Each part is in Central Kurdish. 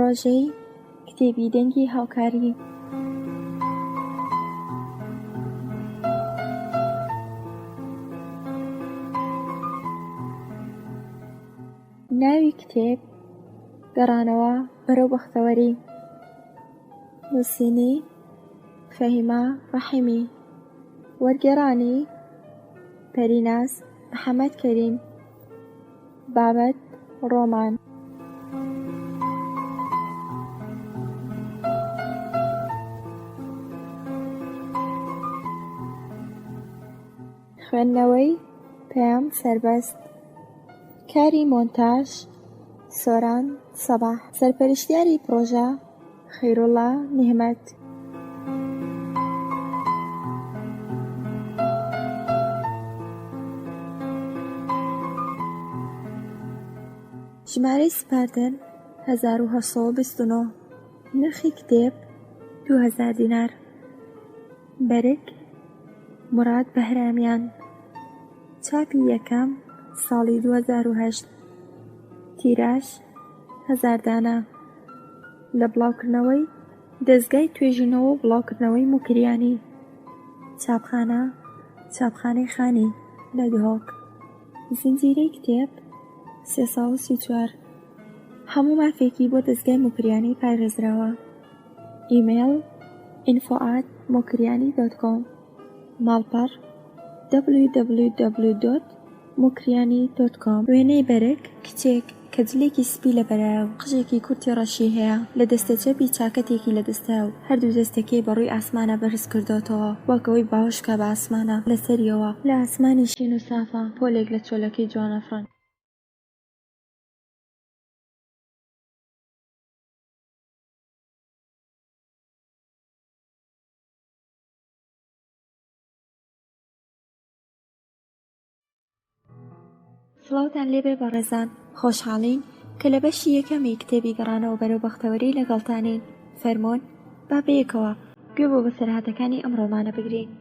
پرۆژەی کتێبی دەنگی هاوکاری. ناوی کتێب گەڕانەوە بەرەو بەختەوەری. نووسینی فەهیمە ڕەحیمی. وەرگێڕانی پەریناز محەممەد کەریم. بابەت ڕۆمان. خوێندنەوەی پەیام سەربەست. کاری مۆنتاژ سۆران سەباح. سەرپەرشتیاری پرۆژە خەیرۆڵا نیهمەت. ژمارەی سپاردن 1829. نرخی کتێب 2000 دینار. بەرگ مراد بەهرامیان. چاپی یەکەم ساڵی 2008. تیراژ 1000 دانە. لە بڵاوکردنەوەی دەستگای توێژینەوە و بڵاوکردنەوەی موکریانی. چاپخانە چاپخانەی خانی لە دهۆک. زنجیرەی کتێب 334. هەموو مافێکی بۆ دەستگای موکریانی پارێزراوە. ئیمێیل info@mokriani.com. ماڵپەڕ www.mokriani.com. وێنەی بەرگ کچێک کە جلێکی سپی لە بەرایە و قژێکی کورتی ڕەشی هەیە لە دەستەچەپی چاکەتێکی لە دەستا و هەردوو دەستەکەی بەڕووی ئاسمانە بەرز کردوتەوە وەکەوەی باوشکە بە ئاسمانە لەسەریەوە لە ئاسمانی شین و سافە پۆلێک لە چۆلەکەی جوانەفرن. سڵاوتان لێبێ بەڕێزان، خۆشحاڵین کە لە بەشی یەکەمی کتێبی گەڕانەوە بەرەو بەختەوەری لەگەڵتانین. فەرمۆن با بەیەکەوە گوێ بۆ بەسەرهاتەکانی ئەمڕۆمانە بگرین.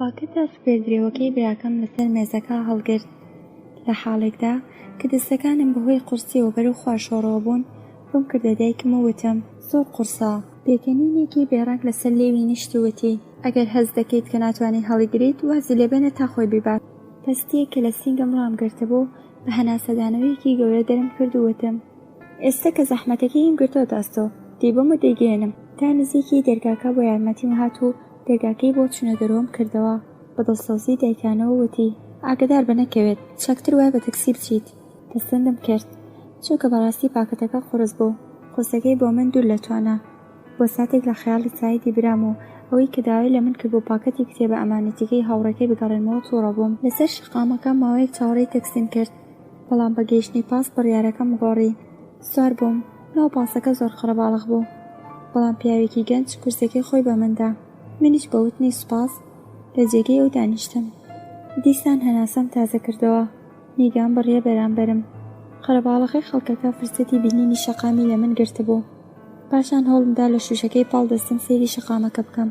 پاکەتە سپێردرێوەکەی براکەم لەسەر مێزەکە هەڵگرت لە حاڵێکدا کە دەستەکانم بەهۆی قورسیەوە بەرەو خواشۆڕەوە بوون. ڕوون کردە دایکم و وتم زۆر قورسە. پێکەنینێکی بێڕەنگ لەسەر لێوی نیشتووەتی ئەگەر هەز دەکەیت کە ناتوانێت هەڵیگریت وازی لێبێنە تا خۆی بیبات. پەستیەک کە لە سینگم ڕامگرتبوو بە هەناسەدانەوەیەکی گەورە دەرم کرد و وتم ئێستا کە زەحمەتەکەیم گرتۆ دەستۆ دیبم و دەیگەێنم. تا نزیکی دەرگاکە بۆ یارمەتیم هات و دەرگاکەی بۆ چونە دەرۆم کردەوە. بە دڵسۆزی دایکانەوە وتی ئاگدار بە نەکەوێت چەکتر وای بە تەکسی بچیت. دەستەندم کرد چونکە بەڕاستی پاکەتەکە قورس بوو. قورسەکەی بۆ من دوور لەتوانە. بۆ ساتێک لە خەیاڵی چایدی برام و ئەوەی کە داوای لە من کرد بۆ پاکەتی کتێبە ئەمانەتیەکەی هاوڕێکەی بگەڕێنمەوە تووڕە بووم. لەسەر شقامەکە ماوەیەک چاوەڕێی تەکسیم کرد، بەڵام بە گەیشتنی پاس بڕیارەکەم گۆڕی. سوار بووم. ناو پاسەکە زۆر خڕەباڵغ بوو، بەڵام پیاوێکی گەنج کورسەکەی خۆی بە مندا. منیش بەوتنی سوپاس لە جێگەی ئەو دانیشتم. دیسان هەناسەم تازە کردەوە. نیگام بڕیە بەرامبەرم. خڕەباڵغەی خەڵکەکە فرسەتی بینینی شەقامی لە من گرتبوو. پاشان هەوڵمدا لە شوشەکەی پاڵدەستم سەیری شەقامەکە بکەم.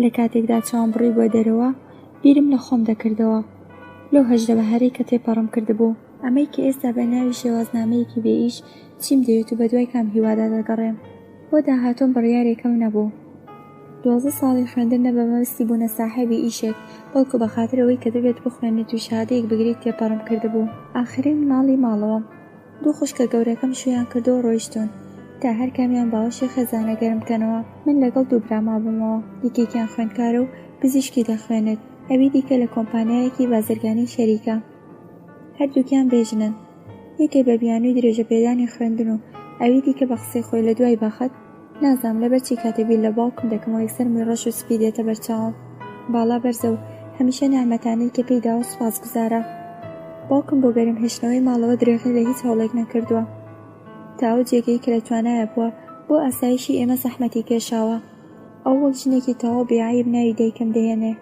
لە کاتێکدا چاوم بڕی بۆ دەرەوە بیرم لە خۆم دەکردەوە لەو هەژدە بەهارەی کە تێپەڕم کردبوو. ئەمەی کە ئێستا بە ناوی شێوازنامەیەکی بێئیش چیم دەوێت و بە دوای کام هیوادا دەگەڕێم. بۆ داهاتۆم بڕیارێکەم نەبوو. 12 ساڵی خوێندن نە بەمەبەستی بوونە ساحێبی ئیشێک، بەڵکو بە خاترەوەی کە دەبێت بخوێنیت و شادەیەک بگریت تێپەڕم کردبوو. ئاخرین ماڵی ماڵەوەم. دوو خوشکە گەورەکەم شویان کردەوە ڕۆیشتون تا هەر کامیان باوەشی خێزانە گەرم بکەنەوە. من لەگەڵ دوو براما بوومەوە، یەکێکیان خوێندکارە و پزیشکی دەخوێنێت، ئەوی دیکە لە کۆمپانیایەکی بازرگانی شەریکە. هەردووکیان بێژنن، یەکێ بە بیانووی درێژە پێدانی خوێندن و ئەوی دیکە بە قسەی خۆی لە دوای باخەت. نازام لەبەرچی کاتێبی لە باوکم دەکەمەوە یەکسەرمی ڕەش و سپی دێتە بەرچاوم. باڵا بەرزە و هەمیشە نعمەتانەی کە پێی داوە سوپاسگوزارە. باوکم بۆ گەرم هێشتنەوەی ماڵەوە درێغی لە هیچ هەوڵێک نەکردووە. تاوە جێگەی کە لە توانایە بووە بۆ ئاسایشی ئێمە زەحمەتی کێشاوە. ئەو وەک ژنێکی تەواو بێعەیب ناوی دایکم دەهێنێ.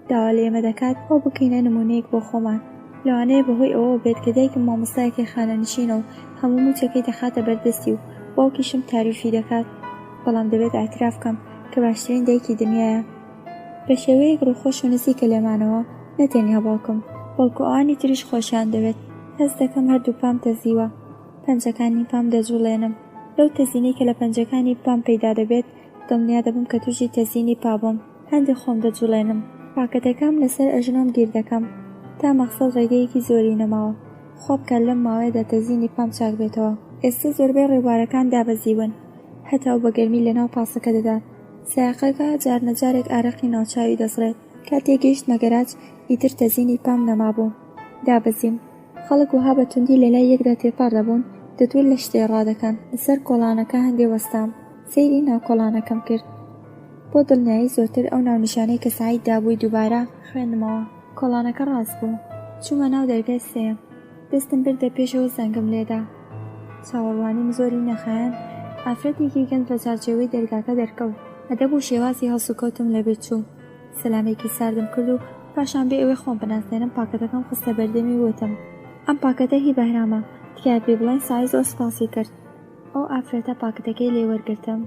داوا لە ئێمە دەکات ئەو بکەینە نمونەیەک بۆ خۆمان. لەوانەیە بەهۆی ئەوە بێت کە دایکم مامۆستایەکی خانەنشینە و هەموو موچەکەی دەخاتە بەردەستی و باوکیشم تاریفی دەکات، بەڵام دەبێت ئاعتراف بکەم کە باشترین دایکی دنیایە. بە شێوەیەک ڕووخۆش و نزیکە لێمانەوە، نەتەنیا باوکم بەڵکو ئەوانی تریش خۆشیان دەوێت. هەست دەکەم هەردوو پام تەزیوە، پەنجەکانی پام دەجوڵێنم. لەو تەزینەی کە لە پەنجەکانی پام پەیدا دەبێت دڵنیا دەبم کە تووشی تەزینی پا بووم. هەندێک خۆم دەجوڵێنم، پاکەتەکەم لەسەر ئەژنۆم گیر دەکەم تا مەقسەد ڕێگەیەکی زۆری نەماوە خۆ بکات لەم ماوەیەدا تەزینی پام چاک بێتەوە. ئێستا زۆربەی ڕێبوارەکان دابەزیون، هەتا و بە گەرمی لەناو پاسەکە دەدات. سایقەکە جارنەجارێک ئارەقی ناوچاوی دەسڕێت. کاتێک گەیشتمە گەراج ئیتر تەزینی پام نەمابوو. دابەزیم. خەڵک وها بە توندی لە لای یەکدا تێپەڕ دەبوون، دەتوون لە شتێ ڕادەکەن. لەسەر کۆڵانەکە هەندێ وەستام، سەیری ناو کۆڵانەکەم کرد. بۆ دڵنیایی زۆرتر ئەو ناونیشانەی کە سعید دابووی دووبارە خوێندمەوە. کۆڵانەکە ڕاست بوو. چوومە ناو دەرگای سێم. دەستم بردە پێشەوە زەنگم لێدا. چاوەڕوانیم زۆری نەخایەن. ئافرەتێکی گەنج لە جارجێوەی دەرگاکە دەرکەوت. ئەدەب و شێوازی هەڵسوکەوتم لەبێت چوو. سەلامێکی ساردم کرد و پاشان بێ ئەوەی خۆم بناسێنم پاکەتەکەم خستە بەردەمی وتم: ئەم پاکەتە هی بەهرامە، تکای پێ بڵێن سعید زۆر سپاسی کرد. ئەو ئافرەتە پاکەتەکەی لێ وەرگرتم.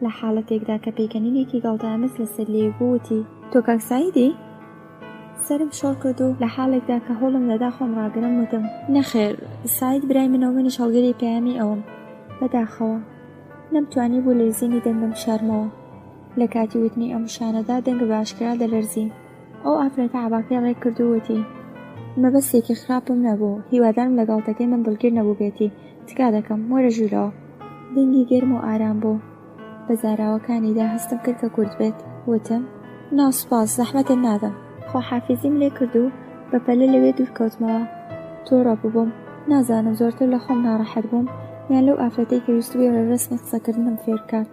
لە حاڵەتێکدا کە پێکەنینێکی گەڵتەمەز لەسەر لێبوو وتی: تۆ کاک سعیدی؟ سرم شۆڕ کرد و لە حاڵێکدا کە هەوڵم دەدا خۆم ڕاگرم وتم: نەخێر، سعید برای منەوە، منیش هەڵگەری پەیامی ئەوم. بەداخەوە نەمتوانی بوو لێزینی دەنگم شارمەوە. لە کاتی وتنی ئەم شانەدا دەنگ بە ئاشکرا دەلەرزی. ئەو ئافرەتە عەباکەی ڕێک کرد و وتی: مەبەستێکی خراپم نەبوو، هیوادارم لە گاڵتەکەی من دڵگیر نەبوو بێتی. تکا دەکەم، وەرە ژوورەوە. دەنگی گەرم و ئارام بوو. بە زاراوەکانیدا هەستم کرد کە کورد بێت. وتم: ناسپاس، زەحمەتت نادەم. خۆحافیزیم لێ کرد و بە پەلە لەوێ دوورکەوتمەوە. تووڕە بووبووم. نازانم زۆرتر لە خۆم ناڕەحەت بووم یان لەو ئافرەتەی کە ویستبووی ڕێڕەسمی قسەکردنم فێر بکات.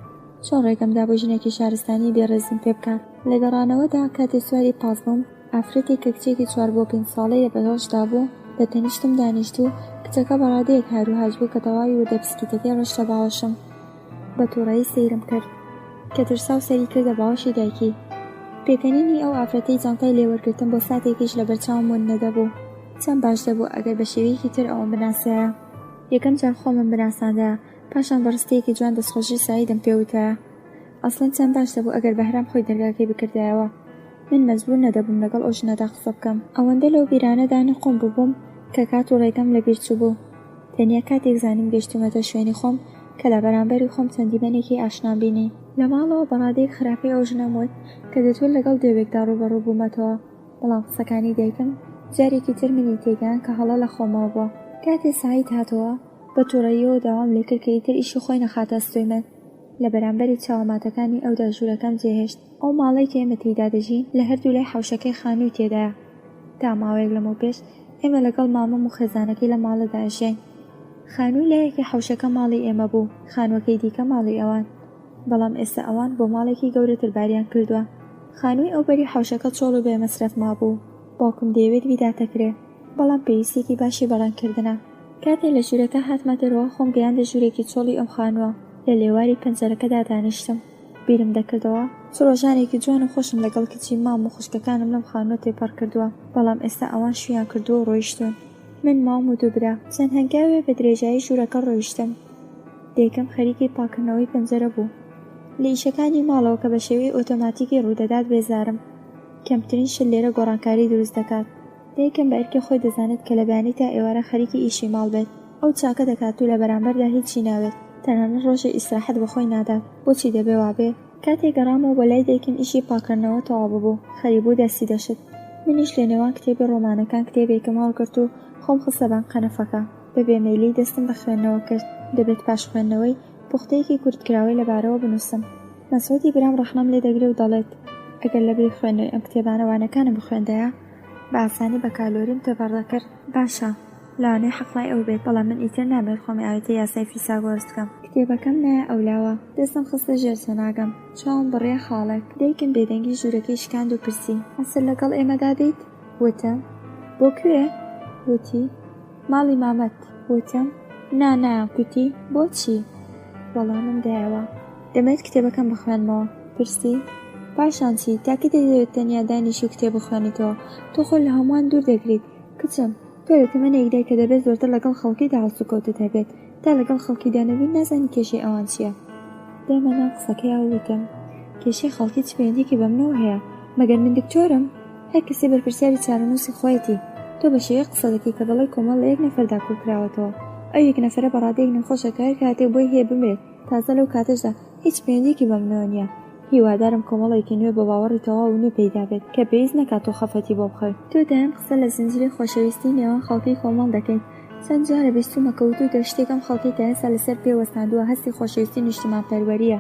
چۆن ڕێگەمدا بۆ ژنێکی شارستانی بێڕێزیم پێ بکات. لە گەڕانەوەدا کاتێ سواری پاس بووم، ئافرەتێک کە کچێکی 4 بۆ 5 ساڵەی لە بەهێشتا بوو بە تەنیشتم دانیشت و کچەکە بەڕادەیەک هاروهاج بوو کە تەواوی وردە پسکیتەکەی ڕۆشتە باوەشم. بە تووڕەیی سەیرم کرد کە ترسا و سەری کردە باوەشی دایکی. پێکەنینی ئەو ئافرەتەی جانتای لێوەرگرتم بۆ ساتێکیش لە بەرچاوم ون نەدەبوو. چەند باش دەبوو ئەگەر بە شێوەیەکی تر ئەوم بناسایە. یەکەم جار خۆمم بناساندایە، پاشان بەڕستەیەکی جوان دەستخۆشی سعیدم پێوتایە. ئەسڵەن چەند باش دەبوو ئەگەر بەهرام خۆی دەرگاکەی بکردایەوە. من مەجبور نەدەبووم لەگەڵ ئەو ژنەدا قسە بکەم. ئەوەندە لەو بیرانەدا نەخۆم بووبووم کە کات و ڕێگەم لەبیر چوو بوو. تەنیا کاتێک زانیم گەیشتومەتە شوێنی خۆم کە لە بەرامبەری خۆم چەندیبەنێکی ئاشنام بینی. لە ماڵەوە بەڕادەیەک خراپەی ئەو ژنەم وت کە دەتوێت لەگەڵ دێوێکدا ڕوبەڕوو بوومەتەوە، بەڵام قسەکانی دایکم جارێکی تر منی تێگەیان کە هەڵە لە خۆمەوە بووە. کاتێ سعید هاتەوە بە تووڕەییەوە داوام لێ کرد کە ئیتر ئیشی خۆی نەخاتە ستۆی من. لە بەرامبەری چاوەماتەکانی ئەودا ژوورەکەم جێهێشت. ئەو ماڵەی کە ئێمە تێیدا دەژین لە هەردوو لای حەوشەکەی خانووی تێدایە. تا ماوەیەک لەمەو پێش ئێمە لەگەڵ مامەم و خێزانەکەی لە ماڵەدا ئەژین. خانووی لایەکی حەوشەکە ماڵی ئێمە بوو، خانووەکەی دیکە ماڵی ئەوان. بەڵام ئێستا ئەوان بۆ ماڵێکی گەورەتر باریان کردووە. خانووی ئەو بەری حەوشەکە چۆڵ و بێمەسرەف مابوو. باوکم دەیەوێت ویداتەکرێ، بەڵام پێویستێکی باشی بەڵێنکردنە. کاتێک لە ژوورەکە هاتمەتەرەوە خۆم گەیاندە ژوورێکی چۆڵی ئەو خانووە. لە لێواری پەنجەرەکەدا دانیشتم. بیرم دەکردەوە چ ڕۆژانێکی جوان و خۆشم لەگەڵ کچی مام و خوشکەکانم لەم خانووە تێپەڕ کردووە، بەڵام ئێستا ئەوان شویان کردووە و ڕۆیشتون. من مام و دوو برا چەند هەنگاوێ بە درێژایی ژوورەکە ڕۆیشتم. دایکم خەریکی پاکردنەوەی پەنجەرە بوو. لە ئیشەکانی ماڵەوە کە بە شێوەی ئۆتۆماتیکی ڕوودەدات بێزارم. کەمترین شت لێرە گۆڕانکاری دروست دەکات. دایکم بە ئەرکی خۆی دەزانێت کە لە بەیانی تا ئێوارە خەریکی ئیشی ماڵ بێت. ئەو چاکە دەکات و لە بەرامبەردا هیچی ناوێت، تەنانەت ڕۆژێ ئیسراحەت بەخۆی نادات. بۆچی دەبێ وابێ؟ کاتێک گەڕامەوە بۆ لای دایکم ئیشی پاکردنەوە تەواو بوو، خەریبوو دەستی دەشت. منیش لە نێوان کتێبی ڕۆمانەکان کتێبێکم هەڵگرت و خۆم خستە بان قەنەفەکە. بە بێمەیلی دەستم بە خوێندنەوە کرد. دەبێت پاش خوێندنەوەی پوختەیەکی کورتکراوی لەبارەوە بنووسم. مەسعودی برام ڕەحمەم لێ دەگرێ و دەڵێت ئەگەر لەبەری خوێندنەوەی ئەم کتێبانەوانەکانم بخوێندایە بە ئاسانی بە کالۆریم تێپەڕ دەکرد. باشە، لەوانەیە حەقڵای ئەو بێت، بەڵام من ئیتر نامێت خۆمی ئاوێتە یاسای فیساگۆرس بکەم. کتێبەکەم نایە ئەولاوە. دەستم خستە ژێر چەناگەم، چاوم بڕێ خاڵێک. دایکم بێدەنگی ژوورەکەی شکاند و پرسی: هەسر لەگەڵ ئێمەدا دەیت؟ وتم: بۆ کوێ؟ وتی: ماڵی مامەت. وتم: نا. گوتی: بۆچی؟ وەڵامم دایەوە: دەمەوێت کتێبەکەم بخوێنمەوە. پرسی: پاشان چی؟ تاکە دەیەوێت تەنیا دانیشی کتێب بخوێنیتەوە؟ تۆ خۆ لە هەمووان دوور دەگریت. کچم تۆ لە تەمەنێکدای کە دەبێت زۆرتر لەگەڵ خەڵکیدا هەڵسوکەوتت هەبێت تا لەگەڵ خەڵکی دانەبین نازانی کێشەی ئەوان چییە. دەمە ناو قسەکەی وتم کێشەی خەڵکی چ پەیوەندیەکی بەمنەوە هەیە مەگەر من دکتۆرم. هەر کەسێ بەرپرسیاری چارەنووسی خۆیەتی. تۆ بە شێوەیە قسە دەکەی کە دەڵی کۆمەڵ لە یەک نەفەردا کوڕکراوەتەوە. ئەو یەک نەفەرە بەڕادەیەک نەخۆشەکە هەر کاتێک بۆی هەیە بمرێت تازە لەو کاتەشدا هیچ پەیوەندیەکی بەمنەوە نییە. هیوادارم کۆمەڵێکی نوێ بە باوەڕی تەواو و نوێ پەیدا بێت کە پێویست نەکات تۆ خەفەتی بۆ بخەوی. تۆ دایم قسە لە زنجیرەی خۆشەویستی نێوان خەڵکی کۆمەڵ دەکەیت. چەند جارە بیستومە کەوتوتە شتێکم خەڵکی تا ئێستا لەسەر پێوەستاندووە هەستی خۆشەویستی نیشتیمانپەروەریە.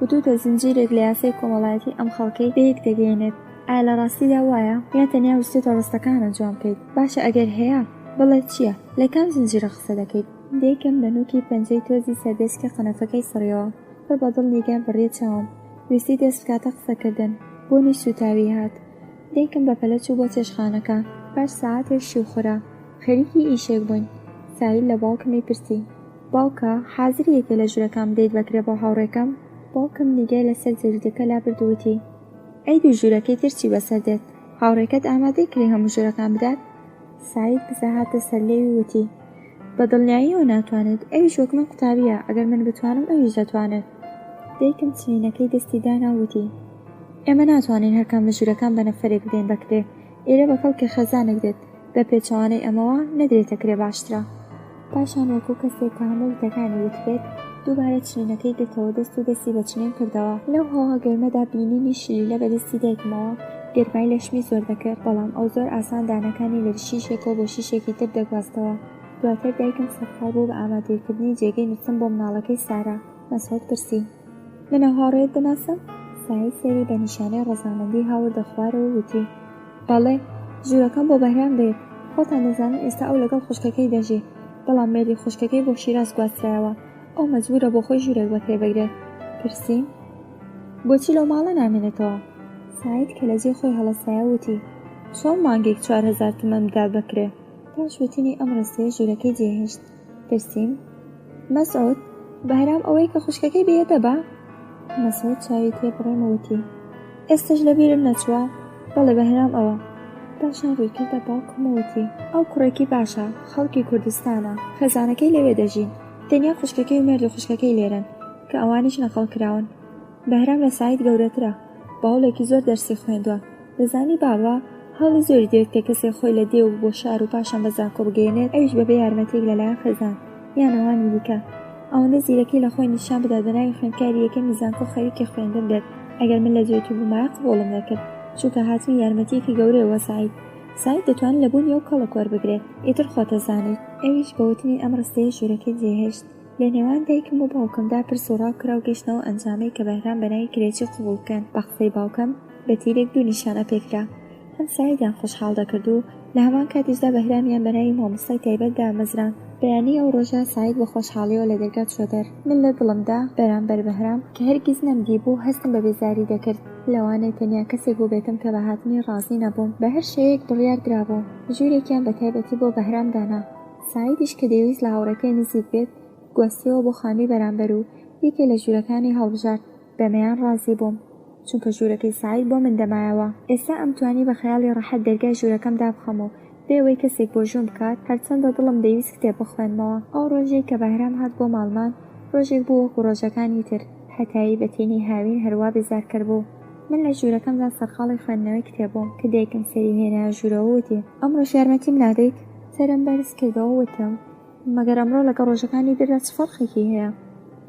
وتوتە زنجیرێک لە یاسای کۆمەڵایەتی ئەم خەڵکەی بەیەک دەگەێنێت. ئایا لە ڕاستیدا وایە یان تەنیا ویستێتە ڕستەکان ئەنجام بکەیت؟ باشە ئەگەر هەیە بڵێ چییە؟ لە کام زنجیرە قسە دەکەیت؟ دەیکەم لە نوکی پەنجەی تۆزی سەردەستکە قەنەفەکەی سڕیەوە پڕ بەدڵ نیگەم بڕێ چاوم. ویستی دەست بکاتە قسەکردن بۆنی سوتاوی هات. دەیکەم بە پەلە چوو بۆ چێشخانەکە. پاش سەعاتێک شیوخورا خەریکی ئیشێک بووین. سایل لە باوکمی پرسی باوکە حازریەکە لە ژوورەکەم بدەیت بەکرێ بۆ هاوڕێکەم؟ باوکم نیگای لەسەر جەردەکە لا بردووتی ئەی دوو ژوورەکەی ترچی بەسەر دێت هاوڕێکەت ئامادەی کرێ هەموو ژوورەکان بدات؟ سعید قسە هاتە سەر لێوی وتی بە دڵنیاییەوە ناتوانێت ئەویش وەک من قوتابیە ئەگەر من بتوانم ئەویش دەتوانێت. دایکم چنینەکەی دەستی دانا وتی ئێمە ناتوانین هەرکام لە ژوورەکان بە نەفەرێک بدەین بەکرێ. ئێرە بە کەڵکی خەزانێک دێت بە پێچەوانەی ئەمەوە نەدرێتە کرێ باشترە. پاشان وەکوو کەسێک کە هەموو دەکانی وتبێت دووبارە چنینەکەی دێتەوە دەست و دەستی بە چنین کردەوە. لەو هەوا گەرمەدا بینینی شیرینە بەدەستی دایکمەوە گەرمای لەشمی زۆر دەکرد بەڵام ئەو زۆر ئاسان دانەکانی لە شیشێکەوە بۆ شیشێکی تر دەگواستەوە. دواتر دایکم سەرخال بوو بە ئامادەیکردنی جێگەی نووسن بۆ مناڵەکەی سارا. مەسعود پرسی منە هاوڕێت بناسم؟ سعید سێری بە نیشانەی ڕەزامەندی هاوردە خوارەوە وتی بەڵێ ژوورەکەم بۆ بەهرام دێت. خۆتان دەزانن ئێستا ئەو لەگەڵ خوشکەکەی دەژی بەڵام مێردی خوشکەکەی بۆ شیراز گواسترایەوە. ئەو مەجبورە بۆ خۆی ژوورێک بەکرێ بگرێت. پرسیم بۆچی لەو ماڵە نامێنێتەوە؟ سعید کە لە جێ خۆی هەڵەسایە وتی چۆن مانگێک 4000 تمەن بدات بکرێ؟ پاش وتنی ئەم ڕستەیە ژوورەکەی جێهێشت. پرسیم مەسعود بەهرام ئەوەی کە خوشکەکەی بێتە بە؟ مەسعود چاوی تێبڕێمە وتی ئێستش لەبیرم نەچووە. بەڵێ بەهرام ئەوە. پاشان ڕووی کردە باوکم وتی ئەو کوڕێکی باشە خەڵکی کوردستانە خێزانەکەی لەوێ دەژین تەنیا خوشکەکەی و مێردی خوشکەکەی لێرن کە ئەوانیش نەقەڵ کراون. بەهرام لە سعید گەورەترە باوڵێکی زۆر دەرسی خوێندووە. دەزانی بابا هەڵی زۆری دێت کە کەسێک خۆی لە دێ و بۆ شار و پاشان بە زانکۆ بگەێنێت ئەویش بەبێ یارمەتێک لەلایەن خێزان یان ئەوانی دیکە ئەوەندە زیرەکەی لە خۆی نیشان بدات بە ناوی خوێندکاری یەکەمی زانکۆ خەریکی خوێندن بێت. ئەگەر من لە جێت بوومایە قبوڵم دەکرد چونکە هاتووی یارمەتیەکی گەورەیەوە. سعید دەتوانێت لە بوونی ئەو کەڵک وەربگرێت ئیتر خۆتە زانیت. ئەویش بەوتنی ئەم ڕستەیە ژوورەکەی جێهێشت. لە نێوان دایکم و باوکمدا پرس و ڕاو کرا و گەشتنەوە ئەنجامەی کە بەهرام بەناوی کرێکی قبوڵ بکەن. بە قسەی باوکم بە تیرێک دوو نیشانە پێکرا. هەم سعیدیان خۆشحاڵ دەکرد و لە هەمان کاتیشدا بەهرامیان بەناوی مامۆستای تایبەت دامەزران. بەیانی ئەو ڕۆژە سعید بە خۆشحاڵیەوە لە دەرگا چوە دەر. من لە دڵمدا بەرامبەر بەهرام کە هەرگیز نەمدی بوو هەستم بە بێزاری دەکرد. لەوانەیە تەنیا کەسێک بۆ بێتم کە بە هاتنی ڕازی نەبووم. بە هەر شێوەیەک دڵیار درابوو. ژوورێکیان بە تایبەتی بۆ بەهرام دانا. سعیدیش کە دەویست لە هاوڕێکەی نزیک بێت گواستیەوە بۆ خانووی بەرامبەر و یەکێ لە ژوورەکانی هەڵبژارد. بەمەیان ڕازی بووم چونکە ژوورەکەی سعید بۆ من دەمایەوە. ئێستا ئەم توانی بە خەیاڵی ڕەحەت دەرگای ژوورەکەم دابخەم و بێوەی کەسێک بۆ ژوون بکات هەرچەندە دڵم دەویست کتێب بخوێنمەوە. ئەو ڕۆژێک کە بەهرام هات بۆ ماڵمان ڕۆژێک بوو وەکو ڕۆژەکانی تر هەتایی بە تینی هاوین هەروە بێزارکرد بوو. من لە ژوورەکەمدا سەرخاڵی خوێندنەوەی کتێبووم کە دایکم سەری هێنایە ژوورەوە وتی ئەمڕۆ یارمەتیم نادەیت؟ سەرم بەرز کردەوە وتم مەگەر ئەمڕۆ لەگەڵ ڕۆژەکانی دردا چ فەرقێکی هەیە؟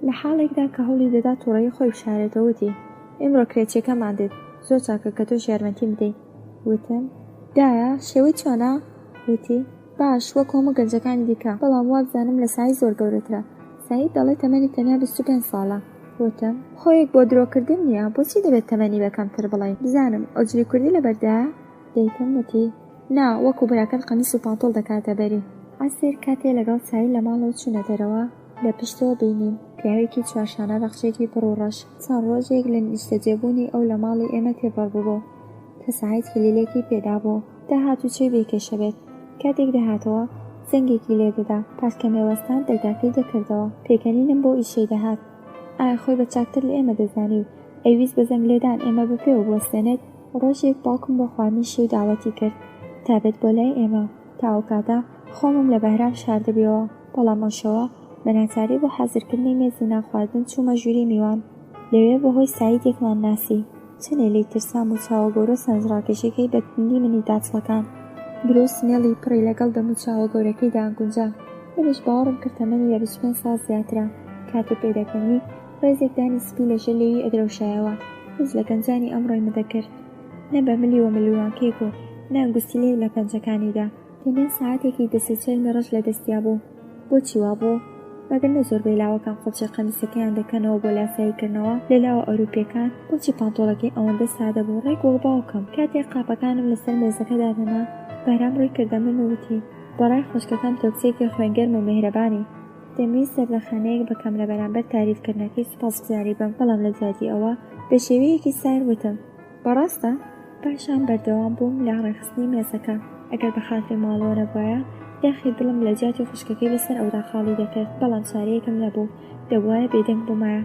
لە حاڵێکدا کە هەوڵی دەدا تووڕەیی خۆی بشارێتەوە وتی ئێمڕۆ کرێچیەکەمان دێت زۆر چاکە کە تۆش یارمەتیم بدەیت. وتم دایە شێوەی چۆنە؟ وتی باش وەک هەموو گەنجەکانی دیکە بەڵام وا بزانم لە سعید زۆر گەورەترە. سعید دەڵێت تەمەنی تەنیا 25 ساڵە. وتم خۆیەک بۆ درۆکردن نییە بۆچی دەبێت تەمەنی بەکەمتر بڵێین؟ بزانم ئۆجری کوردی لەبەردایە؟ دایکم وتی نا وەکو براکەن قەمیس و پانتۆڵ دەکاتە بەری. عەسیر کاتێ لەگەڵ سعید لە ماڵەوە چوونە دەرەوە لە پشتەوە بینیم پیاوێکی چوارشانە بەخشێکی پڕ و ڕەش. چەند ڕۆژێک لە نیشتەجێبوونی ئەو لە ماڵی ئێمە تێپەڕبوو کە سعید کلیلێکی پێدا بوو داهات و چێ بێکێشە بێت. کاتێک دەهاتەوە زەنگێکی لێدەدا پاش کە مێوەستان دەرگاکەی دەکردەوە. پێکەنینم بۆ ئیشەی دەهات. ئایا خۆی بە چاکتر لە ئێمە دەزانی و ئەویست بە زەنگ لێدان ئێمە بەپێوە بوەستێنێت. ڕۆژێک باوکم بۆ خواردنی شێو داوەتی کرد تا بێت بۆ لای ئێمە. تاوکاتە خۆمم لە بەهرام شاردەبیەوە، بەڵام ئەو شەوە بە ناچاری بۆ حەزرکردنی مێزی ناخواردن چوومە ژووری میوان. لەوێ بەهۆی سایدێکمان ناسی، چنێ لی ترسام و چاوەگەورە سەنجڕاکێشەکەی بەتندی منی داچڵەکان. برۆ سمێڵی پڕی لەگەڵ دەم و چاوەگەورەکەی دانگونجا. منیش باوەڕم کرد تەمەنی لە 25 ساڵ زیاترە. کاتێ پێدەکەنی ڕێزێکدانی سپی لەژە لێوی ئەدرەوشایەوە. هیچ لە گەنجانی ئەمڕۆی مدەکرد، نە بە ملی و ملیوانکێک و نە ئەنگوستی لێ لە پەنجەکانیدا. تەنیا ساعاتێکی دەسێچێلمی ڕەش لە دەستیا بوو. بۆچی وا بوو؟ مەگەر نە زۆربەی لاوەکان قوڵچە قەمیسەکەیان دەکەنەوە بۆ لاساییکردنەوە لە لاوە ئەوروپیەکان. بۆچی پانتۆڵەکەی ئەوەندە سادە بوو؟ ڕێک وەڵ باوکەم کاتێک قاپەکانم لەسەر مێزەکەدا دەنا، بەرام ڕووی کردە من و وتی بەڕای خۆشکەکەم تۆکسێکی خوێنگەرم و میهرەبانی. دەمویست سەردەخانەیەک بکەم لە بەرامبەر تاریفکردنەکەی سوپاسگوزاری بم، بەڵام لە جادی ئەوە بە شێوەیەکی سایر وتم بەڕاستە؟ پاشان بەردەوام بووم لە ڕێخستنی مێزەکە. ئەگەر بە خاتری ماڵەوە نەبووایە داخی دڵم لە جاتی خوشکەکەی لەسەر ئەودا خاڵی دەکرد، بەڵام چارەیەکم نەبوو، دەبوایە بێدەنگ بوومایە.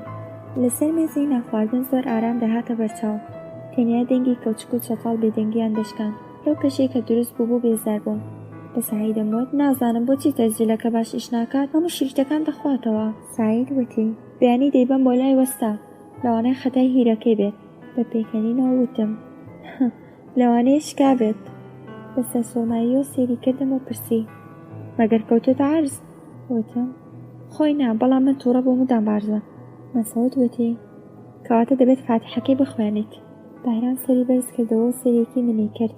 لەسەر مێزی ناخواردن زۆر ئارام دەهاتە بەرچاو، تەنیا دەنگی کەوچک و چەتاڵ بێدەنگیان دەشکان. لەو کەشەی کە دروست بوو بۆ بێزار بووم. بە سعید دەموت نازانم بۆچی تەسجیلەکە باش ئیش ناکات، هەموو شریکەکان دەخواتەوە. سعید وتی بەیانی دەیبەم بۆ لای وەستا، لەوانەیە خەتای هیرەکەی بێت. بە پێکەنینەوە وتم لەوانەیە شکا بێت. بەسەر سۆماییەوە سێری کردم و پرسی مەگەر کەوتۆتە عەرز؟ وتم خۆی نا، بەڵام من تووڕە بۆ مدام بارزە. مەسعود وتی کەواتە دەبێت فاتحەکەی بخوێنیت. بەهرام سەری بەرز کردەوە و سەرێکی منی کرد.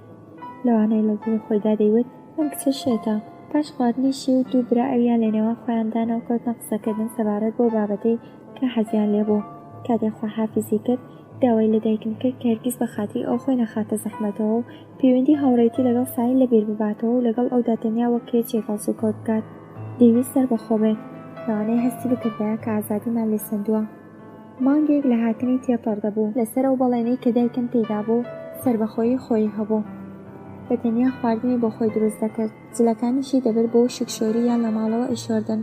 لەوانەیە لە دڵی خۆیدا دەیوت ئەم کچە شێتە. پاش خواردنی شی و دوو برا ئەویان لە نێوان خۆیاندانا و کەوتنە قسەکردن سەبارەت بۆ بابەتەی کە حەزیان لێبوو. کاتێک خواحافیزی کرد داوای لە دایکم کرد کە هەرگیز بە خاتری ئەو خۆی نەخاتە زەحمەتەوە و پەیوەندی هاوڕێیەتی لەگەڵ ساحیل لەبیر بباتەوە و لەگەڵ ئەودا تەنیا وەک کێچێک هەڵسوکەوت بکات. دەیویست سەربەخۆ بێت، لەوانەیە هەستی بکردایە کە ئازادیمان لێ سندووە. مانگێک لە هاتنی تێپەڕ دەبوو. لەسەر ئەو بەڵێنەی کە دایکم پێدا بوو سەربەخۆیی خۆی هەبوو. بە تەنیا خواردنی بۆ خۆی دروست دەکرد، جلەکانیشی دەبێت بۆ شکشۆری یان لە ماڵەوە ئەیشۆردن.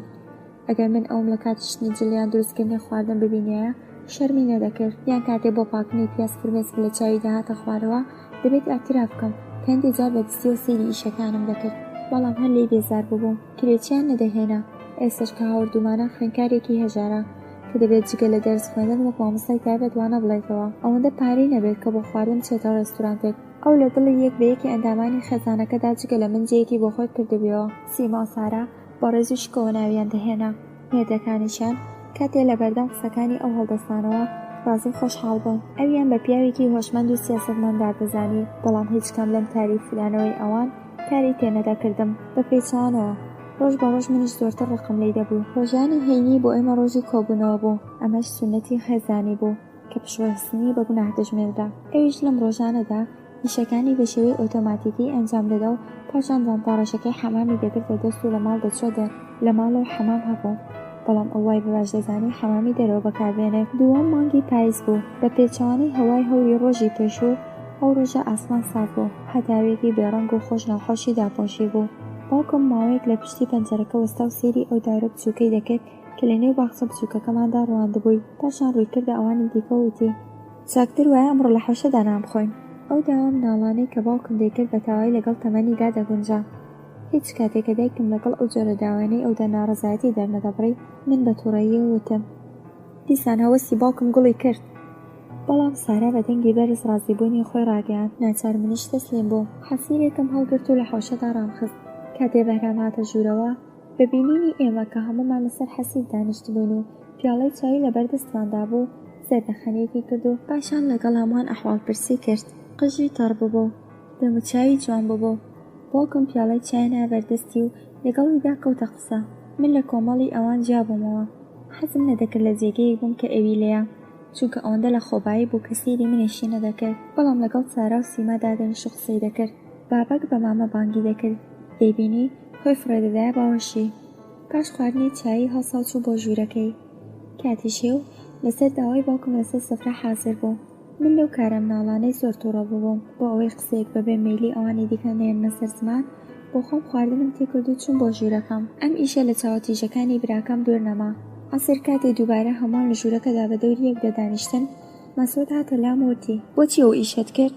ئەگەر من ئەوم لە کاتیشتنی جلیان دروستکردنی خواردن ببینایە شەرمی نەدەکرد، یان کاتێک بۆ پاکردنی پیاز فرمێسک لە چاوی داهاتە خوارەوە دەبێت ئاعتراف بکەم کە هەندێک جار بەدستی و سەیری ئیشەکانم دەکرد، بەڵام هەر لێی بێزار بووبووم، کرێکیان نەدەهێنا. ئێستش کە هاوردومانە خوێندکارێکی هەژارە کە دەبێت جگە لە دەرس خوێندن وەک مامۆستای تایبەت وانە بڵێتەوە، ئەوەندە پارەی نەبێت کە بۆ خواردن بچێتە ڕێستورانتێک. ئەو لە دڵی یەک بە یەکی ئەندامانی خەزانەکەدا جگە لە من جەیەکی بۆ خۆی کردبیەوە. سیما و سارا بە ڕێز و شکۆوە ناویان دەهێنا. مێردەکانیشیان کاتێ لە بەردەم قسەکانی ئەو هەڵدەستانەوە ڕازی خۆشحاڵ بوون. ئەویان بە پیاوێکی هۆشمەند و سیاسەتمەندار دەزانی، بەڵام هیچ کەم لەم تاریفلانەوەی ئەوان کاری تێنەداکردم. بە پێچوانەوە ڕۆژ بە ڕۆژ منیش زۆرتر ڕقم لی دەبوو. ڕۆژانی هەینی بۆ ئێمە ڕۆژی کۆبوونەوە بوو، ئەمەش سونەتی خێزانی بوو کە پشوەستنی بە گوناح دەژمێردا. ئەویش لەم ڕۆژانەدا ئیشەکانی بە شێوەی ئۆتۆماتیکی ئەنجام دەدا و پاشان جانتاڕەشەکەی حەمامی دەگرتە دەست و لە ماڵ دەچۆ لە ماڵەوە حەمام هەبوو، بەڵام ئەوای بەباش دەزانی حەمامی دەرەوە بەکاربێنێت. دووەم مانگی پاییز بوو، بە پێچەوانەی هەوای هەوری ڕۆژی پێشوو ئەو ڕۆژە ئاسمان ساف بوو، هەتاوێکی بێڕەنگ و خۆش ناخۆشی داپۆشی بوو. باوکم ماوەیەک لە پشتی پەنجەرەکە وەستا و سێری ئەو دارە بچووکەی دەکرد کە لە نێو باخچە بچووکەکەماندا ڕواندبووی. پاشان ڕووی کردە ئەوانی دیکە وتی چاکتر وایە ئەمڕۆ لە حەوشەدا نان بخۆین. ئەو داوام ناڵانەی کە باوکم دەیکرد بە تاوای لەگەڵ تەمەنیدا دەگونجا. هیچ کاتێکە دایکم لەگەڵ ئەو جۆرە داوانەی ئەودا ناڕەزایەتی دەرنەدەبڕی من بە تووڕەیی وتم دیسان هەوەسی باوکم گوڵی کرد. بەڵام سارا بە دەنگی بەرز ڕازیبوونی خۆی ڕاگەیاند. ناچار منیش تەسلیم بوو. حەسیرێکم هەڵگرت و لە حەوشەدا ڕامخست. کاتێ بەهرام هاتە ژوورەوە بە بینینی ئێمە کە هەموومان لەسەر حەسیر دانیشتبووین و پیاڵەی چاوی لە بەردەستماندا بوو سەردەخەنەیەکی کرد و پاشان لەگەڵ هەمووان ئەحواڵپرسی کرد. قژی تەڕ ببوو، دەموچاوی جوان ببوو. باوکم پیاڵەی چایان بەردەستی و لەگەڵیدا کەوتە قسە. من لە کۆمەڵی ئەوان جیابوومەوە. حەزم نەدەکرد لە جێگەیەک بووم کە ئەوی لێیە، چونکە ئەوەندە لە خۆبایی بوو کە سیری منیشی نەدەکرد، بەڵام لەگەڵ سارا و سیمادا دەنیشت و قسەی دەکرد. بابەک بە مامە بانگی دەکرد، دەیبینی خۆی فڕێدەدایە باوەشی. پاش خواردنی چایی هەڵسا چوو بۆ ژوورەکەی. کاتی شێو لەسەر داوای باوکم لەسەر سفرە حازر بوو. من لەو کارە مناڵانەی زۆر تووڕە بووم بۆ ئەوەی قسەیەک بەبێ مەیلی ئەوانی دیکە نێرنە سەر زمان بۆ خۆم خواردنم تێکرد و چوون بۆ ژوورەکەم. ئەم ئیشە لە چاوەتیژەکانی براکەم دوور نەما. عەسر کاتێ دووبارە هەمووان لە ژوورەکەدا بە دەوری یەک دەدانیشتن، مەسعود هاتە لام وتی بۆچی ئەو ئیشەت کرد؟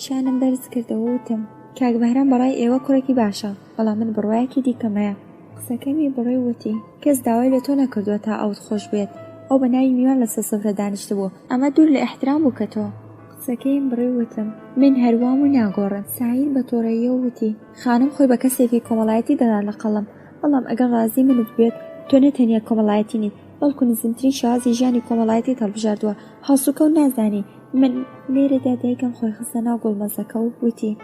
شانم بەرز کردەوە وتم کاک بەهرام بەڕای ئێوە کوڕێکی باشە، بەڵام من بڕوایەکی دیکەمەیە. قسەکەمی بڕێ وتی کەس داوای لە تۆ نەکردووە تا ئەوت خۆش بێت. ئەو بە ناوی میوان لە سەسفرە دانیشت بوو، ئەمە دوور لە ئەحترام بوو کە تۆ. قسەکەیم بڕێ وتم من هەروام و ناگۆڕم. سعید بە تۆڕەییە وتی خانم خۆی بە کەسێکی کۆمەڵایەتی دەدا لە قەڵم، بەڵام ئەگەر ڕازی منت بێت تۆ نەتەنیا کۆمەڵایەتی نیت، بەڵکو نزمترین شازی ژیانی کۆمەڵایەتی هەڵبژاردووە، هەڵسوکە و نازانی. من لێرەدا دایکم خۆی خستە ناو گوڵمەزەکە و وتی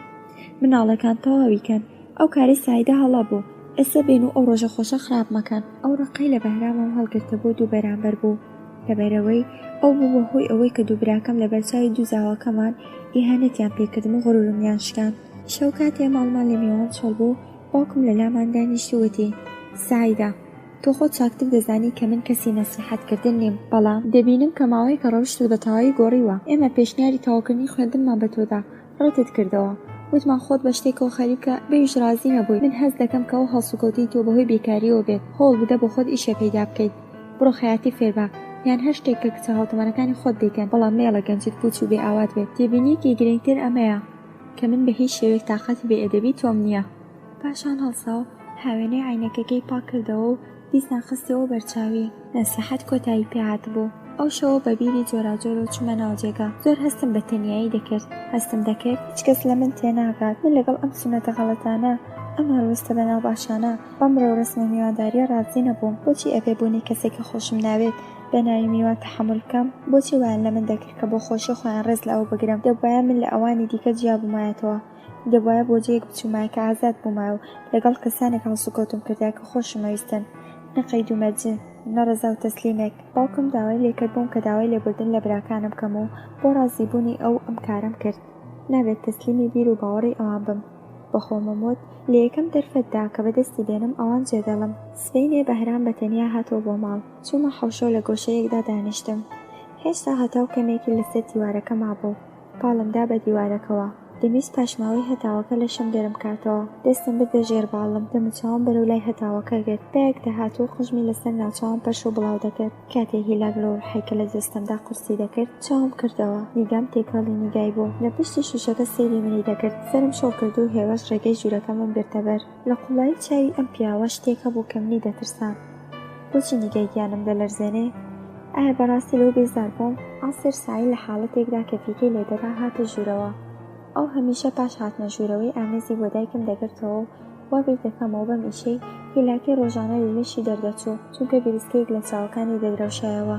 مناڵەکان تەواویکەن. ئەو کاری سایدە هەڵا بوو، ئێستا بین و ئەو ڕۆژە خۆشە خراپ مەکەن. ئەو ڕقەی لە بەهرامەوە هەڵگرتە بۆ دوو بەرامبەر بوو، لەبەرەوەی ئەو بوو بەهۆی ئەوەی کە دوو براکەم لە بەرچاوی دوو زاواکەمان ئیهانەتیان پێکردم و غەروورمیان شکان. شەو کاتێ ماڵمان لە میوان چۆڵ بوو، باوکم لە لامان دانیشت و وتی سایدە تۆ خۆت چاکتر دەزانی کە من کەسی نەسیحەتکردن نیم، بەڵام دەبینم کە ماوەی کە ڕەوشتت بە تەواوی گۆڕیوە. ئێمە پێشنیاری تەواوکردنی خوێندنمان بە تۆدا، ڕێتت کردەوە، وتمان خۆت بە شتێکەوە خەریکە بەیش ڕازی نەبووی. من هەست دەکەم کە ئەو هەڵسوکەوتی تۆ بەهۆی بێکاریەوە بێت. هۆڵ بدە بۆ خۆت ئیشە پەیدا بکەیت، بڕۆ خەیاطی فێربە یان هەر شتێک کە کچە هاوتەمەنەکانی خۆت دەیکەن، بەڵام مێڵە گەنجت پوچ و بێ ئاوات بێت. تێبینیەکی گرنگتر ئەمەیە کە من بە هیچ شێوەیەک تاقەتی بێئەدەبی تۆم نییە. پاشان هەڵساو هاوێنەی عینەکەکەی پاک کردەوە و دیسان خستەوە بەرچاوی. نەسیحەت کۆتایی پێهات بوو. ئەو شەوە بە بیری جۆراجۆر و چوومە ناو جێگا. زۆر هەستم بە تەنیایی دەکرد، هەستم دەکرد هیچ کەس لە من تێناگات. من لەگەڵ ئەم سونەتە غەڵەتانە، ئەم هەڵوێستە بەناو باشانە، بەم ڕێوڕسمە میوانداریە ڕازی نەبووم. بۆچی ئەبێ بوونی کەسێکی خۆشم ناوێت بە ناوی میوان تەحمل بکەم؟ بۆچی وایان لە من دەکرد کە بۆ خۆشی خۆیان ڕێز لە ئەو بگرم؟ دەبوایە من لە ئەوانی دیکە جیا بوومایەتەوە، دەبوایە بۆ جێیەک بچوومایە کە ئازاد بوومایە و لەگەڵ کەسانێک هەڵسوکەوتم کردیا کە خۆشم ئەویستن، نەقەید و مەرجە، نەڕەزا و تەسلیمێک. باوکم داوای لێکرد بووم کە داوای لێبوردن لە براکانم بکەم و بۆ ڕازیبوونی ئەو ئەم کارم کرد. نابێت تەسلیمی بیر و باوەڕی ئەوان بم. بەخۆمم وت لە یەکەم دەرفەتدا کە بەدەستی دێنم ئەوان جێدەڵم. سبەینێ بەهرام بەتەنیا هاتەوە بۆ ماڵ. چوومە حەوشە لە گۆشەیەکدا دانیشتم. هێشتا هەتاو کەمێکی لەسەر دیوارەکە مابوو. پاڵمدا بە دیوارەکەوە. دەمویست پاشماوەی هەتاوەکە لە شەم گەرم کاتەوە. دەستم بردە ژێر باڵم، دەموچاوم بەرەو لای هەتاوەکە گرت. بەیەک دەهاتوو قژمی لەسەر ناوچاوم پەش و بڵاو دەکرد. کاتێ هیلاک لە ڕوحەیکە لە جەستەمدا قورسی دەکرد، چاوم کردەوە. نیگام تێکەڵی نیگای بوو. لە پشتی شوشەکە سێری منی دەکرد. سەرم شۆ کرد و هێوەش ڕێگەی ژوورەکەمم گرتە بەر. لە قوڵایی چاوی ئەم پیاوە شتێکە بوو کە منی دەترسان. بۆچی نیگای گیانم دەلەرزێنێ؟ ئایا بەڕاستی لەو بێزار بووم؟ ئاسر سعید لە حاڵەتێکدا کە فیکەی لێدەدا هاتە ژوورەوە. ئەو هەمیشە پاش هاتنە ژوورەوەی ئامێزی بۆ دایکم دەگرتەوە و وا بیر دەکەمەوە بەم ئیشەی هیلاکی ڕۆژانە لە لێشی دەردەچوو، چونکە بیرسکەیەک لە چاوەکانی دەدرەوشایەوە.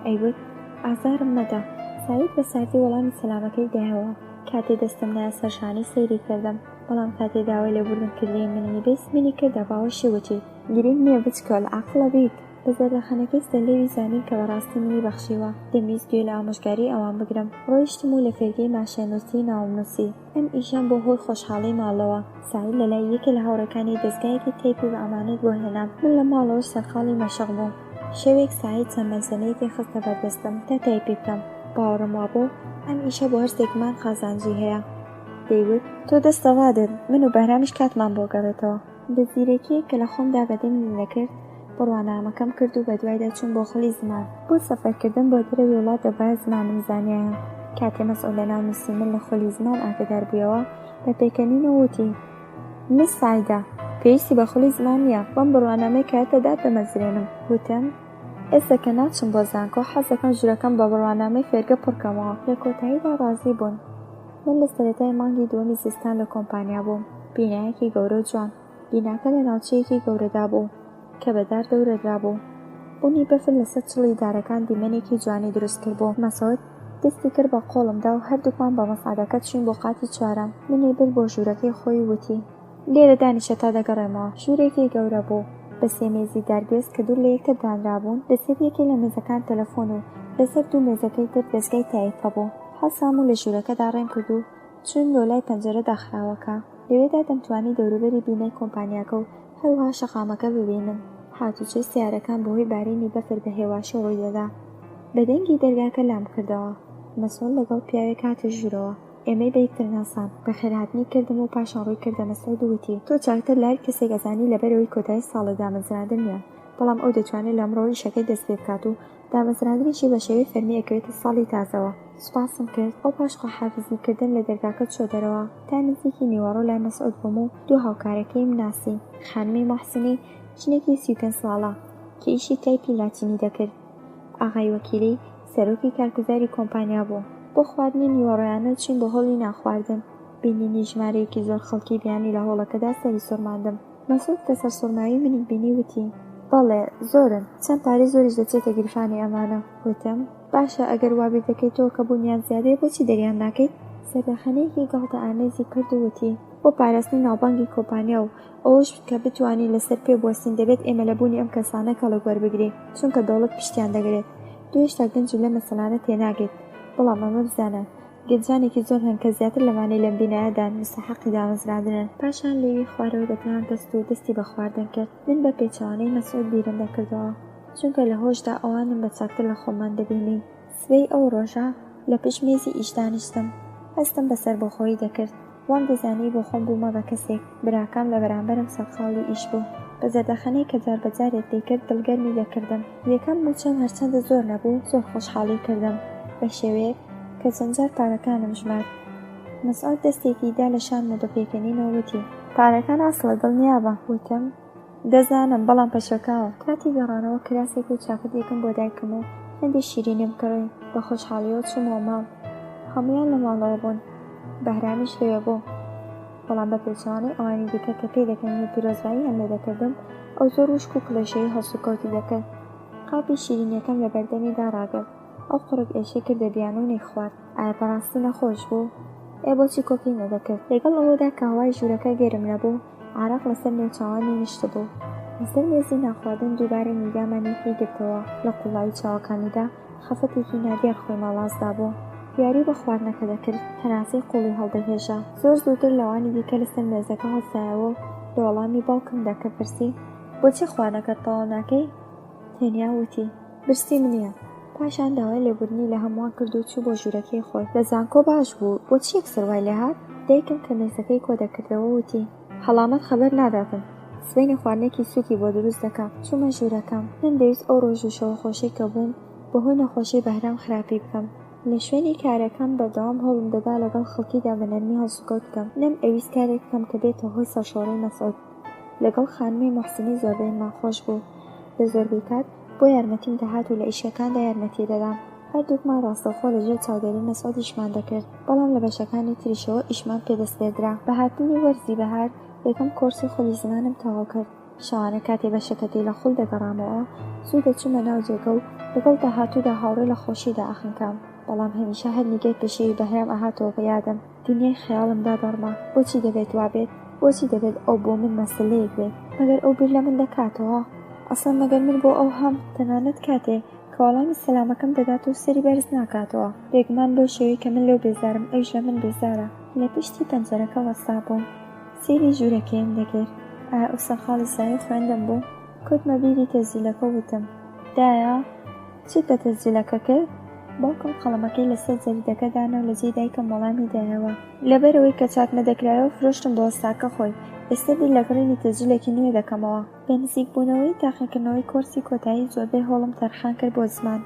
ئەیوت ئازارم مەدە. سعید بە ساردی وەڵامی سەلامەکەی دایەوە. کاتێ دەستم لای سەرشانی سەیری کردم، بەڵام کاتێ داوای لێبوردن کردی منی بیست منی کردە باوەشی وتی گرنگ نییە بچکە لە عەقڵە بیت. بە زەردەخەنەکەی سەرلێوی زانیم کە بەڕاستی منی بەخشیوە. دەمویست گوێ لە ئامۆژگاری ئەوان بگرم. ڕۆیشتم و لە فێرگەی ماشێنووسی ناومنووسی. ئەم ئیشەم بۆ هۆی خۆشحاڵی ماڵەوە. سعید لەلای یەکێ لە هاوڕەکانی دەستگایەکی تێیپ و بە ئەمانەت بۆ هێنام. من لە ماڵەوەش سەرخاڵی مەشق بووم. شەوێک سعید چەند مەنزەمەیەکی خستە بەردەستم تا تایپی بکەم. باوەڕم وابوو ئەم ئیشە بۆ هەرسێکمان قازانجی هەیە. دەیوت تۆ دەستە ڕادر، من و بەهرامیش کاتمان بۆ گەڕێتەوە. بە زیرەکیەک کە لە خۆمدا بەدەمی نەکرد بڕوانامەکەم کرد و بەدوایدا چوون بۆ خەڵی زمان. بۆ سەفەرکردن بۆ دەرەوی وڵات دەبایە زمانم زانیایە. کاتێ مەسئول لە ناو نووسی من لە خۆلی زمان ئاگادار بوویەوە، بە پێکەنینەوە وتی مس سایدە پێویستی بە خۆلی زمان نییە، بەم بڕوانامەی کاتە داد بەمەزرێنم. وتم ئێستا کە ناچم بۆ زانکۆ حەز دەکەم ژوورەکەم بە بڕوانامەی فێرگە پڕکەمەوە. لە کۆتاییدا ڕازی بوون. من لە سەرەتای مانگی دووەمی زستان لە کۆمپانیا بووم. بینایەکی گەورە و جوان. بیناکە لە ناوچەیەکی گەورەدا بوو کە بەدار دەورەدرا بوو. بوونی بەفر لەسەر چڵی دارەکان دیمەنێکی جوانی دروست کرد بوو. مەسعود دەستی کرد بە قۆڵمدا و هەردووکمان بە مەسعادەکە چوین بۆ قاتی چوارەم. منی برد بۆ ژوورەکەی خۆی وتی لێرە دانیشە تا دەگەڕێمەوە. ژوورێکی گەورە بوو بە سێمێزی دارگوێز کە دوور لە یەکتر دانرابوون. لەسەر یەکێ لە مێزەکان تەلەفۆن و لەسەر دوو مێزەکەی تر دەستگای تایپە بوو. هەڵسام و لە ژوورەکەدا ڕێم کرد و چوون بۆ لای پەنجەرە داخراوەکە. لەوێدا دەمتوانی دەوروبەری بینەی کۆمپانیاکە و هەروەها شەقامەکە ببینم. هاتوچەی سیارەکان بەهۆی بارینی بەفر بە هێواشی ڕووی دەدا. بەدەنگی دەرگاکە لام کردەوە. مەسئول لەگەڵ پیاوێک هاتە ژوورەوە. ئێمەی بە یەکتر ناسان. بەخێرهاتنی کردم و پاشان ڕووی کردە مەسعود وتی تۆ چاکتر لای کەسێک ئەزانی لەبەرەوەی کۆتایی ساڵە دامەزراندن نیە. بەڵام ئەو دەتوانێت لە ئەمڕۆی شەکەی دەست پێ بکات و دامەزراندنیشی بە شێوەی فەرمی ئەکەوێتە ساڵی تازەوە. سوپاسم کرد. ئەو پاش خواحافیزیکردن لە دەرگاکە چۆ دەرەوە تا نزیکی نیوەڕۆ لای مەسعود بووم و دوو هاوکارەکەیم ناسی، خانمی موحسینی، ژنێکی 35 ساڵە کە ئیشی تایپی لاتینی دەکرد. ئاغای وەکیلی سەرۆکی کارگوزاری کۆمپانیا بوو. بۆ خواردنی نیوەڕۆیانە چین بە هۆڵی ناخواردن. بینینی ژمارەیەکی زۆر خەڵکی بیانی لە هۆڵەکەدا سەری سوورماندم. مەسعود کە سەرسوورماوی منی بینی وتی: بەڵێ زۆرن، چەند پارەی زۆریش دەچێتە گیرفانی ئەمانە. وتم: باشە ئەگەر وابیر دەکەیتەوە کە بوونیان زیادەیە بۆچی دەریان ناکەیت؟ سەردەخەنەیەکی گەڵتە ئامێزی کرد و وتی: بۆ پاراستنی ناوبانگی کۆمپانیا و ئەوەش کە بتوانی لەسەر پێ بوەستین دەبێت ئێمە لە بوونی ئەم کەسانە کەڵک وەربگرین، چونکە دەوڵەت پشتیان دەگرێت. دوێشتا گەنج لە مەسەلانە تێناگێت. بەڵام ئەمە بزانە گەنجانێکی زۆر هەن کە زیاتر لەوانەی لەم بینایەدان مستحەقی دامەزراندنن. پاشان لێوی خوارەوە دەتان دەست و دەستی بە خواردن کرد. من بە پێچەوانەی مەسعود بیرم دەکردەوە، چونکە لە هۆشدا ئەوانم بە چاکتر لە خۆمان دەبینی. سبەی ئەو ڕۆژە لە پشت مێزی ئیش دانیشتم. هەستم بەسەر بۆ خۆی دەکرد. وام دەزانی بۆ خۆم بوومە بە کەسێک. براکەم لە بەرامبەرم سەرخاڵی ئیش بوو. بە زەردەخەنەی کە جار بەجارێک دەیکرد دڵگەرمی دەکردم. یەکەم موچەم هەرچەندە زۆر نەبوو، زۆر خۆشحاڵی کردم بە شێوەیەک کە چەند جار پارەکانم ژمارد. مەسعود دەستێکی دا لە شان مۆدەپێکەنینەوە وتی: پارەکان ئاسڵە دڵنیابە. وتم: دەزانم، بەڵام پەشەکاوە. کاتی گەڕانەوە کراسێک و چاکەتێکم بۆ دایکم و هەندێک شیرینیم کڕی. بە خۆشحاڵیەوە چوومەوە ماڵ. هەمویان لە ماڵەوە بوون. بەهرامیش لێوە بوو. بەڵام بە پێچەوانەی ئەوانی دیکە کە پێی دەکەن و پیرۆزباییان لێ دەکردم، ئەو زۆر وشک و کلێشەیی هەڵسوکەوتی دەکرد. قاپی شیرینیەکەم لە بەردەمی داڕاگرت. ئەو قڕک ئێشەی کردە بیان و نەیخوارد. ئایا بەڕاستی نەخۆش بوو؟ بۆچی کۆپی نەدەکرد؟ لەگەڵ ئەوەدا کە هەوای ژوورەکە گەرم نەبوو، عارەق لەسەر نێوچاوانی نیشت بوو. لەسەر مێزی ناخواردن دووبارە نیگامانی پێگرتەوە. لە قوڵایی چاوەکانیدا خەفەتێکی نادیار خۆی مەڵازدا بوو. یاری بە خواردنەکە دەکرد، هەناسەی قوڵی هەڵدەهێشا. زۆر زووتر لەوانی دیکە لەسەر مێزەکە هەڵسایەوە لە وەڵامی باوکم دەکە پرسی: بۆچی خواردنەکەت تەواو ناکەی؟ تێنیا وتی: برسی منیە. پاشان داوای لێبوردنی لە هەمووان کرد و چوو بۆ ژوورەکەی خۆی. لە زانکۆ باش بوو، بۆچی یەکسەر وای لێ هات؟ دایکم کە مێزەکەی کۆ دەکردەوە وتی: هەڵامەت خەبەر ناداتن. سبەینە خواردنێکی سووکی بۆ دروست دەکەم. چوومە ژوورەکەم. نەمدەویست ئەو ڕۆژ و شەوە خۆشەی کە بووم بەهۆی نەخۆشی بەهرام خراپی بکەم. لە شوێنی کارەکەم بەردەوام هەوڵم دەدا لەگەڵ خەڵکیدا بە نەرمی هەڵسوکەوت بکەم. نەم ئەویست کارێک بکەم کە بێتە هۆی سەرشۆڕەی مەسعود. لەگەڵ خانمی موحسینی زۆربەیمان خۆش بوو. لە زۆربەی کات بۆ یارمەتیم دەهات و لە ئیشەکاندا یارمەتی دەدام. هەردووکمان ڕاستەوخۆ لەژێر چاودێری مەسعود ئیشمان دەکرد. بەڵام لە بەشەکانی تریشەوە ئیشمان پێدەست پێدرا. بە هاتنی وەرزی بەهار یەکەم کۆرسی خۆلی زمانم تەواو کرد. شەوانە کاتێ بەشەکەتی لە خوڵ دەگەڕامەوە، زوو دەچوومە ناو جێگە و لەگەڵ داهاتوودا هاوڕێ لە خۆشیدا ئاخنکام. بەڵام هەمیشە هەر نیگەی پێشەوی بەهرام ئاهاتەوە بە یادم. دنیای خەیاڵمدا دەڕما. بۆچی دەبێت وابێت؟ بۆچی دەبێت ئەو بۆ من مەسلەیەک بێت؟ مەگەر ئەو بیر لە من دەکاتەوە؟ ئەسڵ مەگەر من بۆ ئەو هەم تەنانەت کاتێ کە وەڵامی سەلامەکەم دەدات و سەری بەرز ناکاتەوە. بێگومان بۆ شێوەی کە من لەو بێزارم، ئەویش لە من بێزارە. لە پشتی پەنجەرەکە وەستا بووم. سێری ژوورەکەیم دەگرت. ئایا ئەو سەرخاڵی سایی خوێندم بوو؟ کۆتمە بیری تەزیلەکە وتم: دایە، چیت بە تەزیلەکە کرد؟ باوکم قەڵەمەکەی لەسەر جەریدەکە دانا و لە جێ دایکم وەڵامی دایەوە. لەبەرەوەی کە چاک نەدەکرایەوە فرۆشتم بۆ ئەستاکە خۆی. ئێستا بیر لە کڕینی تەزیلێکی نوێ دەکەمەوە. بە نزیکبوونەوەی تاقیکردنەوەی کۆرسی کۆتایی زۆربەی هۆڵم تەرخان کرد بۆ زمان.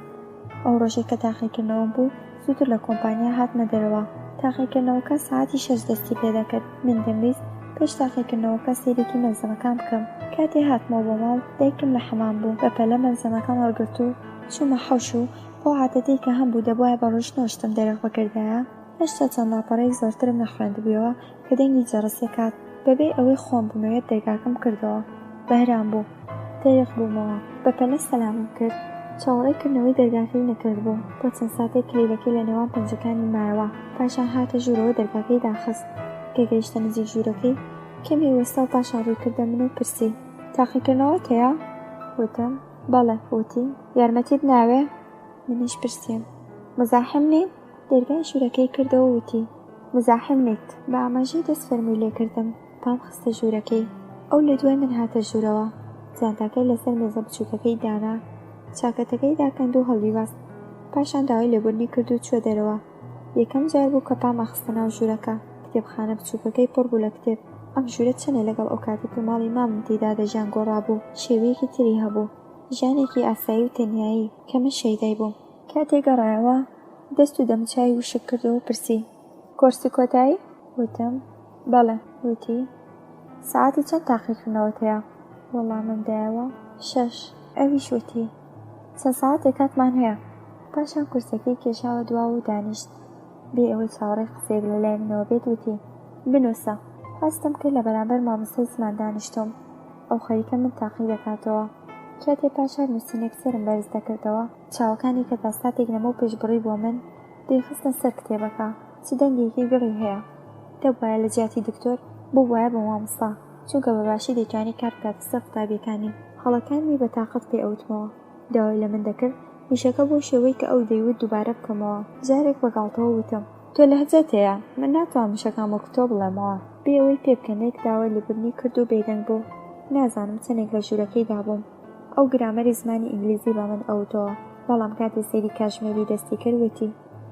ئەو ڕۆژێک کە تاقیکردنەوەم بوو، زووتر لە کۆمپانیا هاتمە دەرەوە. تاقیکردنەوەکە سەعاتی 6 دەستی پێدەکرد. من دەمویست پێش تاقیکردنەوەکە سیرێکی مەنزەمەکان بکەم. کاتێ هاتمەوە بۆ ماڵ، دایکم لە حەمام بوو. بە پەلە مەنزەمەکەم هەڵگرت و چوومە حەوش و بۆ عادەتەی کە هەم بوو دەبوایە بە ڕۆژنەوەشتم دەرەخۆکردایە. هێشتا چەند لاپەڕەی زۆرترم نەخوێندبوویەوە کە دەنگی جەرەسێ کات. بەبێ ئەوەی خۆم بنوێت دەرگاکەم کردەوە. بەهرام بوو. دەرێق بوومەوە. بە پەلە سەلامم کرد. چاوەڕێکردنەوەی دەرگاکەی نەکرد بوو. بۆ چەند ساتێک کلیلەکەی لە نێوان پەنجەکانی مایەوە. پاشان هاتە ژوورەوە دەرگاکەی داخست. کە گەیشتە نزیک ژوورەکەی کەمی وەستا و پاشان ڕوویکردە من و پرسی: تاقیکردنەوەت هەیە؟ وتم: بەڵێ. وتی: یارمەتیت ناوێ؟ منیش پرسیم: مزاحم نین؟ دەرگای ژوورەکەی کردەوە وتی: مزاحم نیت. بە ئاماژەی دەست فەرمووی لێکردم. پام خستە ژوورەکەی. ئەو لە دوای من هاتە ژوورەوە. جانتاکەی لەسەر مێزە بچووکەکەی دانا. چاکەتەکەی داکەند و هەڵیواست. پاشان داوای لێبوردنی کرد و چوە دەرەوە. یەکەم جار بوو کە پام ئەخستە ناو ژوورەکە. کتێبخانە بچووکەکەی پڕ بوو لە کتێب. ئەم ژوورە چەنە لەگەڵ ئەو کاتی پێ ماڵی مامم تێدا دەژیان گۆڕابوو. شێوەیەکی تری هەبوو. ژیانێکی ئاسایی و تەنیایی کە من شەیدای بووم. کاتێک گەڕایەوە دەست و دەمچاوی وشک کردەوە و پرسی کۆرسی کۆتایی؟ وتم بەڵێ. وتی سەعاتی چەند تاقیکردنەوەت هەیە؟ وەڵامم دایەوە 6. ئەویش وتی چەند سەعاتێک کاتمان هەیە؟ پاشان کورسەکەی کێشاوە دواوە و دانیشت. بێ ئەوەی چاوەڕێی قسەیەک لەلایەن منەوە بێت وتی بنووسە. هەستم کرد لە بەرامبەر مامۆستای زمان دانیشتۆم. ئەو خەریکە من تاقی دەکاتەوە. کاتێ پاشان نووسینێک سەرم بەرز دەکردەوە چاوەکانی کە تا ساتێک لەمە و پێشبڕی بۆ من دەیخستە سەر کتێبەکە. چ دەنگێکی گڕی هەیە. دەبوایە لە جیاتی دکتۆر بووایە بە مامۆستا چونکە بەباشی دەیتوانی کار بکاتە سەر قوتابیەکانی. هەڵەکانی بە تاقەت پێ ئەوتمەوە. داوای لە من دەکرد میشەکە بۆ شێوەی کە ئەو دەیوت دووبارە بکەمەوە. جارێک بەگاڵتەوە وتم تۆ لەهجەت هەیە من ناتوانم میشەکان وەکو تۆ بڵێمەوە. بێ ئەوەی پێ بکەنێک داوای لێبوردنی کرد و بێدەنگ بوو. نازانم چەندێک لە ژوورەکەی دابووم. ئەو گرامەری زمانی ئینگلیزی بە من ئەوتەوە. بەڵام کاتێ سەیری کاتژمێری دەستی کرد وتی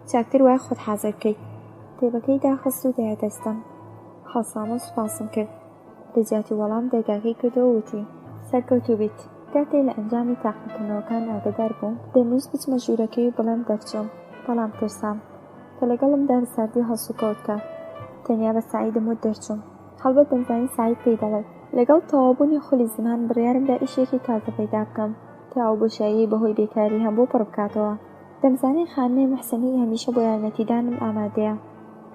چاکتر وای خۆت حازر بکەیت. کتێبەکەی داخست و دایە دەستم. هەڵسامە و سوپاسم کرد. لە جیاتی وەڵام دەرگاکەی کردەوە وتی سەرکەوتوو بیت. کاتێ لە ئەنجامی تاقیکردنەوەکان ئاگادار بووم دەمویست بچمە ژوورەکەی و بڵێم دەرچۆم. بەڵام ترسام کە لەگەڵمدا بەساردی هەڵسوکەوت کە تەنیا بە سعیدم و دەرچووم. هەڵبەت دەمزانی سعید پێی دەڵێت لەگەڵ تەواوبوونی خولی زمان بڕیارمدا ئیشێکی تازە پەیدا بکەم تا ئەو بۆشایی بەهۆی بێکاری هەموو پڕ بکاتەوە. دەمزانی خانمەی محسەنی هەمیشە بۆ یارمەتیدانم ئامادەیە.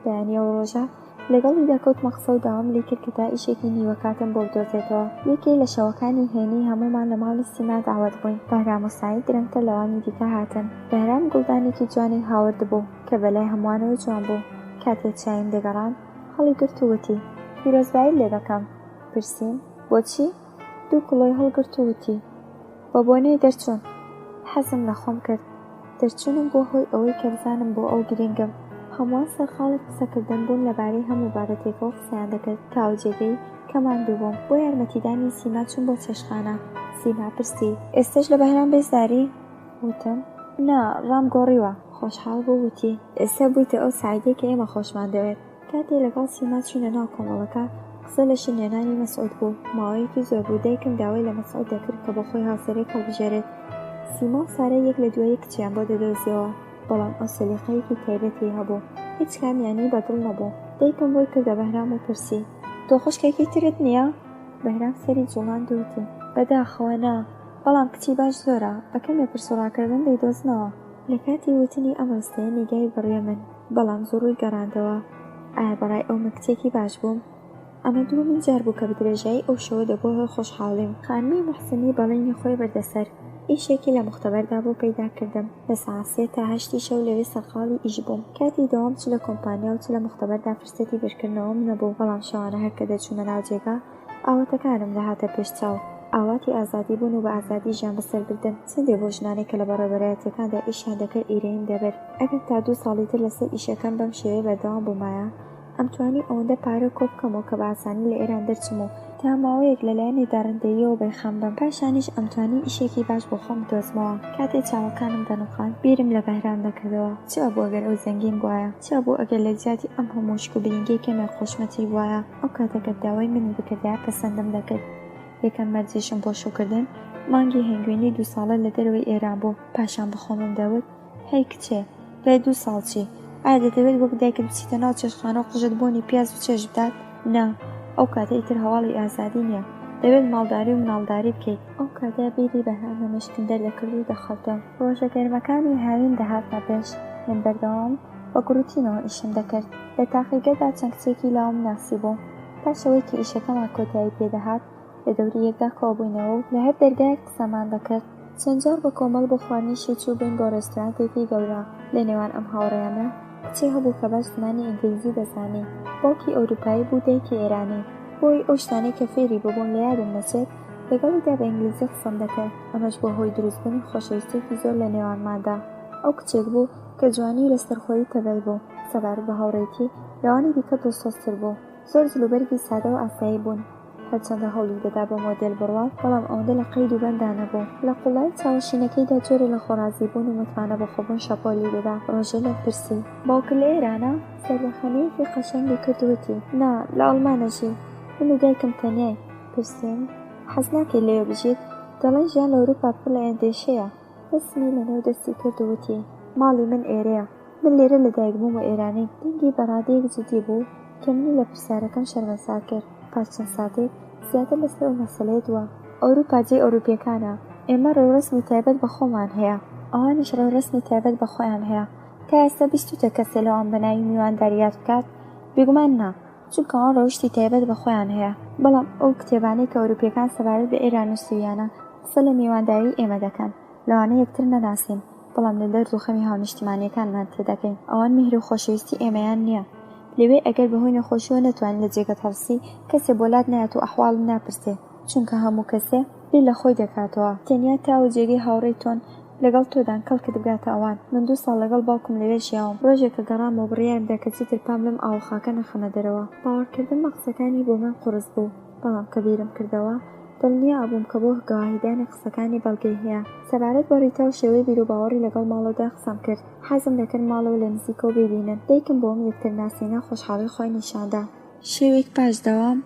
بەیانی ئەو ڕۆژە لەگەڵی دەکەوتمە قسە و داوام لێ کرد کە تا ئیشێکی نیوە کاتم بۆ بدۆزێتەوە. یەکێ لە شەوەکانی هێنی هەمومان لە ماڵی سیما داوەت بووین. بەهرام و سعید درەنگتە لەوانی دیکە هاتن. بەهرام گوڵدانێکی جوانی هاورد بوو کە بەلای هەمووانەوە جوان بوو. کاتێک چایم دەگەڕان هەڵی گرت و وتی پیرۆزبایی لێ دەکەم. پرسییم بۆچی؟ دوو کڵۆی هەڵگرت و وتی بە بۆنەی دەرچوون. حەزم لە خۆم کرد. دەرچوونم بۆ هۆی ئەوەی کە بزانم بۆ ئەو گرنگم. هەمووان سەرخاڵی قسەکردن بوون لەبارەی هەموو بابەتێکەوە قسەیان دەکرد کە ئەوجێگەی کەمان دوو بووم. بۆ یارمەتیدانی سیما چوون بۆ چێشخانە. سیما پرسی ئێستش لە بەهرام بێزاری؟ وتم نا ڕام گۆڕیوە. خۆشحاڵ بوو وتی ئێستا بوویتە ئەو سعیدەی کە ئێمە خۆشمان دەوێت. کاتێ لەگەڵ سیما چوونە ناو کۆمەڵەکە قسە لە شنێنانی مەسعود بوو. ماوەیەکی زۆر بوو دایکم داوای لە مەسعود دەکرد کە بۆ خۆی هاوسەرێک هەڵبژێرێت. سیما و سارە یەک لە دوای یەک کچیان بۆ دەدۆزیەوە. بەڵام ئەو سەلیقەیەکی تایبەتی هەبوو. هیچ کامیانی بەدڵ نەبوو. دایکم بۆی کردە بەهرام و پرسی تۆ خوشکێکی ترت نییە؟ بەهرام سەری جوڵاند و وتی بەداخەوە نا بەڵام کچی باش زۆرە بەکەمێ پرسوڕاکردن دەیدۆزنەوە. لە کاتی وتنی ئەم ڕستەیە نیگای بڕیە من بەڵام زۆڕووی گەڕاندەوە. ئایا بەڕای ئەو من کچێکی باش بووم؟ ئەمە دووەمین جار بوو کە بەدرێژایی ئەو شەوە دەبوو هۆی خۆشحاڵیم. خانمی محسنی بەڵێنی خۆی بەردەسەر. ئیشێکی لە مختبەردا بۆ پەیدا کردم. لە ساعت 3 تا 8 شەو لەوێ سەرخاڵی ئیش بووم. کاتی دەوام چ لە کۆمپانیا و چ لە مختبەردا فرسەتی بێرکردنەوەم نەبوو. بەڵام شەوانە هەر کە دەچوومە ناو جێگا ئاواتەکانم دەهاتە پێش چاو. ئاواتی ئازادی بوون و بە ئازادی ژیان بەسەر بردن. چەندێ بۆ ژنانێک کە لە بەڕێوەبەرایەتەکاندا ئیشیان دەکرد ئیرەیم دەبێت. ئەگەر تا 2 ساڵی تر لەسەر ئیشەکەم بەم شێوەیە بەردەوام بوومایە ئەمتوانی ئەوەندە پارە کۆ بکەمەوە کە بە ئاسانی لە ئێران دەرچم و تا ماوەیەک لەلایەن دارندەریەوە بەیخەم بم. پاشانیش ئەمتوانی ئیشێکی باش بۆ خۆم بدۆزمەوە. کاتێک چاوەکانم دەنووقان بیرم لە بەهرام دەکردەوە. چا بوو ئەگەر ئەو زەنگین بووایە؟ چا بوو ئەگەر لە جیاتی ئەم هەموو شک و بریندەی کەمێک خۆشمەتی بووایە؟ ئەو کاتەکە داوای منی بکردایە پەسەندم دەکرد. یەکەم مەرجێشم بۆ شوکردن مانگی هەنگوێنی 2 ساڵە لە دەرەوەی ئێران بوو. پاشان بەخۆمم دەوت هەی کچێ لای 2 ساڵ چی؟ ئایا دەتەوێت وەک دایکت بچیتە ناو چێشتخانە و قژت بۆنی پیاز و چێژ بدات؟ نا ئەو کاتە ئیتر هەواڵی ئازادی نییە. دەوێت ماڵداری و مناڵداری بکەیت. ئەو کاتە بیری بەهرام لە مشکن دەردەکرد و دەخەوتم. ڕۆژە گەرمەکانی هاوین دەهاتە پێش. من بەردەوام بە گروتینەوە ئیشم دەکرد. لە تاقیگەدا چەند کچێکی لاوم ناسی بوو. پاشەوەی کە ئیشەکەمان کۆتایی پێدەهات لە دەوری یەکدا کۆبووینەوە و لە هەر دەرگایەک قسەمان دەکرد. چەند جار بە کۆمەڵ بۆ خواردنیشی چوو بووین بۆ ڕێستۆرانتێکی گەورە. لە نێوان ئەم هاوڕێیانە کچی هەبوو کە باش زمانی ئینگلیزی دەزانی. باوکی ئەوروپایی بوو دایکی ئێرانی. بۆی ئەو شتانەی کە فێری ببوون لە یادم نەچێت لەگەڵیدا بە ئینگلیزی قسەم دەکرد. ئەمەش بۆ هۆی دروستبوونی خۆشەویستێکی زۆر لە نێوانماندا. ئەو کچێک بوو کە جوانی و لەسەرخۆیی تەبەی بوو. سەبارەت بە هاوڕێیەتی لەوانی دیکە دڵسۆزتر بوو. زۆر جلوبەرگی سادە و ئاسایی بوون. هەرچەندە هەوڵی دەدا بە مۆدێل بڕوات بەڵام ئەوەندە لە قەید و بەندا نەبوو. لە قوڵای چاوەشینەکەیدا جۆرە لە خۆڕازی بوون و متمانە بەخۆبوون شەپۆلی دەدا. ڕۆژە لە پرسی باوکت لە ئێرانە؟ سەربەخەنەیەکی قەشەنگی کردووەتی نا لە ئەڵمانەژی. من و دایکم تەنیای. پرسیم حەز ناکەی لێوە بژیت؟ دەڵێن ژیان لە ئەوروپا پڕ لە ئەندێشەیە. دەستمی لە نێو دەستی کردووتی ماڵی من ئێرەیە، من لێرە لەدایک بووم و ئێرانەی. دەنگی بەڕادەیەک جددی بوو کە منی لە پرسیارەکەم شەرمەزار کرد. پاش چەند ساتێک زیاتر لەسەر ئەو مەسەلەیە دووە. ئەوروپا جێی ئەوروپیەکانە، ئێمە ڕێوڕسمی تایبەت بە خۆمان هەیە، ئەوانیش ڕێوڕسمی تایبەت بە خۆیان هەیە. تا ئێستا بیستوتە کەسێ لەوان بەناوی میوانداریات بکات؟ بێگومان نا، چونکە ئەوان ڕەوشتی تایبەت بە خۆیان هەیە. بەڵام ئەو کتێبانەی کە ئەوروپیەکان سەبارەت بە ئێران و سوریانە قسە لە میوانداری ئێمە دەکەن، لەوانە یەکتر نەناسین، بەڵام لە دەرد و خەمی هاونیشتیمانیەکانمان تێدەکەین. ئەوان میهر و خۆشەویستی ئێمەیان نییە. لەوێ ئەگەر بەهۆی نەخۆشیەوە نەتوانین لە جێگەت هەڵسی، کەسێ بۆلات نایەت و ئەحواڵم ناپرسێ، چونکە هەموو کەسێ بیر لە خۆی دەکاتەوە. تەنیا تاو جێگەی هاوڕێی تۆن لەگەڵ تۆدان کەڵکت بگاتە ئەوان. من 2 ساڵ لەگەڵ باوکم لەوێ ژیاوم. ڕۆژێک کە گەڕامەوە بڕیارمدا کە چیتر پام لەم ئاوخاکە نەخەنە دەرەوە. باوەڕکردن بە قسەکانی بۆ من قورس بوو، بەڵام کە بیرم کردەوە دڵنیا ئابووم کە بۆ گواهیدانی قسەکانی بەڵگەی هەیە. سەبارەت بە ڕیتا و شێوەی بیر و باوەڕی لەگەڵ ماڵەوەدا قسەم کرد. حەزم دەکرد ماڵەوە لە نزیکەوە ببینن. دایکم بۆم یەکتر ناسینە خۆشحاڵی خۆی نیشاندا. شێوێک پاش دەوام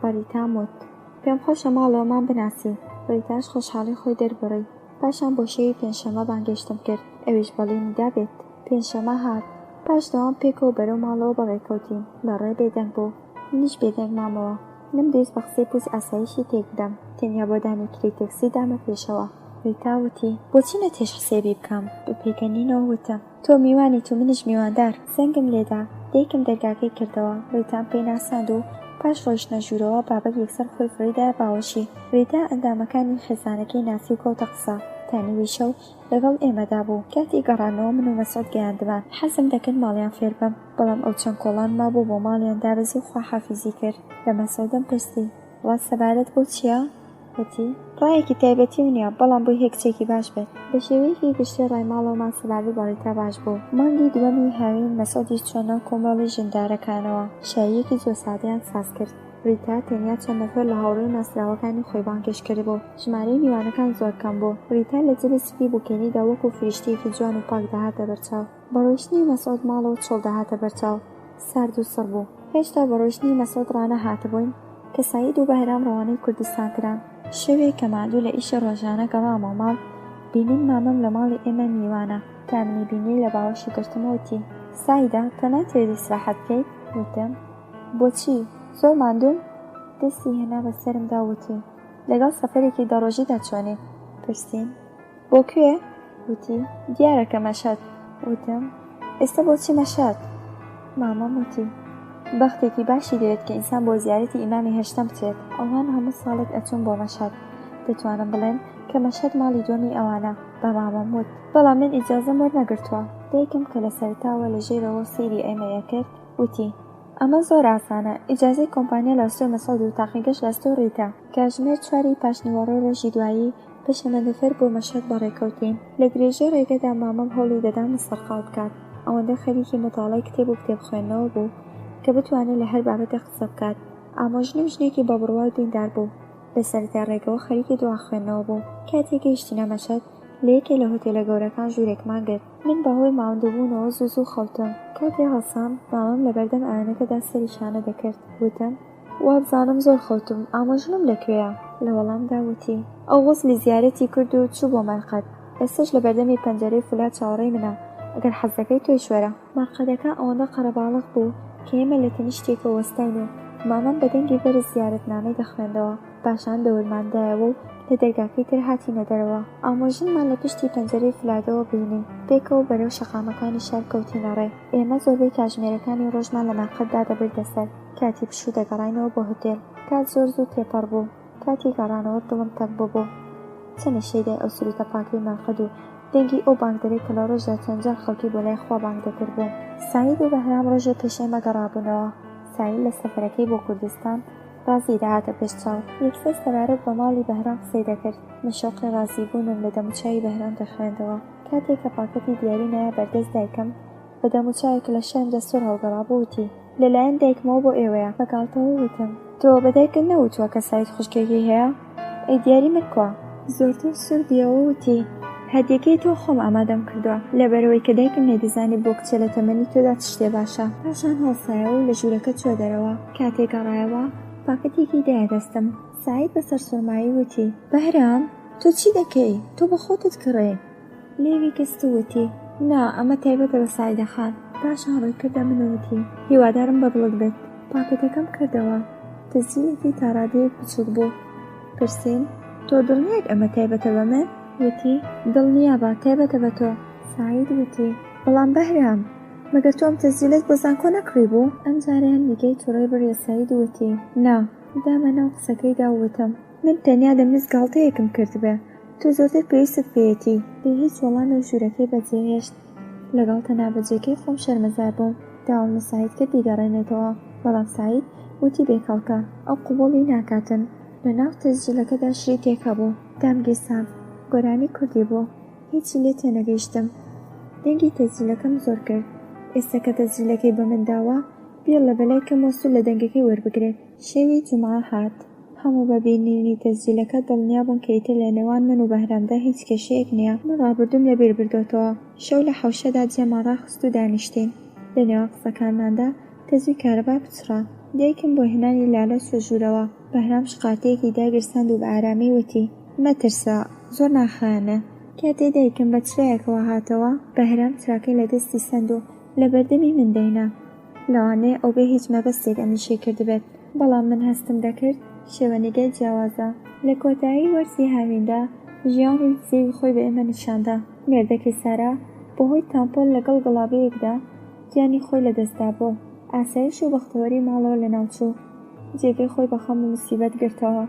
بە ڕیتام وت پێم خۆشە ماڵەوەمان بناسی. ڕیتاش خۆشحاڵی خۆی دەربڕی. پاشان بۆ شێوی پێنجشەمە بانگێشتم کرد، ئەویش بەڵێنی دابێت. پێنجشەمە هات. پاش دەوام پێکەوە بەرەو ماڵەوە بەڕێکەوتین. لە ڕێ بێدەنگ بوو، منیش بێدەنگ مامەوە. نەمدەویست بە قسەی پووز ئاسایشی تێک بدەم، تەنیا بۆ دانیکری تەکسی دامە پێشەوە. ڕیتا وتی بۆچی نەتێش حسێبی بکەم؟ بە پێکەنینەوە وتم تۆ میوانی تو منیش میواندار. سەنگم لێدا. دایکم دەرگاکەی کردەوە. ڕیتام پێی ناساند و پاش ڕۆیشتنە ژوورەوە بابەت یەکسەر خۆی فڕیدایە باوەشی. ڕیتا ئەندامەکانی خێزانەکەی ناسی و کەوتە قسە. تانیوی شەو لەگەڵ ئێمەدا بوو. کاتی گەڕانەوە من و مەسعود گەیاندمان. حەزم دەکرد ماڵیان فێر بم، بەڵام ئەو چەند کۆڵان مابوو بۆ ماڵیان دابەزی و خواحافیزی کرد. لە مەسعودم پرسی ڕاست سەبارەت بۆ چییە؟ وتی ڕایەکی تایبەتی نییە، بەڵام بۆی هێکچێکی باش بێت. بە شێوەیەکی گشتی ڕای ماڵەوەمان سەبارەت بە ڕیتا باش بوو. مانگی دووەمی هاوین مەسعودی چۆنە کۆمەڵی ژندارەکانەوە شایەکی زۆر سادەیان ساز کرد. ڕیتا تەنیا چەند نەفەر لە هاوڕێی ناسراوەکانی خۆی بانگێش کردبوو. ژمارەی میوانەکان زۆر کەم بوو. ڕیتا لە جلی سپی بووکێنیدا وەکو فریشتەیەکی جوان و پاک داهاتە بەرچاو. بە ڕۆیشتنی مەسعود ماڵەوە چۆڵ داهاتە بەرچاو. سارد و سڕ بوو. هێشتا بە ڕۆیشتنی مەسعود ڕانەهاتبووین کە سەعید و بەهرام ڕەوانەی کوردستان کران. شەوێک کە ماندوو لە ئیشە ڕۆژانە گەڕامەوە ماڵ، بینین مامەم لە ماڵی ئێمە میوانە. تا منی بینی لە باوەشی گرتمەوەتی سایدا تۆ ناتوێت ئیستراحەت بکەیت؟ وتم بۆچی؟ زۆر ماندووم؟ دەستی هێنا بە سەرمدا وتی لەگەڵ سەفەرێکی دەڕۆژیدا چۆنی؟ پرسیم بۆ کوێ؟ وتی دیارەکە مەشەد. وتم ئێستا بۆچی مەشەد؟ مامەم وتی بەختێکی باشی دەوێت کە ئینسان بۆ زیارەتی ئیمامی هەشتەم بچێت. ئەوان هەموو ساڵێک ئەچون بۆ مەشەد. دەتوانم بڵێم کە مەشەد ماڵی دووەمی ئەوانە. بە مامەم وت بەڵام من ئیجازەم وەرنەگرتووە. دایکم کە لە سەرتاوە لە ژێرەوە سەیری ئەمەیە کرد وتی ئەمە زۆر ئاسانە. ئیجازەی کۆمپانیا لە ئەستۆی مەسعود و تاقیگەش لە ئەستۆ ڕیتا. کاتژمێر 4 پاشنیوەڕۆ ڕۆژی دوایی بەشەمەندەفەر بۆ مەشەد بەڕێکەوتین. لە درێژە ڕێگەدا مامەم هەوڵی دەدا سەرقاڵ بکات. ئەوەندە خەریکی مەتاڵای کتێب و کتێبخوێندنەوە بوو کە بتوانێت لە هەر بابەتە قسە بکات. ئامۆژنیم ژنێکی بە بڕوا و دیندار بوو. لە سەرەتا ڕێگەوە خەریکی دوا خوێندنەوە بوو. کاتێک گەیشتینە مەشەد لە یەکێک لە هۆتێلە گەورەکان ژوورێکمان گرت. من بەهۆی ماوەندەبوونەوە زوو خەوتم. کاتێ هەڵسام مامەم لە بەردەم ئاوێنەکەدا سەری شانە دەکرد. وتم وابزانم زۆر خەوتم، ئامۆژنم لەکوێیە؟ لە وەڵامدا وتی ئەو غوسلی زیارەتی کرد و چوو بۆ مەرقەد. ئێستش لە بەردەمی پەنجەرەی فولاد چاوەڕێی منە. ئەگەر حەزەکەی تۆی شوێرە. مەرقەدەکە ئەوەندە قەرەباڵغ بوو کە ئێمە لە تەنیشتێکە وەستاین و مامەم بەدەنگی بەرز زیارەتنامەی دەخوێندەوە. پاشان دەورماندایەوە و لە دەرگاکەی تر هاتینە دەرەوە. ئامۆژنمان لە پشتی پەنجەرەی فولادەوە بینی. پێکەوە بەرەو شەقامەکانی شار کەوتینە ڕێ. ئێمە زۆربەی کاتژمێرەکانی ڕۆژمان لە مەرقەددا دەبردە سەر. کاتی پشوو دەگەڕاینەوە بۆ هۆتێل. کات زۆر زوو تێپەڕ بوو. کاتی گەڕانەوە دڵم تەک بوو. چەند شەیدای ئەو سروتە پاکەی مەرقەد و دەنگی ئەو بانگدەرەی کە لە ڕۆژدا چەندجار خەڵکی بۆ لای خوا بانگ دەکرد بووم. سعید و بەهرام ڕۆژە پێشەی مەگەڕابوونەوە. سعید لە سەفەرەکەی بۆ کوردستان ڕازی داهاتە پێش چاو. یەکسەر سەبارەت بە ماڵی بەهرام قسەی دەکرد. من شۆقی ڕازیبوونم لە دەموچاوی بەهرام دەخوێندەوە. کاتێک کە پاکەتی دیاری نایە بەردەست دایکم بە دەموچاوێک لە شەرمدا سوور هەڵگەڕابوو وتی لەلایەن دایکمەوە بۆ ئێوەیە. بەگاڵتەوە وتم تۆ بە دایکت نەوتووە کە سعید خوشکێکی هەیە؟ ئەی دیاری مکوە. زۆرتر سوور بیەوە وتی هەدیەکەی تۆ خۆم ئامادەم کردووە لەبەرەوەی کە دایکم نەیدەزانی بۆ کچە لە تەمەنی تۆدا چ شتێ باشە. پاشان هەڵسایەوە و لە ژوورەکە چوە دەرەوە. کاتێک گەڕایەوە پاکەتێکی دایە دەستم. سعید بەسەر سوورمایی وتی بەهرام تۆ چی دەکەی؟ تۆ بە خۆتت کڕێ. لێوی گەستووتی نا ئەمە تایبەتە بە سایدەخان. پاشان ڕێکردە منوتی هیوادارم بەدڵت بێت. پاکەتەکەم کردەوە. تەسجیلێکی تاڕادەیەک بچووک بوو. پرسیم تۆ دڵنیایت ئەمە تایبەتە بە من؟ وتی دڵنیابە تایبەتە بە تۆ. سعید وتی بەڵام بەهرام مەگەر تۆ ئەم تەسجیلەت بۆ زانکۆ نەکڕی بوو؟ ئەم جارەیان دیگەی تووڕێ بڕیە سعید وتی نا دامە ناو قسەکەیدا وتم من تەنیا دەمویست گاڵتەیەکم کرد بێ. تۆ زۆرتر پێویستت پێیەتی. بێ هیچ وەڵامی ژوورەکەی بەجێهێشت. لەگەڵ تەنابەجێکەی خۆم شەرمەزار بووم. داوام لە سعید کرد بیگەڕێنێتەوە. بەڵام سعید وتی بێکەڵکە ئەو قوبوڵی ناکاتن. لە ناو تەسجیلەکەدا شری تێکە بوو. دامگەیستان گۆرانی کوردی بوو. هیچی لێ تێنەگەیشتم. دەنگی تەسجیلەکەم زۆر کرد. ئێستا کە تەسجیلەکەی بە من داوە بێڵ لە بەلای کەم وەسوول لە دەنگەکەی وەربگرێت. شەوی جومعە هات. هەموو بەبینینی تەسجیلەکە دڵنیا بوون کە ئیتر لە نێوان من و بەهرامدا هیچ کێشەیەک نییە. من ڕابردوم لە بیر بردوتەوە. شەو لە حەوشەدا جێمان ڕاخست و دانیشتین. لە نێوان قسەکانماندا تەزوی کارەبا پچڕا. دایکم بۆ هێنانی لالە سوژوورەوە. بەهرام شقاتەیەکی داگرساند و بە ئارامی وتی مەترسە زۆر ناخایەنە. کاتێ دایکم بە چرایەکەوە هاتەوە بەهرام چراکەی لە دەستی سەند و لە بەردەمی من دەینا. لەوانەیە ئەو بێ هیچ مەبەستێک ئەمیشەی کردبێت. بەڵام من هەستم دەکرد شێوەنیگەی جیاوازە. لە کۆتایی وەرزی هاویندا ژیان ڕووی زێوی خۆی بە ئێمە نیشاندا. مێردەکەی سارا بەهۆی تامپۆل لەگەڵ گڵابەیەکدا گیانی خۆی لەدەستدا بوو. ئاسایش و بەختەوەری ماڵەوە لە ناوچوو. جێگەی خۆی بە خەم و موسیبەت گرتەوە.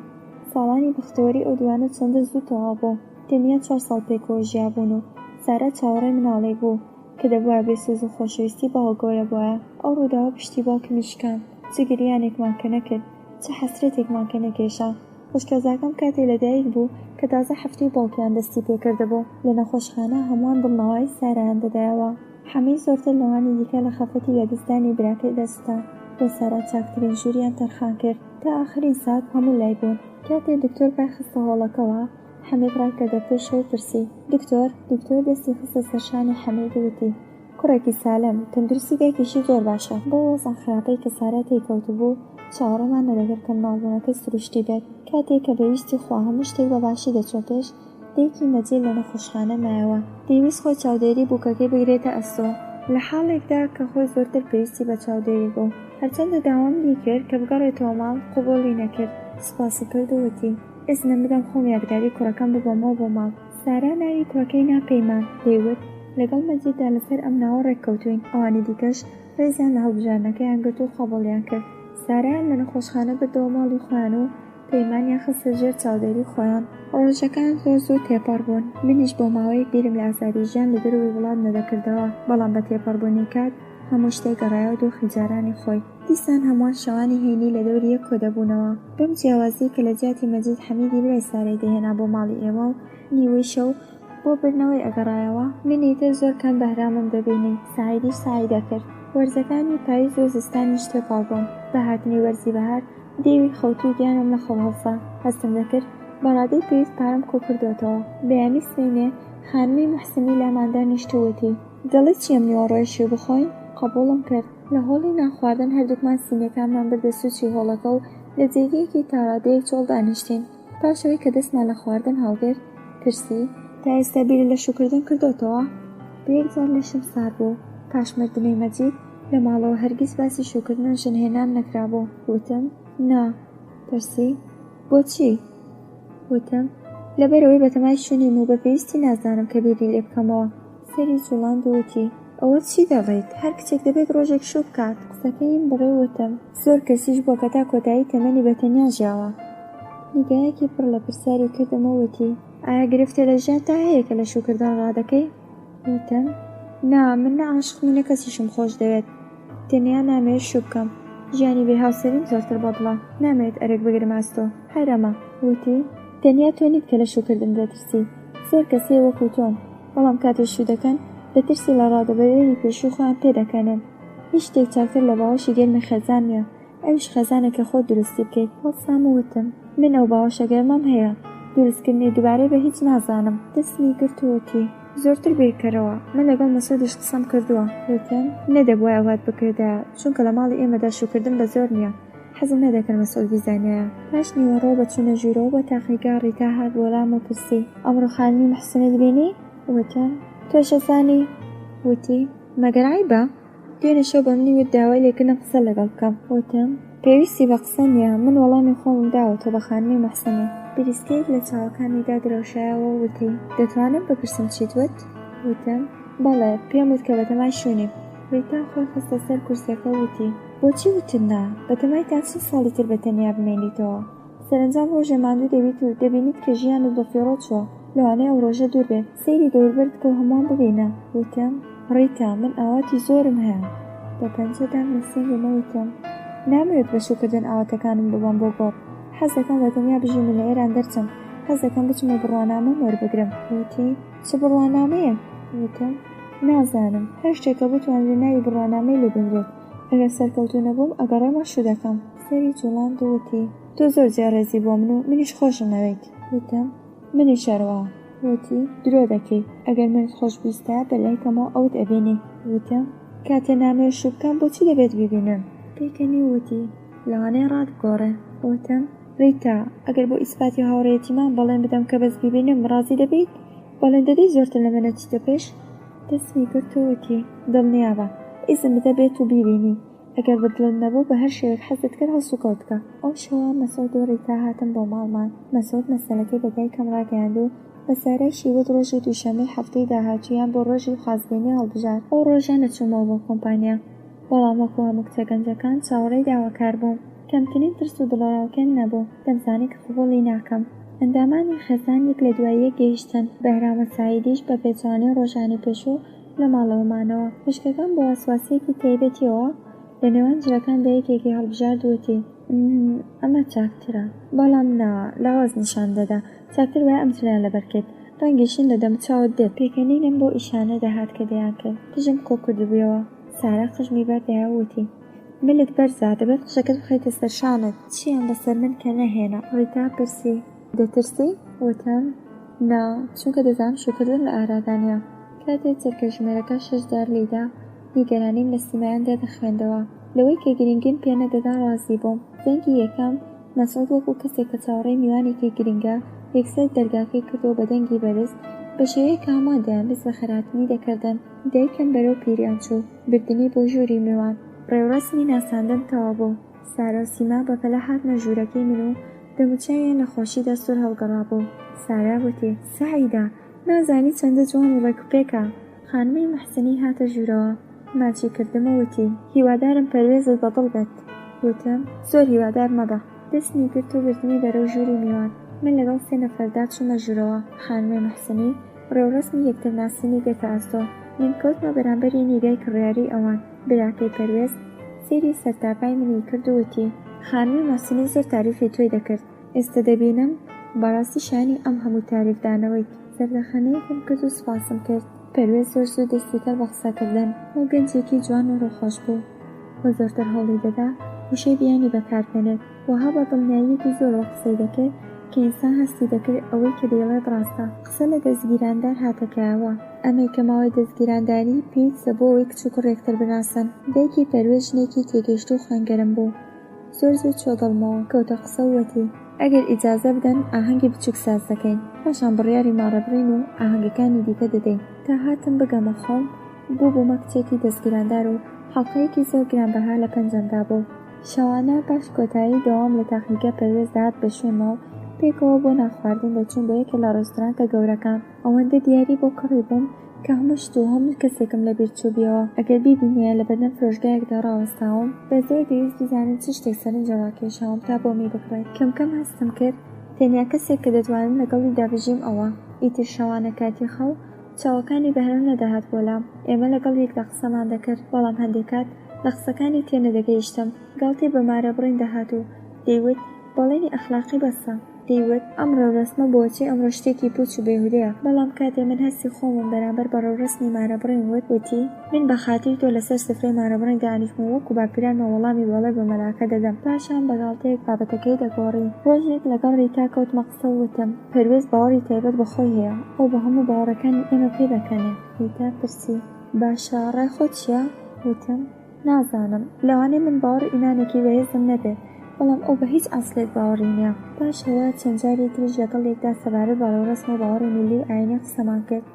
ساڵانی بەختەوەری ئەو دوانە چەندە زوو تەواو بوو. تەنیا 4 ساڵ پێکەوە ژیابوون و سارا چاوەڕێی مناڵێک بوو کە دەبووە بێسوز و خۆشەویستی باوەگۆیە بووە. ئەو ڕووداوە پشتی باوکمی شکاند. چ گریانێکمان کە نەکرد، چ حەسرەتێکمان کە نەکێشا. خوشکەزاکەم کاتێ لەدایک بوو کە تازە هەفتەی باوکیان دەستی پێکردەبوو. لە نەخۆشخانە هەمووان دڵنەوای سارایان دەدایەوە. حەمەی زۆرتر لەوانی دیکە لە خەفەتی لە دەستدانی براکەی دەستا. بۆ سارا چاکترین ژووریان تەرخان کرد. تا ئاخرین سات هەموو لای بوون. کاتێ دکتۆر بایخستە هۆڵەکەوە حەمید ڕایکردە پێشەوە پرسی دکتۆر دەستی خستە سەرشانی حەمید وتی کوڕێکی سالم تەندروستی دایکیشی زۆر باشە. بۆ وەزع خراپەی کە سارا تێکەوتبوو چاوەڕێمان نەدەکرد کە ماڵبوونەکەی سروشتی بێت. کاتێک کە بەویستی خوا هەموو شتێک بەباشی دەچۆتێش دایکی مەجێ لە نەخۆشخانە مایەوە. دەیویست خۆی چاودێری بووکەکەی بگرێتە ئەستۆ. لە حاڵێکدا کە خۆی زۆرتر پێویستی بە چاودێری بوو. هەرچەندە داوام کرد کە بگەڕێتەوە ماڵ قوبوڵی نەکرد. سوپاسی کرد و وتی ئێستا بدەم خۆم یادگاری کوڕەکەم ببەمەوە بۆ ماڵ. سارا ناوی کوڕەکەی ناپەیمان دەیوت. لەگەڵ مەجیددا لەسەر ئەم ناوە ڕێککەوتوین. ئەوانی دیکەش ڕێزیان لە هەڵبژارنەکەیان گرت و خەبەڵیان کرد. سارایان لە نەخۆشخانە بردەوە ماڵی خۆیان و پەیمانیان خستە ژێر چاودێری خۆیان. ڕۆژەکان زۆر زوو تێپەڕ بوون. منیش بۆ ماوەی بیرم لە ئازادی ژیان لە دەروی وڵات نەدەکردەوە. بەڵام بە تێپەڕبوونی کات هەموو شتێک گەڕایەوە دۆخی جارانی خۆی. دیسان هەمووان شەوانی هێنی لە دەوری یەک کۆ دەبوونەوە. بەم جیاوازی کە لە جیاتی مەجید حەمیدی برای سارای دەهێنا بۆ ماڵی ئێمە و نیوەی شەو بۆ برنەوەی ئەگەڕایەوە منی تر زۆر کەم بەهرامم دەبینی. سعیدیش سعیدە کرد. وەرزەکانی پاییز و زستانیش تێپاڵ بوون. بە هاتنی وەرزی بەهار دێوی خەوتوی گیانم لە خەڵ هەڵسا. هەستم دەکرد بەڕادەی پێویست پارەم کۆ کردوێتەوە. بەیانی سوێنێ خانمی موحسینی لاماندا نیشتووەتی دەڵێت چیم نیوەڕۆی شێ بخۆین؟ قبوڵم کرد. لە هۆڵی ناخواردن هەردووکمان سینەکانمان بردە سوچی هۆڵەکە و لە جێگەیەکی تاڕادەیەک چۆڵ دانیشتین. پاشەوەی کە دەستمان لە خواردن هەڵگرت پرسی تا ئێستا بیری لە شوکردن کردوتەوە؟ بەیەکجار لەشم سار بوو. پاش مردنی مەجید لە ماڵەوە هەرگیز باسی شوکردن و ژنهێنان نەکرابوو. وتم نا. پرسی بۆچی؟ وتم لەبەرەوەی بەتەمای شوێنیم و بە پێویستی نازانم کە بیری لێ بکەمەوە. سەری جوڵاند وتی ئەوە چی دەڵێیت؟ هەر کچێک دەبێت ڕۆژێک شوو بکات. قسەکەیم بڕێ وتم زۆر کەسیش بۆ کە تا کۆتایی تەمەنی بەتەنیا ژیاوە. نیگایەکی پڕ لە پرسیاری کردمەوە وتی ئایا گرفتە لە ژیان تا هەیە کە لە شوکردن ڕادەکەی؟ وتم نا من نە عاشقم و نە کەسیشم خۆش دەوێت. تەنیا نامەوێت شوو بکەم. ژیانی بێهاوسەریم زۆرتر بەدڵە. نامەوێت ئەرێک بگرم ئاستۆ. هەرەمە. وتی تەنیا تۆ نیت کە لە شوکردن دەترسی. زۆر کەسێ وەکو تۆن. بەڵام کاتێ شوو دەکەن بە ترسی لە ڕادەبەرێنی پێشوو خۆیان پێدەکەنن. هیچ شتێک چاکتر لە باوەشی گەرمی خەزان نییە. ئەویش خەزانە کە خۆت دروستی بکەیت. هەڵسام و وتم من ئەو باوەشە گەرمەم هەیە. دروستکردنی دووبارەی بە هیچ نازانم. دەستمی گرتووەتی زۆرتر بیرکەرەوە. من لەگەڵ مەسعودیش قسەم کردووە. وتم نەدەبووە ئەوات بکردایە چونکە لە ماڵی ئێمەدا شوکردن بە زۆر نییە. حەزم نەدەکرد مەسعود بیزانایە. پاش نیوەڕۆ بە چوونە ژوورەوە بۆ تاقیگا ڕیتا هات بۆلام و پرسی ئەمڕۆ خانمی محسنت بینی؟ وتم تۆشەزانی؟ وتی مەگەر عیبە؟ دوێنێ شەو بە منی وت داوای لێکردنم قسە لەگەڵ بکەم. وتم پێویستی بە قسە نییە، من وەڵامی خۆمم داوە تۆ بە خانمی محسنی. بریسکەیەک لە چاوەکانیدا درەوشایەوە و وتی دەتوانم بپرسم چیت وت؟ وتم بەڵێ پێم وت کە بەتەمای شوێنی. ریتا خۆی خستە سەر کورسەکە وتی بۆچی وتت نا؟ بەتەمای تا چەند ساڵی تر بەتەنیا بمێنیتەوە؟ سەرنجام ڕۆژێ ماندوو دەبیت و دەبینیت کە ژیانت بە فیڕۆ چووە، لەوانەیە ئەو ڕۆژە دوور بێت، سەیری دەوربەرت کە و هەمووان ببینە. وتم ڕیتا من ئاواتی زۆرم هەیە. بە پەنجەدام نسیبمە وتم نامەوێت بە شوکردن ئاواتەکانم ببەم بۆ گۆڕ، حەز دەکەم بەتەنیا بژیم لە ئێران دەرچم، حەز دەکەم بچمە بڕوانامەم وەربگرم. وتی چ بڕوانامەیە؟ وتم نازانم، هەر شتێکە بتوانێت ناوی بڕوانامەی لێ بنرێت، ئەگەر سەرکەوتوو نەبووم ئەگەڕێمە شوودەکەم. سەری جوڵاند و وتی تۆ زۆر جیاڕێزی بۆ من و منیش خۆشم ئەوەیت. وتم منیش شەروا. وتی درۆ دەکەی، ئەگەر منت خۆش بیستە بەلایکەمەوە ئەوت ئەبینی. وتم کاتێ نامەوێت شوو بکەم بۆچی دەبێت بیبینم؟ پێکەنی وتی لەوانەیە ڕادبگۆڕێ. وتم ریتا ئەگەر بۆ ئیسپاتی هاوڕێیەتیمان بەڵێن بدەم کە بەس بیبینم ڕازی دەبیت؟ بەڵێن دەدەی زۆرتر لە منە چیتە پێش؟ دەستمی کرد و وتی دڵنیابە ئیزم بدە بێت و بیبینی، ئەگەر بەدڵت نەبوو بە هەر شێوەیەک حەزت کرد هەڵسو کەوتکە. ئەو شەوە مەسعود و ریتا هاتن بۆ ماڵمان. مەسعود مەسەلەکەی بە دایکم ڕاگەیاند و بە سارای شیوت ڕۆژی دووشەمەی هەفتەی داهاتوویان بۆ ڕۆژی خوازبێنی هەڵبژار. ئەو ڕۆژە نەچوومەوە بۆ کۆمپانیا، بەڵام وەکو هەموو کچە گەنجەکان چاوەڕێی داواکار بووم. کەمترین ترس و دڵۆڕاوکێن نەبوو، دەمزانی کە قبوڵی ناکەم. ئەندامانی خێزان یەک لە دواییە گەیشتن. بەهرامە ساییدیش بە پێچوانەی ڕۆژانی پێشوو لە ماڵەوەمانەوە. خوشکەکەم بۆ وەسواسەیەکی تایبەتیەوە لە نێوان جلەکاندا یەکێکی هەڵبژارد وتی ئەمە چاکترە، بەڵام نا لاواز نیشان دەدا چاکتر وایە ئەم جلە لەبەرکێت ڕەنگەشین لە دەم چاوت دێت. پێکەنینم بۆ ئیشانە دەهات کە دەیان کرد. قژم کۆ کردبوویەوە. سارا قژمی بەردایە وتی ملت بەرزە دەبێت قژەکەت بخەیتە سەر شانت، چیان بەسەر من کە نەهێنا. ڕیتا پرسی دەترسی؟ وتم نا چونکە دەزانم شوکردن لە ئارادانە. کاتێک چرکەژمێرەکە 6 جار لیدا نیگەرانیم لە سیمایاندا دەخوێندەوە. لەوەی کە گرنگیم پێ نەدەدا ڕازی بووم. زەنگی یەکەم مەسعود وەکو کەسێک کە چاوەڕێی میوانێکی گرنگە یەکسەر دەرگاکەی کردەوە بە دەنگی بەرز بە شێوەیە کە هەمووان دەیانویست بە خەراتنی دەکردن. دایکم بەرەو پیریان چوو بردنی بۆ ژووری میوان. ڕێوڕەسمی ناساندن تەواو بوو. سارا و سیما بەپەلە هاتنە ژوورەکەی من و دەموچاویان لە خۆشیدا سوور هەڵگەڕابوو. سارا وتی سەعیدە نازانی چەندە جوان و ڕێکوپێکە. خانمەی محسنی هاتە ژوورەوە. ماچی کردمە وتی هیوادارم پەروێزت بەدڵ بێت. وتم زۆر هیوادار مەبە. دەستمی گرت و بردنی بەرەو ژووری میوان. من لەگەڵ 3 نەفەردا چوومە ژوورەوە. خانمەی محسنی ڕێوڕەسمی یەکترناسینی بێتە ئاستۆ. من کەوتمە بەرامبەری نیگای کڕیاری ئەوان. براکەی پەروێز سێری سەرتاپای منی کرد و وتی خانمەی محسنی زۆر تاریفی تۆی دەکرد. ئێستا دەبینم بەڕاستی شانی ئەم هەموو تاریفدانەوەی. زەردەخەنەیەکم کرد و سوپاسم کرد. پەروێز زۆر زوو دەستی کرد بە قسەکردن. ئەو گەنجێکی جوان و ڕۆخۆش بوو و زۆرتر هەوڵی دەدا وشەی بیانی بەکاربێنێت. وەها بە دڵنیاییەکی زۆر قسەی دەکرد کە ئینسان هەستی دەکرد ئەوەی کە دەیڵێت ڕاستە. قسە لە دەستگیراندار هاتەکەوە. ئەمەی کە ماوەی دەستگیرانداری پێویستە بۆ ئەوەی کچ و کوڕێکتر بناسن. دایکی پەروێز ژنێکی تێگەیشت و خوێنگەرم بوو. زۆر زوو چوە دڵمەوە کەوتە قسە وەتی ئەگەر ئیجازە بدەن ئاهەنگی بچووک ساز دەکەین، پاشان بڕیاری ماڕەبڕین و ئاهەنگەکانی دیکە دەدەین. تا هاتم بگەمە خۆم بوومە کچێکی دەستگیراندار و حەڵقەیەکی زۆر گرانبەها لە پەنجەمدا بوو. شەوانە پاش کۆتایی دەوام لە تاقیگە پەروێز داهات بە شوێنەوە پێکەوە بۆ نانخواردن دەچوون بۆ یەکێک لە ڕێستۆرانتە گەورەکان. ئەوەندە دیاری بۆ کڕی بووم کە هەموو شت و هەموو کەسێکم لەبیر چوو بیەوە. ئەگەر بیبینیە لە بەردەم فرۆشگایەکدا ڕاوەستاوم بەزەوەی دەویست بزانم چ شتێک سەرنجە ڕاکێشاوم تا بۆمی بکڕێت. کەمکەم هەستم کرد تەنیا کەسێک کە دەتوانم لەگەڵی دابژیم ئەوە. ئیتر شەوانە کاتی خەو چاوەکانی بەهرەم نەداهات بۆلام. ئێمە لەگەڵ یەکدا قسەمان دەکرد، بەڵام هەندێک کات لە قسەکانی تێنەدەگەیشتم. گاڵتەی بە مارەبڕین دەهات و دەیوت بەڵێنی ئەخلاقی بەسە. دەیوت ئەم ڕێوڕەسمە بۆچی ئەمڕۆ شتێکی پوچ و بێهودەیە. بەڵام کاتێ من هەستی خۆمم بەرامبەر بە ڕێوڕەسمی مارەبڕین وتی من بە خاتری تۆ لەسەر سفرەی مارەبڕین دانیشتم وەکو باپیرانمە وەڵامی وەڵێ بە مەلاکە دەدەم. پاشان بە گاڵتەیەک بابەتەکەی دەگۆڕی. ڕۆژێک لەگەڵ ریتا کەوتمە قسە وتم پەروێز باوەڕی تایبەت بەخۆی هەیە، ئەو بە هەموو باوەڕەکانی ئێمە پێ دەکەنێ. ریتا پرسی باشە ڕای خۆت چییە؟ وتم نازانم، لەوانەیە من باوەڕ ئیمانێکی بەهێزم نەبێت، بەڵام ئەو بە هیچ ئاسلێک باوەڕی نییە. پاشەوە چەند جاری تریش لەگەڵ یەکدا سەبارەت بەڕێوەڕەسم و باوەڕی میلی و ئاینی قسەمان کرد.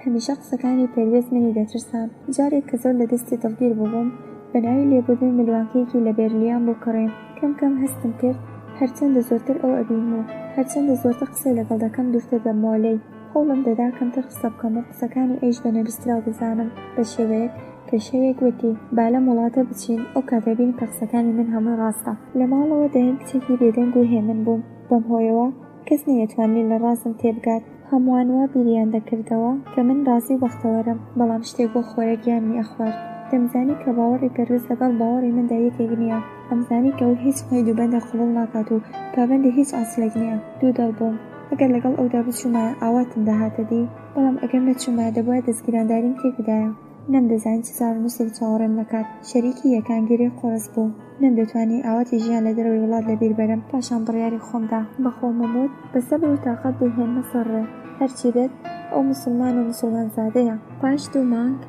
هەمیشە قسەکانی پێروێز منی دەترسان. جارێک کە زۆر لە دەستی دڵگیر بووم بە ناوی لێبوردن ملوانکەیەکی لە بێرلیان بۆ کڕێم. کەم هەستم کرد هەرچەندە زۆرتر ئەو ئەبینم و هەرچەندە زۆرتر قسەی لەگەڵ دەکەم دوورتر دەبمەوە لێی. هەوڵم دەدا کەمتر قسە بکەم و قسەکانی ئەیش بە نەبیستراو بزانم بە شێوەیەک کە شەوێک وتی با لەم وڵاتە بچین ئەو کاتەبین کە قسەکانی من هەمووی ڕاستە. لە ماڵەوە دەیم کچێکی بێدەنگ و هێمن بووم. بەم هۆیەوە کەس نەیەتوانێت لە ڕاستم تێبگات. هەمووان وا بیریان دەکردەوە کە من ڕازی و بەختەوەرم، بەڵام شتێک بۆ خۆرەگیانمی ئەخوارد. دەمزانی کە باوەڕی پێروێز لەگەڵ باوەڕی مندا یەکێک نییە. ئەمزانی کە ئەو هیچ قەید و بەندە قوڵڵ ناکات و پابەندی هیچ ئاسلێک نییە. دوو دڵ بووم ئەگەر لەگەڵ ئەودا بچوومایە ئاواتم داهاتە دی، بەڵام ئەگەر نەچوومایە دەبوایە دەستگیرانداریم تێکدایە. نەمدەزانی چ زارنووسێک چاوەڕێم نەکات. شەریکی یەکانگیری قۆرس بوو. نەمدەتوانی ئاواتی ژیان لە دەرەوەی وڵات لەبیر بەرم. پاشان بڕیاری خۆمدا بەخۆمم وت بە سەبر و تاقەت بهێنمە سەرڕێ. هەرچی بێت ئەو موسڵمان و موسڵمانزادەیە. پاش 2 مانگ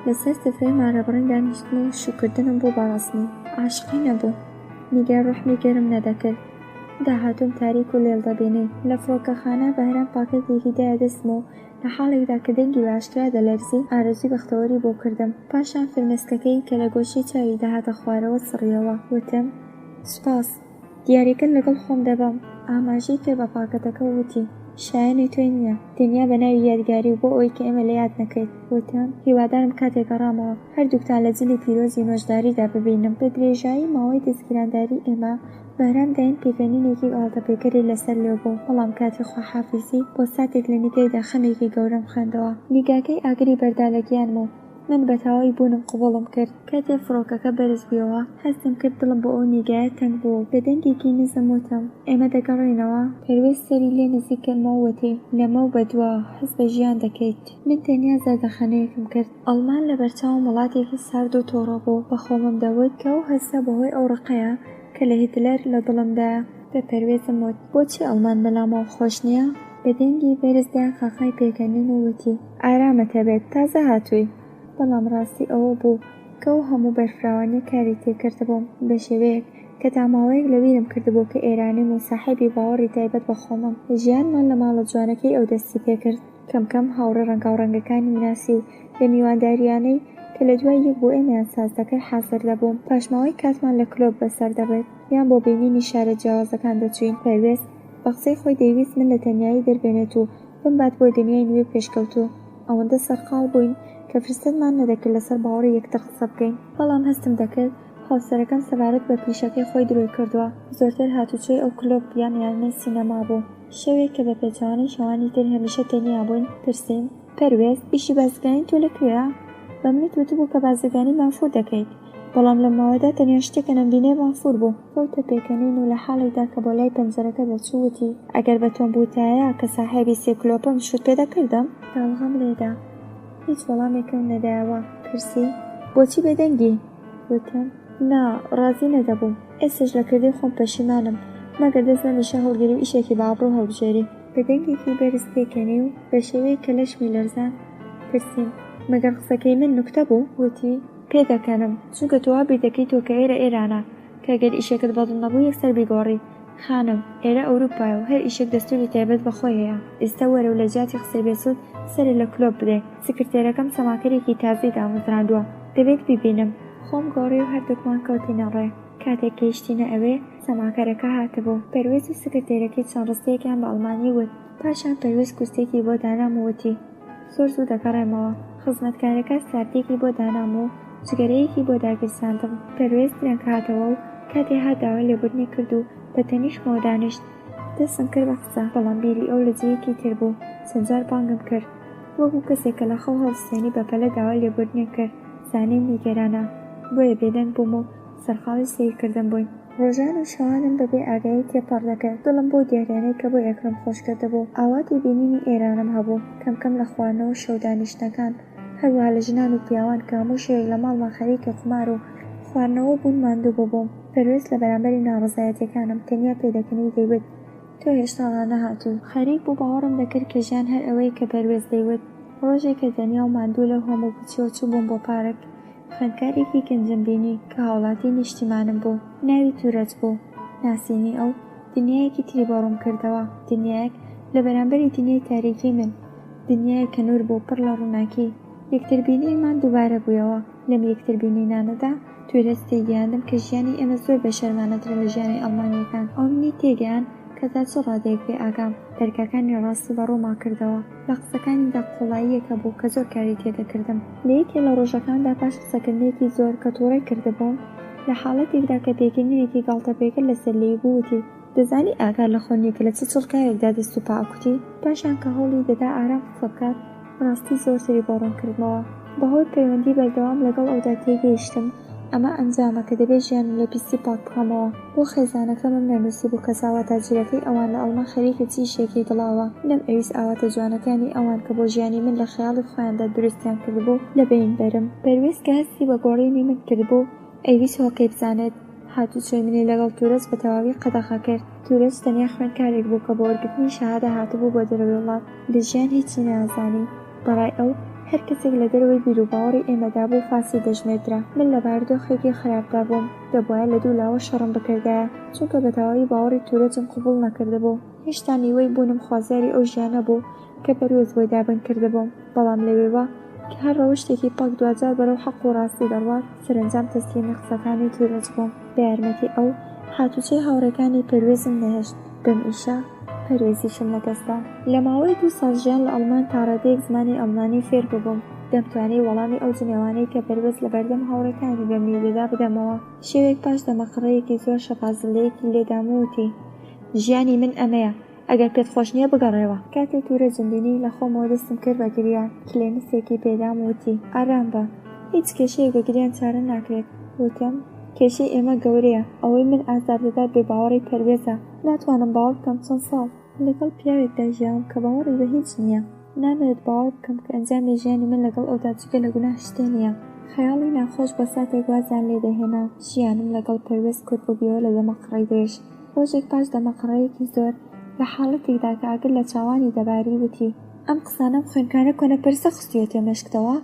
لەسەر سفرەی مارەبڕین دانیشتم و شوکردنم بۆ بەڕاستی. عاشقی نەبوو. نیگەر ڕوحمی گەرم نەدەکرد. داهاتوم تاریک و لێڵ دەبینی. لە فڕۆکەخانە بەهرام پاکەتێکی دایە دەستم و لە حاڵێکدا کە دەنگی باشکرا دەلەرزی ئارەزوی بەختەوەری بۆ کردم. پاشان فرمێسکەکەی کە لە گۆشی چاوی داهاتە خوارەوە سڕیەوە. وتم سوپاس. دیاریکرد لەگەڵ خۆم دەبم. ئاماژەی کرد بە پاکەتەکە و وتی شایەنی توی نییە، تەنیا بە ناوی یادگاری و بۆ ئەوەی کە ئێمە لە یاد نەکەیت. وتم هیوادارم کاتێک گەڕامەوە هەردووکتان لە جلی پیرۆزی نۆژداریدا ببینم. بە درێژایی ماوەی دەستگیرانداری ئێمە بەهرام داین پێکەنینێکی ئاڵتەپێکەری لەسەر لێ بوو، بەڵام کاتی خواحافیزی بۆ ساتێک لە نیگەیدا خەمێکی گەورەم خوێندەوە. نیگاکەی ئاگری بەردا لە گیانم و من بە تاوای بوونم قوبڵم کرد. کاتێک فڕۆکەکە بەرز بوویەوە هەستم کرد دڵم بۆ ئەو نیگایە تەنگ بوو. بە دەنگێکی نزم وتم ئێمە دەگەڕێنەوە. پێروێز سەری لێ نزیک کردمەوە وتی لەمە و بەدووە هەست بە ژیان دەکەیت. من تەنیا زەردەخەنەیەکم کرد. ئەڵمان لە بەرچاوم وڵاتێکی سارد و تۆڕە بوو. بە خۆمم دەوت کە ئەو هەستە بەهۆی ئەو ڕقەیە کە لە هیتلەر لە دڵمدایە. بە پەروێزم وت بۆچی ئەڵمان بەلامەوە خۆش نییە؟ بە دەنگی بەرزدا خاخای پێکەنین و وتی ئارامەتە بێت تازە هاتووی. بەڵام ڕاستی ئەوە بوو کە ئەو هەموو بەرفراوانی کاری تێکردبووم بە شێوەیەک کە تاماوەیەک لەبیرم کردبوو کە ئێرانیم و ساحێبی باوەڕی تایبەت بە خۆمم. ژیانمان لە ماڵە جوانەکەی ئەو دەستی پێکرد. کەمکەم هاوڕێ ڕەنگاوڕەنگەکانی ناسی و لە میوانداریانەی کە لە دوای یەک بۆ ئێمەیان ساز دەکرد حازر دەبووم. پاشماوەی کاتمان لە کلۆب بەسەر دەبێت یان بۆ بینینی شارە جیاوازەکان دەچوین. پەروێز بە قسەی خۆی دەیویست من لە تەنیایی دەربێنێت و بمبات بۆ دنیای نوێ پێشکەوتوو. ئەوەندە سەرقاڵ بووین کە فرسەتمان نەدەکرد لەسەر باوەڕی یەکتر قسە بکەین. بەڵام هەستم دەکرد هاوسەرەکەم سەبارەت بە پیشەکەی خۆی درۆی کردووە. زۆرتر هاتوچۆی ئەو کلۆب یان یانەی سینەما بوو. شەوێک کە بە پێچەوانەی شەوانی تر هەمیشە تەنیا بووین پرسیم پەروێز ئیشی بازرگانی تۆ لەکوێیە؟ بە منت وتبوو کە بازرگانی مانفور دەکەیت، بەڵام لە ماوەدا تەنیا شتێکە نەمبینێ مانفور بوو. کەوتە پێکەنین و لە حاڵێکدا کە بۆ لای پەنجەرەکە دەچووتی ئەگەر بە تۆم بووتایە کە ساحێبی سێ کلۆپم شوت پێ دەکردم. داڵغەم لێدا هیچ وەڵامێکم نەدایەوە. پرسی بۆچی بێدەنگی؟ وتم نا ڕازی نەدەبووم. ئێستش لە کردی خۆم پەشیمانم مەگەر دەست نەمیشە هەڵگیری و ئیشێکی بابڕوو هەڵبژێری. بە دەنگێکی بەرز پێکەنی و بە شێوەیە کە لەشمی لەرزان پرسیم مەگەر قسەکەی من نوکتە بوو؟ وتی پێدەکەنم چونکە تۆ بیر دەکەی تۆ کە ئێرانە کە گەر ئیشێکت بەدڵ نەبوو یەکسەر بیگۆڕی. خانم ئێرە ئەوروپایە و هەر ئیشێک دەستوری تایبەت بەخۆی هەیە. ئێستا وەرە و لە جیاتی قسەی بێسوود سەرە لە کلۆب بدەین. سکرتێرەکەم سەماکەرێکی تازەی دامەزراندووە دەبێت بیبینم. خۆم گۆڕی و هەردووکمان کەوتینە ڕێ. کاتێک گەیشتینە ئەوێ سەماکەرەکە هاتبوو. پەروێز و سکرتێرەکەی چەند ڕستەیەکیان بە ئەڵمانی وت. پاشان پەروێز کورسێکی بۆ دانام و وتی زۆر زوو دەگەڕێمەوە. خزمەتکارەکە ساردێکی بۆ دانام و جگەرەیەکی بۆ داگیرساندم. پەروێز درەنگ هاتەوە و کاتێ هات داوای لێبوردنی کرد و بە تەنیشتمەوە دانیشت. دەستم کرد بە قسە، بەڵام بیری ئەو لە جێیەکی تر بوو. چەند جار بانگم کرد وەکو کەسێک کە لە خەو هەڵسێنی بەپەلە داوای لێبوردنی کرد. زانیم نیگەرانە بۆیە بێدەنگ بووم و سەرخاڵی سیرکردن بووین. ڕۆژان و شەوانم بەبێ ئاگایی تێپەڕ دەکرد. دڵم بۆ دیارانەی کە بۆ ئەکرم خۆشکردە بوو. ئاواتی بینینی ئێرانم هەبوو. کەمکەم لە خواردنەوە شەو دانیشتەکان هەروەها لە ژنان و پیاوان کە هەموو شەوێک لە ماڵمان خەریکە قومار و خواردنەوە بوون ماندوو بووبووم. پەروێز لە بەرامبەری ناڕەزایەتیەکانم تەنیا پێدەکەنی دەیوت تۆ هێشتا نەهاتووی. خەریک بوو باوەڕم دەکرد کە ژیان هەر ئەوەی کە پەروێز دەیوت. ڕۆژێک کە دەنیا و ماندوو لەو هەموو بچیەوە چوو بووم بۆ پارک. خوێندکارێکی گەنجم بینی کە هاوڵاتی نیشتیمانم بوو. ناوی تورەت بوو. ناسینی ئەو دنیایەکی تری بۆ ڕوون کردەوە، دنیایەک لە بەرامبەری دنیای تاریکی من، دنیایەک کە نور بوو پڕ لە ڕووناکی. یەکتربینیمان دووبارە بوویەوە. لەم یەکتربینینانەدا توێرەست تێگەیاندم کە ژیانی ئێمە زۆر بە شەرمانەترە لە ژیانی ئەڵمانیەکان. ئەو منی تێگەیان کە تا چ ڕادەیەک بێ ئاگام دەرگاکانی ڕاستی بە ڕووما کردەوە. لە قسەکانیدا قوڵاییەکە بوو کە زۆر کاری تێدەکردم. لە یەکێ لە ڕۆژەکاندا پاش قسەکردنێکی زۆر کە تووڕێ کردبووم، لە حاڵەتێکدا کە پێکەنینێکی گاڵتەپێکە لەسەر لێی بووتی: دەزانی ئاگار لە خۆنیەکە لە چ چڵکایەکدا دەست و پاکوتی؟ پاشان کە هەوڵی دەدا ئارام قسە بکات، ڕاستی زۆرتری بۆ ڕوونکردنەوە. بەهۆی پەیوەندی بەردەوام لەگەڵ ئەودا تێگەیشتم ئەمە ئەنجامە کە دەبێت ژیان لە پیسی پاک بکەمەوە. بۆ خێزانەکەمم نەنووسی بوو کە چاوەتاجیرەکەی ئەوان لە ئەڵمان خەریکە چیشێکی دڵاوە. نەمئەویست ئاواتە جوانەکانی ئەوان کە بۆ ژیانی من لە خەیاڵی خۆیاندا دروستیان کردبوو لە بین بەرم. پەرویز کە هەستی بە گۆڕینی من کردبوو ئەیویست هۆکەی بزانێت. هاتوچۆی منی لەگەڵ تورەست بە تەواوی قەدەغا کرد. تورەست تەنیا خوێندکارێک بوو کە بۆ وەرگرتنی شەهادە هاتبوو بۆ دەرەوەی وڵات، لە ژیان هیچی نازانی. بەڕای ئەو هەر کەسێک لە دەرەوەی بیرروباوەڕی ئێمەدا بوو فاسی دەژمێترا. من لە بارودۆخێکی خراپدا بووم، دەبوایە لە دوو لاوە شەڕم بکردایە، چونکە بە تەواوی باوەڕی تورەتم قبوڵ نەکردبوو. هێشتا نیوەی بوونم خوازاری ئەو ژیانە بوو کە پەرویز بۆی دابین کردبووم. بەڵام لەوێوە کە هەر ڕەوشتێکی پاک دوجار بەرەو حەق و ڕاستی دەڕوات، سەرنجام تەسلیمی قسەکانی تورەت بووم. بە یارمەتی ئەو هاتوچەی هاوڕێکانی پەرویزم نەهێشت. بەم ئیشە پەرویزیشم لەدەستدا. لە ماوەی 2 ساڵ ژیان لە ئەڵمان تا ڕادەیەک زمانی ئەڵمانی فێر ببووم. دەمتوانی وەڵامی ئەو جنێوانەی کە پەرویز لە بەردەم هاوڕێکانی بەمنی دەدا بدەمەوە. شێوێک پاش دەمەقڕەیەکی زۆر شەفازلەیەکی لێداموتی: ژیانی من ئەمەیە، ئەگەر پێت خۆش نییە بگەڕێەوە. کاتێک توورە جنبینی لە خۆمەوە دەستم کرد بە گریان. کلێنسێکی پێدام وتی: ئارام بە، هیچ کێشەیەک بە گریان چارە ناکرێت. وتم: کێشەی ئێمە گەورەیە، ئەوەی من ئازار دەدات بێ باوەڕی پەروێزە. ناتوانم باوەڕ بکەم چەند ساڵ لەگەڵ پیاوێکدا ژیام کە باوەڕی بە هیچ نییە. نامەوێت باوەڕ بکەم کە ئەنجامی ژیانی من لەگەڵ ئەودا جگە لە گوناه شتێ نییە. خەیاڵی ناخۆش بە ساتێک وازیان لێ دەهێنا. ژیانم لەگەڵ پەروێز کورت بووبیەوە لە دەمەقڕەی درێژ. ڕۆژێک پاش دەمەقڕەیەکی زۆر لە حاڵەتێکدا کە ئاگر لە چاوانی دەباری وتی: ئەم قسانەم خوێندکارە کۆنەپەرستە خستوویەتە مێشکتەوە،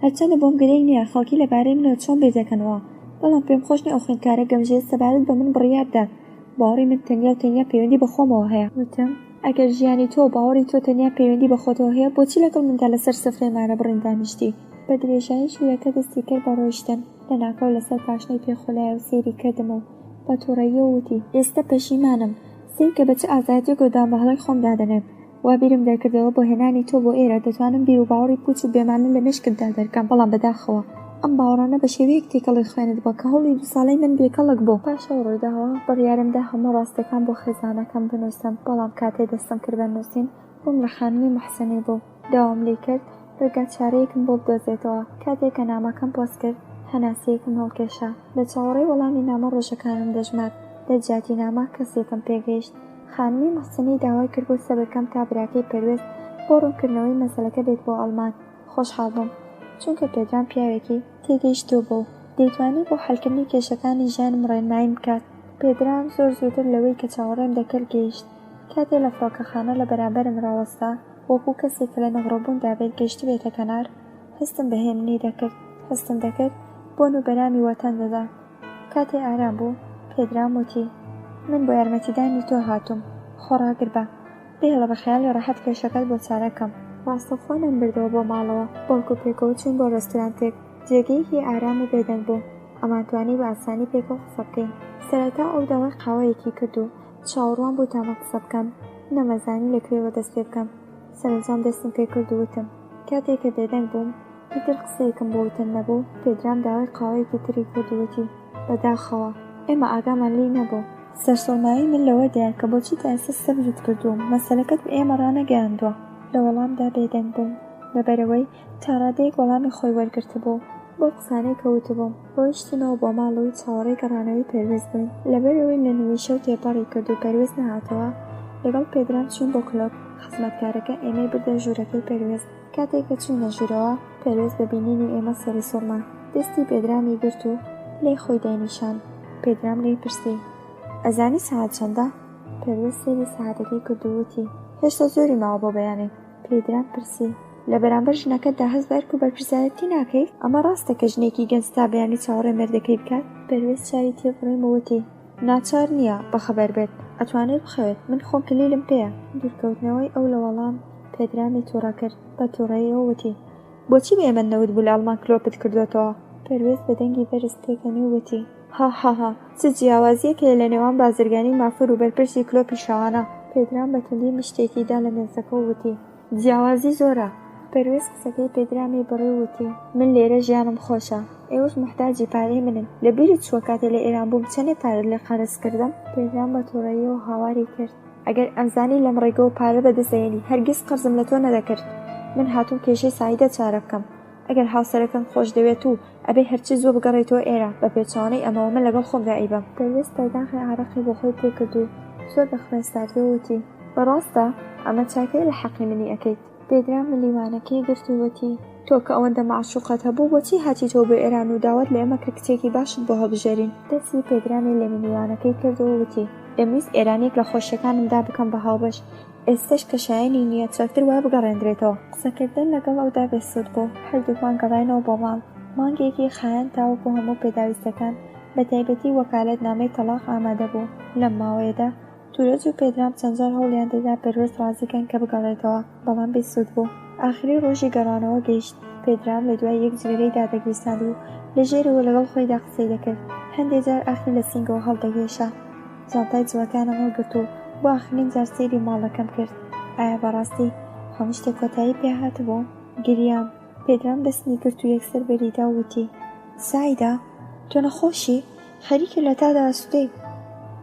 هەرچەندە بۆم گرنگ نییە خەڵکی لەبارەی منەوە چۆن بێدەکەنەوە، بەڵام پێم خۆش نییە ئەو خوێندکارە گەمژەیە سەبارەت بە من بڕیاردا. باوەڕی من تەنیا و تەنیا پەیوەندی بە خۆمەوە هەیە. وتم: ئەگەر ژیانی تۆ و باوەڕی تۆ تەنیا پەیوەندی بە خۆتەوە هەیە، بۆچی لەگەڵ مندا لەسەر سفرەی مارە بڕین دانیشتی؟ بە درێژایی شوویەکە دەستی کرد بە ڕۆیشتن. لە ناکەو لەسەر پاشنەی پێخۆلایە و سێری کردم و بە تووڕەییەوە وتی: ئێستا پەشیمانم، سیر کە بە چ ئازادیەک و دامبەهڵەی خۆم دادەنێم. وا بیرم دەکردەوە بۆ هێنانی تۆ بۆ ئێرە دەتوانم بیر و باوەڕی پوچ و بێمانە لە مێشکتدا دەرکەم، بەڵام بەداخەوە ئەم باوەڕانە بە شێوەیەک تێکەڵی خوێنت بووە کە هەوڵی 2 ساڵەی من بێکەڵک بوو. پاشەو ڕووداوە بڕیارمدا هەموو ڕاستەکان بۆ خێزانەکەم بنووسم، بەڵام کاتێ دەستم کرد بە نووسین بووم لە خانمی محسنی بوو. داوام لێ کرد ڕێگا چارەیەکم بۆ بدۆزێتەوە. کاتێک کە نامەکەم پۆست کرد، هەناسەیەکم هەڵکێشا. لە چاوەڕێی وەڵامی نامە ڕۆژەکانم دەژمارد. لە جیاتی نامە کەسێکم پێگەیشت. خانمی محسنی داوای کرد بۆ سەبەکەم تا براکەی پەروێز بۆ ڕوونکردنەوەی مەسەلەکە بێت بۆ ئەڵمان. خۆشحاڵ بووم، چونکە پێدرام پیاوێکی تێگەیشتوو بوو، دەیتوانی بۆ حەلکردنی کێشەکانی ژیانم ڕێنماییم بکات. پێدرام زۆر زووتر لەوەی کە چاوەڕێم دەکرد گەیشت. کاتێ لە فڕۆکەخانە لە بەرامبەرم ڕاوەستا، وەکوو کەسێک کە لە نەغڕۆبووندا بێت گەیشت بێتە کەنار، هەستم بەهێمنی دەکرد. هەستم دەکرد بۆن و بەرامی وەتەن دەدا. کاتێ ئارام بوو، پێدرام وتی: من بۆ یارمەتیدانی تۆ هاتووم، خۆڕاگر بە، بێڵە بە خەیاڵی ڕەحەت کێشەکەت بۆ چارەکەم. ڕاستەخۆنم بردەوە بۆ ماڵەوە، بەڵکو پێکەوە چوون بۆ ڕێستورانتێک. جێگەیەکی ئارام و بێدەنگ بوو، ئەمانتوانی بە ئاسانی پێکەوە قسە بکەین. سەرەتا ئەو داوای قاوەیەکی کرد و چاوەڕوان بوو تامە قسە بکەم، نەمەزانی لەکوێوە دەست پێ بکەم. سەرنجام دەستم پێ کرد و وتم. کاتێک کە بێدەنگ بووم، ئیتر قسەیەکم بۆ وتن نەبوو. پێدرام داوای قاوەیەکی تری کرد و وتی: بەداخەوە ئێمە ئاگامان لێی نەبوو. سەرسوڕمایی من لەوەدایە کە بۆچی تا ئێستا سەبرت کردووم، مەسەلەکەت بە ئێمە ڕانەگەیاندووە. لە وەڵامدا بێدەنگ بووم، لەبەرەوەی تا ڕادەیەک وەڵامی خۆی وەرگرتبوو. بۆ قسانەی کەوتبووم، ڕۆیشتینەوە بۆ ماڵەوەی چاوەڕێی گەڕانەوەی پەروێز بووین. لەبەرەوەی لە نیوەی شەو تێپەڕی کرد و پەروێز نەهاتەوە، لەگەڵ پێدرام چوون بۆ کلۆب. خزمەتکارەکە ئێمەی بردە ژوورەکەی پەروێز. کاتێک کە چوونە ژوورەوە، پەروێز بە بینینی ئێمە سەری سوڕما. دەستی پێدرامی گرت و لێی خۆی داینیشان. پێدرام لێی پرسی: ئەزانی سەعات چەندە؟ پەروێز سەیری سەعاتەکەی کرد و وتی: هێشتا زۆری ماوە بۆ بەیانی. پێدرام پرسی: لە بەرامبەر ژنەکەتدا هەست بەرک و بەرپرسایەتی ناکەیت؟ ئەمە ڕاستە کە ژنێکی گەنج تا بەیانی چاوەڕێ مێردەکەی بکات؟ پەروێز چاوی تێبڕیم و وتی: ناچار نییە بەخەبەر بێت، ئەتوانێت بخەوێت، من خۆم کلیلم پێیە. دوورکەوتنەوەی ئەو لە وەڵام پێدرامی تووڕە کرد، بە تووڕەیەوە وتی: بۆچی بە ئێمە نەوت بوو لە ئەڵمان کلۆپت کردوێتەوە؟ پێرویست بە دەنگی بەرز تێکەنی و وتی: هاهاها، چ جیاوازیەکەیە لە نێوان بازرگانی مافور و بەرپرسی کلۆپی شەوانە. پێدرام بە توندی مشتێکیدا لە مێزەکە و وتی: جیاوازی زۆرە. پێرویست قسەکەی پێدرامی بڕی وتی: من لێرە ژیانم خۆشە، ئێوەش محتاجی پارەی منن. لەبیرت چووە کاتێ لە ئێران بووم چەندێ پارەت لێ قەرز کردم؟ پێدرام بە تووڕەییەوە هاواری کرد: ئەگەر ئەمزانی لەم ڕێگەوە پارە بەدەستێنی هەرگیز قەرزم لە تۆ نەدەکرد. من هاتووم کێشەی سعیدە چارە بکەم. ئەگەر هاوسەرەکەم خۆش دەوێت و ئەبێ هەرچی زۆر بگەڕێتەوە ئێرە بە پێچەوانەی ئەمەوە من لەگەڵ خۆمدا ئەیبەم. پێویست پەیداخی عارەقی بۆ خۆی پێکرد و زۆر بە خوێنستاردەوە وتی: بەڕاستە ئەمە چاکەی لە حەقی منی ئەەکەیت. پێدرام ملیوانەکەی گرت و وتی: تۆ کە ئەوەندە معشوقەت هەبوو بۆچی هاتیتەوە بۆ ئێران و داوات لە ئێمە کە کچێکی باشت بۆ هەڵبژێرین؟ دەستی پێدرامی لە ملیوانەکەی کردەوە وتی: دەمویست ئێرانێک لە خۆشیەکانمدا بکەم بە هاوبەش، ئێستش کە شایانی نییە چاکتر وای بگەڕێنرێتەوە. قسەکردن لەگەڵ ئەودا بێسوود بوو. هەردووکمان گەڕاینەوە بۆ ماڵ. مانگێکی خایەن تاوەکو هەموو پێداویستەکان بە تایبەتی وەکالەت نامەی تەلاق ئامادە بوو. لەم ماوەیەدا تورەج و پێدرام چەند جار هەوڵیان دەدا پێرویست ڕازیکەن کە بگەڕێتەوە، بەڵام بێسوود بوو. ئاخری ڕۆژی گەڕانەوە گەیشت. پێدرام لە دوای یەک جگەرەی دادەگویستاند و لە ژێرەوە لەگەڵ خۆیدا قسەی دەکرد. هەندێک جار ئاخری لە سینگەوە هەڵدەگەیشە. جانتای جوەکانم هەڵگرت و بۆ ئاخرین جار سەیری ماڵەکەم کرد. ئایا بەڕاستی هەموو شتێک کۆتایی پێ هاتبوو؟ گریام. پێدرام دەستنی کرد و یەکسەر بەریدا وتی: سایدا، تۆ نەخۆشی؟ خەریکە لە تادا ئەسوودەی.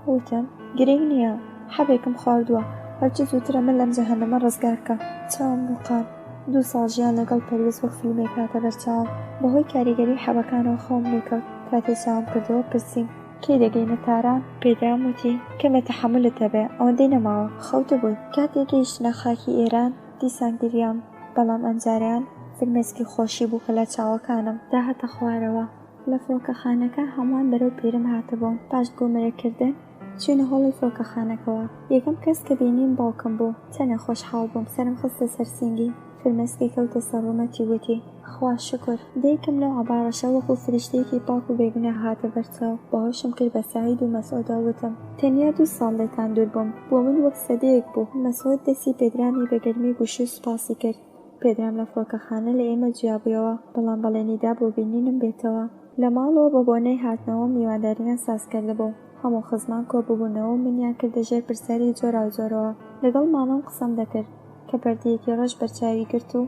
وتم: گرنگ نییە، حەبێکم خواردووە، هەرچی زووترە من لەم جەهەنەمە ڕزگارکە. چاوم ڕووقان. 2 ساڵ ژیان لەگەڵ پەرویست وەک فیلمێک هاتە بەرچاوم. بەهۆی کاریگەری حەبەکانەوە خۆم لێکەوت. کاتێ چاوم کردەوە پرسیم: کێ دەگەینە تاران؟ پێدرام وتی: کەمە تەحەمولت هەبێ، ئەوەندەی نەماوە، خەوتە بووی. کاتێک گەیشتنە خاکی ئێران دیسان گریام، بەڵام ئەمجارەیان فرمێسکی خۆشی بوو کە لە چاوەکانم داهەتە خوارەوە. لە فڕۆکەخانەکە هەمووان بەرەو پێرم هاتەبوون. پاش گۆمەرەکردن چوونە هۆڵی فڕۆکەخانەکەوە. یەکەم کەس کە بینیم باوکم بوو. چەنە خۆشحاڵ بووم، سەرم خستە سەر سینگی. فرمێسکی کەوتە سەر ڕوومەتی وتی: خوا شکر. دایکم لەو عەبارەشە وەکو فریشتەیەکی پاک و بێگوناه هاتە بەرچاو. بەهۆشم کرد بە سەعید و مەسعودە وتم: تەنیا 2 ساڵ لێتان دوور بووم، بۆ من وەک سەدەیەک بوو. مەسعود دەستی پێدرامی بە گەرمی گوشی و سوپاسی کرد. پێدرام لە فڕۆکەخانە لە ئێمە جیابوویەوە، بەڵام بەڵێنیدا بۆ بینینم بێتەوە. لە ماڵەوە بە بۆنەی هاتنەوە میوانداریان سازکردە بوو. هەموو خزمان کۆببوونەوە و منیان کردە ژێر پرسیاری جۆرا و جۆرەوە. لەگەڵ مامەم قسەم دەکرد کە بەردەیەکی ڕەش بەرچاوی گرت و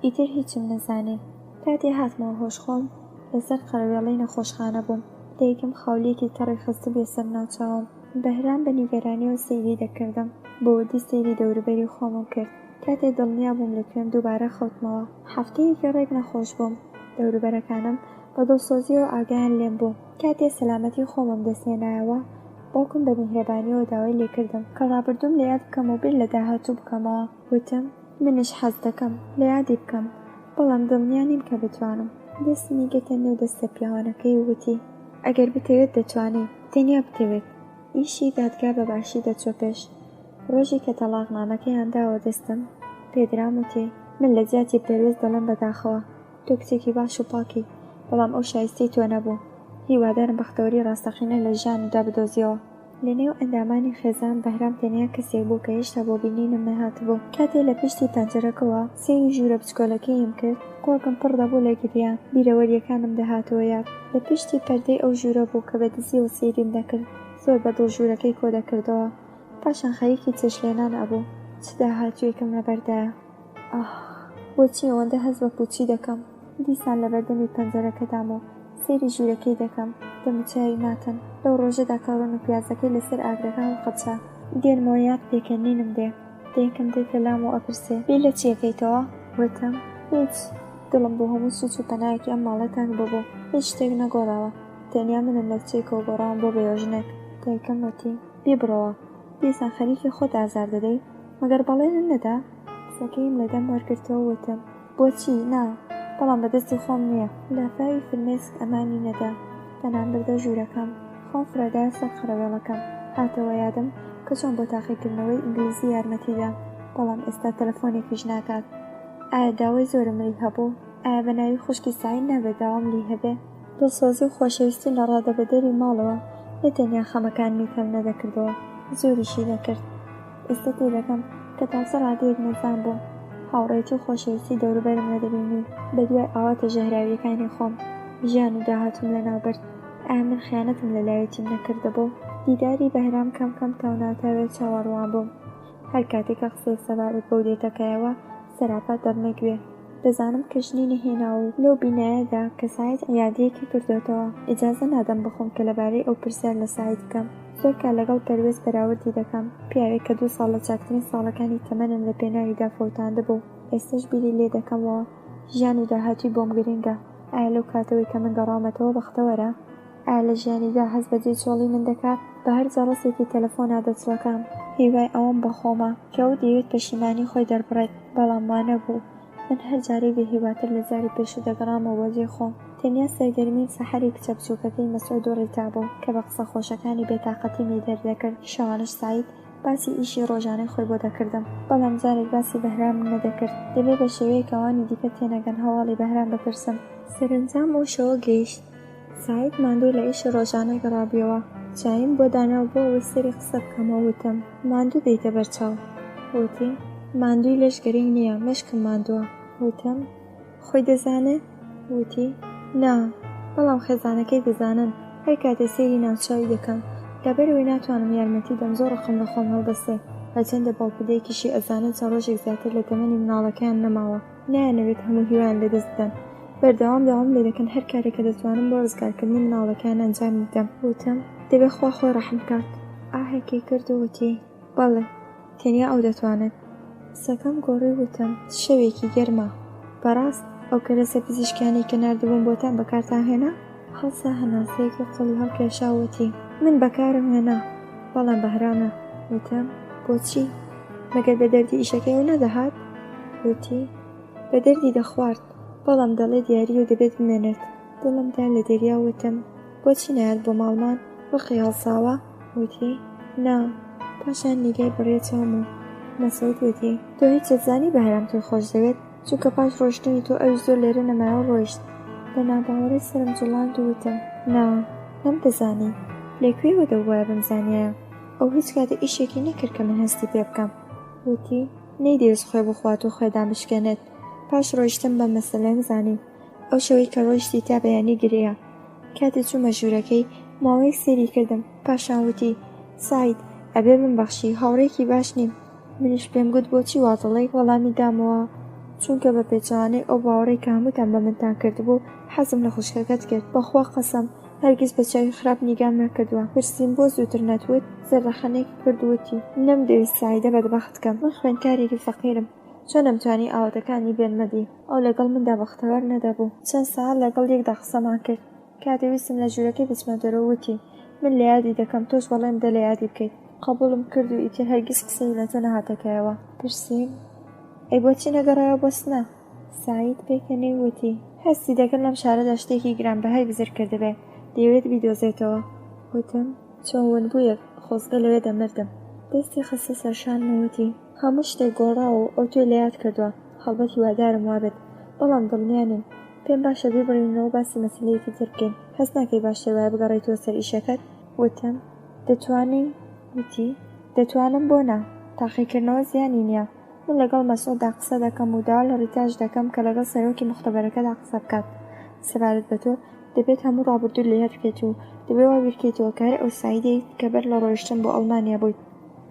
ئیتر هیچم نەزانێ. کاتێ هاتمەوە هۆشخۆم لەسەر قەرەوێڵەی نەخۆشخانە بووم. دایکم خاولیەکی تەڕی خست بێ سەر ناوچاوم. بەهرام بە نیگەرانیەوە سەیری دەکردم. بۆ وردی سەیری دەوروبەری خۆمم کرد. کاتێ دڵنیا بووم لەکوێم دووبارە خەوتمەوە. هەفتەیەکی ڕێک نەخۆش بووم. دەوروبەرەکانم بە دڵسۆزیەوە ئاگایان لێم بوو. کاتێ سەلامەتی خۆمم دەستێنایەوە، باوکم بە میهرەبانیەوە داوای لێکردم کە ڕابردووم لە یاد بکەم و بیر لە داهاتوو بکەمەوە. وتم: منش حەز دەکەم لە یادی بکەم، بەڵام دڵنیا نیم کە بتوانم. دەستنی گەتە نێو دەستە پیاوانەکەی و وتی: ئەگەر بتەوێت دەتوانی، تەنیا بتەوێت. ئیشی دادگا بەباشی دەچۆ پێش. ڕۆژی کە تەلاقنامەکەیان داوە دەستم، پێدرام وتی: من لە جیاتی پێرویست دەڵێم بەداخەوە، تۆ کچێکی باش و پاکی، بەڵام ئەو شایستەی تۆ نەبوو. هیوادارم بەختەوەری ڕاستەقینە لە ژیاندا بدۆزیەوە. لە نێو ئەندامانی خێزان بەهرام تەنیا کەسێک بوو کە هێشتا بۆ بینینم نەهاتبوو. کاتێ لە پشتی پەنجەرەکەوە سێوی ژوورە بچکۆلەکەیم کرد، قۆڵکم پڕ دەبوو لە گریان. بیرەوەریەکانم دەهاتەوە یاد. لە پشتی پەردەی ئەو ژوورە بوو کە بەدزیەوە سەیریم دەکرد. زۆر بەدڵ ژوورەکەی کۆ دەکردەوە. پاشان خەریکی چێشلێنان ئەبوو. چ داهاتوویەکم لەبەردایە. بۆچی ئەوەندە هەز بە پوچی دەکەم؟ دیسان لە بەردەمی پەنجەرەکەدام و سەیری ژوورەکەی دەکەم. دەموچاوی ماتن. لەو ڕۆژەدا کاڕۆن و پیازەکەی لەسەر ئاگرەکە هەڵقەچا. دێنمەوە یاد پێکەنینم دێ. دایکم دێتە لام و ئەپرسێ: بیر لە چیەکەیتەوە؟ وتم: هیچ. دڵم بۆ هەموو سوچ و پەنایەکی ئەم ماڵە تەنگ ببوو. هیچ شتێک نەگۆڕاوە. تەنیا منم لە کچێکەوە گۆڕاوم بۆ بەیۆژنێک. دایکم وتی: بێ بڕەوە، دیسان خەریکی خۆت ئازار دەدەی، مەگەر بەڵێنت نەدا؟ قسەکەیم لەدەم وەرگرتەوە وتم: بۆچی نا، بەڵام بەدەستی خۆم نییە. لافاوی فرمێسک ئەمانی نەدا. تەنان بردە ژوورەکەم. خۆم فرەدایە سەر خەرەوێڵەکەم. هاتەوە یادم کە چۆن بۆ تاقیکردنەوەی ئینگلیزی یارمەتیدا، بەڵام ئێستا تەلەفۆنێکیش ناکات. ئایا داوای زۆرم لی هەبوو؟ ئایا بە ناوی خوشکی سعید نابێت داوام لی هەبێ؟ دڵسۆزی و خۆشەویستی لە ڕادەبەدەری ماڵەوە نەتەنیا خەمەکانی کەم نەدەکردەوە، زۆریشی دەکرد. ئێستا تێدەکەم کە تازە ڕادەیەک نەزان بووم، هاوڕێتی و خۆشەویستی دەوروبەرم لەدەبینی بە دوای ئاواتە ژەهراویەکانی خۆم ژیان و داهاتم لەناوبرد. ئایا من خیانەتم لەلایەتیم نەکردەبوو؟ دیداری بەهرام کەم کەم تاوناتاوێت چاوەڕوان بووم. هەر کاتێکە قسەی سەبارەت بەو دێتەکەیەوە سەراپات دەڕمەگوێ. دەزانم کە ژنی نەهێنا و لەو بینایەدا کە ساعید عیادەیەکی کردوێتەوە ئیجازە نادەم بخۆم کە لەبارەی ئەو پرسیار لە ساعید بکەم. زۆر کار لەگەڵ پەروێز بەراوردی دەکەم، پیاوێک کە 2 ساڵ لە چاکترین ساڵەکانی تەمەنم لە پێناویدا فەوتاندە بوو. ئێستش بیری لێ دەکەمەوە ژیان و داهاتووی بۆم گرنگە. ئایا لەو کاتەوەی کە من گەڕامەتەوە بەختەوەرە؟ ئایا لە ژیانیدا هەست بە جێچۆڵی من دەکات؟ بە هەر جەڕەسێکی تەلەفۆنا دەچڵەکەم هیوای ئەوەم بەخۆمە کە ئەو دەیەوێت پەشیمانی خۆی دەربڕێت، بەڵام وانە بوو. من هەر جارێک بە هیواتر لە جاری پێشوو دەگەڕامەوە بۆ جێ خۆم. تەنیا سەرگەرمی سەحەری کچە بچووکەکەی مەسعود و ڕیتا بوو کە بە قسە خۆشەکانی بێتاقەتیمی دەردەکرد. شەوانش ساعید باسی ئیشی ڕۆژانەی خۆی بۆ دەکردم، بەڵام جارێک باسی بەهرامم نەدەکرد. دەبێت بە شێوەیەک ئەوانی دیکە تێنەگەن هەواڵی بەهرام بپرسم. سەرنجام ئەو شەوە گەیشت. ساعید ماندوو لە ئیشی ڕۆژانە گەڕابیەوە. چایم بۆ داناو بۆ ئەوەی سەری قسە بکەمەوە. وتم ماندوو دەیتە بەرچاو؟ وتی ماندووی لەش گەرەی نییە، مێشکم ماندووە. وتم خۆی دەزانێت؟ وتی نا، بەڵام خێزانەکەی دەزانن. هەر کاتێ سەیری ناوچاوی دەکەم لەبەرەوەی ناتوانم یارمەتی دەم زۆر ڕقم لە خۆم هەڵدەسێ. هەرچەندە باوکودەیەکیشی ئەزانن چەند ڕۆژێک زیاتر لە تەمەنی مناڵەکەیان نەماوە، نایانەوێت هەموو هیوایان لەدەست بدەن. بەردەوام لێ دەکەن هەر کارێک کە دەتوانم بۆ ڕزگارکردنی مناڵەکەیان ئەنجام بدەم. وتم دەبێت خوا خۆی ڕەحم بکات. ئاهێکی کرد و وتی بەڵێ، تەنیا ئەو دەتوانێت. سەکەم گۆڕی وتم شەوێکی گەرمە. بەڕاست ئەو کەرەسە پزیشکیانی کە ناردبووم بۆتان بەکارتان هێنا؟ هەڵسا هەناسەیەکی قوڵی هەڵکێشاوەتی من بەکارم هێنا، بەڵام بەهرامە. وتم بۆچی؟ مەگەر بە دەردی ئیشەکەی و نەدەهات؟ وتی بە دەردی دەخوارد، بەڵام دەڵێ دیاری و دەبێت بمێنێت. دڵمدا لە دەریا. وتم بۆچی نایەت بۆ ماڵمان؟ ڕقی هەڵساوە؟ وتی نا، پاشان نیگای بڕێتەوەم و مەسعود وتی تۆ هیچ زانی بەهرام تۆی خۆش دەوێت؟ چونکە پاش ڕۆشتنی تۆ ئەوی زۆر لێرە نەمایە ڕۆیشت. بە ناباوەڕی سرم جوڵاند و وتم نا، نەمدەزانی. لێکوێوە دەبوایە بمزانایە؟ ئەو هیچ کاتە ئیشێکی نەکرد کە من هەستی پێ بکەم. وتی نەیدەوێت خۆی بخوات و خۆیدان بشکێنێت. پاش ڕۆیشتن بە مەسەلەم زانی. ئەو شەوەی کە ڕۆیشتی تا بەیانی گریا. کاتێک چوومە ژوورەکەی ماوەیەک سێری کردم. پاشان وتی ساید ئەبێ بمبەخشی، هاوڕێکی باش نیم. منیش پێم گوت بۆچی وا دەڵێی؟ وەڵامی دامەوە چونکە بە پێچوانەی ئەو باوەڕەی کە هەمووتان بە منتان کردبوو حەزم لە خوشکەکەت کرد. بەخوا قەسەم هەرگیز بە چاوی خراپ نیگام نەکردووە. پرسییم بۆ زووتر نەتوت؟ زەردەخەنێکی کردووتی نەمدەویست سایدە بەدبەخت بکەم. من خوێندکارێکی فەقیرم، چۆن نەمتوانی ئاواتەکانی بێنمەدی؟ ئەو لەگەڵ مندا بەختەوەر نەدەبوو. چەند ساعت لەگەڵ یەکدا قسەمان کرد. کاتێ ویستم لە ژوورەکەی بچمە دەرەوە وتی من لە یادی دەکەم، تۆش بەڵێم دە لە یادی بکەیت. قبوڵم کرد و ئیتر هەرگیز قسەی لە تۆ نەهاتەکایەوە. پرسییم ئەی بۆچی نەگەڕایەوە بۆ سنە؟ ساعید پێکەنی وتی هەستی دەکرد لەم شارەدا شتێکی گرانبەهای بزر کردبێ، دەیەوێت بیدۆزێتەوە. وتم چۆن ون بوویە خۆزگە لەوێ دەمردم. دەستی خستە سەرشانمەوتی هەموو شتێک گۆڕاوە و ئەو توێ لە یاد کردووە. هەڵبەت هیوادارم وابێت، بەڵام دڵنیانیم. پێم باشە ببڕینەوە باسی مەسلەیەکی تر بکەین. هەست ناکەی باشتر وایە بگەڕێیتەوە سەر ئیشەکەت؟ وتم دەتوانی؟ وتی دەتوانم بۆ نا، تاقیکردنەوە زیانی نییە. من لەگەڵ مەسعوددا قسە دەکەم و داوا لە ڕیتاش دەکەم کە لەگەڵ سەرۆکی مختبەرەکەدا قسە بکات. سەبارەت بە تۆ دەبێت هەموو ڕابردوو لە یاد بکەیت و دەبێت وا بیرکەیتەوە کار ئەو سایدەی کە بەر لە ڕۆیشتن بۆ ئەڵمانیا بوویت.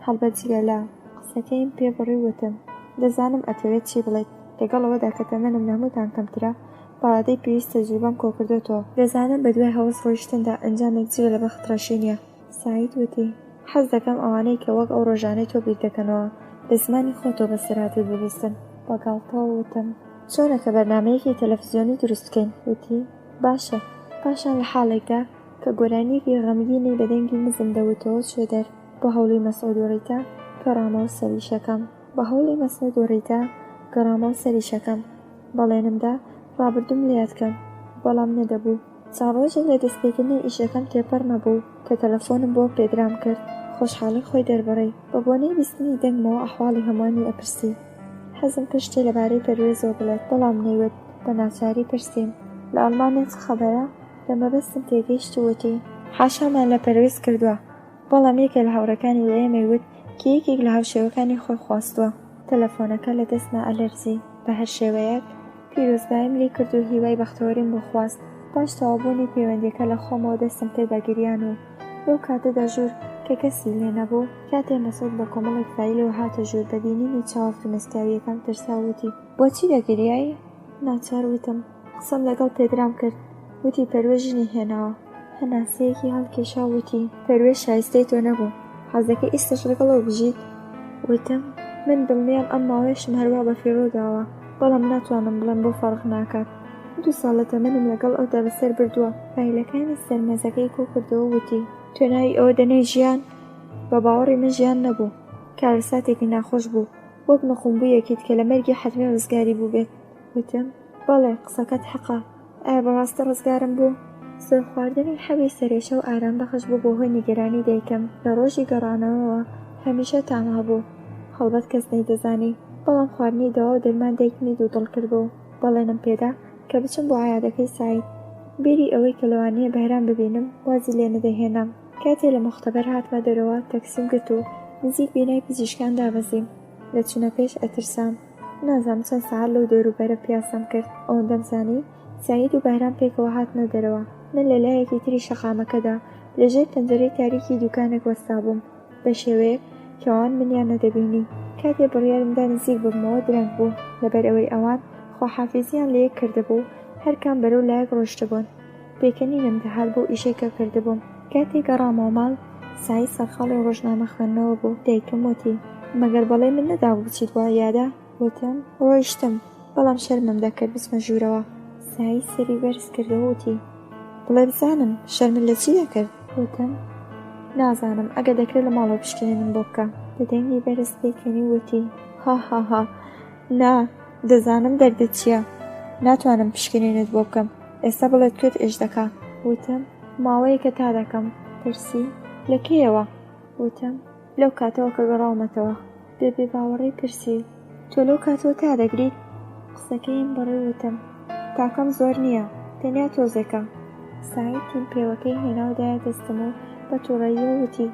هەڵبەت جگەلا قسەکەیم پێ بڕی. وتم دەزانم ئەتەوێت چی بڵێیت، لەگەڵەوەدا کە تەمەنم لە هەمووتان کەمترە بەڵادەی پێویست تەجروبەم کۆکردێتەوە. دەزانم بە دوای هەوەس ڕۆیشتندا ئەنجامێک جگە لە بەخت ڕەشی نییە. ساعید وتی حەز دەکەم ئەوانەی کە وەک ئەو ڕۆژانەی تۆ بیر دەکەنەوە لە زمانی خۆتۆ بەسەراتت ببیستن. بەگاڵتەوە وتم چۆنە کە بەرنامەیەکی تەلەڤیزیۆنی دروست بکەین؟ وتی باشە. پاشان لە حاڵێکدا کە گۆرانیەکی غەمگینەی بە دەنگی نزم دەوتەوە چوە دەر. بە هەوڵی مەسعود و ڕیتا گەڕامەوە سەریشەکەم. سەریشەکەم بەڵێنمدا ڕابردوم لە یادکەم، بەڵام نەدەبوو. چەند ڕۆژێک لە دەستپێکردنی ئیشەکەم تێپەڕ نەبوو کە تەلەفۆنم بۆ پێدرام کرد. خۆشحاڵی خۆی دەربڕی بە بۆنەی بیستنی دەنگمەوە ئەحواڵی هەمووانی ئەپرسی. حەزم کرد شتێ لەبارەی پەروێزەوە بڵێت، بەڵام نەیوت. بە ناچاری پرسیم لە ئەڵمانیا چ خەبەرە؟ لە مەبەستم تێگەیشت و وتی حاشامان لە پەرویست کردووە، بەڵام یەکێک لە هاوڕەکانی لە ئێمەی وت کە یەکێک لە هاوشێوەکانی خۆی خواستووە. تەلەفۆنەکە لە دەستما ئەلەرزی بە هەر شێوەیەک پیرۆزبایم لێ کرد و هیوای بەختەوەریم بۆ خواست. پاش تەواوبوونی پەیوەندیەکە لە خۆمەوە دەستم تێدا گریان و لەو کاتەدا ژوور کە کەسی لێ نەبوو کاتێ مەسعود بە کۆمەڵێک فایلەوە هاتە ژوور بە بینینی چاوە فرمێسکاویەکان ترساوتی بۆچی دەگریایی؟ ناچار وتم. قسەم لەگەڵ پێدرام کرد. وتی پەروێز ژنی هێناوە. هەناسەیەکی هەڵکێشا وتی پەروێز شایستەی تۆ نەبوو، حەزەکەی ئێستش لەگەڵەوە بژیت؟ وتم من دڵنیام ئەم ماوەیەشم هەروە بە فێرۆ داوە، بەڵام ناتوانم بڵێم بۆ فەرق ناکات. 2 ساڵە تەمەنم لەگەڵ ئەودا بەسەر بردووە. فایلەکانی سەرمێزەکەی کۆ کردەوە وتی تۆ ناوی ئەوە دەنێی ژیان؟ بە باوەڕی من ژیان نەبوو، کارەساتێکی ناخۆش بوو، وەک نەخۆمبوویەکیت کە لە مەرگی حەتمی ڕزگاری بوو بێت. وتم بەڵێ قسەکەت حەقە. ئایا بەڕاستی ڕزگارم بوو؟ زۆر خواردنی حەوی سەرێشە و ئارام بەخش بوو بۆ هۆی نیگەرانی دایکم لە ڕۆژی گەڕانەوەوە هەمیشە تاما بوو. هەڵبەت کەس نەیدەزانی، بەڵام خواردنی دەوا و دەرمان دایکمی دوودڵ کردبوو. بەڵێنم پێدا کە بچم بۆ عەیادەکەی ساید. بیری ئەوەی کە لەوانەیە بەهرام ببینم وازی لێ نەدەهێنام. کاتێ لە مختبەر هاتمە دەرەوە تەکسیم گرت و نزیک بینای پزیشکان دابەزیم. لە چوونەکەیش ئەترسام. نازانم چەند سەعات لەو دەوروبەرە پیاسەم کرد. ئەوەندەم زانی سعید و بەهرام پێکەوە هاتنە دەرەوە. من لە لایەکی تری شەقامەکەدا لەژێر پەنجەرەی تاریکی دوکانێک وەستا بووم بە شێوەیەک کەوان منیان نەدەبینی. کاتێ بڕیارمدا نزیک ببمەوە درەنگ بوو، لەبەر ئەوەی ئەوان خواحافیزیان لە یەک کردبوو هەرکام بەرەو لایەک ڕۆشتبوون. پێکەنینم دەهات بۆ ئیشێکە کردبووم. کاتێک گەڕامەوە ماڵ سعید سەرخەڵی ڕۆژنامە خوێندنەوە بوو. دایکم وتی مەگەر بەڵێ من نەدابوو بچیت وە یادا؟ وتم ڕۆیشتم، بەڵام شەرمم دەکرد بچمە ژوورەوە. سعید سەری بەرز کردەوە وتی بڵێ بزانم شەرمت لە چی دەکرد؟ وتم نازانم، ئەگە دەکرێت لە ماڵەوە پشکنێنم بۆ بکە. دەدەنگی بەرز پێکەنی وتی هاهاها نا، دەزانم دەردت چییە، ناتوانم پشکنێنت بۆ بکەم، ئێستا بڵێت کوێت ئێش دەکا. وتم ماوەیەکە تا دەکەم. پرسی لە کێیەوە؟ وتم لەو کاتەوە کە گەڕاومەتەوە. بێ باوەڕی پرسی تۆ لەو کاتەوە تا دەگریت؟ قسەکەیم بەڕێ وتم تاکەم زۆر نییە، تەنیا تۆزێکە. سعید تیم پێوەکەی هێناودایە دەستم و بە تووڕەییەوە وتی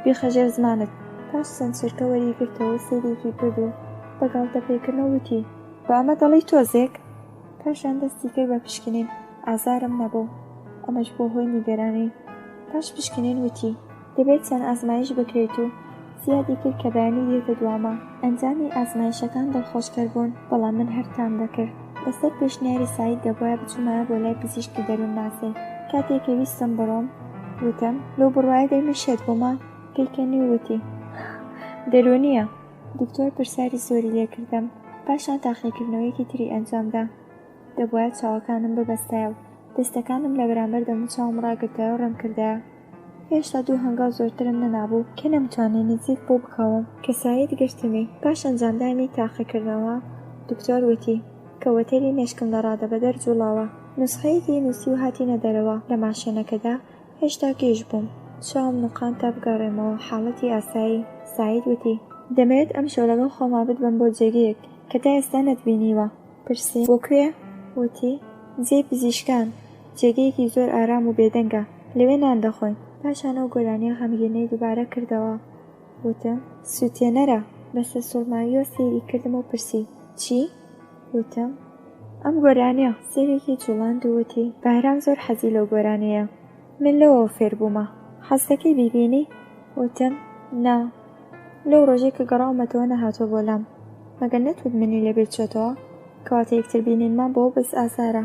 بیخەژێر زمانت. پاش چەند چرکە وەریگرتەوە سەیرێکی کرد و بەگاڵتە پێکردنەوە وتی بە ئەمە دەڵی تۆزێک؟ پاشان دەستی کرد بە پشکنین. ئازارم نەبوو، ئەمەش بۆ هۆی نیگەرانی. پاش پشکنین وتی دەبێت چەند ئازمایش بکرێت و زیادی کرد کە بەیانی دێتە دوامە. ئەنجامی ئازمایشەکان دڵخۆشکەر بوون، بەڵام من هەرتان دەکرد. لەسەر پێشنیاری سعید دەبووە بچوومایە بۆ لای پزیشکی دەروونناسی. کاتێک کە ویستم بڕۆم وتم لەو بڕوایە دەیمەشێت بۆمە؟ پێکەنی وتی دەرونیە. دکتۆر پرسیاری زۆری لێکردم. پاشان تاقیکردنەوەیەکی تری ئەنجامدا. دەبووە چاوەکانم ببەستایە و دەستەکانم لە بەرامبەر دەم و چاوم ڕاگرتایە و ڕێم کردایە. هێشتا 2 هەنگاو زۆرترم نەنابوو کە نەمتوانێت نزیک بۆ بکەوم کە سعید گرتمی. پاش ئەنجامدانی تاقیکردنەوە دکتۆر وتی کەوەتەری مێشکم لە ڕادەبەدەر جوڵاوە. نوسخەیەکی نووسی و هاتینە دەرەوە. لە ماشێنەکەدا هێشتا گەیش بووم. چاوم نوقان تا بگەڕێمەوە حاڵەتی ئاسایی. سعید وتی دەمەوێت ئەم شەو لەگەڵ خۆما بتبەم بۆ جێگەیەک کە تا ئێستا نەتبینیوە. پرسی بۆ کوێ؟ وتی جێی پزیشکان، جێگەیەکی زۆر ئارام و بێدەنگە، لەوێ نان دەخۆین. پاشان ئەو گۆرانیە غەمگینەی دووبارە کردەوە. وتم سوتێنەرە. بەسە سوڵماویەوە سەیری کردم و پرسی چی؟ وتم ئەم گۆرانیە. سێرێکی جوڵاند و وتی بەهرام زۆر حەزی لەو گۆرانەیە، من لەوەوە فێر بوومە، حەزەکەی بیبینی؟ وتم نا، لەو ڕۆژەی کە گەڕاومەتەوە نەهاتۆ بۆ لام. مەگەر نەتوت منی لەبێت چۆتەوە؟ کەواتە یەکتر بینینمان بۆ بەس ئازارە.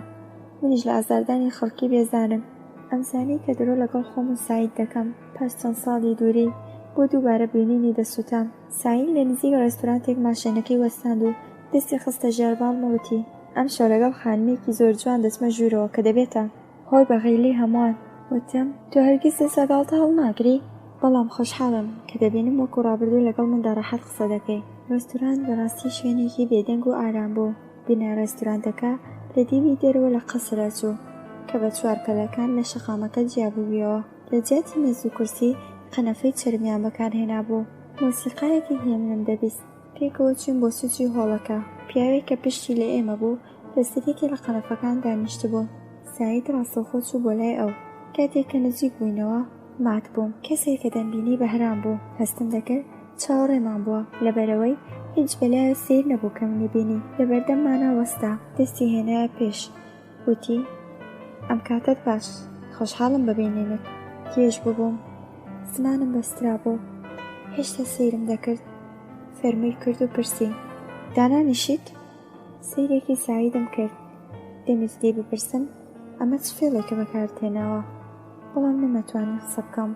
منیش لە ئازاردانی خەڵکی بێزانم. ئەمزانی کە درۆ لەگەڵ خۆم و سعید دەکەم. پاش چەند ساڵی دووری بۆ دووبارە بینینی دەسووتام. سعید لە نزیک ڕێستۆرانتێک ماشێنەکەی وەستاند و دەستی خستە ژێرباڵمەوتی ئەم شەو لەگەڵ خانمێکی زۆر جوان دەچمە ژوورەوە کە دەبێتە هۆی بەغیلی هەمووان. وتم تۆ هەرگیز دەست لەگەڵتە هەڵناگری؟ بەڵام خۆشحاڵم کە دەبینم وەکو ڕابردوو لەگەڵ مندا ڕەحەت قسە دەکەی. ڕێستۆران بەڕاستی شوێنێکی بێدەنگ و ئارام بوو. بینە ڕێستۆرانتەکە لە دیوی دەرەوە لە قەسرە چوو کە بە 4 پەلەکان لە شەقامەکە جیابوویەوە. لە جیاتی مێز و کورسی قەنەفەی چرمیان بەکارهێنا بوو. مۆسیقایەکی هێمنم دەبیست. پێکەوە چوین بۆ سوچی هۆڵەکە. پیاوێک کە پشتی لە ئێمە بوو لە سەرێکی لە قەنەفەکان دانیشتبوو. سعید ڕاستەوخۆ چوو بۆ لای ئەو. کاتێک کە نزیک بووینەوە مات بووم. کەسێک کە دەمبینی بەهرام بوو هەستم دەکرد چاوەڕێمان بووە لەبەرەوەی هیچ بەلایە سیر نەبوو کە منی بینی. لەبەردەممانە وەستا دەستی هێنایە پێش وتی ئەم کاتت باش، خۆشحاڵم ببینێنت. کێش ببووم، زمانم بەسترا بوو، هێشتا سیرم دەکرد. فەرمووی کرد و پرسی دانانیشیت؟ سیرێکی سعیدم کرد. دەمویستی بپرسم ئەمە چ فێڵێکە بەکارتێناوە، بەڵام نەمەتوانی قسە بکەم.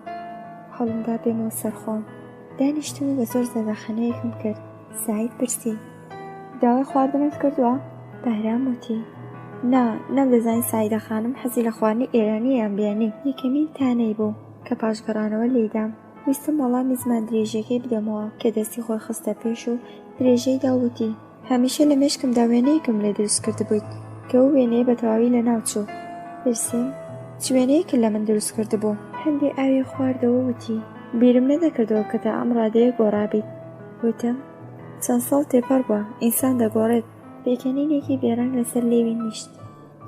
هەڵمدا بێمەوە سەرخۆم. دانیشتم و بە زۆر زەردەخەنەیەکم کرد. سعید پرسی داوای خواردنت کردووە؟ بەهرام وتی نەمدەزانی سعیدە خانم حەزی لە خواردنی ئێرانی یان بیانی. یەکەمین تانەی بوو کە پاشگەڕانەوە لێدام. ویستم وەڵامی زمان درێژەکەی بدەمەوە کە دەستی خۆی خستە پێش و درێژەی داوتی هەمیشە لە مێشکمدا وێنەیەکم لێ دروست کرد بوویت کە ئەو وێنەیە بە تەواوی لە ناوچوو. پرسیم چ وێنەیەکە لە من دروست کرد بوو؟ هەندێ ئاوی خواردەوە وتی بیرم نەدەکردەوە کە تا ئەم ڕادەیە گۆڕابیت. وتم چەند ساڵ تێپەر بووە ئینسان دەگۆڕێت. پێکەنینێکی بێڕەنگ لەسەر لێوی نیشت.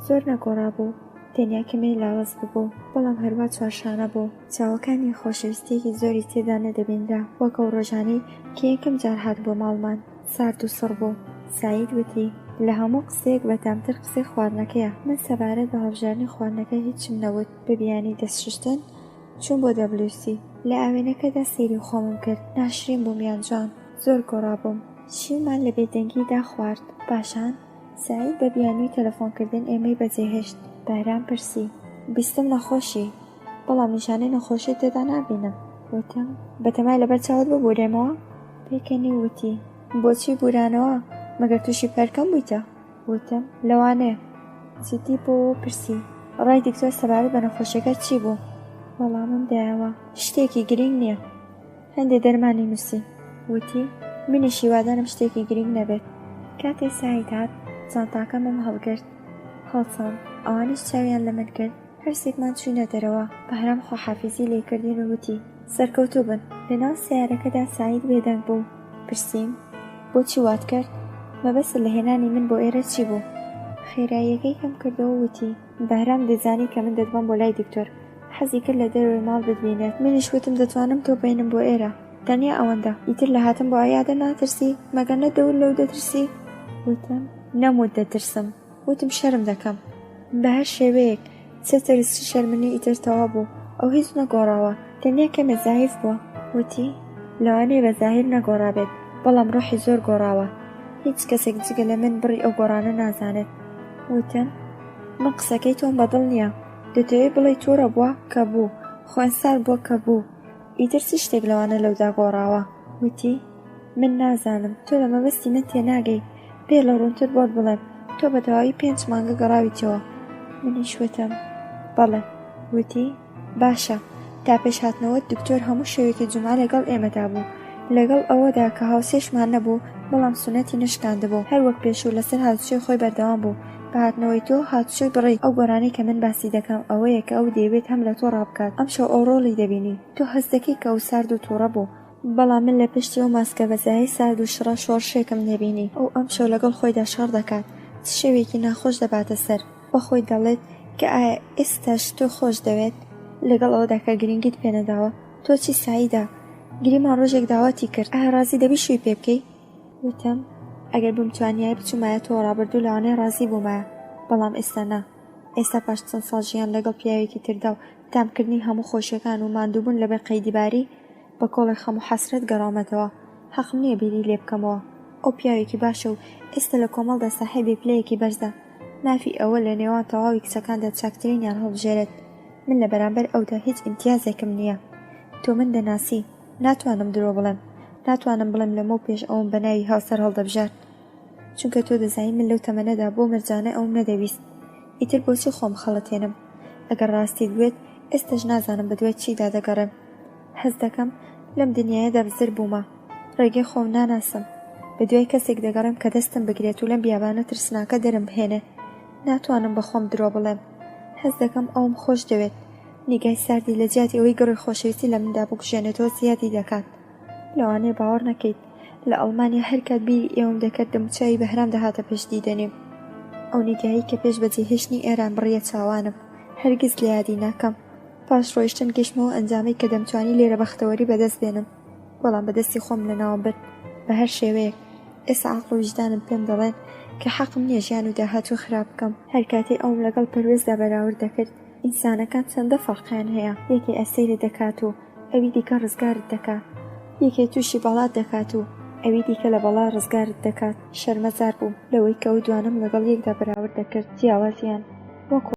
زۆر نەگۆڕا بوو، تەنیا کەمێ لاوەز ببوو، بەڵام هەروە چوارشانە بوو. چاوەکانی خۆشەویستێکی زۆری تێدا نەدەبینرا وەکە ئەو ڕۆژانەی کە یەکەم جار هات بۆ ماڵمان. سارد و سڕ بوو. سعید وتی لە هەموو قسەیەک بەتامتر قسەی خواردنەکەیە. من سەبارەت بە هەڵبژاردنی خواردنەکە هیچم نەوت. بەبیانی دەستشتن چوون بۆ دەبلوسی. لە ئاوێنەکەدا سەیری خۆمم کرد. ناشرین بووم یان جوان، زۆر گۆڕا بووم. شیومان لە بێدەنگیدا خوارد. پاشان سعید بە بیانووی تەلەفۆنکردن ئێمەی بەجێهێشت. بەهرام پرسی بیستم نەخۆشی، بەڵام نیشانەی نەخۆشی تێدا نابینم. وتم بەتەمای لەبەر چاوت ببورێمەوە؟ پێکەنی وتی بۆچی بورانەوە؟ مەگەر تووشی پەرکەم بوویتە؟ وتم لەوانەیە. جددی بۆ پرسی ڕای دکتۆر سەبارەت بە نەخۆشیەکە چی بوو؟ وەڵامم دایەوە شتێکی گرنگ نییە. هەندێک دەرمانی نووسی. وتی منیشی وادارم شتێکی گرنگ نەبێت. کاتێک سعید هات چانتاکەمم هەڵگرت هەڵساند. ئەوانش چاویان لە من کرد. هەرسێکمان چووینە دەرەوە. بەهرام خۆحافیزی لێکردین و وتی سەرکەوتوو بن. لەناو سیارەکەدا سعید بێدەنگ بوو. پرسییم بۆچی وات کرد؟ مەبەست لە هێنانی من بۆ ئێرە چی بوو؟ خێراییەکەی کەم کردەوە وتی بەهرام دەزانی کە من دەدوام بۆ لای دکتۆر، حەزی کرد لە دەروی ماڵ ببینێت. منیش وتم دەتوانم تۆ بینم بۆ ئێرە. تەنیا ئەوەندە. ئیتر لە هاتم بۆ ئایادە ناترسی؟ مەگەر نەدەور لەو دەترسی؟ وتم نەموت دەترسم. وتم شەرم دەکەم. بە هەر شێوەیەک چەتەرس شەرمنی ئیتر تەوا بوو. ئەو هیچ نەگۆڕاوە، تەنیا کەمە زایف بووە. وتی لەوانەیە بە زاهیر نەگۆڕابێت، بەڵام ڕۆحی زۆر گۆڕاوە. هیچ کەسێک جگە لە من بڕی ئەو گۆڕانە نازانێت. وتم من قسەکەی تۆم بەدڵ نییە. دەتەوێت بڵێ تووڕە بووە کە بوو، خوێنسار بووە کە بوو. ئیتر چ شتێک لەوانە لەودا گۆڕاوە؟ وتی من نازانم. تۆ لە مەبەستی من تێناگەی. پێ لە ڕوونتر بۆت بڵێم تۆ بە تەواوی 5 مانگە گەڕاویتەوە. منیش وتم بەڵێ. وتی باشە. تا پێش هاتنەوە دکتۆر هەموو شەوێکی جومعە لەگەڵ ئێمەدا بوو، لەگەڵ ئەوەدا کە هاوسێشمان نەبوو، بەڵام سونەتی نشکاندبوو. هەر وەک پێشوو لەسەر هاتوچۆی خۆی بەردەوام بوو. بە هاتنەوەی تۆ هاتوچۆی بڕی. ئەو گۆرانەی کە من باسی دەکەم ئەوەیە کە ئەو دەیەوێت هەم لە تۆ ڕابکات. ئەم شەو ئەو ڕۆڵی دەبینی. تۆ هەست دەکەی کە ئەو سارد و تووڕە بوو، بەڵام من لە پشتی ئەو ماسکە بەزایی سارد و شڕە شۆڕشێکم دەبینی. ئەو ئەم شەو لەگەڵ خۆیدا شەڕ دەکات، چ شەوێکی ناخۆش دەباتە سەر. بە خۆی دەڵێت کە ئایا ئێستاش تۆ خۆش دەوێت لەگەڵ ئەوەدا کە گرنگیت پێ نەداوە. تۆ چی سعیدە؟ گریمان ڕۆژێک داواتی کرد، ئایا ڕازی دەبی شووی پێ بکەی؟ وتم ئەگەر بمتوانیای بچوومایە تۆ ڕابردوو لەوانەیە ڕازی بوومایە، بەڵام ئێستا نا. ئێستا پاش چەند ساڵ ژیان لەگەڵ پیاوێکی تردا و تامکردنی هەموو خۆشیەکان و ماندووبوون لەبەر قەیدیباری بە کۆڵی خەم و حەسرەت گەڕامەتەوە. حەقم نییە بیری لێ بکەمەوە. ئەو پیاوێکی باشە و ئێستا لە کۆمەڵدا ساحێبی پلەیەکی بەرزە. مافی ئەوە لە نێوان تەواوی کچەکاندا چاکترینیان هەڵبژێرێت. من لە بەرامبەر ئەودا هیچ ئیمتیازێکم نییە. تۆ من دەناسی، ناتوانم درۆ بڵێم. ناتوانم بڵێم لەمە پێش ئەوم بە ناوی هاوسەر هەڵدەبژات، چونکە تۆ دەزانی من لەو تەمەنەدا بۆ مەرجانە ئەوم نەدەویست. ئیتر بۆچی خۆم خەڵەتێنم؟ ئەگەر ڕاستی دوێت ئێستاش نازانم بە دوای چیدا دەگەڕێم. هەز دەکەم لەم دنیایەدا بزر بوومە، ڕێگەی خۆم ناناسم. بە دوای کەسێک دەگەڕێم کە دەستم بگرێت و لەم بیابانە ترسناکە دەرم بهێنێ. ناتوانم بە خۆم درۆ بڵێم. هەز دەکەم ئەوم خۆش دەوێت. نیگای ساردی لە جیاتی ئەوەی گەڕی خۆشەویستی لە مندا بکوژێنێتەوە زیادی دەکات. لەوانەیە باوەڕ نەکەیت، لە ئەڵمانیا هەر کات بیری ئێوەم دەکرد دەموچاوی بەهرام دەهاتە پێش دیدەنیم. ئەو نیگایی کە پێش بەجێهێشتنی ئێران بڕیە چاوانم، هەرگیز لە یادی ناکەم. پاش ڕۆیشتن گەشتمەوە ئەنجامەی کە دەمتوانی لێرە بەختەوەری بەدەست بێنم، بەڵام بەدەستی خۆم لەناوە برد بە هەر شێوەیەک. ئێستا عەقڵ و وجدانم پێم دەڵێن کە حەقم نییە ژیان و داهاتوو خراپ بکەم. هەر کاتێ ئەوم لەگەڵ پەروێزدا بەراورد دەکرد. ئینسانەکان چەندە فەرقیان هەیە، یەکێ ئەسەیرت دەکات و ئەوی دیکە ڕزگارت دەکات، یەکێ تووشی بەڵات دەکات و ئەوی دیکە لە بەڵا ڕزگارت دەکات. شەرمەزار بووم لەوەی کە ئەو دوانم لەگەڵ یەکدا بەراورد دەکرد، جیاوازیان وەکو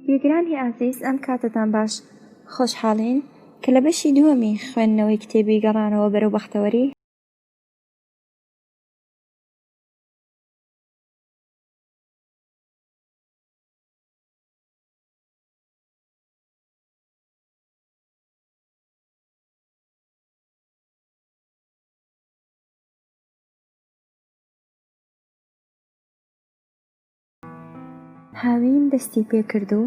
گوێگرانی ئازیز، ئەم کاتتان باش. خۆشحاڵین کە لە بەشی دووەمی خوێندنەوەی کتێبی گەڕانەوە بەرەو بەختەوەری هاوین دەستی پێ کرد و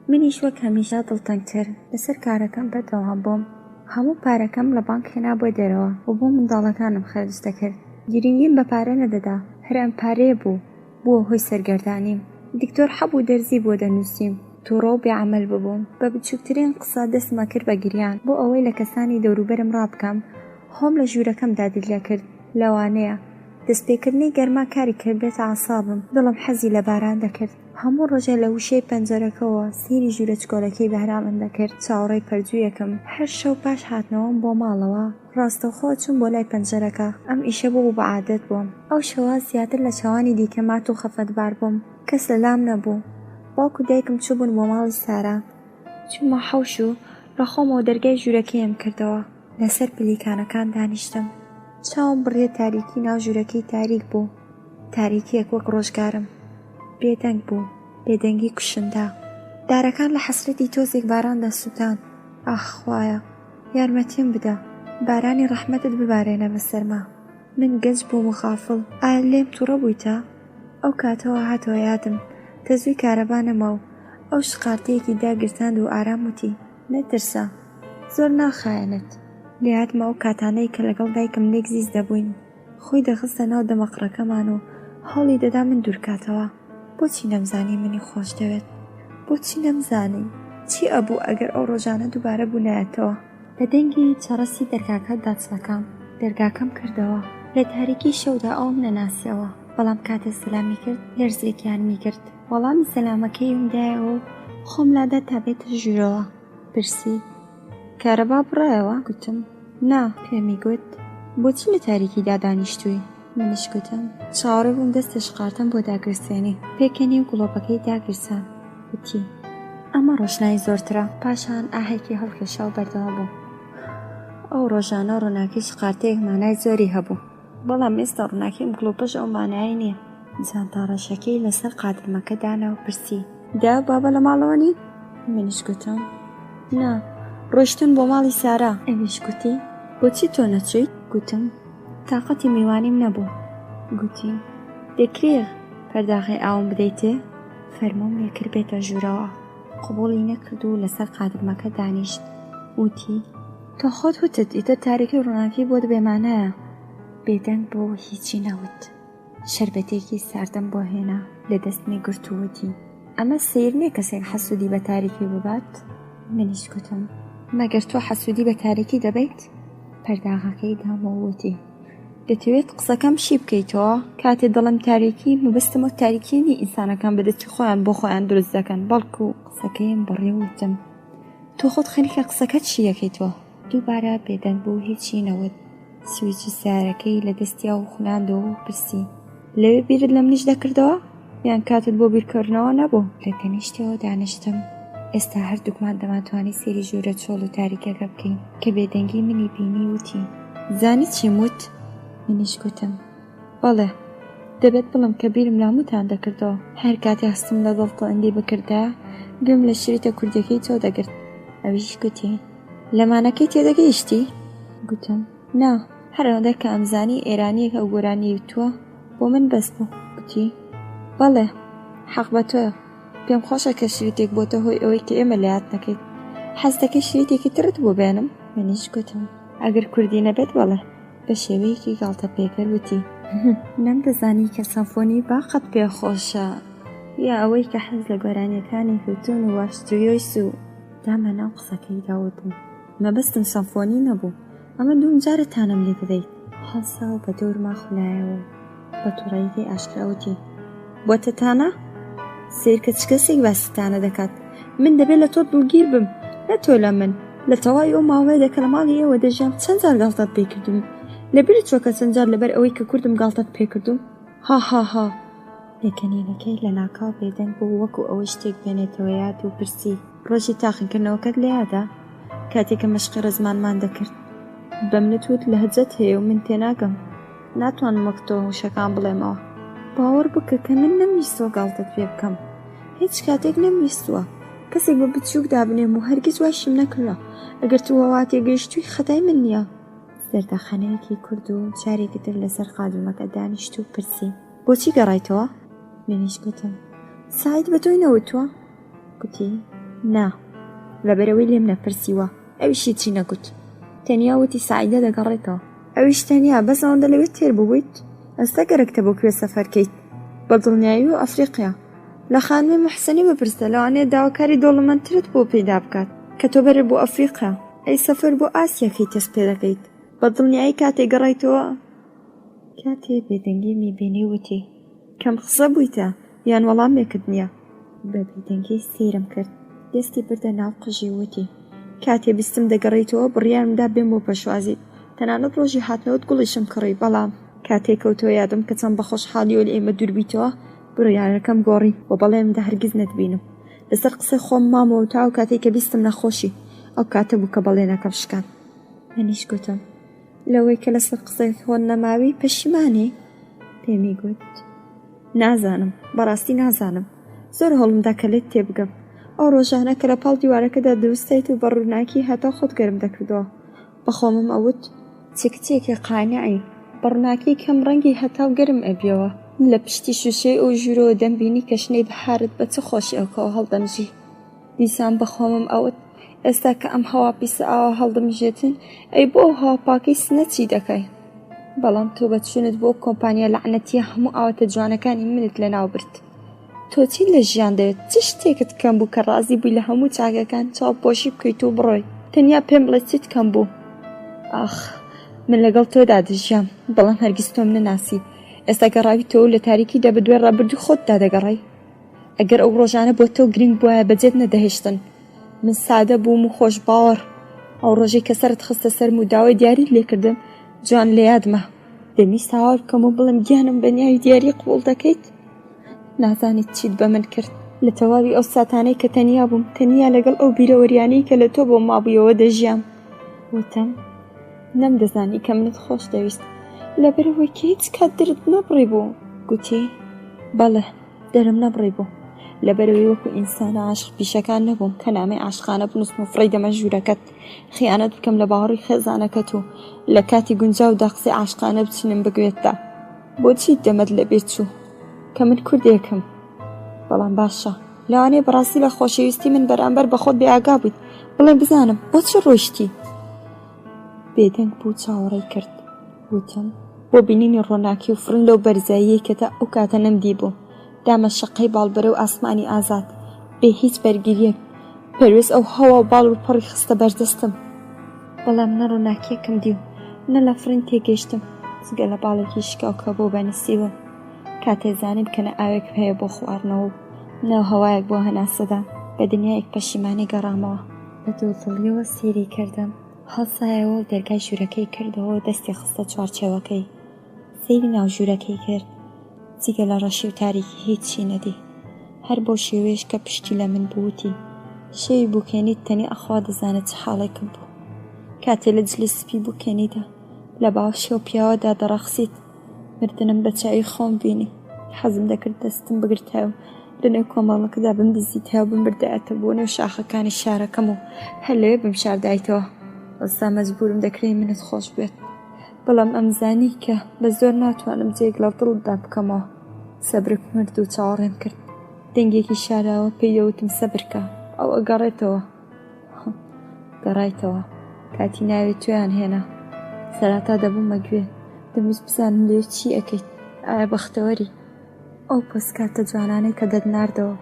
منیش وەک هەمیشە دڵتەنگتر لەسەر کارەکەم بەردەوام بووم. هەموو پارەکەم لە بانک هێنا بۆ دەرەوە و بۆ منداڵەکانم خەرج دەکرد. گرنگیم بە پارە نەدەدا، هەر ئەم پارەیە بووە هۆی سەرگەردانیم. دکتۆر حەبوو دەرزی بۆ دەنووسیم. تووڕە و بێعەمەل ببووم. بە بچووکترین قسە دەستمە کرد بە گریان بۆ ئەوەی لە کەسانی دەوروبەرم ڕابکەم. خۆم لە ژوورەکەمدا دلیا کرد. لەوانەیە دەستپێکردنی گەرما کاری کرد بێتە عەسابم. دڵم حەزی لە باران دەکرد. هەموو ڕۆژێ لە وشەی پەنجەرەکەەوە سیری ژوورە چکۆلەکەی بەهرامم دەکرد. چاوەڕێی پەرجوویەکەم. هەر شەو پاش هاتنەوەم بۆ ماڵەوە ڕاستەوخۆ چوون بۆ لای پەنجەرەکە. ئەم ئیشە بوو بە عادەت بووم. ئەو شەوە زیاتر لە چاوانی دیکە مات و خەفەتبار بووم. کەس لەلام نەبوو. باوک و دایکم چووبوون بۆ ماڵی سارا. چوومە حەوش و ڕەخۆمەوە دەرگای ژوورەکەیم کردەوە. لەسەر پلیکانەکان دانیشتم. چاوم بڕیە تاریکی ناو ژوورەکەی تاریک بوو. تاریکیەک وەک ڕۆژگارم. بێدەنگ بوو. بێدەنگی کوشندا. دارەکان لە حەسرەتی تۆزێک باراندا سووتان. ئاخ خوایە، یارمەتیم بدە، بارانی ڕەحمەتت ببارێنە بەسەرما. من گەنج بووم و غافڵ. ئایا لێم تووڕە بوویتە؟ ئەو کاتەوە هاتەوە یادم کە زووی کارەبا نەما و ئەو شقارتەیەکی داگرتاند و ئارام وتی نەترسە، زۆر ناخایەنت. لێهاتمە ئەو کاتانەی کە لەگەڵ دایکم لێک زیز دەبووین. خۆی دەخستە ناو دەمەقڕەکەمان و هەوڵی دەدا من دوورکاتەوە. بۆچی نەمزانی منی خۆش دەوێت؟ بۆچی نەمزانی چی ئەبوو ئەگەر ئەو ڕۆژانە دووبارە بوونایەتەوە؟ لە دەنگی چەڕەسی دەرگاکە داچڵەکەم دەرگاکەم کردەوە. لە تاریکی شەودا ئەوم نەناسیەوە، بەڵام کاتە سەلامی کرد لەرزێکیان میکرد. وەڵامی سەلامەکەی ومدایەوە و خۆم لادا تا بێتە ژوورەوە. پرسی کارەبا بڕایەوە؟ گوتم نا. پێمی گوت بۆچی لە تاریکیدا دانیشتووی؟ منیش گوتم چاوەڕێ بووم دەستە شقارتم بۆ داگرسێنی. پێکەنی و گڵۆپەکەی داگرسان. وتی ئەمە ڕۆشنایی زۆرترە. پاشان ئاهێکی هەڵکێشا و بەردەوا بوو. ئەو ڕۆژانە ڕووناکی شقارتەیەک مانای زۆری هەبوو، بەڵام ئێستا ڕووناکیم گڵۆپەش ئەو مانایی نییە. جانتاڕەشەکەی لەسەر قادمەکە دانەوە پرسی دا بابە لە ماڵەوە نی؟ منیش گوتم نا، ڕۆیشتن بۆ ماڵی سارا. ئەویش گوتی بۆچی تۆ نەچیت؟ گوتم تاقەتی میوانیم نەبوو. گوتی دەکرێت پەرداخی ئاوم بدەیتێ؟ فەرمووم لێکرد بێتە ژوورەوە. قبوڵی نەکرد و لەسەر قادمەکە دانیشت. وتی تۆ خۆت وتت ئیتە تاریکی ڕووناکی بۆت بێمانەیە. بێدەنگ بۆ هیچی نەوت. شەربەتێکی ساردەم بۆ هێنا لە دەستمی گرتووەتی ئەمە سیر نییە کەسێک حەسوودی بە تاریکی ببات؟ منیش گوتم مەگەر تۆ حەسوودی بە تاریکی دەبیت؟ پەرداغەکەی دامەوەتی دەتەوێت قسەکەم شی بکەیتەوە؟ کاتێ دڵم تاریکی مەبەستمە تاریکینی ئینسانەکان بەدەستی خۆیان بۆ خۆیان دروست دەکەن، بەڵکو قسەکەیم بەڕێوتم تۆ خۆت خەریکە قسەکەت چی یەکەیتەوە؟ دووبارە بێدەنگ بوو هیچی نەوت. سویچی سیارەکەی لە دەستیا و خولاندەوە و پرسی لەوێ بیرت لە منیش دەکردەوە؟ یان کاتت بۆ بیرکردنەوە نەبوو؟ لە تەنیشتەوە دانیشتم. ئێستا هەردووکمان دەماتوانی سێری ژوورە چۆڵ و تاریکەکە بکەین کە بێدەنگی منی بینی وتی زانی چیم وت؟ منیش گوتم بەڵێ، دەبێت بڵم کە بیرم لاموتان دەکردەوە. هەر کاتی هەستم لە دڵتە ئەندی بکردا گوێم لە شریتە کوردەکەی تۆ دەگرت. ئەویش گوتی لەمانەکەی تێدەگەیشتی؟ گوتم نا، هەر ئەوەندە کە ئەمزانی ئێرانیەک ئەو گۆرانی تووە بۆ من بەس بوو. گوتی بەڵێ، حەق بە تۆیە. پێم خۆشە کە شریتێک بۆتە هۆی ئەوەی کە ئێمە لە یاد نەکەیت. حەز دەکەی شریتێکی ترت بۆ بێنم؟ منیش گوتم ئەگەر کوردی نەبێت بەڵێ. بە شێوەیەکی گاڵتە پێکەر وتی نەمدەزانی کە سەمفۆنی باقەت پێخۆشە یا ئەوەی کە حەز لە گۆرانیەکانی هوتون و واشتریۆیس و دامە ناو قسەکەی داوتم مەبەستم سەمفۆنی نەبوو، ئەمە دوم جارتانم لێ دەدەیت. هەڵسا و بە دەورما خولایەوە بە تووڕەیی ئاشکراوتی بۆتەتانە سێرکە چ کەسێک باستانە دەکات. من دەبێت لە تۆ دڵگیر بم، نە تۆ لە من. لە تەواوی ئەو ماوەیە دەکە لە ماڵی ئێوە دەژیام چەند جار گاڵتەت پێکردوم. لەبیرت چۆکە چەند جار لەبەر ئەوەی کە کوردم گاڵتەت پێکردوم. ها لێکەنینەکەی لە ناکاو بێدەنگ بوو وەکو ئەوەی شتێک بێنێتەوە یاد و پرسی ڕۆژی تاقیکردنەوەکەت لە یادا کاتێککە مەشقی ڕزمانمان دەکرد. بە منت وت لە هەجەت هەیە و من تێناگەم، ناتوانم وەک تۆ وشەکان بڵێمەوە. باوەڕ بکە کە من نەمویستوە گاڵتەت پێ بکەم، هیچ کاتێک نەمویستووە کەسێک بە بچووک دابنێم و هەرگیز واشم نەکردە. ئەگەر تو وەوا تێگەیشتووی خەتای من نییە. زەردەخەنەیەکی کورد و جارێکی تر لەسەر قادمەکە دانیشت و پرسی بۆچی گەڕایتەوە؟ منیش گوتم ساعید بە تۆی نەوتووە؟ گوتی نا، لەبەرەوەی لێم نەپرسیوە. ئەویشی چی نەگوت، تەنیا وتی ساعیدە دەگەڕێتەوە. ئەویش تەنیا بەس ئەوەندە لەوێت تێر ببوویت؟ ئەستا گەرەکتە بۆ کوێ سەفەرکەیت بە دڵنیایی و ئەفریقیا. لە خانمی محسەنی بپرسە، لەوانەیە داواکاری دۆڵەمەندترت بۆ پەیدا بکات کە تۆ بەرە بۆ ئەفریقا. ئەی سەفەر بۆ ئاسیاکەی تەست پێ دەکەیت بە دڵنیایی کاتێک گەڕایتەوە. کاتێ بێدەنگی میبینی وتی کەم قسە بوویتە یان وەڵامێکت نییە؟ بە بێدەنگی سیرم کرد، دەستی بردە ناو قژی وتی کاتێ بیستم دەگەڕێیتەوە بڕیارمدا بێم بۆ پەشوازیت. تەنانەت ڕۆژی هاتنەوەت گوڵیشم کڕی، بەڵام کاتێک کەوتەوە یادم کە چەند بە خۆشحاڵیەوە لە ئێمە دووربیتەوە بڕیارەکەم گۆڕی و بەڵێمدا هەرگیز نەتبینم. لەسەر قسەی خۆم مامەوە تا و کاتێک کە بیستم نەخۆشی ئەو کاتە بوو کە بەڵێنەکەم شکان. منیش گوتم لەوەی کە لەسەر قسەی خۆن نەماوی پەشیمانی؟ پێمی گوت نازانم، بەڕاستی نازانم. زۆر هەوڵمدا کە لێت تێبگەم. ئەو ڕۆژانە کە لە پاڵ دیوارەکەدا دروستیت و بە ڕووناکی هەتا خۆت گەرم دەکردەوە. بەخۆمم ئەوت چێکچێکی قانعی بە ڕووناکی کەم ڕەنگی هەتاو گەرم ئەبیەوە. لە پشتی شوشەی ئەو ژوورەوە دەمبینی کە شنەی بەهارت بە چ خۆشی ئەوکەوە هەڵدەمژی. دیسان بەخۆمم ئەوت ئێستا کە ئەم هەوا پیسە ئاوا هەڵدەمژێتن ئەی بۆ ئەو هەوا پاکەی سنەچی دەکەی. بەڵام تۆ بە چونت بۆ کۆمپانیا لەعنەتیە هەموو ئاوەتە جوانەکانی منت لە ناو برد. تۆ چی لە ژیان دەوێت؟ چ شتێکت کەم بوو کە ڕازی بووی لە هەموو چاکەکان چاوپۆشی بکەیت و بڕۆی؟ تەنیا پێم بڵێ چیت کەم بوو؟ ئاخ من لەگەڵ تۆدا دژیام، بەڵام هەرگیز تۆم نەناسی. ئێستا گەڕاوی تۆ لە تاریکی بە دوێ ڕابردوو خۆتدا دەگەڕی. ئەگەر ئەو ڕۆژانە بۆ تۆ گرنگ بووە بەجێت نەدەهێشتن. من سادە بووم و خۆش باوەڕ. ئەو ڕۆژەی کە سەرت خستە سەرم و داوای دیاریت لێکردم جوان لە یادمە. دەمویست هاوار بکەم و بڵێم گیانم بە نیاوی دیاری قبوڵ دەکەیت. نازانیت چیت بە من کرد. لە تەواوی ئەو ساتانەی کە تەنیا بووم، تەنیا لەگەڵ ئەو بیرەوەریانەی کە لە تۆ بۆ مابوویەوە دەژیام. وتم نەمدەزانی کە منت خۆش دەویست لەبەرەوەی کە هیچ کات درت نەبڕی بوو. گوتی بەڵێ دەرم نەبڕی بوو، لەبەرەوەی وەکو ئینسانە عاشق پیشەکان نەبووم کە نامەی عاشقانە بنووسم و فڕی دەمە ژوورەکەت خیانەت بکەم لە باوەڕی خێزانەکەت و لە کاتی گونجاو دا قسەی عاشقانە بچینم بگوێتدا. بۆچی دەمەت لەبێ چوو کە من کوردێکم؟ بەڵام باشە لەوانەیە بەڕاستی لە خۆشەویستی من بەرامبەر بە خۆت بێئاگا بوویت. بڵێ بزانم بۆچی ڕۆیشتی؟ بێدەنگ بوو چاوەڕێی کرد. وتم بۆ بینینی ڕۆناکی و فرن لەو بەرزاییەی کە تا ئەو کاتە نەمدی بوو. دامە شەقەی باڵبەرە و ئاسمانی ئازاد بێ هیچ بەرگریەک پەروێز ئەو هەوا و باڵ و پەڕی خستە بەردەستم. بەڵام نە ڕۆناکیەکم دی و نە لە فرن تێگەیشتم جگە لە باڵێکی شکاو کە بۆ بەنسیوە. کاتێزانم کە نە ئاوێک هەیە بۆ خواردنەوە و نە هەوایەک بۆ هەناسەدا بە دنیایەک پەشیمانی گەڕامەوە. بە دڵدڵیەوە سێری کردم. هەڵسایەوە دەرگای ژوورەکەی کردەوە و دەستی خستە چوارچێوەکەی. سەیری ناو ژوورەکەی کرد. جگە لە ڕەشی و تاریکی هیچی نەدی. هەر بۆ شێوەیەش کە پشتی لە من بووتی شەوی بووکێنیت تەنی ئەخوا دەزانێت چ حاڵێکم بوو. کاتێ لە جلی سپی بووکێنیدا لە باوشێ و پیاوەدا دەڕەخسیت مردنم بە چاوی خۆم بینی. حەزم دەکرد دەستم بگرتە و لەنێو کۆمەڵەکەدا بمبیزیتە و بمبردایەتە بۆ نێو شاخەکانی شارەکەم و هەر لەوێ بمشاردایتەوە. ئەستا مەجبورم دەکرێت منت خۆش بێت، بەڵام ئەمزانی کە بە زۆر ناتوانم جێک لە دڵدا بکەمەوە. سەبرک مرد و چاوەڕێم کرد. دەنگێکی شاراوە پێی دەوتم سەبرکە ئەو ئەگەڕێتەوە. گەڕایتەوە کاتی ناوێت تویان هێنا. سەراتا دەبوومە گوێ دەمویست بزانم لێ چی ئەەکەیت، ئایا بەختەوەری؟ ئەو پۆستکاتە جوانانەی کە دەدناردەوە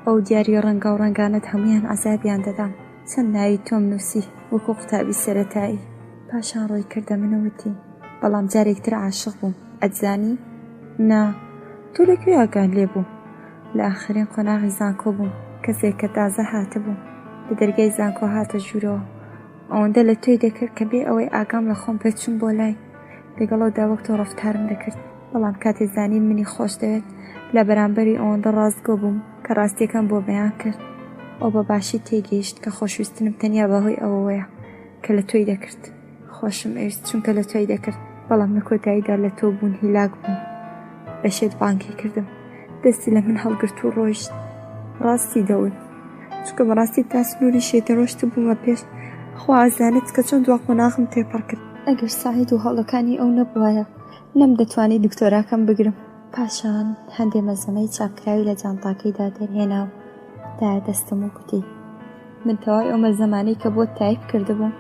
ئەو دیاری ڕەنگە و ڕەنگانت هەمویان عەزابیان دەدام. چەند ناوی تۆم نووسی وەکو قوتابی سەرەتایی. پاشان ڕۆی کردە منەوتی بەڵام جارێکتر عاشق بووم، ئەتزانی؟ نا، تۆ لەکوێ ئاگان لێ بوو؟ لە ئاخرین قۆناغی زانکۆ بووم، کەسێک کە تازە هاتە بوو لە دەرگای زانکۆ هاتە ژوورەوە. ئەوەندە لە تۆی دەکرد کە بێ ئەوەی ئاگام لە خۆم بچوم بۆ لای. لەگەڵەوەدا وەک تۆ ڕەفتارم دەکرد، بەڵام کاتێ زانی منی خۆش دەوێت لە بەرامبەری ئەوەندە ڕاستگۆ بووم کە ڕاستیەکەم بۆ بەیان کرد. ئەو بە باشی تێگەیشت کە خۆشویستنم تەنیا بەهۆی ئەوەیە کە لە تۆی دەکرد. خۆشم ئەویست چونکە لە تۆی دەکرد، بەڵام لە کۆتاییدا لە تۆ بوون هیلاک بووم. بەشێت بانکی کردم، دەستی لە من هەڵگرت و ڕۆیشت. ڕاستی دەوت چونکە بەڕاستی تا سنووری شێتە ڕۆشت بوومە پێش. خوا ئازانێت کە چۆن دوا قۆناغم تێپەڕ کرد. ئەگەر ساعید و هەڵەکانی ئەو نەبووایە نەم دەتوانی دکتۆراکەم بگرم. پاشان هەندێ مەزەمەی چاپکراوی لە جانتاکەیدا دەرهێنا و دا دەستم و گوتی من تەواوی ئەو مەزەمانەی کە بۆ تایپ کردبووم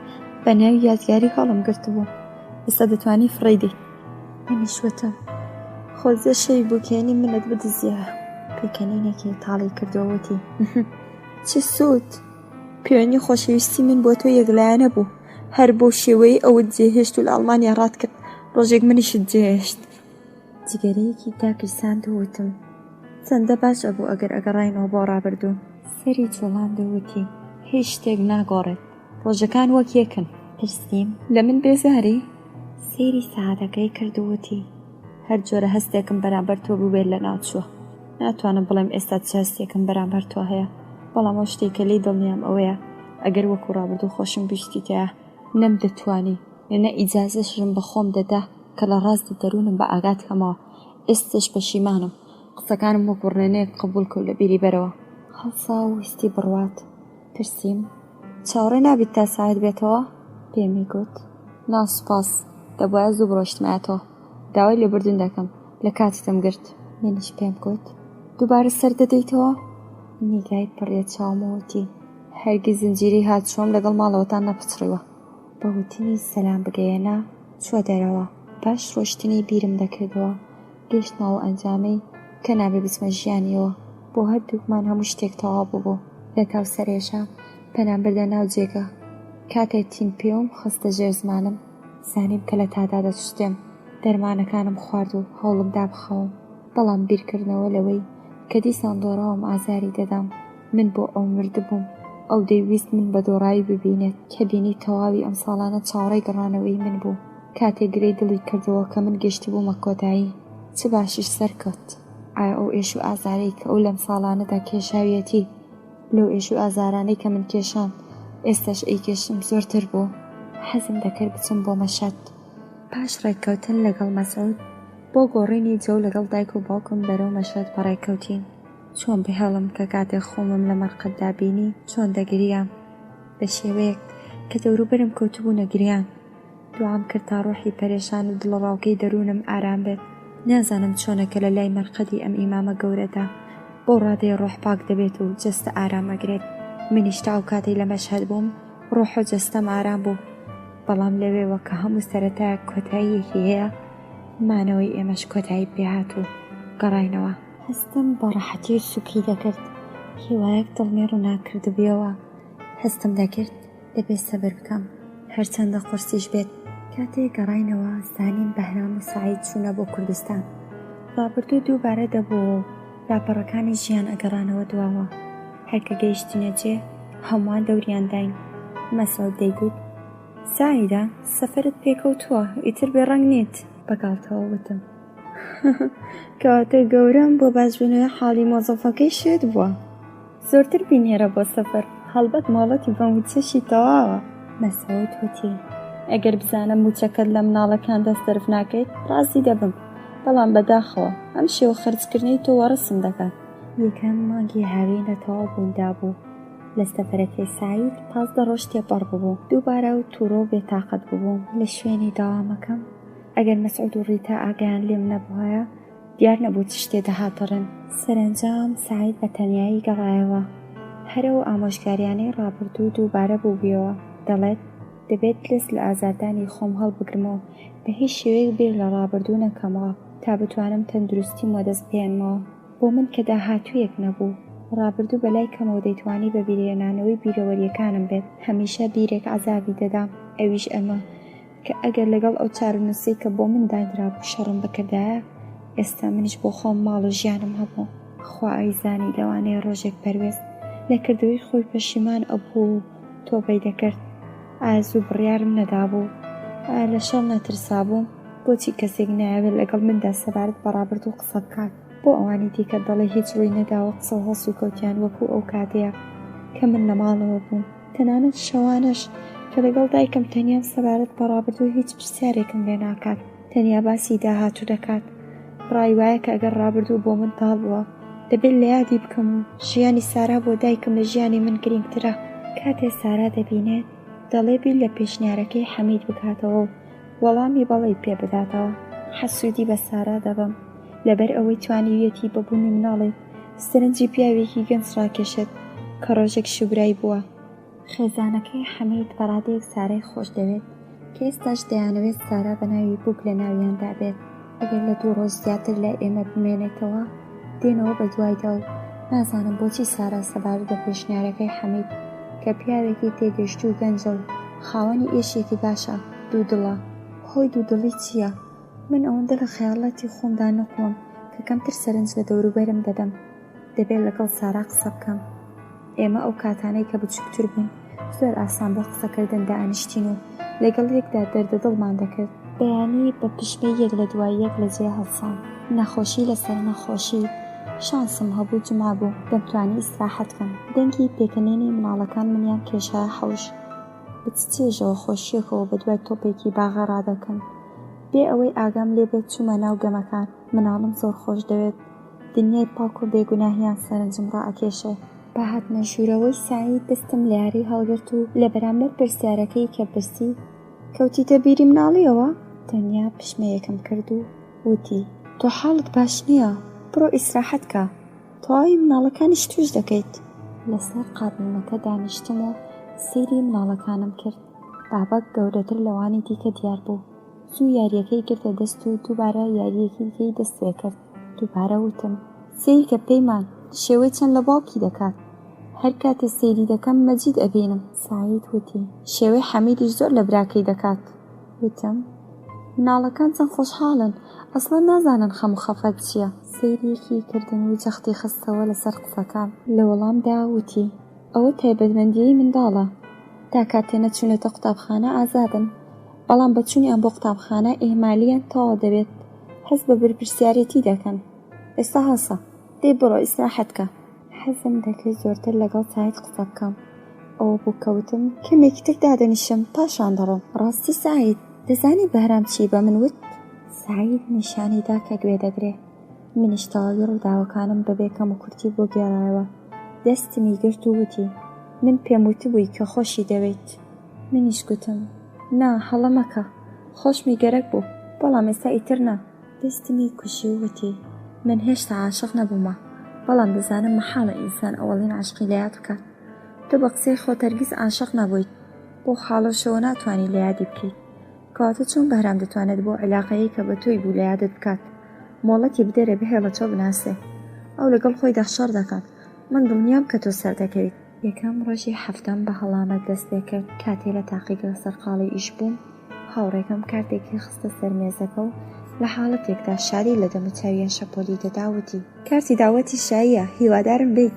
بە ناوی یادگاری هەڵم گرتبوو، ئێستا دەتوانی فڕی دەیت. منیش وتم خۆزە شەوی بووکێنی منت بدزیە. پێکەنینێکی تاڵی کردەوەتی چ سوود، پەیوەندی خۆشەویستی من بۆ تۆ یەکلایەنە بوو، هەر بۆ شێوەی ئەوت جێهێشت و لە ئەڵمانیا ڕات کرد، ڕۆژێک منیشت جێهێشت. جگەرەیەکی داگرساند و وتم چەندە باش ئەبوو ئەگەر ئەگەڕاینەوە بۆ ڕابردوو. سەری جوڵاندەوتی هیچ شتێک ناگۆڕێت، ڕۆژەکان وەک یەکن. پرسییم لە من بێزاری؟ سێری سەعاتەکەی کردووتی هەر جۆرە هەستێکم بەرامبەر تۆ بووبێت لە ناوچووە. ناتوانم بڵێم ئێستا چ هەستێکم بەرامبەر تۆ هەیە، بەڵام ئەو شتێکە لی دڵنیام ئەوەیە ئەگەر وەکو ڕابردوو خۆشم بیستیتەیە نەم دەتوانی لەنە ئیجازەشم بە خۆم دەدا کە لە ڕاستی دەروونم بە ئاگات هەماوە. ئێستش پەشیمانم، قسەکانم وەکو ڕێنەیەک قبول کەوت لە بیری بەرەوە. هەڵسا ویستی بڕوات. پرسییم چاوەڕێ نابیت تا ساعت بێتەوە؟ پێمی گوت ناسوپاس، دەبایە زوو بڕۆشتمایەتەوە، داوای لێبوردن دەکەم لە کاتتم گرت. منیش پێم گوت دووبارە سەر دەدەیتەوە؟ نیگای پڕێت چاومەوەتی هەرگیز زنجیری هات شۆم لەگەڵ ماڵەوەتان نەپچڕیوە. بەوتنی سەلام بگەیەنە چوە دەرەوە. پاش ڕۆشتنی بیرم دەکردەوە گەیشتمەوە ئەنجامەی کە نابێ بچمە ژیانیەوە. بۆ هەردووکمان هەموو شتێک تەواو بوو. لە تاو سەرێشە پەنام بردە ناو جێگە. کاتێک تیم پێوم خستە ژێر زمانم زانیم کە لە تادا دەچشتێم. دەرمانەکانم خوارد و هەوڵم دا بخەوم، بەڵام بیرکردنەوە لەوەی کە دیسان دۆڕاوم ئازاری دەدام. من بۆ ئەو مردبووم، ئەو دەیویست من بە دۆڕایی ببینێت کە بینی تەواوی ئەم ساڵانە چاوەڕێی گەڕانەوەی من بوو. کاتێک گرەی دڵی کردەوە کە من گەشتی بوومە کۆتایی چ باشیش سەرکەوت. ئایا ئەو ئێش و ئازارەی کە ئەو لەم ساڵانەدا کێشاویەتی لەو ئێش و ئازارانەی کە من کێشان ئێستاش ئەیکێشم زۆرتر بوو. حەزم دەکرد بچم بۆ مەشەد. پاش ڕێککەوتن لەگەڵ مەسعود بۆ گۆڕینی جەو لەگەڵ دایک و باوکم بەرەو مەشەد بەڕێکەوتین. چۆن بهێڵم کە کاتێک خۆمم لە مەرقەددا بینی چۆن دەگریام بە شێوەیەک کە دەوروبەرم کەوتبوو نەگریان. دوام کرد تا ڕۆحی پەرێشان و دڵڕاوکەی دەروونم ئارام بێت. نازانم چۆنەکە لە لای مەرقەدی ئەم ئیمامە گەورەدا بۆ ڕادەی ڕۆح پاک دەبێت و جەستە ئارامەگرێت. منیش تا ئەو کاتەی لە مەشهەد بووم ڕۆح و جەستەم ئارام بوو. بەڵام لەوێوە کە هەموو سەرەتایە کۆتاییەکی هەیە مانەوەی ئێمەش کۆتایی پێهات و گەڕاینەوە. هەستم بە ڕەحەتی و سووکی دەکرد، هیوایەک دڵمێ ڕوو ناکردبیەوە. هەستم دەکرد دەبێت سەبر بکەم هەرچەندە قورسیش بێت. کاتێک گەڕاینەوە زانیم بەهرام و سەعید چوونە بۆ کوردستان. ڕابردوو دووبارە دەبووە و راپەڕەکانی ژیان ئەگەڕانەوە دواوە. هەرکە گەیشتینە جێ هەمووان دەوریان داین. مەسعود دەیگوت ساعیدە سەفەرت پێکەوتووە، ئیتر بێڕەنگ نیت. بەگاڵتەوە وتم کەواتە گەورەم بۆ باشبوونەوەی حاڵی مۆزەفەکەی شێت بووە، زۆرتر بینێرە بۆ سەفەر، هەڵبەت ماڵەتی بەم وچەشی تەواوە. مەسعود وتی ئەگەر بزانم موچەکەت لە مناڵەکاندا سەرف ناکەیت ڕازی دەبم، بەڵام بەداخەوە ئەم شێوە خەرجکردنەی تۆ وەڕسم دەکات. یەکەم مانگی هاوین لە تەواو بووندا بوو. لە سەفەرەکەی سعید 15 ڕۆژ تێپەڕ بوو. دووبارە و تووڕۆ بێتاقەت بووم لە شوێنی داوامەکەم. ئەگەر مەسعود و ڕیتا ئاگیان لێم نەبووایە دیار نەبوو چ شتێ دەهاتەڕن. سەرنجام سعید بە تەنیایی گەڕایەوە. هەرەوە ئامۆژگاریانەی ڕابردوو دووبارە بووبیەوە. دەڵێت دەبێت دەست لە ئازاردانی خۆم هەڵبگرمەوە، بە هیچ شێوەیەک بیر لە ڕابردوو نەکەمەوە تا بتوانم تەندروستیم وەدەست پێێنمەوە. بۆ من کە داهاتوویەک نەبوو، ڕابردوو بەلای کەمەوە دەیتوانی بە بیرهێنانەوەی بیرەوەریەکانم بێت. هەمیشە بیرێک عەزابی دەدام، ئەویش ئەمە کە ئەگەر لەگەڵ ئەو چارەنووسەی کە بۆ من دانرابوو شەڕم بکردایە، ئێستا منیش بۆ خۆم ماڵ و ژیانم هەبوو. خوا ئەیزانی لەوانەیە ڕۆژێک پەروێز لە کردەوەی خۆی پەشیمان ئەبوو و تۆبەی دەکرد. ئایا زوو بڕیارم نەدابوو؟ ئایا لە شەڕ نەترسابووم؟ بۆچی کەسێک نایەوێت لەگەڵ مندا سەبارەت بە ڕابردوو قسە بکات؟ بۆ ئەوانی دیکە دەڵێ هیچ ڕووی نەداوە قسە و هەڵس و کەوتیان وەکوو ئەو کاتەیە کە من لە ماڵەوە بووم. تەنانەت شەوانەش کە لەگەڵ دایکم تەنیام سەبارەت بە ڕابردوو هیچ پرسیارێکم لێ ناکات، تەنیا باسی داهاتوو دەکات. ڕای وایە کە ئەگەر ڕابردوو بۆ من تاڵ بووە، دەبێت لە یادی بکەم و ژیانی سارا بۆ دایکم لە ژیانی من گرنگترە. کاتێ سارا دەبینێت، دەڵێ بیر لە پێشنیارەکەی حەمید بکاتەوە و وەڵامی بەڵێ پێ بداتەوە. حەسوودی بە سارا دەبم لەبەر ئەوەی توانیویەتی بەبوونی مناڵێ سەرنجی پیاوێکی گەنج ڕاکێشێت کە ڕۆژێک شوبرای بووە. خێزانەکەی حەمید بەڕادەیەک سارای خۆش دەوێت کە ئێستاش دەیانەوێت سارا بە ناوی بووک لە ناویاندا بێت. ئەگەر لە 2 ڕۆژ زیاتر لای ئێمە بمێنێتەوە، دێنەوە بە دوایدا و نازانم بۆچی سارا سەبارەت بە پێشنیارەکەی حەمید کە پیاوێکی تێگەشت و گەنجە و خاوەنی ئێشێکی باشە دوودڵە. هۆی دوودڵی چییە؟ من ئەوەندە لە خەیاڵەتی خۆمدا نەقوم کە کەمتر سەرنج لە دەوروبەرم دەدەم. دەبێت لەگەڵ سارا قسە بکەم. ئێمە ئەو کاتانەی کە بچووکتر بوون زۆر ئاسان بە قسەکردن دائەنیشتین و لەگەڵ یەکدا دەردەدڵمان دەکرد. بەیانی بە پشمەی یەک لە دوای یەک لە جێ هەڵسان. نەخۆشی لەسەر نەخۆشی. شانسم هەبوو جمعە بوو دەمتوانی ئیستراحەت بکەم. دەنگی پێکەنێنی مناڵەکان منیان کێشایە حەوش. بچێژەوە خۆشیەکەوە بە دوای تۆپێکی باغە ڕادەکەن. بێ ئەوەی ئاگام لێ بێت چوومە ناو گەمەکان. مناڵم زۆر خۆش دەوێت. دنیای پاک و بێگوناهیان سەرنجم ڕائەکێشێ. بە هاتنە ژوورەوەی سعید دەستم لە یاری هەڵگرت و لە بەرامبەر پرسیارەکەی کە پرسی کەوتیتە بیری مناڵیەوە؟ تەنیا پشمەیەکم کرد و وتی تۆ حاڵت باش نییە، بڕۆ ئیستراحەت کە، تەواوی مناڵەکانیش توش دەکەیت. لەسەر قابلمەکە دانیشتم و سەیری مناڵەکانم کرد. بابەت گەورەتر لەوانی دیکە دیار بوو. زوو یاریەکەی گرتە دەست و دووبارە یاریەکی دیکەی دەست پێ کرد. دووبارە وتم سەیری کە پەیمان شێوەی چەند لە باوکی دەکات. هەر کاتە سەیری دەکەم مەجید ئەبینم. سعید وتی شێوەی حەمیدیش زۆر لە براکەی دەکات. وتم مناڵەکان چەند خۆشحاڵن، ئەسڵا نازانن خەم و خەفەت چییە. سەیرێکی کردن و جەختی خستەوە لەسەر قسەکان. لە وەڵامدا وتی ئەوە تایبەتمەندیی منداڵە. تا کاتێ نەچوونێتە قوتابخانە ئازادن، بەڵام بەچوونیان بۆ قوتابخانە ئێمالیان تەواو دەبێت. هەست بە برپرسیارەتی دەکەن. ئێستا هەسە دەی بڕۆ ئیستراحەت کە. حەزم دەکرد زۆرتر لەگەڵ سعید قسە بکەم. ئەوە بوو کەوتم کەمێکی تر دادەنیشم پاشان دەڕۆم. ڕاستی سعید دەزانی بەرام چی بە من وت؟ سعید نیشانیدا کە گوێ دەگرێ. منیش تەواوی ڕووداوەکانم بەبێ کەم و کورتی بۆ گێڕایەوە. دەستمی گرت و وتی من پێم وتبووی کە خۆشی دەوێت. منیش گوتم نا هەڵە مەکە، خۆشمی گەرەک بوو، بەڵام ئێستا ئیتر نا. دەستمی کوشی و وتی من هێشتا عاشق نەبوومە، بەڵام دەزانم مەحاڵە ئینسان ئەوەڵین عاشقی لە یاد بکات. تۆ بە قسەی خۆت هەرگیز عاشق نەبوویت، بۆ خاڵەشەوە ناتوانی لە یادی بکەیت. کەواتە چۆن بەرام دەتوانێت بۆ علاقەیە کە بە تۆی بوو لە یادت بکات؟ مۆڵەتی بدەرێ بهێڵە تۆ بناسێ. ئەو لەگەڵ خۆی دەخشەڕ دەکات. من دڵنیام کە تۆ سەر دەکەویت. یەکەم ڕۆژی هەفتەم بە هەڵامەت دەست پێ کرد. کاتێ لە تاقیگە سەرقاڵی ئیش بووم، هاوڕێکەم کارتێکی خستە سەر مێزەکە و لە حاڵەتێکدا شاری لە دەموچاویان شەپۆلی دەداوتی کارتی داوەتی شاییە، هیوادارم بیت.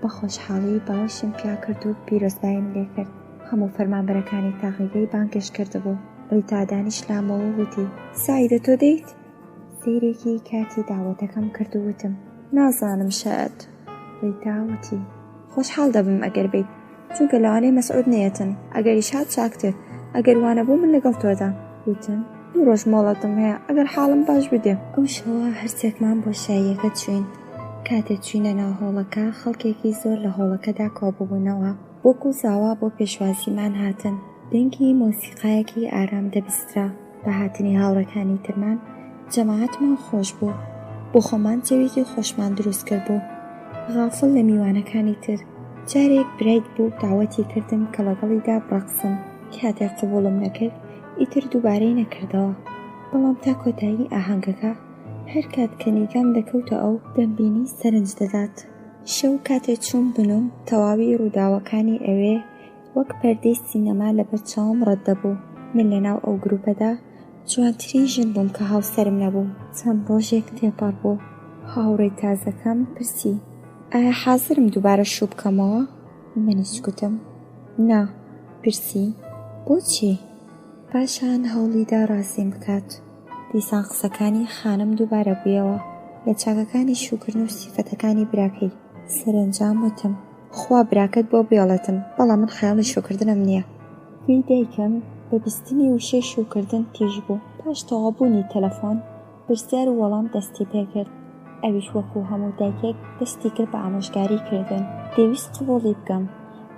بە خۆشحاڵی باوەشم پیا کرد و پیرۆزبایم لێ کرد. هەموو فەرمانبەرەکانی تاقیگەی بانگش کردبوو. ڕیتا دانیش لامەوە وتی سایدە تۆ دەیت؟ سەیرێکی کارتی داوەتەکەم کرد و وتم نازانم شاید. ڕیتا وتی خۆشحاڵ دەبم ئەگەر بیت، چونکە لەوانەیە مەسعود نێتن، ئەگەریش هات چاکتر، ئەگەر وانە بوو من لەگەڵ تۆدا. وتم 2 ڕۆژ مۆڵەتم هەیە، ئەگەر حاڵم باش بدێ. ئەو شەوە هەرچێکمان بۆ شایەکە چوین. کاتێک چوینە ناو هۆڵەکە، خەڵکێکی زۆر لە هۆڵەکەدا کۆبووبوونەوە. بۆکو زاوا بۆ پێشوازیمان هاتن. دەنگی مۆسیقایەکی ئارام دەبیسترا. بە هاتنی هاوڕەکانی ترمان جەماعەتمان خۆش بوو. بۆ خۆمان جەوێکی خۆشمان دروست کرد بوو غافڵ لە میوانەکانی تر. جارێک برایت بوو داوەتی کردم کە لەگەڵیدا بڕەقسم. کاتێک قبوڵم نەکرد ئیتر دووبارەی نەکردەوە. بەڵام تا کۆتایی ئاهەنگەکە هەر کات کە نیگام دەکەوتە ئەو دەمبینی سەرنج دەدات. شەو کاتێک چوون بنووم تەواوی ڕووداوەکانی ئەوێ وەک پەردەی سینەما لەبەر چاوم ڕەت دەبوو. من لەناو ئەو گروپەدا جوانترین ژن بووم کە هاوسەرم نەبوو. چەند ڕۆژێک تێپەڕ بوو. هاوڕێی تازەکەم پرسی ئایا حازرم دووبارە شوو بکەمەوە؟ منیش گوتم نا. پرسی بۆچی؟ پاشان هەوڵیدا ڕاستیم بکات. دیسان قسەکانی خانم دووبارە بوویەوە لە چاکەکانی شوکردن و سیفەتەکانی براکەی. سەرنجام وتم خوا براکەت بۆ بێڵێتم بەڵام من خەیاڵی شوکردنم نییە. گوێی دایکم بە بیستنی وشەی شوکردن تیژ بوو. پاش تەواوبوونی تەلەفۆن پرسیار و وەڵام دەستی پێکرد. ئەویش وەکو هەموو دایکێک دەستی کرد بە ئامۆژگاری کردن. دەویست قبوڵی بکەم.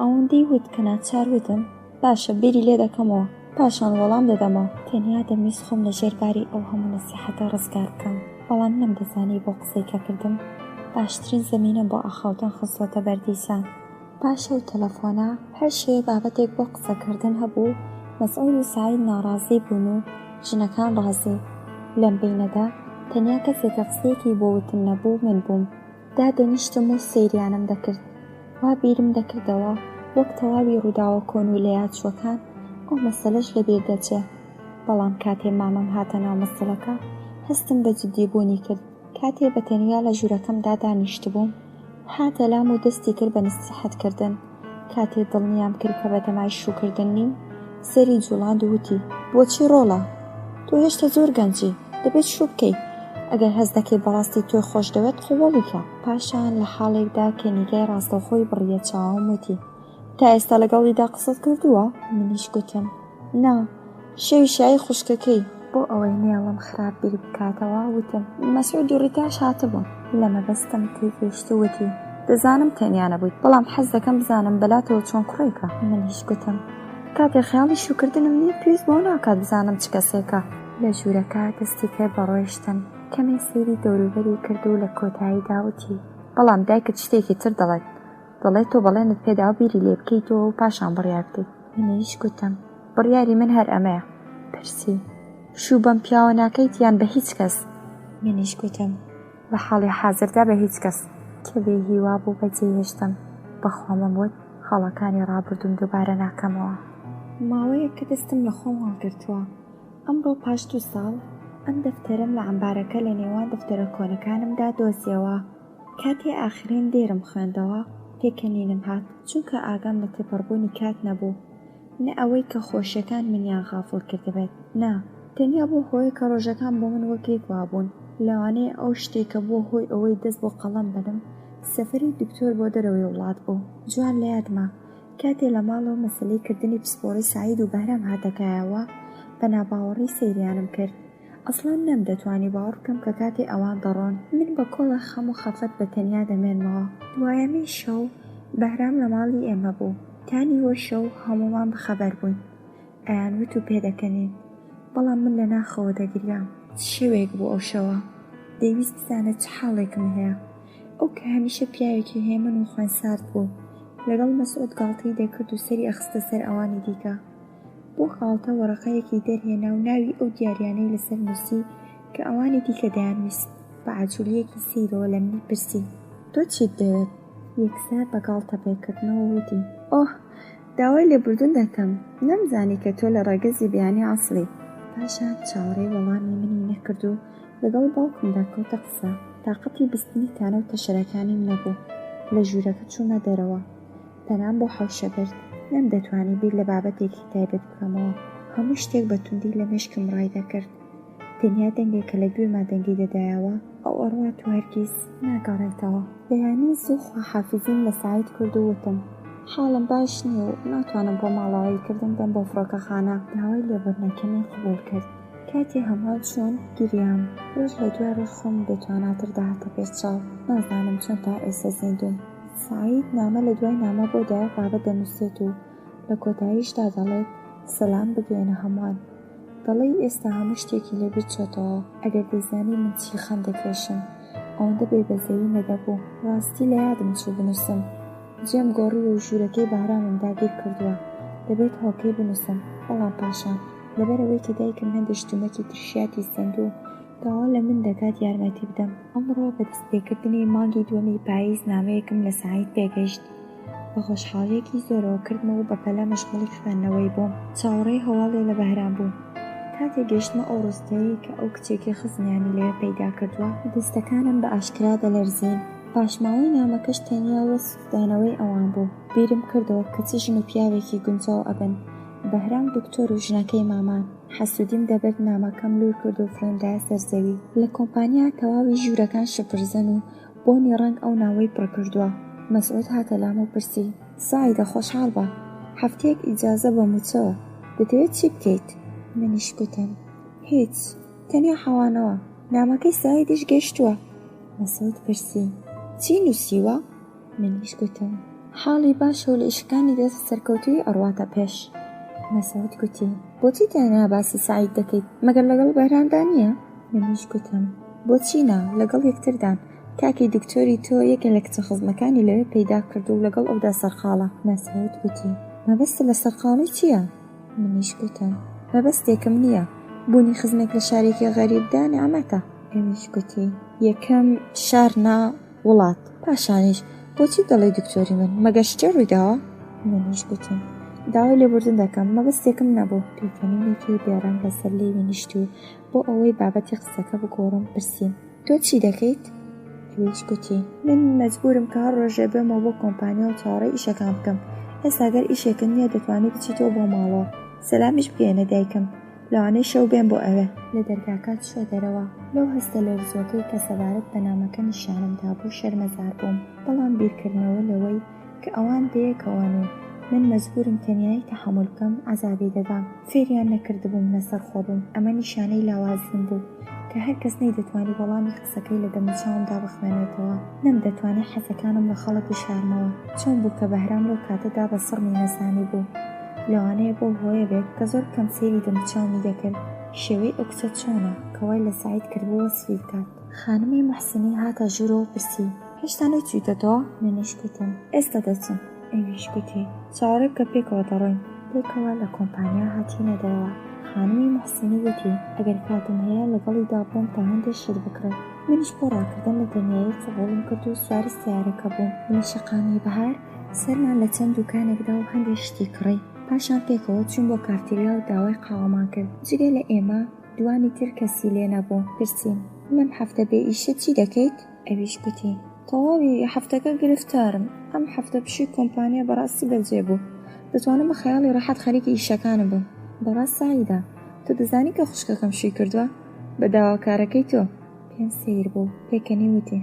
ئەوەندەی وت کە ناچار وتم باشە بیری لێ دەکەمەوە پاشان وەڵام دەدەمەوە. تەنیا دەمویست خۆم لە ژێرباری ئەو هەموو نەسیحەتە ڕزگار بکەم بەڵام نەمدەزانی بۆ قسەی کە کردم باشترین زەمینە بۆ ئاخاوتن خستۆتە بەردیسان. پاش ئەو تەلەفۆنە هەر شێ بابەتێک بۆ قسەکردن هەبوو. مەسعود و سعید ناڕازی بوون و ژنەکان ڕازی. لەم بینەدا تەنیا کەسێکە قسەیەکی بۆ وتن نەبوو من بووم. دادەنیشتم و سەیریانم دەکرد. وا بیرم دەکردەوە وەک تەواوی ڕووداوە کۆن و لەیادچووەکان ئەو مەسەلەش لەبیر دەچێ. بەڵام کاتێ مامەم هاتە ناو مەسەلەکە هەستم بە جددیبوونی کرد. کاتێ بە تەنیا لە ژوورەکەمدا دانیشت بووم هاتە لام و دەستی کرد بە نسیحەتکردن. کاتێ دڵنیام کرد کە بەدەمای شوکردن نیم سەری جوڵاند و وتی بۆچی ڕۆڵە؟ تۆ هێشتا زۆر گەنجی دەبێت شوو بکەی. ئەگەر هەز دەکەی بەڕاستی تۆی خۆش دەوێت قوڵیکە. پاشان لە حاڵێکدا کە نیگای ڕاستەوخۆی بڕیە چاوم وتی تا ئێستا لەگەڵیدا قسەت کردووە؟ منیش گوتم نا. شەوی شایی خوشکەکەی بۆ ئەوەی نێڵم خراپ بیر بکاتەوە وتم مەسعود و ڕیتاش هاتبوون. لە مەبەستم تێگەیشت و وتی دەزانم تەنیا نەبوویت بەڵام حەز دەکەم بزانم بەلاتەوە چۆن کوڕێکە. منیش گوتم کاتێک خەیاڵی شوکردنم نییە پێویست بۆ ناکات بزانم چ کەسێکە. لە ژوورەکە دەستی کرد بە ڕۆیشتن. کەمێ سەیری دەوروبەری کرد و لە کۆتایی داوتی بەڵام دایکت شتێکی تر دەڵێت دەڵێت تۆ بەڵێنت پێدا بیری لێ بکەیتەوە و پاشان بڕیار بکەیت. منیش گوتم بڕیاری من هەر ئەمەیە. پرسی شوو بەم پیاوە ناکەیت یان بە هیچ کەس؟ منیش گوتم لە حاڵی حازردا بە هیچ کەس. کە بێ هیوا بوو بەجێ هێشتم. بەخۆمم وت خەڵەکانی ڕابردوم دووبارە ناکەمەوە. ماوەیە کە دەستم لە خۆم هەڵگرتووە. ئەمڕۆ پاش 2 ساڵ ئەم دەفتەرم لە عەمبارەکە لە نێوان دەفتەرە کۆنەکانمدا دۆزیەوە. کاتی ئاخرین دێرم خوێندەوە پێکەنینم هات چونکە ئاگام لە تێپەڕبوونی کات نەبوو. نە ئەوەی کە خۆشیەکان منیان غافڵ کردبێت نا تەنیا بۆ هۆی کە ڕۆژەکان بۆ من وەکێک وابوون. لەوانەیە ئەو شتێکە بۆ هۆی ئەوەی دەست بۆ قەڵەم بنم سەفەری دکتۆر بۆ دەرەوەی وڵات بوو. جوان لە یادمە کاتێ لە ماڵەوە مەسەلەی کردنی پسپۆڕی سعید و بەهرام هاتەکایەوە بە ناباوەڕی سەیریانم کرد. ئەسڵان نەمدەتوانی باوەڕ بکەم کە کاتێ ئەوان دەڕۆن من بە کۆڵە خەم و خەفەت بە تەنیا دەمێنمەوە. دوایەمەی شەو بەهرام لە ماڵی ئێمە بوو. تانی وە شەو هەمومان بەخەبەر بووین. ئەیان وت و پێدەکەنین بەڵام من لە ناخەوە دەگریام. شەوێک بوو ئەو شەوە. دەیویست بزانێت چ حاڵێکم هەیە. ئەو کە هەمیشە پیاوێکی هێمن و خوێنسارد بوو لەگەڵ مەسعود گاڵتەی دەکرد و سەری ئەخستە سەر ئەوانی دیکە. بۆ خاڵتە وەرەقەیەکی دەرهێنا و ناوی ئەو دیاریانەی لەسەر نووسی کە ئەوانی دیکە دەیانویست. بە عەجوولیەکی سیرەوە لە منی پرسی تۆ چیت دەوێت؟ یەکسەر بە گاڵتە پێکردنەوە وتی ئۆه داوای لێبوردن دەکەم نەمزانی کە تۆ لە ڕێگەزی بیانی عەسڵی. پاشان چاوەڕێی وەڵامی منی نەکرد و لەگەڵ باوکمدا کەوتە قسە. تاقەتی بیستنی تانە و تەشەرەکانیم نەبوو. لە ژوورەکە چوونە دەرەوە. پەنام بۆ حەوشە برد. نەمدەتوانی بیر لە بابەتێکی تایبەت بکەمەوە. هەموو شتێک بە توندی لە مێشکم ڕای دەکرد. تەنیا دەنگێک کە لە گوێما دەنگی دەدایەوە ئەو ئەڕوات و هەرگیز ناگەڕێتەوە. بەیانی زوو خواحافیزیم لە سعید کرد و وتم حاڵم باش نییە و ناتوانم بۆ ماڵاویکردن بەم بۆ فڕۆکەخانە. داوای لێبوردنەکەمی قبوڵ کرد. کاتی هەموو چۆن گریام. ڕۆژ لە دوای ڕۆژ خۆم بێتواناتر داهاتە پێش چاو. نازانم چۆن تا ئێستا زیندوم. سعید نامە لە دوای نامە بۆ دایە بابەت دەنووسێت و لە کۆتاییشدا دەڵێت سەلام بگەێنە هەمووان. دەڵێ ئێستا هەموو شتێکی لێبیر چۆتەوە. ئەگەر دەیزانی من چی خەم دەکێشم ئەوەندە بێبەزەیی نەدەبوو. ڕاستی لە یادم چوو بنووسم. جێم گۆڕی و ژوورەکەی بەهرامم داگیر کردووە. دەبێت هۆکەی بنووسم، بەڵام پاشان لەبەرەوەی کە دایکم هەندێک شتومەکی ترشیاتی سندوو داوا لە من دەکات یارمەتی بدەم. ئەمڕۆ بە دەستپێکردنی مانگی دووەمی پاییز نامەیەکم لە سەعید پێگەیشت. بە خۆشحاڵیەکی زۆرەوە کردمەوە بە پەلە مەشغوڵی خوێندنەوەی بووم. چاوەڕێی هەواڵێ لە بەهرام بوو. کاتێک گەشتمە ئەو ڕستەیە کە ئەو کچێکی خزمیانی لێ پەیدا کردووە، دەستەکانم بە ئاشکرا دەلەرزین. پاشماوەی نامەکەش تەنیا وەسودانەوەی ئەوان بوو. بیرم کردەوە کە چ ژن و پیاوێکی گونجاو ئەبن. بەهرام دکتۆر و ژنەکەی مامان. حەسوودیم دەبێت نامەکەم لور کرد و فرێندایە سەرزەوی. لە کۆمپانیا تەواوی ژوورەکان شپرزن و بۆنی ڕەنگ ئەو ناوەی پڕ کردووە. مەسعود هاتە لام و پرسی: ساعیدە خۆشحاڵ بە، هەفتەیەک ئیجازە بە موچەوە، دەتەوێت چی بکەیت؟ منیش گوتم: هیچ، تەنیا حەوانەوە. نامەکەی ساعیدیش گەیشتووە. مەسعود پرسی: چی نووسیوە؟ منیش گوتم: حاڵی باشە و لە ئیشەکانی دەست سەرکەوتووی ئەڕواتە پێش. مەسعود گوتی: بۆچی تەنیا باسی ساعید دەکەیت؟ مەگەر لەگەڵ بەهرامدا نییە؟ منیش گوتم: بۆچی نا، لەگەڵ یەکتردان. کاکی دکتۆری تۆ یەکێک لە کچە خزمەکانی لەوێ پەیدا کرد و لەگەڵ ئەودا سەرقاڵە. مەسعود گوتی: مەبەستە لە سەرقاڵی چییە؟ منیش گوتم: مەبەستێکم نییە، بوونی خزمێک لە شارێکی غەریبدا نیعمەتە. ئەویش گوتی: یەکەم شار نا وڵات، پاشانیش بۆچی دەڵێ دکتۆری من، مەگەر شتێ ڕوویداوە؟ منیش گوتم: داوای لێبوردن دەکەم، مەبەستێکم نەبوو. پێکەنینێکی بێڕەنگ لەسەر لێ وینیشت و بۆ ئەوەی بابەتی قسەکە بگۆڕم پرسیم: تۆ چی دەکەیت؟ ئەویش گوتی: من مەجبورم کە هەر ڕۆژێ بێمەوە بۆ کۆمپانیا و چاوەڕێی ئیشەکان بکەم. ئێستا گەر ئیشێکن نییە دەتوانێت بچیتەوە بۆ ماڵەوە، سەلامیش بگەێنە دایکم، لەوانەی شەو بێن بۆ ئەوێ. لە دەرگاکە چوە دەرەوە. لەو هەستە لەرزۆکەی کە سەبارەت بە نامەکە نیشانمدا بوو شەرمەزار بووم، بەڵام بیرکردنەوە لەوەی کە ئەوان بەیەکەوەن و من مەجبورم تەنیایی تەحموڵ بکەم ئازابی دەدام. فێریان نەکردبووم لەسەر خۆبم. ئەمە نیشانەی لاوازیم بوو کە هەر کەس نەیدەتوانی وەڵامی قسەکەی لە دەمەچاومدا بخوێنێتەوە. نەمدەتوانێت حەزەکانم لە خەڵک بشارمەوە. چۆن بوو کە بەهرام لەو کاتەدا بە سڕمی نەزانی بوو. لەوانەیە بۆ هۆیە بێت کە زۆر کەم سێری دەمەچاومی دەکرد. شێوەی ئەو کچە چۆنە کەوای لە ساعید کردبووە وەسفی بکات. خانمی موحسینی هاتە ژوورەوە پرسی: هێشتا نەچوویتەوە؟ منیش گوتم: ئێستا دەچم. ئەویش گوتی: چاوەڕێ بکە پێکەوە دەڕۆین. پێکەوە لە کۆمپانیا هاتینە دەرەوە. خانمی موحسینی وتی: ئەگەر کاتم هەیە لەگەڵیدا بۆم تا هەندێک شت بکڕێت. منیش بۆ ڕاکردن لە دنیایی قبوڵم کرد و سواری سیارەکە بووم. لە شەقامی بەهار سەرمان لە چەند دوکانێکدا و هەندێک شتی کڕی. پاشان پێکەوە چوون بۆ کارتێریا و داوای قاوەمان کرد. جگە لە ئێمە دوانی تر کەسی لێ نەبوو. پرسیم: لەم هەفتە بێ ئیشە چی دەکەیت؟ ئەویش گوتی: تەواوی هەفتەکە گرفتارم. ئەم هەفتە پشووی کۆمپانیا بەڕاستی بەجێ بوو. دەتوانم بە خەیاڵی ڕەحەت خەریکی ئیشەکانم بم. بەڕاست ساعیدە، تۆ دەزانی کە خوشکەکەم شووی کردووە؟ بە داواکارەکەی تۆ. پێم سیر بوو. پێکەنی وتی: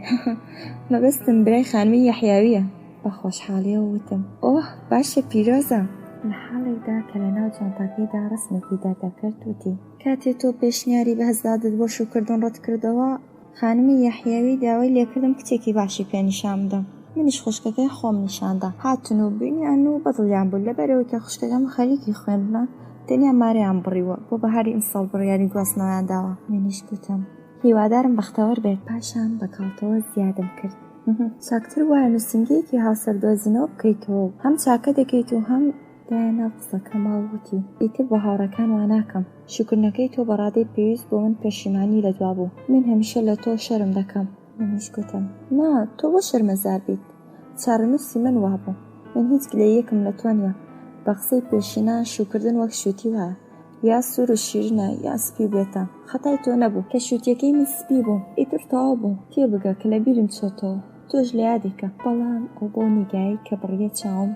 مەبەستم برای خانمی یەحیاویە. بە خۆشحاڵیەوە وتم: ئۆه باشە پیرۆزە. لە حاڵێکدا کە لە ناو جانتاکەیدا ڕسمێکی دەردەکرد وتی: کاتێ تۆ پێشنیاری بەهەزدادت بۆ شوکردن ڕەت کردەوە، خانمی یەحیاوی داوای لێکردم کچێکی باشی پێنیشان بدەم. منیش خوشکەکەی خۆم نیشاندا. هاتن و بینیان و بەدڵیان بوو. لەبەرەوەی کە خوشکەکەم خەریکی خوێندنە تەنیا ماریان بڕیوە بۆ بەهاری ئیمساڵ بڕیاری گواستنەوەیان داوە. منیش گوتم: هیوادارم بەختەوەر بێت. پاشان بەکاڵتەوە زیادم کرد: چاکتر وایە نووسینگەیەکی هاوسەردۆزینەوە بکەیتەوە، هەم چاکە دەکەیت و هەم دایانە قسەکە ماوەتی: ئیتر بۆ هاوڕەکان واناکەم. شکرنەکەی تۆ بەڕادەی پێویست بۆ من پێشیمانی لە دوا بوو. من هەمیشە لە تۆ شەرم دەکەم. منیش گوتم: نا، تۆ بۆ شەرمەزار بیت؟ چارەنووسی من وابوو. من هیچ گلەیەکم لە تۆ نییە. بە قسەی پێشینان شوکردن وەک شووتی وایە، یا سوور و شیرینە یا سپی بێتە. خەتای تۆ نەبوو کە شووتیەکەی من سپی بوو. ئیتر تەواو بوو. تێبگە کە لە بیرم چۆتەوە. تۆش لە یادێکە. بەڵام ئەو بۆ نیگایی کە بڕیە چاوم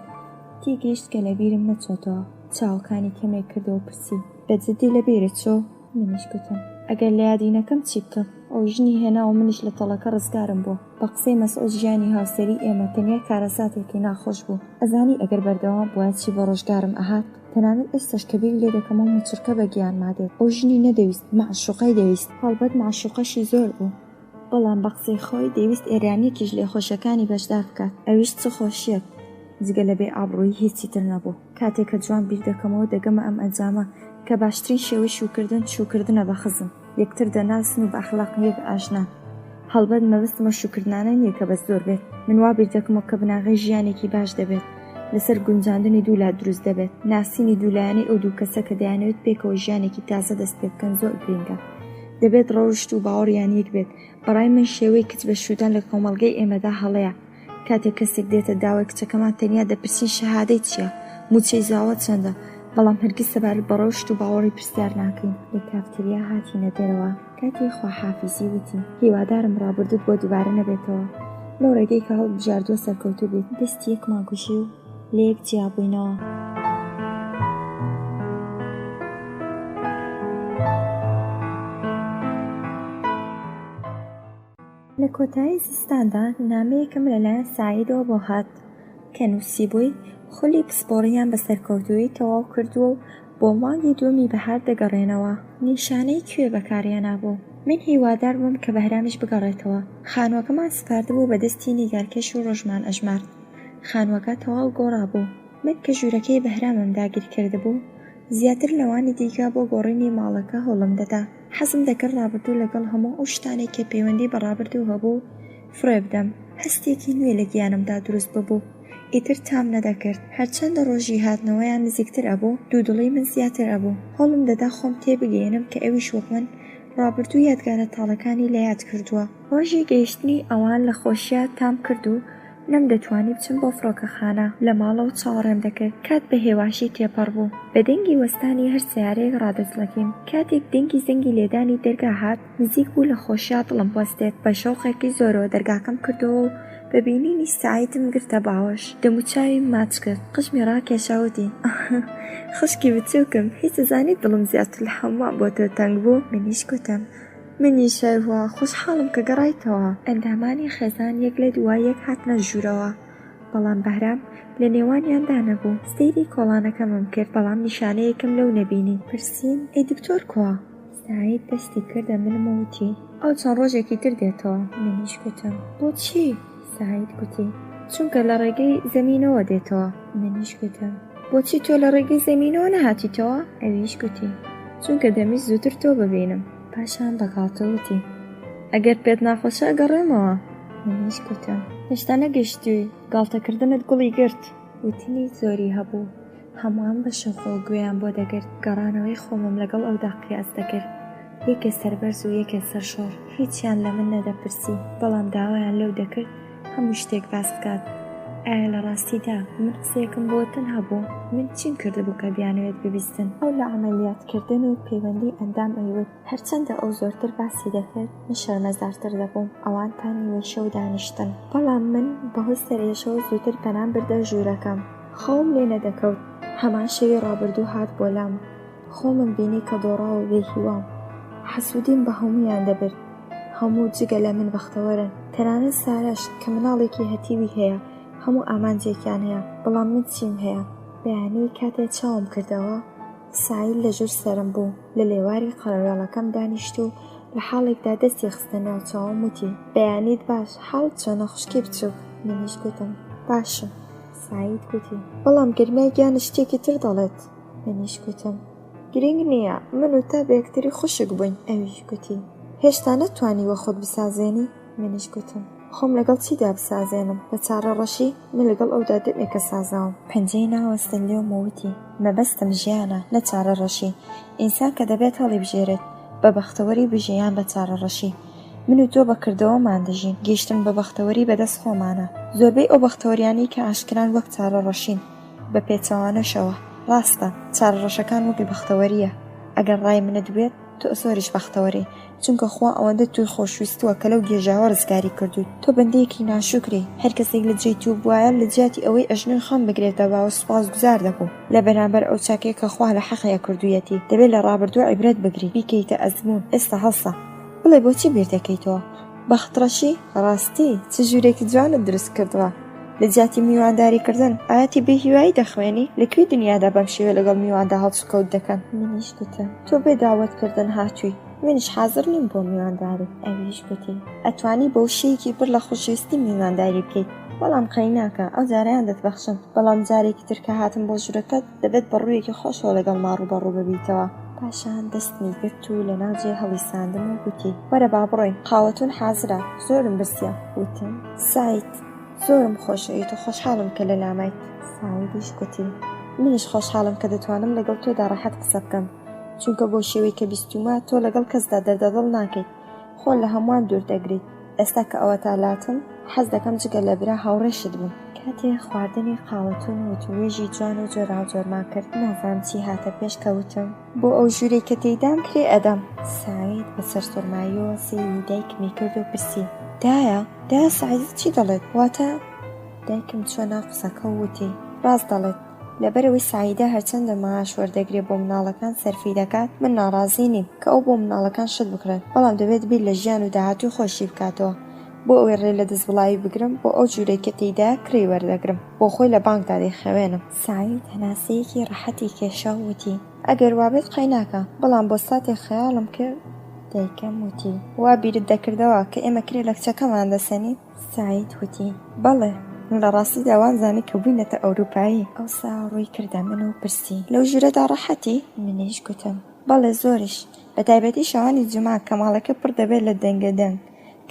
تێگەیشت کە لە بیرم نەچۆتەوە. چاوەکانی کەمێک کردەوە پرسی: بەجددی لە بیرت چۆ؟ منیش گوتم: ئەگەر لە یادینەکەم چی بکەم؟ ئەو ژنی هێنا و منیش لە تەڵەکە ڕزگارم بووە. بە قسەی مەسعود ژیانی هاوسەری ئێمە تەنیا کارەساتێکی ناخۆش بوو. ئەزانی ئەگەر بەردەوام بووە چی بە ڕۆژگارم ئەهات؟ تەنانەت ئێستاش کە بیر لێ دەکەم و موچڕکە بە گیان مادێت. ئەو ژنی نەدەویست، معشوقەی دەویست. هەڵبەت معشوقەشی زۆر بوو، بەڵام بە قسەی خۆی دەویست ئێرانیەکیش لێ خۆشەکانی بەشدار بکات. ئەویش چ خۆشیەک جگە لە بێ ئابڕووی هیچی تر نەبوو. کاتێک کە جوان بیر دەکەمەوە دەگەمە ئەم ئەنجامە کە باشترین شێوەی شوکردنە بە خزم. یەکتر دەناسن و بە ئەخلاقیەک ئاشنا. هەڵبەت مەبەستمە شوکردانە نییە کە بەس زۆر بێت. من وا بیر دەکەمەوە کە بناغی ژیانێکی باش دەبێت، لەسەر گونجاندنی دوولا دروست دەبێت. ناسینی دوولایەنەی ئەو دوو کەسە کە دەیانەوێت پێکەوە ژیانێکی تازە دەست پێ بکەن زۆر گرنگە. دەبێت ڕۆژت و باوەڕیان یەک بێت. بەڕای من شێوەی کچ بە شووتان لە کۆمەڵگەی ئێمەدا هەڵەیە. کاتێک کەسێک دێتە داوای کچەکەمان تەنیا دەپرسین شەهادەی چییە، موچەی زاوە چەندە، بەڵام هەرگیز سەبارەت بە ڕۆژت و باوەڕی پرسیار ناکەین. لە کافتریا هاتینە دەرەوە، کاتی خواحافیزی وتی هیوادارم ڕابردووت بۆ دووبارە نەبێتەوە، لەو ڕێگەی کە هەڵبژاردووە سەرکەوتوو بێت. دەستی یەکمان کوشی و لە یەک جیا بووینەوە. لە کۆتایی زستاندا نامەیەکم لەلایەن سعیدەوە بۆ هات کە نووسی بووی خولی پسپۆڕیان بە سەرکەوتووی تەواو کردووە و بۆ مانگی دووەمی بەهار دەگەڕێنەوە. نیشانەی کوێ بەکاریان نابوو. من هیوادار بووم کە بەهرامیش بگەڕێتەوە. خانووەکەمان سپاردبوو بە دەستی نیگارکێش و ڕۆژمان ئەژمارد. خانووەکە تەواو گۆڕا بوو. من کە ژوورەکەی بەهرامم داگیر کرده بوو، زیاتر لەوانی دیکە بۆ گۆڕینی ماڵەکە هەوڵم دەدا. حەزم دەکرد ڕابردوو لەگەڵ هەموو ئەو شتانێک کە پەیوەندی بە ڕابردوو هەبوو فڕێ بدەم. هەستێکی نوێ لە گیانمدا دروست ببوو. ئیتر تام نەدەکرد. هەرچەندە ڕۆژی هاتنەوەیان نزیکتر ئەبوو، دوودڵی من زیاتر ئەبوو. هەوڵم دەدا خۆم تێبگەێنم کە ئەویش وەک من ڕابردوو یادگارە تاڵەکانی لە یاد کردووە. ڕۆژی گەیشتنی ئەوان لە خۆشیە تام کرد و نەم دەتوانی بچم بۆ فڕۆکەخانە. لە ماڵە و چاوەڕێم دەکرد. کات بە هێواشی تێپەڕ بوو. بە دەنگی وەستانی هەر سیارەیەک ڕادەچڵەکیم. کاتێک دەنگی زەنگی لێدانی دەرگا هات، نزیک بوو لە خۆشیە دڵم وەستێت. بە شەوقێکی زۆرەوە دەرگاکەم کردەوە و بەبینینی سعیدم گرتە باوەش. دەموچاوی ماچ کرد. قژمی ڕاکێشاوتی خشکی بچووکم، هیچ زانی دڵم زیاتر لە هەمووان بۆ تۆ تەنگ بوو. منیش گوتم منیش هەروە خۆشحاڵم کە گەڕایتەوە. ئەندامانی خێزان یەک لە دوای یەک هاتنە ژوورەوە، بەڵام بەهرام لە نێوانیاندا نەبوو. سەیری کۆڵانەکەمم کرد، بەڵام نیشانەیەکم لەو نەبینی. پرسییم ئەی دکتۆر کووە؟ سعید دەستی کردە منم وتی ئەو چەند ڕۆژێکی تر دێتەوە. منیش گوتم بۆچی؟ سعید گوتی چونکە لە ڕێگەی زەمینەوە دێتەوە. منیش گوتم بۆچی تۆ لە ڕێگەی زەمینەوە نەهاتیتەوە؟ ئەویش گوتی چونکە دەمویست زووتر تۆ ببینم. پاشان بەگاڵتەوتی ئەگەر پێت ناخۆشە گەڕێمەوە. منیش گوتم هێشتا نەگەشتووی، گاڵتەکردنت گوڵی گرت. وتنی زۆری هەبوو. هەمووان بە شەخۆ گوێیان بۆ دەگرت. گەڕانەوەی خۆمم لەگەڵ ئەودا قیاس دەکرد. یەکێ سەربەرز و یەکێ سەرشۆڕ. هیچیان لە من نەدەپرسی، بەڵام داوایان لەو دەکرد هەموو شتێک باس بکات. ئایا لە ڕاستیدا من قسەیەکم بۆ تەنها بوو؟ من چیم کردبوو کە بیانەوێت ببیستن؟ ئەو لە عەمەلیاتکردن و پەیوەندی ئەندام ئەیوت. هەرچەندە ئەو زۆرتر باسی دەکرد، من شەرمەزارتر دەبووم. ئەوان تا نیوەی شەو دانیشتن، بەڵام من بەهۆی سەرێشەوە زووتر پەنام بردە ژوورەکەم. خەوم لێ نەدەکەوت. هەمان شەوی ڕابردوو هات بۆ لام. خۆمم بینی کە دۆڕاوە بێهیوام. حەسوودیم بە هەموویان دەبرد. هەموو جگە لە من بەختەوەرن. تەنانەت سارەش کە مناڵێکی هەتیوی هەیە، هەموو ئامانجێکیان هەیە، بەڵام من چیم هەیە؟ بەیانی کاتێک چاوم کردەوە، سعید لە ژوور سرم بوو. لە لێواری قەرەوێڵەکەم دانیشت و لە حاڵێکدا دەستی خستە ناو چاوم وتی بەیانیت باش، حاڵت چۆنە خوشکی بچووک؟ منیش گوتم باشم. سعید گوتی بەڵام گرمای گیان شتێکی تر دەڵێت. منیش گوتم گرنگ نییە، من و تا بەیەکتری خوشک بووین. ئەویش گوتی هێشتا نەتوانیوە خۆت بسازێنی؟ منیش گوتم خۆم لەگەڵ چیدا بسازێنم؟ بە چارە ڕەشی من لەگەڵ ئەودا دەمێکە سازاوم. پەنجەی ناوەستن لێومەوتی مەبەستم ژیانە نە چارە ڕەشی. ئینسان کە دەبێت هەڵی بژێرێت بە بەختەوەری بژێیان بە چارە ڕەشی. من و تۆ بەکردەوەمان دەژین. گەیشتن بە بەختەوەری بەدەست خۆمانە. زۆربەی ئەو بەختەوەریانی کە ئاشکران وەک چارە ڕەشین بە پێچەوانەشەوە. ڕاستە چارە ڕەشەکان وەکی بەختەوەریە. ئەگەر ڕای منت بێت تۆ ئەسۆریش بەختەوەری، چونکە خوا ئەوەندە توی خۆشویستووە کە لەو گێژاوە ڕزگاری کردووت. تۆ بەندەیەکی ناشکری. هەر کەسێک لە جێی تو بوایە لە جیاتی ئەوەی ئەژنۆی خەم بگرێتە باوە سوپاسگوزار دەبوو لە بەرامبەر ئەو چاکەیە کە خوا لە حەقیە کردوویەتی. دەبێت لە ڕابردوو عیبرەت بگری، بیکەیتە ئەزموون. ئێستا هەڵسە بڵێ بۆچی بیر دەکەیتەوە؟ بەختڕەشی؟ ڕاستی چ ژوورێکی جوانت دروست کردووە. لە جیاتی میوانداریکردن ئاەتی بێهیوایی دەخوێنی؟ لەکوێ دنیادا بەم شێوە لەگەڵ میواندا هەڵسوکەوت دەکەن؟ منیش گوتم تۆ بێ داوەتکردن هاتووی، منیش حازر نیم بۆ میوانداری. ئەویش گوتی ئەتوانی بەو شەیەکی پڕ لە خۆشویستی میوانداری بکەیت، بەڵام قەی ناکە ئەو جارەیان دەتبەخشن. بەڵام جارێکی تر کە هاتم بۆ ژوورەکەت دەبێت بە ڕوویەکی خۆشەوە لەگەڵ ماڕوو بەڕوو ببیتەوە. پاشان دەستمی گرت و لە ناوجێ هەڵی ساندم و گوتی وەرە با بڕۆین قاوەتون حازرە زۆرم برسیە. وتم سعید زۆرم خۆشەویت و خۆشحاڵم کە لە لامایت. سعیدیش گوتی منیش خۆشحاڵم کە دەتوانم لەگەڵ تۆدا ڕاحەت قسە بکەم چونکە بۆ شێوەی کە بیستومە تۆ لەگەڵ کەسدا دەردەدڵ ناکەیت خۆ لە هەمووان دوور دەگریت. ئێستا کە ئەوە تا لاتم حەز دەکەم جگە لە برا هاوڕێشت بم. کاتێ خواردنی قاوەتون و توێژی جوان و جۆراوجۆرمان کرد نازانم چی هاتە پێش کەوتم بۆ ئەو ژوورەی کە تێیدام کرێ ئەدەم. سعید بەسەر سوورماییەوە سێوی دایکمی کرد و پرسی دایە سعید چی دەڵێت؟ واتە دایکم چۆ ناو قسەکە و وتی ڕاست دەڵێت لەبەرەوەی سعیدە هەرچەندە ماش وەردەگرێت بۆ مناڵەکان سەرفی دەکات من ناڕازی نیم کە ئەو بۆ مناڵەکان شت بکرێن بەڵام دەبێت بیر لە ژیان و داهاتوی خۆشی بکاتەوە بۆ ئەوەی ڕێ لە دەست بڵاوی بگرم بۆ ئەو جوورەی کە تێیدا کڕی وەردەگرم بۆ خۆی لە بانکدا دەیخەوێنم. سعید هەناسەیەکی ڕەحەتی کێشا و وتی ئەگەر وابێت قەی ناکە بەڵام بۆ ساتێک خەیاڵم کرد. دایکەم وتی وا بیرت دەکردەوە کە ئێمە کرێ لە کچەکەمان دەسەنی؟ سعید وتی بەڵێ لە ڕاستی داوانزانی کە بووینەتە ئەوروپایی. ئەو ساڕووی کردە من و پرسی لەو ژوورەدا ڕەحەتی؟ منیش گوتم بەڵێ زۆریش بەتایبەتی شەوانی جومعە کە ماڵەکە پڕ دەبێت لە دەنگەدەنگ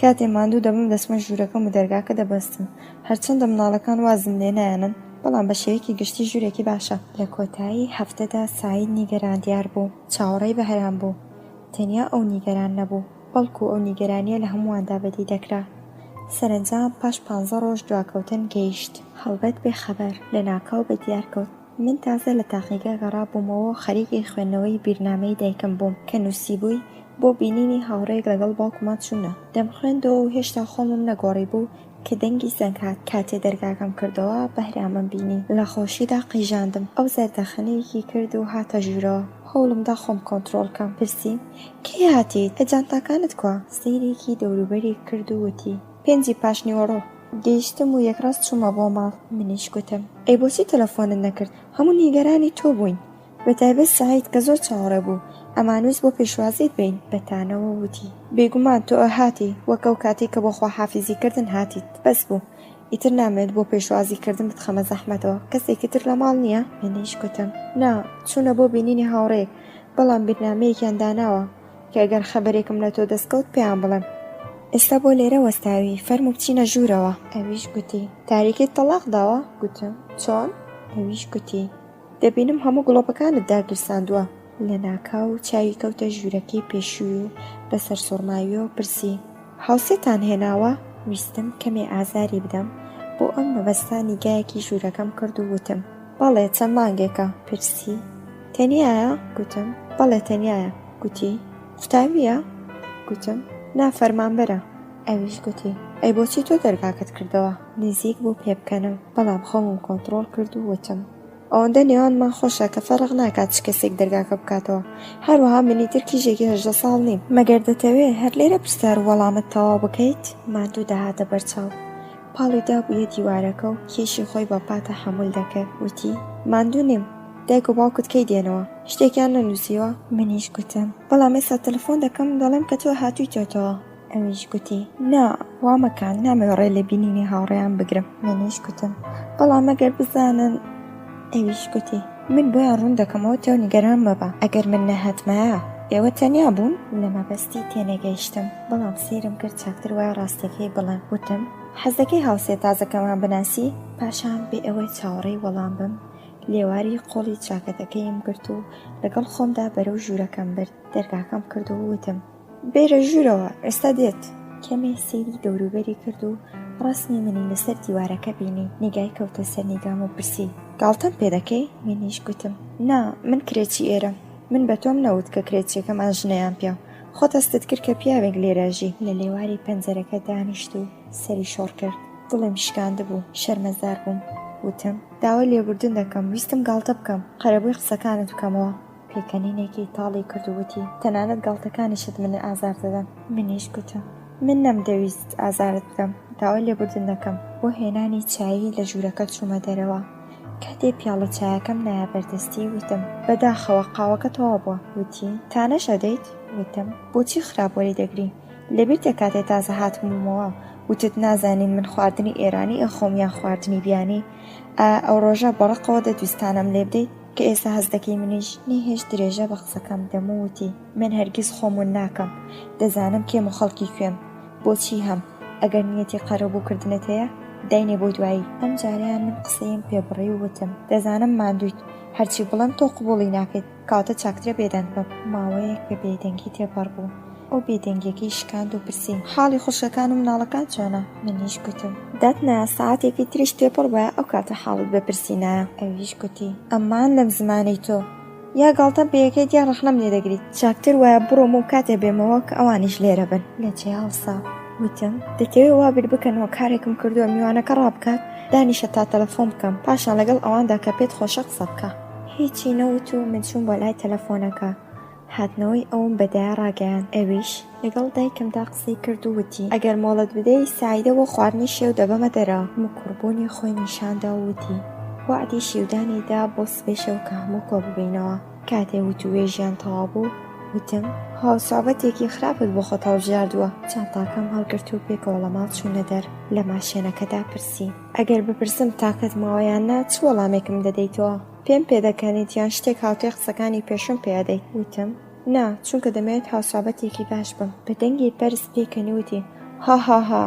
کاتێ ماندوو دەبم دەسمە ژوورەکەم و دەرگاکە دەبەستم هەرچەندە مناڵەکان وازم لێ نایەنن بەڵام بە شێوەیەکی گشتی ژوورێکی باشە. لە کۆتایی هەفتەدا سعید نیگەران دیار بوو چاوەڕێی بەهەرام بوو تەنیا ئەو نیگەران نەبوو بەڵکو ئەو نیگەرانیە لە هەموواندا بەدی دەکرا. سەرنجام پاش 15 ڕۆژ دواکەوتن گەیشت هەڵبەت بێخەبەر لە ناکاو بە دیارکەوت. من تازە لە تاقیگە گەڕا بوومەوە خەریکی خوێندنەوەی بیرنامەی دایکم بووم کە نووسیبووی بۆ بینینی هاوڕێک لەگەڵ باوکمان چوونە دەمخوێندەوە و هێشتا خۆمم نەگۆڕی بوو کە دەنگی زەنگ هات. کاتێ دەرگاکەم کردەوە بەهرامم بینی لە خۆشیدا قیژاندم. ئەو زەردەخەنەیەکی کرد و هاتە ژوورەوە هەوڵمدا خۆم کۆنتڕۆڵ کەم. پرسیم کێ هاتیت؟ ئەجانتاکانت کوا؟ سەیرێکی دەوروبەری کرد و وتی 5 پاش نیوەڕۆ گەیشتم و یەکڕاست چوومە بۆ ماڵ. منیش گوتم ئەی بۆچی تەلەفۆنت نەکرد؟ هەموو نیگەرانی تۆ بووین بەتایبەت سعید کە زۆر چاوەڕێ بوو ئەمانویست بۆ پێشوازیت بین. بەتانەوە وتی بێگومان تۆ هاتی وەک ئەو کاتی کە بۆ خواحافیزیکردن هاتیت بەس بوو ئیتر نامێت بۆ پێشوازیکردن بتخەمە زەحمەتەوە کەسێکی تر لە ماڵ نییە؟ منیش گوتم نا چوونە بۆ بینینی هاوڕێک بەڵام بیرنامەیەکیان داناوە کە ئەگەر خەبەرێکم لە تۆ دەستکەوت پێیان بڵێم ئێستا بۆ لێرە وەستاوی فەرموو بچینە ژوورەوە. ئەویش گوتی تاریکیت تەلاق داوە؟ گوتم چۆن؟ ئەویش گوتی دەبینم هەموو گڵۆپەکانت داگرساندووە. لە ناکاو چاوی کەوتە ژوورەکەی پێشووی و بەسەر سوڕماویەوە پرسی هاوسێتان هێناوە؟ ویستم کەمێ ئازاری بدەم بۆ ئەم مەبەستانی گایەکی ژوورەکەم کرد و وتم بەڵێ چەند مانگێکە؟ پرسی تەنیایە؟ گوتم بەڵێ تەنیایە. گوتی قوتاویە؟ گوتم نا فەرمانبەرە. ئەویش گوتی ئەی بۆچی تۆ دەرگاکەت کردەوە؟ نزیک بوو پێ بکەنم بەڵام خۆمم کۆنتڕۆڵ کرد و وتم ئەوەندە نێوانمان خۆشە کە فەرق ناکات چ کەسێک دەرگاکە بکاتەوە هەروەها منی تر کیژێکی 18 ساڵ نیم مەگەر دەتەوێت هەر لێرە پرسیار وەڵامت تەواو بکەیت؟ ماندوو داهاتە بەرچاو پاڵی دابوویە دیوارەکە و کێشی خۆی بە پاتە حەموول دەکرد. وتی ماندوو نیم دایک و باوکت کەی دێنەوە شتێکیان نەنووسیوە؟ منیش گوتم بەڵام ئێستا تەلەفۆن دەکەم دەڵێم کە تۆ هاتوویتەوە. ئەویش گوتی نا وا مەکان نامەوێت ڕێ لە بینینی هاوڕێیان بگرم. منیش گوتم بەڵام ئەگەر بزانن. ئەویش گوتی من بۆیان ڕوون دەکەمەوە تۆ نیگەران مەبە ئەگەر من نەهاتمایە ئێوە تەنیا بوون؟ لە مەبەستی تێنەگەیشتم بەڵام سیرم کرد چاکتر وایە ڕاستەکەی بڵێم. وتم حەزەکەی هاوسێ تازەکەمان بناسی؟ پاشان بێ ئەوەی چاوەڕێی وەڵام بم لێواری قۆڵی چاکەتەکەیم گرت و لەگەڵ خۆمدا بەرەو ژوورەکەم برد. دەرگاکەم کرد و وتم بێرە ژوورەوە ئێستا دێت. کەمێ سەیری دەوروبەری کرد و ڕاستنی منی لەسەر دیوارەکە بینی نیگای کەوتە سەر نیگام و پرسی گاڵتەم پێ دەکەی؟ منیش گوتم نا من کرێکی ئێرەم من بە تۆم نەوت کە کرێچیەکەمان ژنەیان پێ خۆت ئەستت کرد کە پیاوێک لێرەژی. لە لێواری پەنجەرەکە دانیشت و سەری شۆڕ کرد دڵم شکاندە بوو شەرمەزار بووم. وتم داوای لێبوردن دەکەم ویستم گاڵتە بکەم قەرەبووی قسەکانت بکەمەوە. پێکەنینێکی تاڵی کردووتی تەنانەت گاڵتەکانیشت من ئازار دەدەن. منیش گوتم من نەمدەویست ئازارت بدەم داوای لێبوردن دەکەم. بۆ هێنانی چایی لە ژوورەکە چوومە دەرەوە کاتێ پیاڵە چایەکەم نایە بەردەستی وتم بەداخەوە قاوەکە تەوا بووە. وتی تانەشە دەیت؟ وتم بۆچی خراپۆری دەگری؟ لەبیر کاتێ تازە هاتممەوە وتت نازانین من خواردنی ئێرانی ئەخۆم یان خواردنی بیانی ئەو ڕۆژە بەڕقەوە دەتویستانم لێ بدەیت؟ کە ئێستا هەز دەکەی منیش نەیهێش درێژە بە قسەکەم دەموتی من هەرگیز خۆمون ناکەم دەزانم کێم و خەڵکی کوێم بۆچی هەم ئەگەر نیەتی قەرەبوو هەیە داینێ بۆ دوایی ئەم جاریان من قسەیم پێبڕی و وتم دەزانم ماندوویت هەرچی بڵم تۆ قبوڵی ناکەیت کاتە چاکترە بێدەنگ بم ماوەیەک بە بێدەنگی تێپەڕ بوو ئەو بێدەنگیەکەی شکاند و پرسی حاڵی خوشەکان و مناڵەکان چۆنە منیش گوتم دەتنا ساعتێکی تریش تێپەڕ بە ئەو کاتە حاڵت بەپرسی نایە ئەویش گوتی ئەمان لەم زمانەی تۆ یا گاڵتە بەیەکەیت یا ڕەخنەم لێ دەگریت چاکتر وایە بڕۆم و کاتێ بێمەوە کە ئەوانیش لێرە بن لە جێ هەڵسا وتم دەتەوێت وا بیر بکەنەوە کارێکم کردووە میوانەکە ڕابکات دانیشە تا تەلەفۆن بکەم پاشان لەگەڵ ئەواندا کە پێت خۆشە قسە بکە هیچی نەوت و من چوون بۆ لای تەلەفۆنەکە هاتنەوەی ئەوم بەدایە ڕاگەیان ئەویش لەگەڵ دایکمدا قسەی کرد و وتی ئەگەر مۆڵەت بدەی سایدە بۆ خواردنی شێو دەبەمە دەرەوە مکڕبوونی خۆی نیشاندا و وتی وعدی شیودانیدا بۆ سبێشەوە کە هەموو کۆ ببینەوە کاتێ وتوێژیان تەواو بوو وتم هاوسابەتێکی خراپت بۆ خۆت هەڵبژاردووە چانتاکەم هەڵگرت و پێکەوە لە ماڵ چوونە دەر لە ماشێنەکەدا پرسی ئەگەر بپرسم تاکەت ماوەیان نا چ وەڵامێکم دەدەیتەوە پێم پێدەکەنیت یان شتێک هاوتێ قسەکانی پێشم پێدەیت وتم نا چونکە دەمەوێت هاوسابەتێکی باش بم بە دەنگی پەرس پێکەنی وتی ها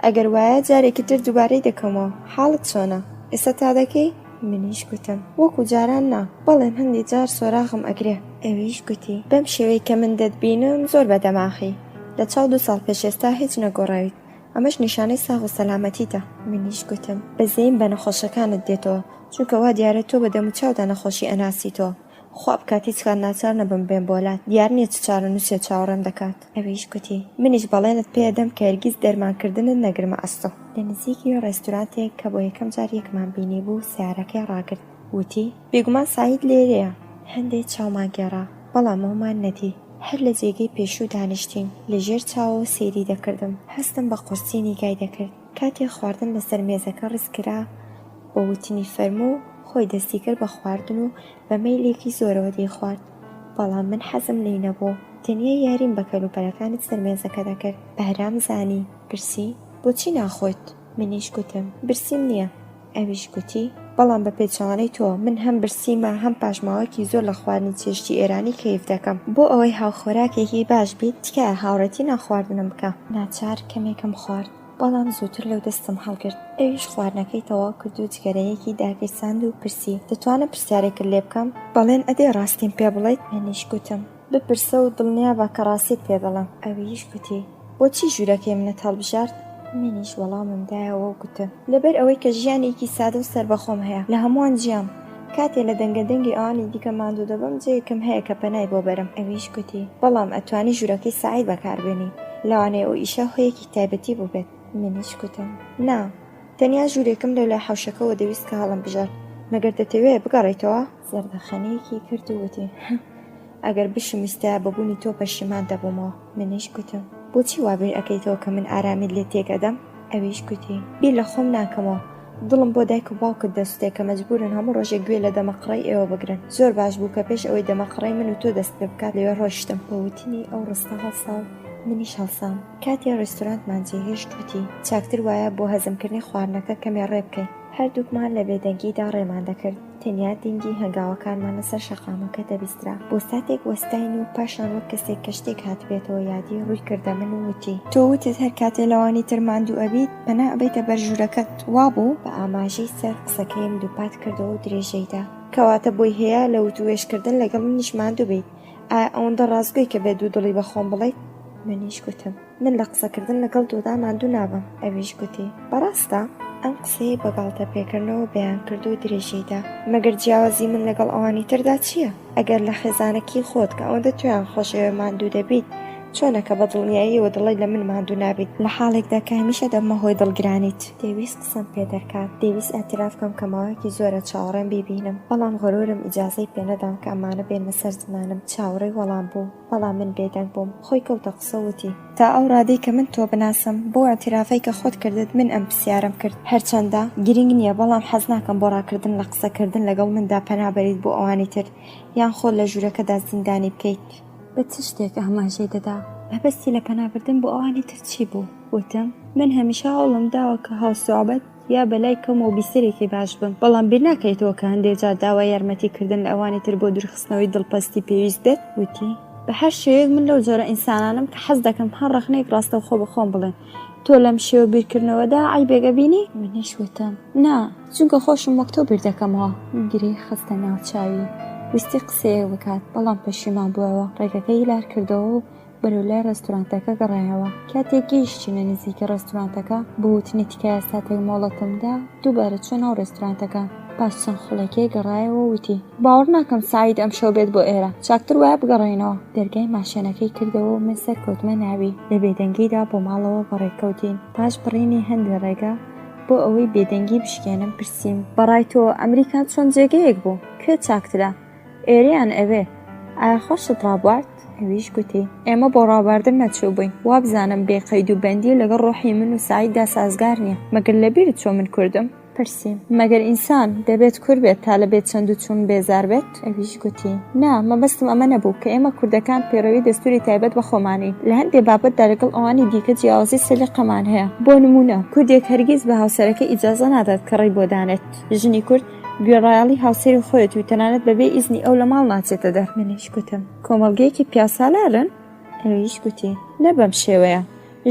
ئەگەر وایە جارێکی تر دووبارەی دەکەمەوە حاڵت چۆنە ئێستا تا دەکەی منیش گوتم وەکو جاران نا بەڵێن هەندی جار سۆراغم ئەگرێ ئەویش گوتی بەم شێوەی کە من دەتبینم زۆر بەدەماخی لە چاو 2 ساڵ پێش ئێستا هیچ نەگۆڕاویت ئەمەش نیشانەی ساغ و سەلامەتیتە منیش گوتم بەزەیم بە نەخۆشەکانت دێتەوە چونکە وا دیارە تۆ بە دەم و چاودا نەخۆشی ئەناسیتەوە خواب کاتی چکار ناچار نەبم بێن بۆلات دیار نییە چ چارە نووسێ چاوەڕێم دەکات ئەویش گوتی منیش بەڵێنت پێدەم کە هەرگیز دەرمانکردنت نەگرمە ئەستۆ لە نزیکی ڕێستورانتێک کە بۆ یەکەم جار یەکمان بینی بوو سیارەکەی ڕاگرت وتی بێگومان سعید لێرەیە هەندێک چاومان گێڕا بەڵام ئەومان نەدی هەر لە جێگەی پێشوو دانیشتین لەژێر چاوە سێری دەکردم هەستم بە قورسینی گای دەکرد کاتێک خواردن لەسەر مێزەکە ڕزکرا بۆ وتنی فەرموو خۆی دەستی کرد بە خواردن و بە مەیلێکی زۆرەوە دەی خوارد بەڵام من حەزم لێی نەبوو تەنیا یاریم بە کەلوپەلەکانت سەر مێزەکە دەکرد بەهرام زانی پرسی بۆچی ناخۆیت منیش گوتم برسیم نییە ئەویش گوتی بەڵام بە پێچوانەی تۆ من هەم برسیمە هەم پاشماوەکی زۆر لە خواردنی چێشتی ئێرانی کەیف دەکەم بۆ ئەوەی هاوخۆراکێکی باش بیت تکایە هاوڕێتی ناخواردنم بکە ناچار کەمێکم خوارد بەڵام زووتر لەو دەستم هەڵگرت ئەویش خواردنەکەی تەواو کرد و جگەرەیەکی داگەیساند و پرسی دەتوانم پرسیارێکت لێ بکەم بەڵێن ئەدێ ڕاستیم پێ بڵێیت منیش گوتم بپرسە و دڵنیا بە کە ڕاستیت پێ دەڵێم ئەویش گوتی بۆچی ژوورەکەی منەت هەڵبژارد منیش وەڵاممدایەوە گوتم لەبەر ئەوەی کە ژیانێکی سادە و سەربەخۆم هەیە لە هەمووان جیام کاتێ لە دەنگەدەنگی ئەوانی دیکە ماندوو دەبم جەیەکم هەیە کە پەنای بۆ بەرم ئەویش گوتی بەڵام ئەتوانی ژوورەکەی سعید بەکاربێنی لەوانەیە ئەو ئیشە هۆیەکی تایبەتی بوو بێت منیش گوتم نا تەنیا ژوورێکم لەو لای حەوشەکەەوە دەویست کە هەڵم بژار مەگەر دەتەوێت بگەڕێیتەوە زەردەخەنەیەکی کرد و وتی ئەگەر بشمیستە بەبوونی تۆ پەشیمان دەبوومەوە منیش گوتم بۆچی وابیر ئەەکەیتەوە کە من ئارامیت لێ تێگەدەم ئەویش گوتی بیر لە خۆم ناکەمەوە دڵم بۆ دایک و باوکت دەستێ کە مەجبورن هەموو ڕۆژێک گوێ لە دەمەقڕی ئێوە بگرن زۆر باش بوو کە پێش ئەوەی دەمەقڕی من و تۆ دەست پێ بکات لەوێ ڕۆشتم بە وتنی ئەو ڕستە هەڵساو منیش هەڵسام کاتی ڕێستورانتمان جێهێشت وتی چاکتر وایە بۆ هەزمکردنی خواردنەکە کەمێ ڕێ بکەین هەردووکمان لە بێدەنگیدا ڕێمان دەکرد تەنیا دینگی هەنگاوەکانمان لەسەر شەقامەکە دەبیسترا بۆ ساتێک وەستاین و پاشان وەک کەسێک کە شتێک هاتبێتەوە یادی ڕووی کردە من و وتی تۆ وتت هەر کاتێ لەوانی تر ماندوو ئەبیت بەنا ئەبەیتە بەر ژوورەکەت وابوو بە ئاماژەی سەر قسەکەیم دووپات کردەوە و درێژەیدا کەواتە بۆی هەیە لە وتوێشکردن لەگەڵ منیش ماندوو بیت ئایا ئەوەندە ڕازگۆی کە بێ دوو دڵی بە خۆم بڵێیت منیش گوتم من لە قسەکردن لەگەڵ دوودا ماندوو نابم ئەویش گوتی بەڕاستە ئەم قسەی بەگاڵتە پێکردنەوە بەیان کرد و درێژەیدا مەگەر جیاوازی من لەگەڵ ئەوانی تردا چییە ئەگەر لە خێزانەکی خۆت کە ئەوەندە تویان خۆشەوێ ماندوو دەبیت چۆنەکە بە دڵنیاییەوە دڵی لە من ماندوو نابیت لە حاڵێکدا کە هەمیشە دەمە هۆی دڵگرانیت دەویست قسەم پێ دەرکات دەویست ئەتراف بکەم کە ماوەیەکی زۆرە چاوەڕێم بیبینم بەڵام غەرورم ئیجازەی پێ نەدام کە ئەمانە بێنمە سەر زمانم چاوەڕێی وەڵام بوو بەڵام من بێدەنگ بووم خۆی کەوتە قسەوتی تا ئەو ڕادەی کە من تۆ بناسم بۆ ئەترافەی کە خۆت کردت من ئەم پرسیارم کرد هەرچەندە گرنگ نییە بەڵام حەز ناکەم بۆ ڕاکردن لە قسەکردن لەگەڵ مندا پەنابەریت بۆ ئەوانی تر یان خۆت لە ژوورەکەدا زیندانی بکەیت بە چ شتێک ئاماژەی دەدا هەبەستی لە پەنابردن بۆ ئەوانی تر چی بوو وتم من هەمیشە هەوڵم داوە کە هاوسابەت یا بەلای کەم و بیسەرێکی باش بم، بەڵام بیر ناکەیتەوە کە هەندێک جار داوای یارمەتیکردن لە ئەوانی تر بۆ دوورخستنەوەی دڵپەستی پێویست بێت. وتی بە هەر شێوەیەک من لەو جۆرە ئینسانانم کە حەز دەکەم هەر ڕەخنەیەک ڕاستە و خۆ بە خۆم بڵێن تۆ لەم شێوە بیرکردنەوەدا ئای بێگە بینی؟ منیش وتم نا، چونکە خۆشم وەک تۆ بیر دەکەمەوە. گرێی خستە ناو چاوی، ویستی قسەیە بکات بەڵام پەشیمان بووەوە. ڕێگەکەی لار کردەوە و بەرەو لای ڕێستورانتەکە گەڕایەوە. کاتێک گەیشتینە نزیکە ڕێستورانتەکە بۆ وتنی تکایە ساتێک مۆڵەتمدا دووبارە چوە ناو ڕێستورانتەکە. پاش چەند خولەکەی گەڕایەوە وتی باوەڕ ناکەم ساعید ئەم شەو بێت بۆ ئێرە، چاکتر وایە بگەڕێنەوە. دەرگای ماشێنەکەی کردەوە و من سەر کەوتمە ناوی. لە بێدەنگیدا بۆ ماڵەوە بەڕێکەوتین. پاش بڕینی هەندێک ڕێگە بۆ ئەوەی بێدەنگی بشکێنم پرسییم بەڕای تۆ ئەمریکان چۆن جێگەیەک بوو؟ کێ چاکترە؟ ئێرەیان ئەوێ؟ ئایا خۆشت ڕابوارد؟ ئەویش گوتی ئێمە بۆ ڕابواردن نەچوو بووین، وا بزانم بێ قەید و بەندی لەگەڵ ڕۆحی من و ساعیددا سازگار نییە. مەگەر لەبیرت چۆن من کوردم؟ پرسییم مەگەر ئینسان دەبێت کورد بێت تا لەبێت چەند و چون بێزار بێت؟ ئەویش گوتی نا، مەبەستم ئەمە نەبوو کە ئێمە کوردەکان پێڕەوی دەستوری تایبەت بە خۆمانی لە هەندێک بابەتدا لەگەڵ ئەوانی دیکە جیاوازی سەلیقەمان هەیە. بۆ نمونە کوردێک هەرگیز بە هاوسەرەکە ئیجازە نادات کە ڕێی بۆ دانێت. ژنی کورد گوێڕایاڵی هاوسەری خۆیەت و تەنانەت بەبێ ئیزنی ئەو لە ماڵ ناچێتە دەر. منیش گوتم کۆمەڵگەیەکی پیاسالارن؟ ئەویش گوتی نە بەم شێوەیە،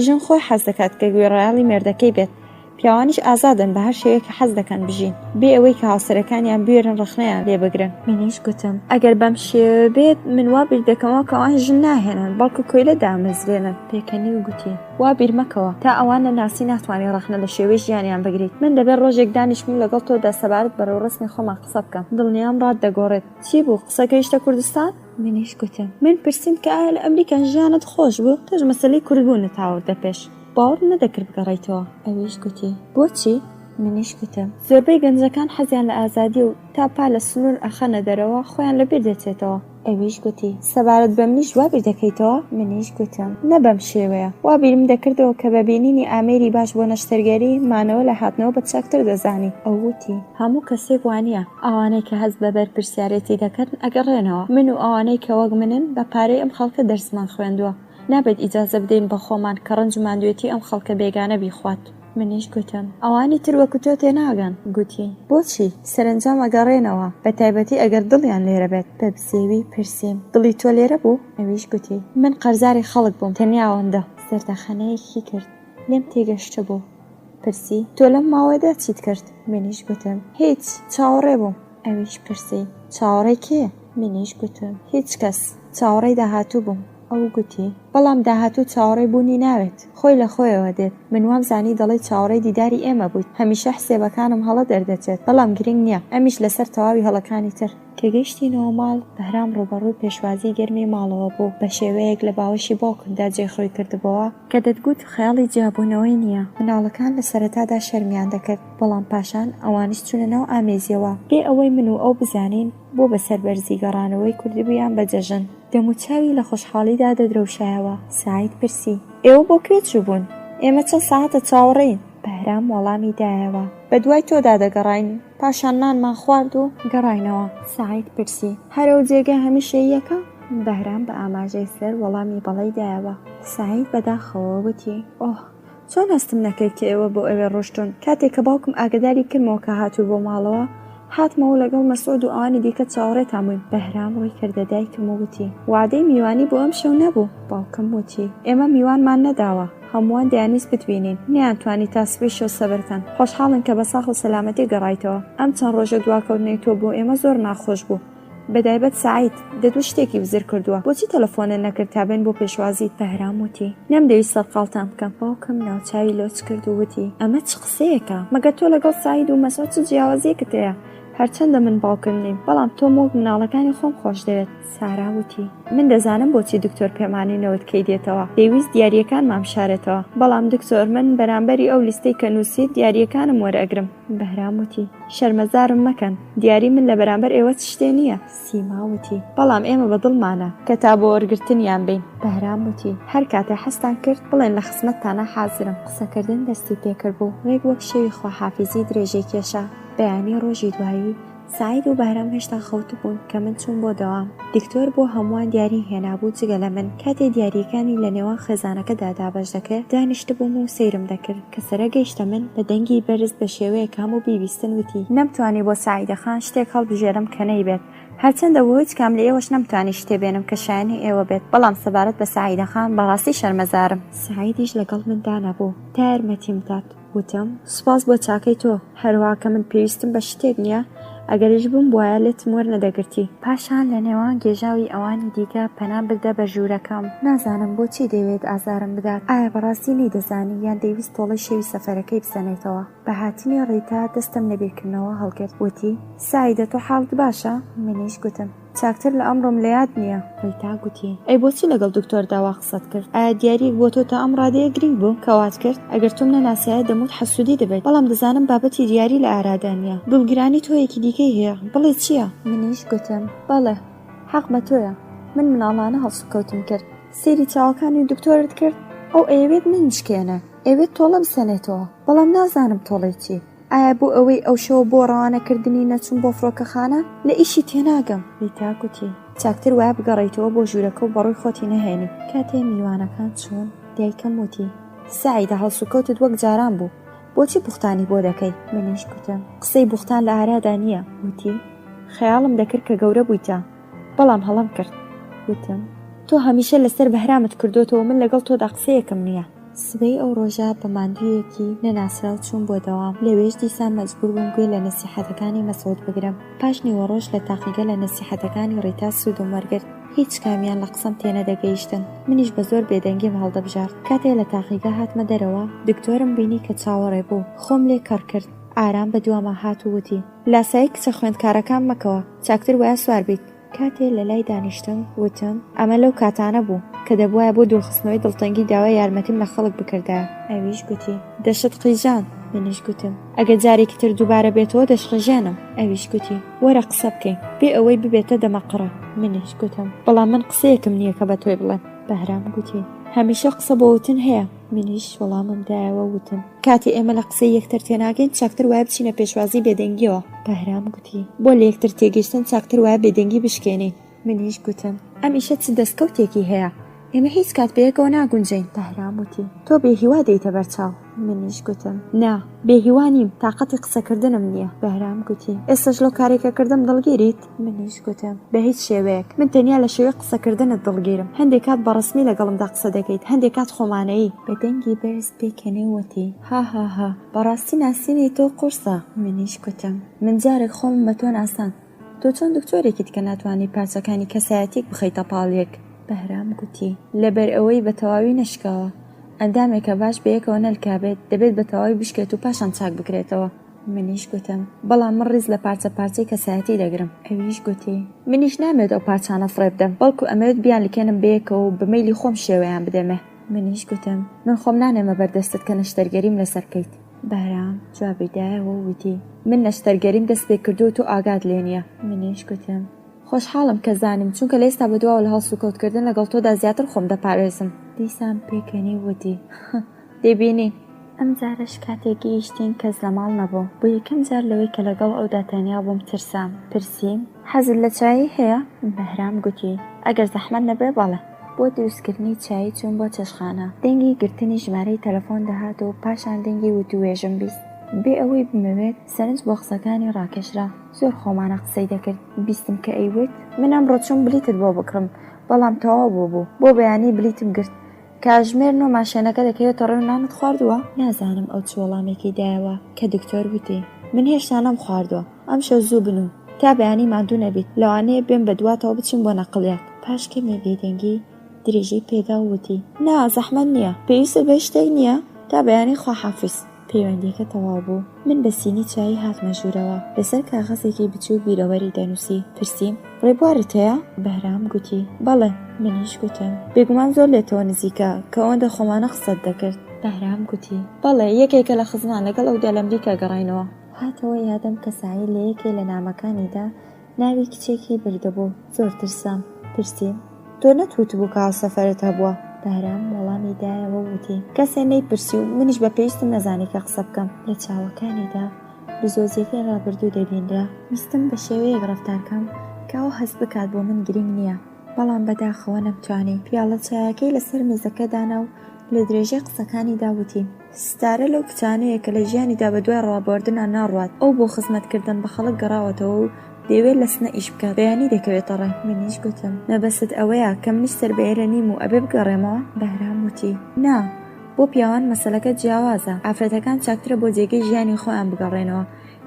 ژن خۆی حەز دەکات کە گوێڕایاڵی مێردەکەی بێت، پیاوانیش ئازادن بە هەر شێوەیە کە حەز دەکەن بژین بێ ئەوەی کە هاوسەرەکانیان بێرن ڕخنەیان لێ بگرن. منیش گوتم ئەگەر بەم شێوە بێت من وا بیر دەکەمەوە کە ئەوان ژن ناهێنن بەڵکو کۆیلە دامەزرێنن. پێکەنی و گوتی وا بیر مەکەوە تا ئەوان ناسی ناتوانێت ڕخنە لە شێوەی ژیانیان بگریت. من دەبێت ڕۆژێک دانیشتم لەگەڵ تۆدا سەبارەت بەرەو ڕسمی خۆمان قسە بکەم. دڵنیام ڕات دەگۆڕێت. چی بوو قسە گەیشتە کوردستان؟ منیش گوتم من پرسیم کە ئایا لە ئەمریکا ژیانت خۆش بوو؟ تۆش مەسەلەی کوردبوونت هاوردە پێش باوەڕ نەدەکرد بگەڕێیتەوە. ئەویش گوتی بۆچی؟ منیش گوتم زۆربەی گەنجەکان حەزیان لە ئازادی و تا پا لە سنوور ئەخەنە دەرەوە خۆیان لەبیر دەچێتەوە. ئەویش گوتی سەبارەت بە منیش وا بیر دەکەیتەوە؟ منیش گوتم نە بەم شێوەیە، وا بیرم دەکردەوە کە بە بینینی ئامێری باش بۆ نەشتەرگەری مانەوە لە هاتنەوە بە چاکتر دەزانی. ئەو وتی هەموو کەسێک وانە ئەوانەی کە هەست بەبەر پرسیارەتی دەکردن ئەگەڕێنەوە. من و ئەوانەی کە وەک منن بە پارەی ئەم خەڵکە دەرسمان خوێندووە، نابێت ئیجازە بدەین بە خۆمان کە ڕنج و ماندوێتی ئەم خەڵکە بێگانە بیخوات. منیش گوتم ئەوانی تر وەکو تۆ تێناگەن. گوتی بۆچی؟ سەرنجام ئەگەڕێنەوە بە تایبەتی ئەگەر دڵیان لێرە بێت. بە بزێوی پرسییم دڵی تۆ لێرە بوو؟ ئەویش گوتی من قەرزاری خەڵک بووم تەنیا ئەوەندە. سەردەخەنەیەکی کرد لێم تێگەشتە بوو. پرسی تۆ لەم ماوەدا چیت کرد؟ منیش گوتم هیچ، چاوەڕێ بووم. ئەویش پرسی چاوەڕێی کێ؟ منیش گوتم هیچ کەس، چاوەڕێی داهاتوو بووم. ئەو گوتی بەڵام داهاتوو چاوەڕێی بوونی ناوێت، خۆی لە خۆیەوە دێت. من وام زانی دەڵێ چاوەڕێی دیداری ئێمە بوویت، هەمیشە حسێبەکانم هەڵە دەردەچێت، بەڵام گرنگ نییە ئەمیش لەسەر تەواوی هەڵەکانی تر. کە گەیشتینەوە ماڵ بەهرام ڕوبەڕووی پێشوازی گەرمی ماڵەوە بوو بە شێوەیەک لە باوەشی باوکمدا جێخۆی کردبەوە کە دەتگوت خەیاڵی جیابوونەوەی نییە. مناڵەکان لە سەرەتادا شەرمیان دەکرد، بەڵام پاشان ئەوانش چوونە ناو ئامێزیەوە بێ ئەوەی من و ئەو بزانین بۆ بەسەر بەرزی گەڕانەوەی کوردبوویان بە جەژن. دەموچاوی لە خۆشحاڵیدا دەدرەوشایەوە. ساعید پرسی ئێوە بۆ کوێ چوو بوون؟ ئێمە چەند ساعتە چاوەڕێین؟ بەهرام وەڵامی دایەوە بە دوای تۆدا دەگەڕاین، پاشان نانمان خوارد و گەڕاینەوە. ساعید پرسی هەرەو جێگە هەمیشەیەکە؟ بەهرام بە ئاماژەی سەر وەڵامی بەڵی دایەوە. ساعید بەداخەوە وتی ئۆه چۆن هەستم نەکرد کە ئێوە بۆ ئەوێ ڕۆشتون. کاتێک کە باوکم ئاگداری کردمەوە کە هاتوو بۆ ماڵەوە هاتمەوە لەگەڵ مەسعود و ئەوانی دیکە چاوەڕێتان بووین. بەهرام ڕووی کردە دایکم و وتی وعدەی میوانی بۆ ئەم شەو نەبوو؟ باوکم وتی ئێمە میوانمان نەداوە، هەمووان دەیانویست بتبینین، نەیانتوانی تا سبەی شەو سەبرکەن. خۆشحاڵن کە بە ساخ و سەلامەتی گەڕایتەوە. ئەم چەند ڕۆژە دواکەوتنەی تۆ بۆ ئێمە زۆر ناخۆش بوو. بەدایبەت سعید دەدوو شتێکی بزر کردووە، بۆچی تەلەفۆنە نەکرد تا بێن بۆ پێشوازیت؟ بەهرام وتی نەمدەویست سەرقاڵتان بکەم. باوکم ناوچاوی لۆچ کرد و وتی ئەمە چ قسەیەکە؟ مەگە تۆ لەگەڵ سعید و مەسعود چ جیاوازیەکت هەیە؟ هەرچەندە من باوکم نیم، بەڵام تۆ وەک مناڵەکانی خۆم خۆش دەوێت. سارا وتی من دەزانم بۆچی دکتۆر پێمانینەوەت کەی دێتەوە، دەیویست دیاریەکانمان بشارێتەوە، بەڵام دکتۆر من بەرامبەری ئەو لیستەی کە نووسیت دیاریەکانم وەرئەگرم. بەهرام وتی شەرمەزارم مەکەن، دیاری من لە بەرامبەر ئێوە شتێ نییە. سیما وتی بەڵام ئێمە بەدڵمانە کە تا بۆ وەرگرتنیان بین. بەهرام وتی هەر کاتێ حەستان کرد بڵێن لە خزمەتتانە حازرم. قسەکردن دەستی پێکرد بوو ڕێک وەک شێوی خواحافیزی درێژەی کێشە. بەیانی ڕۆژی دوایی سعید و بەهرام هێشتا خەوتو بوون کە من چوون بۆ دەوام. دکتۆر بۆ هەمووان دیاری هێنابوو جگە لە من. کاتێ دیاریەکانی لە نێوان خێزانەکەدا دابەش دەکرد دانیشتە بووم و سەیرم دەکرد کە سەرە گەیشتە من بە دەنگی بەرز بە شێوەیە کام و بیبیستن وتی نەمتوانی بۆ سعیدەخان شتێک هەڵبژێرم کە نەیبێت، هەرچەندە بۆ هیچ کام لە ئێوەش نەمتوانی شتێ بێنم کە شایەنی ئێوە بێت، بەڵام سەبارەت بە سعیدەخان بەڕاستی شەرمەزارم. سعیدیش لەگەڵ مندا نەبوو تا یارمەتیم بدات. وتم سوپاس بۆ چاکەی تۆ، هەروە کە من پێویستم بە شتێک نییە، ئەگەریش بووم وایە لێتم وەرنەدەگرتی. پاشان لە نێوان گێژاوی ئەوانی دیکە پەنام بدە بە ژوورەکەم. نازانم بۆچی دەوێت ئازارم بدات، ئایا بەڕاستی نەیدەزانی یان دەیویست تۆڵەی شێوی سەفەرەکەی بزەنێتەوە. بە هاتنی ڕیتا دەستم لە بیرکردنەوە هەڵگرت. وتی سعیدە تۆ حاڵت باشە؟ منیش گوتم چاکتر لە ئەمڕۆم لە یاد نییە. ڕیتا گوتی ئەی بۆچی لەگەڵ دکتۆر داوا قسەت کرد؟ ئایا دیاری بۆ تۆ تا ئەم ڕادەیە گرنگ بوو کەوات کرد؟ ئەگەر تۆم نەناسایە دەموت حەسوودی دەبێت، بەڵام دەزانم بابەتی دیاری لە ئارادا نییە. دڵگیرانی تۆ یەکی دیکەی هەیە، بڵێ چییە؟ منیش گوتم بەڵێ حەق بە تۆیە، من مناڵانە هەڵسوکەوتم کرد. سێری چاوەکانی دکتۆرت کرد، ئەو ئەوێت من مشکێنە، ئەوێت تۆڵە بسەنێتەوە، بەڵام نازانم تۆڵی چی. ئایا بۆ ئەوەی ئەو شەوە بۆ ڕەوانەکردنی نەچوون بۆ فڕۆکەخانە لە ئیشی تێناگەم. ریتا گوتی چاکتر وایە بگەڕێیتەوە بۆ ژوورەکە و بەڕووی خۆتی نەهێنی. کاتێ میوانەکان چوون دایکم وتی سعیدە هەڵسوکەوتت وەک جاران بوو، بۆچی پوختانی بۆ دەکەی؟ منیش گوتم قسەی بوختان لە ئارادا نییە. وتی خەیاڵم دەکرد کە گەورە بوویتە، بەڵام هەڵم کرد. وتم تۆ هەمیشە لەسەر بەهرامت کردوتەوە، من لەگەڵ تۆدا قسەیەکم نییە. سبەی ئەو ڕۆژە بە ماندوویەکی نەناسراو چوون بۆ دەوام. لەوێش دیسان مەجبور بووم گوێ لە نەسیحەتەکانی مەسعود بگرم. پاش نیوەڕۆژ لە تاقیگە لە نەسیحەتەکانی ڕیتا سوودم وەرگرت، هیچ کامیان لە قسەم تێنەدەگەیشتن. منیش بە زۆر بێدەنگیم هەڵدەبژارد. کاتێ لە تاقیگە هاتمە دەرەوە دکتۆرم بینی کە چاوەڕێ بوو، خۆم لێ کەڕ کرد. ئارام بە دوامە هات و وتی لاسایی کچە خوێندکارەکان مەکەوە، چاکتر وایە سوار بیت. کاتێ لە لای دانیشتم وتم ئەمە لەو کاتانە بوو کە دەبوایە بۆ دوورخستنەوەی دڵتەنگی داوای یارمەتیم لە خەڵک بکردە. ئەویش گوتی دەشت قیژان. منیش گوتم ئەگە جارێکی تر دووبارە بێتەوە دەشقژێنم. ئەویش گوتی وەرە قسە بکەین بێ ئەوەی ببێتە دەمەقڕە. منیش گوتم بەڵام من قسەیەکم نییە کە بە تۆی بڵێن. بەهرام گوتی هەمیشە قسە بۆ وتن هەیە. منیش وەڵامم دایەوە وتم کاتی ئێمە لە قسەی یەکتر تێناگەین چاکتر وایە بچینە پێشوازی بێدەنگیەوە. بەهرام گوتی بۆ لە یەکتر تێگەیشتن چاکتر وایە بێدەنگی بشکێنین. منیش گوتم ئەمیشە چ دەستکەوتێکی هەیە، ئێمە هیچ کات بەیەکەوە ناگونجین. بەهرام وتی تۆ بێهیوا دەیتە بەرچاو. منیش گوتم نا بێهیوانیم، تااقەتی قسەکردنم نییە. بەهرام گوتی ئێستاش لەو کارێکە کردم دڵگیریت؟ منیش گوتم بە هیچ شێوەیەک، من تەنیا لە شێوەی قسەکردنت دڵگیرم. هەندێک کات بەڕسمی لەگەڵمدا قسە دەکەیت، هەندێک کات خۆمانەیی. بە دەنگی بەرز پێکەنێوەتی هاهاها بەڕاستی ناسینی تۆ قورسە. منیش گوتم من جارێک خۆم بە تۆ ناسان، تۆ چۆن دکتۆرێکیت کە ناتوانانی پارچەکانی کەسایەتیک بخەیتە پاڵیەک. بەهرام گوتی لەبەر ئەوەی بە تەواوی نشکاوە، ئەندامێکە باش بەیەکەوە نەلکابێت دەبێت بە تەواوی بشکێت و پاشان چاک بکرێتەوە. منیش گوتم بەڵام من ڕیز لە پارچە پارچەی کەسایەتی دەگرم. ئەویش گوتی منیش نامێت ئەو پارچانە فڕێ بدەم، بەڵکو ئەمەوێت بیان لکێنم بەیەکەوە و بەمەیلی خۆم شێوەیان بدەمێ. منیش گوتم من خۆم نانێمە بەردەستت کە نەشتەرگەریم لەسەر بکەیت. بەهرام جوابیدایەوە وتی من نەشتەرگەریم دەست پێ کردو و تۆ ئاگات لێ نییە. منیش گوتم خۆشحاڵم کە زانیم، چونکە لە ئێستا بەدواوە لە هەڵسوکەوتکردن لەگەڵ تۆدا زیاتر خۆم دەپارێزم. دیسان پێکەنی وتی دەبینی ئەم جارش کاتێکی گەیشتین کەس لە ماڵ نەبوو. بۆ یەکەم جار لەوەی کە لەگەڵ ئەودا تەنیا بووم ترسام. پرسییم حەزت لە چایی هەیە؟ بەهرام گوتی ئەگەر زەحمەت نەبێ بەڵێ. بۆ دروستکردنی چایی چوون بۆ چەشخانە. دەنگی گرتنی ژمارەی تەلەفۆن دەهات و پاشان دەنگی وتوێژم بیست. بێ ئەوەی بمەوێت سەرنج بۆ قسەکانی ڕاکێشرا. زۆر خۆمانە قسەی دەکرد. بیستم کە ئەیوت من ئەمڕۆ چوون بلیتت بۆ بکڕم، بەڵام تەواو بوو بۆ بەیانی بلیتم گرت. کاژمێر نۆ ماشێنەکە دەکەوێتە ڕێو نانت خواردووە؟ نازانم ئەو چ وەڵامێکی دایەوە کە دکتۆر وتی من هێشتا نەم خواردووە، ئەم شەو زوو بنوو تا بەیانی ماندوو نەبیت، لەوانەیە بێن بە دواتەوە بچین بۆ نەقڵیات. پاش کەمێ بێدەنگی درێژەی پێدا وتی نا زەحمەت نییە، پێویستە بێ شتێک نییە تا بەیانی خواحافیز. پەیوەندیەکە تەواو بوو. من بە سینی چایی هاتمە ژوورەوە، لەسەر کاغەزێکی بچوو بیرەوەری دەنووسی. پرسییم ڕێبوارت هەیە؟ بەهرام گوتی بەڵێ. منیش گوتم بێگومان زۆر لێتەوە نزیکە کە ئەوەندە خۆمانە قسەت دەکرد. بەهرام گوتی بەڵێ یەکێکە لە خزمان لەگەڵ ئەودا لە ئەمریکا گەڕاینەوە. هاتەوە یادم کە سعید لە یەکێ لە نامەکانیدا ناوی کچێکی بردەبوو. زۆر ترسام. پرسییم تۆ نەتوت بوو کە هاوسەفەرت هەبووە؟ بەهرام وەڵامی دایەوە وتی کەسێ نەیپرسی و منیش بە پێویستم نەزانی کە قسە بکەم. لە چاوەکانیدا زۆزێکی ڕابردوو دەبینرا. ویستم بە شێوەیەک ڕەفتارکەم کە ئەو هەست بکات بۆ من گرنگ نییە، بەڵام بەداخەوە نەمتوانی. پیاڵە چایەکەی لەسەر مێزەکەدانا و لە درێژەی قسەکانی داوتی ستارە لەو کچانەیە کە لە ژیانیدا بە دوای ڕابواردنە ناڕوات. ئەو بۆ خزمەتکردن بە خەڵک گەڕاوەتەوە و دەیەوێت لە سنە ئیش بکات، بەیانی دەکەوێتە ڕێ. منیش گوتم مەبەست ئەوەیە کە منیش سەربەیەرە نیم و ئەبێ بگەڕێمەوە. بەهرام وتی نا، بۆ پیاوان مەسەلەکە جیاوازە. ئافرەتەکان چاکترە بۆ جێگەی ژیانی خۆیان بگەڕێنەوە.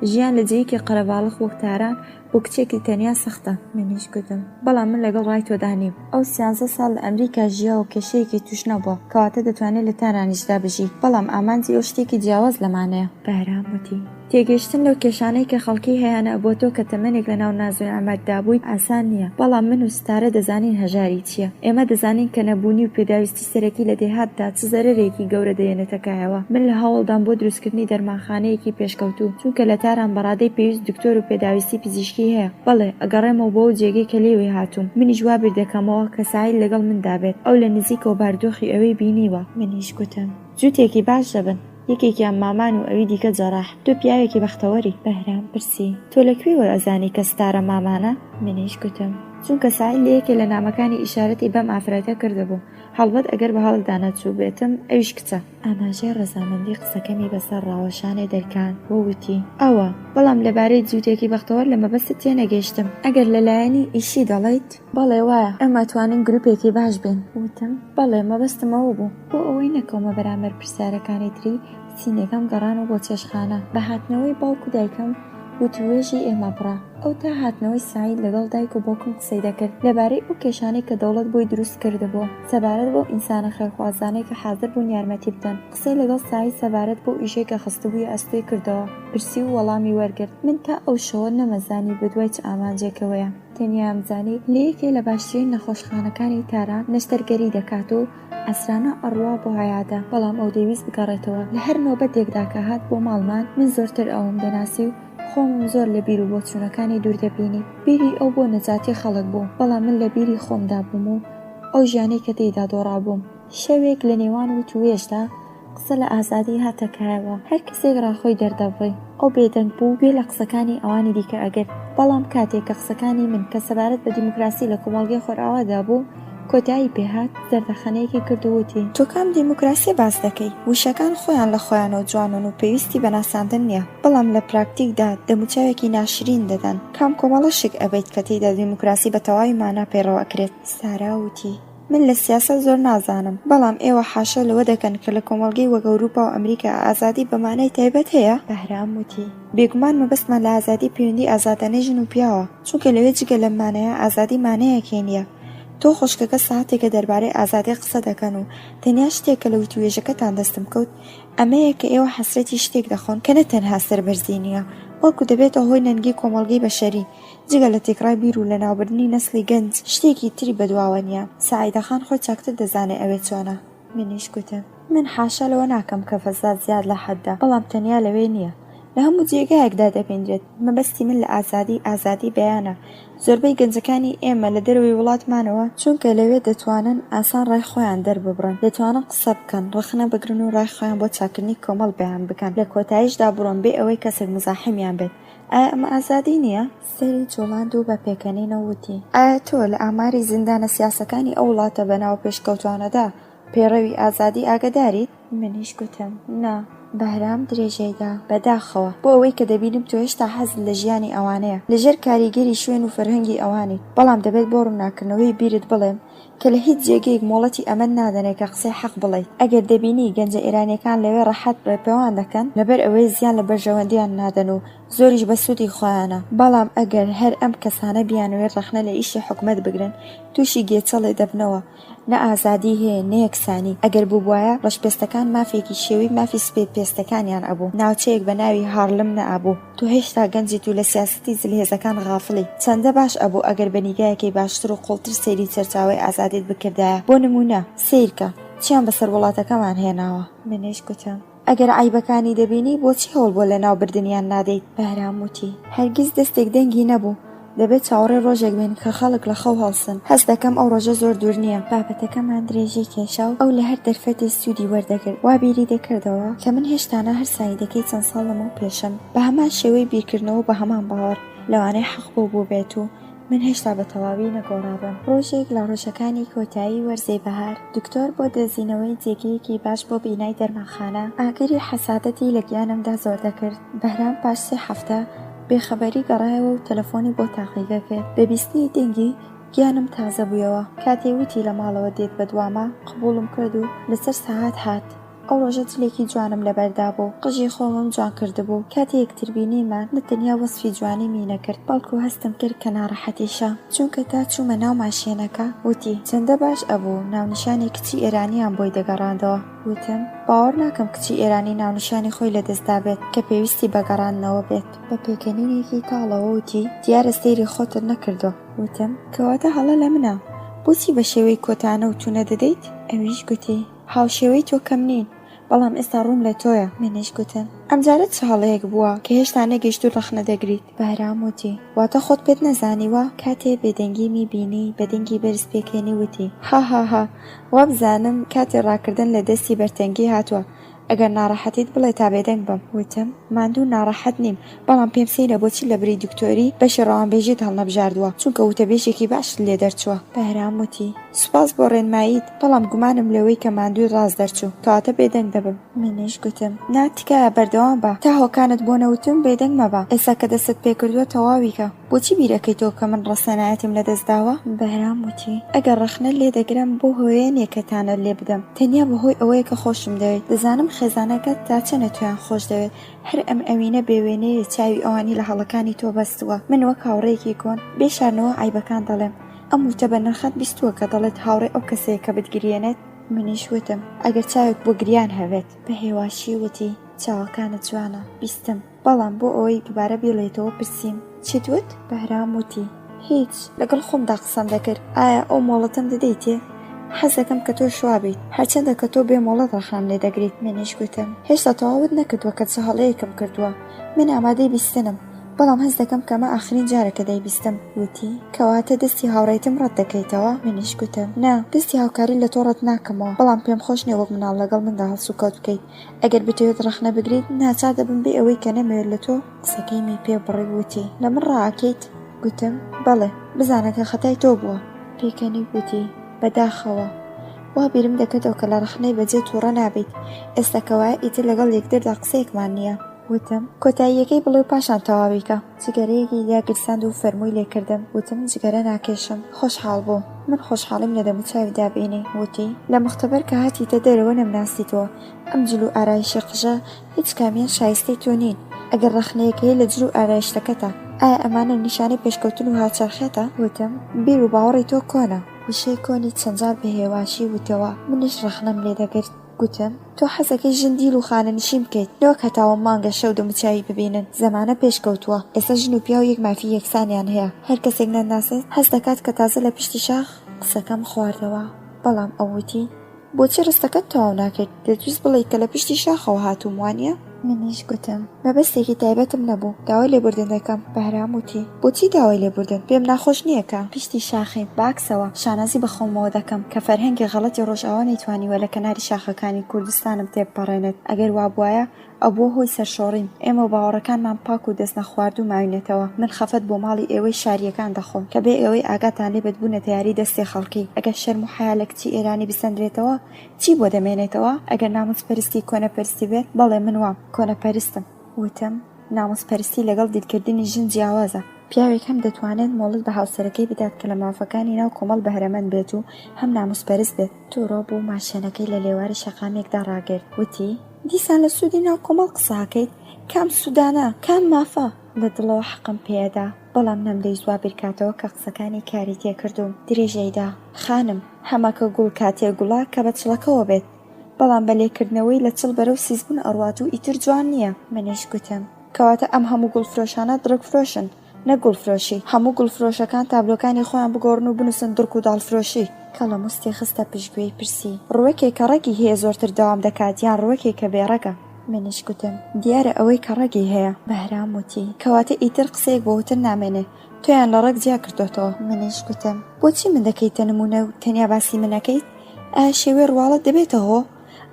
ژیان لە جێیەکی قەرەباڵغ وەک تاران بۆ کچێکی تەنیا سەختە. منیش گوتم بەڵام من لەگەڵ ڕای تۆدا نیم. ئەو 13 ساڵ لە ئەمریکا ژیا و کێشەیەکی توش نەبووە، کەواتە دەتوانێت لە تارانیشدا بژی، بەڵام ئامانجی ئەو شتێکی جیاواز لەمانەیە. بەهرام وتی تێگەشتن لەو کێشانەی کە خەڵکی هەیەە بۆ تۆ کە تەمەنێک لە ناو نازوی ئەمەددا بوویت ئاسان نییە، بەڵام من و ستارە دەزانین هەژاری چییە. ئێمە دەزانین کە نەبوونی و پێداویستی سەرەکی لە دێهاتدا چ زەرێکی گەورە دەیەنێتەکایەوە. من لە هەوڵدان بۆ دروستکردنی دەرمانخانەیەکی پێشکەوتوو، چونکە لە تاران بەڕادەی پێویست دکتۆر و پێداویستی پزیشکی هەیە. بەڵێ ئەگەڕێمەوە بۆ جێگەی کە لێوێ هاتووم. منیش وا بیردەکەمەوە کە ساحیل لەگەڵ مندا بێت. ئەو لە نزیکەوە باردۆخی ئەوەی بینیوە. منیش گوتم جووتێکی باش دەبن، یەکێکیان مامان و ئەوی دیکە جەراح. تۆ پیاوێکی بەختەوەری. بەهرام پرسی تۆ لەکوێوە ئەزانی کە ستارە مامانە؟ منیش گوتم چونکە ساحیل لە یەکێ لە نامەکانی ئیشارەتی بەم ئافرەتە کردبوو. هەڵبەت ئەگەر بە هەڵدا نەچوو بێتم ئەویش کچە. ئاماژەی ڕەزامەندی قسەکەمی بەسەر ڕاوەشانێ دەرکان بۆ وتی ئەوە، بەڵام لەبارەی جووتێکی بەختەوەر لە مەبەستت تێنەگەیشتم. ئەگەر لەلایەنی ئیشی دەڵێیت بەڵێ وایە ئەمە توانین گروپێکی باش بین. وتم بەڵێ مەبەستمەوە بوو بۆ ئەوەی نەکەومە بەرامبەر پرسیارەکانی تری سینەکەم گەڕان و بۆ چێشخانە. بە هاتنەوەی باوکو دایکم وتوێژی ئێمە بڕا. ئەو تا هاتنەوەی سعید لەگەڵ دایک و باوکم قسەی دەکرد لەبارەی ئەو کێشانەی کە دەوڵەت بۆی دروست کردبووە، سەبارەت بۆ ئینسانە خێرخوازانەی کە حاضر بوون یارمەتی بدەن. قسەی لەگەڵ سعید سەبارەت بۆ ئیشەی کە خستبووی ئەستۆی کردەوە. پرسی و وەڵامی وەرگرت. من تا ئەو شەوە نەمەزانی بەدوای چ ئامانجێکەوەیە. تەنیا ئەمزانی لە یەکێ لە باشترین نەخۆشخانەکانی تاران نەشتەرگەری دەکات و ئەسرانە ئەڕوا بۆ حیاتە، بەڵام ئەو دەویست بگەڕێتەوە. لە هەر نۆبەتێکدا کە هات بۆ ماڵمان من زۆرتر ئەوم دەناسی و خۆم زۆر لە بیر و بۆچوونەکانی دوور دەبینی. بیری ئەو بۆ نەجاتی خەڵک بوو، بەڵام من لە بیری خۆمدا بووم و ئەو ژیانەی کە تێیدا دۆڕابووم. شەوێک لە نێوان وتوێژدا قسە لە ئازادی هاتەکایەوە. هەر کەسێک ڕاخۆی دەردەبڕی. ئەو بێدەنگ بوو گوێ لە قسەکانی ئەوانی دیکە ئەگەر، بەڵام کاتێک کە قسەکانی من کە سەبارەت بە دیموکراسی لە کۆمەڵگەی خۆرئاوادا بوو کۆتایی پێهات، زەردەخەنەیەکی کردووتی تۆ کام دیموکراسی باس دەکەی؟ وشەکان خۆیان لە خۆیانەوە جوانن و پێویستی بە ناساندن نییە، بەڵام لە پراکتیکدا دەموچاوێکی ناشرین دەدەن. کام کۆمەڵەشێک ئەبێت کە تێیدا دیموکراسی بە تەواوی مانا پەیڕەوەکرێت. سارا وتی من لە سیاسەت زۆر نازانم، بەڵام ئێوە حاشا لەوە دەکەن کە لە کۆمەڵگەی وەک ئەوروپا و ئەمریکا ئازادی بەمانای تایبەت هەیە. بەهرام وتی بێگومان مەبەستمان لە ئازادی پەیوەندی ئازادانەی ژن و پیاوە، چونکە لەوێ جگە لە مانەیە ئازادی مانەیەکی نییە. تۆ خۆشکەکە ساعتێکە دەربارەی ئازادی قسە دەکەن و تەنیا شتێکە لە وتوێژەکەتان دەستم کەوت ئەمەیە کە ئێوە حەسرەتی شتێک دەخۆن کە نەتەنها سەربەرزی نییە، وەکو دەبێتە هۆی نەنگی کۆمەڵگەی بەشەری، جگە لە تێکڕای بیر و لە ناوبردنی نەسلی گەنج شتێکی تری بەدواوە نییە. سەعیدەخان خۆی چاکتر دەزانێت ئەوێ چۆنە. منیش گوتم من حاشا لەوە ناکەم کە فەزاد زیاد لە حەددا، بەڵام تەنیا لەوێ نییە. لە هەموو جێگایەکدا دەپێنرێت. مەبەستی من لە ئازادی بەیانە. زۆربەی گەنجەکانی ئێمە لە دەروی وڵاتمانەوە چونکە لەوێ دەتوانن ئاسان ڕای خۆیان دەرببڕن، دەتوانن قسە بکەن، ڕخنە بگرن و ڕای خۆیان بۆ چاکردنی کۆمەڵ بەیان بکەن، لە کۆتاییشدا بڕۆن بێ ئەوەی کەسێک مزاحمیان بێت. ئایا ئەمە ئازادی نییە؟ سەری جوڵاند و بە پێکەنینەوەتی ئایا تۆ لە ئاماری زیندانە سیاسەکانی ئەو وڵاتە بەناو پێشکەوتوانەدا پێڕەوی ئازادی ئاگداریت؟ منیش گوتم نا. بەهرام درێژەیدا بەداخەوە بۆ ئەوەی کە دەبینم تۆ هێشتا حەزت لە ژیانی ئەوانەیە، لەژێر کاریگەری شوێن و فەرهەنگی ئەوانی، بەڵام دەبێت بۆ ڕووناکردنەوەی بیرت بڵێم کە لە هیچ جێگەیەک مۆڵەتی ئەمە نادەنێت کە قسەی حەق بڵێیت. ئەگەر دەبینی گەنجە ئێرانیەکان لەوێ ڕەحەت ڕێپەیوان دەکەن لەبەر ئەوەی زیان لە بەرژەوەندیان نادەن و زۆریش بە سوودی خۆیانە، بەڵام ئەگەر هەر ئەم کەسانە بیانوێت ڕەخنە لە ئیشی حکومەت بگرن تووشی گێچەڵێ دەبنەوە. نە ئازادی هەیە نە یەکسانی. ئەگەر بووبوایە ڕەشپێستەکان مافێکی شێوی مافی سپێت پێستەکانیان ئەبوو، ناوچەیەک بە ناوی هارلم نەئەبوو. تو هێشتا گەنجیت و لە سیاسەتی زلهێزەکان غافڵی. چەندە باش ئەبوو ئەگەر بە نیگایەکی باشتر و قوڵتر سەیری چەرچاوی ئازادیت بکردایە. بۆ نمونە سیرکە چیان بەسەر وڵاتەکەمان هێناوە. منیش گوتم ئەگەر عیبەکانی دەبینی بۆچی هەوڵ بۆ لە ناوبردنیان نادەیت؟ بەهرام وتی هەرگیز دەستێک دەنگی نەبوو، دەبێت چاوەڕێ ڕۆژێک بین کە خەڵک لە خەو هەڵسن. هەست دەکەم ئەو ڕۆژە زۆر دوور نییە. بابەتەکەمان درێژی کێشا و ئەو لە هەر دەرفەتی سوودی وەردەگرت. وا بیری دەکردەوە کە من هێشتانە هەر سایدەکەی چەند ساڵم و پێشم بە هەمان شێوەی بیرکردنەوە بە هەمان باوەڕ لەوانەیە حەق بوو بێت و من هێشتا بە تەواوی نەگۆڕابم. ڕۆژێک لە ڕۆژەکانی کۆتایی وەرزەی بەهار دکتۆر بۆ دەزینەوەی جێگەیەکی باش بۆ بینای دەرمانخانە ئاگری حەسادەتی لە گیانمدا زۆر دەکرد. بەهرام پاش 3 هەفتە بێخەبەری گەڕایەوە و تەلەفۆنی بۆ تاقیگە کرد. بە بیستنی دەنگی گیانم تازە بوویەوە. کاتێ وتی لە ماڵەوە دێت بەدوامە قبوڵم کرد و لەسەر سەعات هات. ئەو ڕۆژە جلێکی جوانم لەبەردا بوو. قژی خۆمم جوان کردبوو. کاتی یەکتر بینیمان نەتەنیا وەسفی جوانی مینەکرد بەڵکو هەستم کرد کە ناڕەحەتیشە. چونکە تا چوومە ناو ماشێنەکە وتی چەندە باش ئەبوو ناونیشانی کچی ئێرانیان بۆی دەگەڕاندەوە. وتم باوەڕ ناکەم کچی ئێرانی ناونیشانی خۆی لەدەستدا بێت کە پێویستی بەگەڕاندنەوە بێت. بە پێکەنینێکی تاڵەوە وتی دیارە سەیری خۆتت نەکردو. وتم کەواتە هەڵە لە منە بۆچی بە شێوەی کۆتانە و توونە دەدەیت؟ ئەویش گوتی هاوشێوەی تۆ کەم نین بەڵام ئێستا ڕووم لە تۆیە. منیش گوتم ئەمجارە چ هەڵەیەک بووە کە هێشتا نەگەیشت و ڕەخنە دەگریت؟ بەهرام وتی واتە خۆت پێت نەزانیوە؟ کاتێ بێدەنگیمی بینی بە دەنگی بەرز پێکێنی وتی هاهاها وا بزانم کاتێ ڕاکردن لە دەستی بەرتەنگی هاتووە ئەگەر ناڕەحەتیت بڵێ تا بێدەنگ بم. وتم ماندوو ناڕەحەت نیم بەڵام پێم سەیرە بۆچی لە بری دکتۆری بەشی ڕەوانبێژیت هەڵنەبژاردووە چونکە وتەبێژێکی باش لێ دەرچووە. بەهرام وتی سوپاس بۆ ڕێنماییت بەڵام گومانم لەوەی کە ماندووی ڕاست دەرچوو کەواتە بێدەنگ دەبم. منیش گوتم ناتکایە بەردەوام بە تا هۆکانت بۆ نەوتم بێدەنگ مەبە. ئێستا کە دەستت پێکردووە تەواویکە بۆچی بیرەکەی تۆ کە من ڕەسەنایەتیم لەدەستداوە؟ بەهرام وتی ئەگەر ڕەخنە لێ دەگرم بۆ هۆیەنێکەتانە لێ بدەم تەنیا بەهۆی ئەوەیە کە خۆشم دەوێت. دەزانم خێزانەکەت تا چەنە تویان خۆش دەوێت. هەر ئەم ئەوینە بێوێنەیە چاوی ئەوانی لە هەڵەکانی تۆ بەستووە. من وەک هاوڕێکی کۆن بێشارنەوە عیبەکان دەڵێم. ئەم وتە بە نرخەت بیستووە کە دەڵێت هاوڕێ ئەو کەسەیە کە بتگرێنێت. منیش وتم ئەگەر چاوێک بۆ گریان هەوێت. بە هێواشی وتی چاوەکانت جوانە بیستم بەڵام بۆ ئەوەی دووبارە بێڵێتەوە پرسییم چیت وت؟ بەهرام وتی هیچ لەگەڵ خۆمدا قسەم دەکرد. ئایا ئەو مۆڵەتم دەدەیتێ؟ حەز دەکەم کە تۆ شوابیت هەرچەندە کە تۆ بێ مۆڵەت ڕەخام لێ دەگریت. منیش گوتم هێشتا تەواوت نەکردووە کە چه هەڵەیەکم کردووە. من ئامادەی بیستنم بەڵام هەز دەکەم کەمە ئاخرین جارەکە دەیبیستم. وتی کەواتە دەستی هاوڕێتم ڕەت دەکەیتەوە؟ منیش گوتم نا دەستی هاوکاری لە تۆ ڕەت ناکەمەوە بەڵام پێم خۆش نییە وەک مناڵ لەگەڵ مندا هەڵسو کەوت بکەیت. ئەگەر بتەوێت ڕەخنە بگریت ناچار دەبم بێ ئەوەی کە نەمەوێت لە تۆ قسەکەیمی پێ بڕی. وتی لە من ڕائەکەیت؟ گوتم بەڵێ بزانە کە خەتای تۆ بووە. پێکەنی گوتی بەداخەوە وا بیرم دەکەتەوە کە لە ڕەخنەی بەجێ تووڕە نابیت. ئێستا کەوایە ئیتر لەگەڵ یەکتردا قسەیەکمان نییە. وتم کۆتاییەکەی بڵێ پاشان تەواویکە. جگەرەیەکی داگرساند و فەرمووی لێکردم. وتم جگەرە ناکێشم خۆشحاڵ بوو. من خۆشحاڵیم لە دەموچاوی دابینی. وتی لە مختبەر کە هاتیتە دەرەوە نەمناسیتەوە ئەم جل و ئارایشی قژە هیچ کامیان شایستەی تۆ نین. ئەگەر ڕەخنەیەکەی لە جل و ئارایشتەکەتە ئایا ئەمانە نیشانەی پێشکەوتن و هاچەرخێتە؟ وتم بیر و باوەڕی تۆ کۆنە. وشەی کۆنی چەندجار بە هێواشی وتەوە. منیش ڕەخنەم لێ دەگرت. گوتم تۆ حەزەکەی ژندیل و خانە نشیم بکەیت نەوەک هەتاوە مانگە شەو دەموچاوی ببینن. زەمانە پێشکەوتووە ئێستا ژن و پیا و یەک مافی یەکسانیان هەیە. هەر کەسێک نەناسێت هەست دەکات کە تازە لە پشتی شاخ قسەکەم خواردەوە. بەڵام ئەووتی بۆچی ڕستەکەت تەواو ناکەیت؟ دەتویست بڵێیت کە لە پشتی شاخەوە هاتووم وانییە؟ منیش گوتم مەبەستێکی تایبەتم نەبوو داوای لێبوردن دەکەم. بەهرام وتی بۆچی داوای لێبوردن؟ پێم ناخۆش نییە کە پشتی شاخیم باکسەوە شانازی بەخۆمەوە دەکەم کە فەرهەنگی غەڵەتی ڕۆژئاوا نەیتوانیوە لە کەناری شاخەکانی کوردستانم تێبپەڕێنێت. ئەگەر وا بواە ئەو بۆ هۆی سەرشۆڕیم. ئێمە باوەڕەکانمان پاک و دەست نەخوارد و ماوینێتەوە. من خەفەت بۆ ماڵی ئێوەی شاریەکان دەخۆم کە بێ ئەوەی ئاگاتان لێ بەدبوونە تیاری دەستی خەڵکی. ئەگەر شەرم و حیا لە کچی ئێرانی بسەندرێتەوە چی بۆ دەمێنێتەوە؟ ئەگەر ناموسپەرستی کۆنەپەرستی بێت بەڵێ من وام کۆنەپەرستم. وتم ناموسپەرستی لەگەڵ دیرکردنی ژن جیاوازە. پیاوێک هەم دەتوانێت مۆڵەت بە هاوسەرەکەی بدات کە لە مافەکانی ناو کۆمەڵ بەهرەمەند بێت و هەم ناموسپەرست بێت. تووڕۆ بوو ماشێنەکەی لە لێواری شەقامێکدا ڕاگرت. وتی دیسان لە سوودی ناو کۆمەڵ قساکەیت؟ کام سوودانە کام مافە؟ لە دڵەوە حەقم پێدا بەڵام نەمدەی زوا بیرکاتەوە کە قسەکانی کاری تێکردوم. درێژەیدا خانم هەمەکە گوڵ کاتێ گوڵا کە بە چڵەکەوە بێت بەڵام بەلێکردنەوەی لە چڵ بەرەو سیزبوون ئەڕوات و ئیتر جوان نییە. منیش گوتم کەواتە ئەم هەموو گوڵفرۆشانە درەگفرۆشن نە گوڵفرۆشی. هەموو گوڵفرۆشەکان تابلۆکانی خۆیان بگۆڕن و بنووسن درک و داڵفرۆشی. کەڵە مستی خستە پشتگوێی پرسی ڕوەکێک کە ڕەگی هەیە زۆرتر دەوام دەکات یان ڕوەکێک کە بێڕەگە؟ منیش گوتم دیارە ئەوەی کە ڕەگی هەیە. بەهرام وتی کەواتە ئیتر قسەیەک بۆ وتر نامێنێ تۆیان لە ڕێک جیا کردوێتەوە. منیش گوتم بۆچی من دەکەیتە نمونە و تەنیا باسی من نەکەیت؟ ئایا شێوەی ڕواڵەت دەبێتەوە؟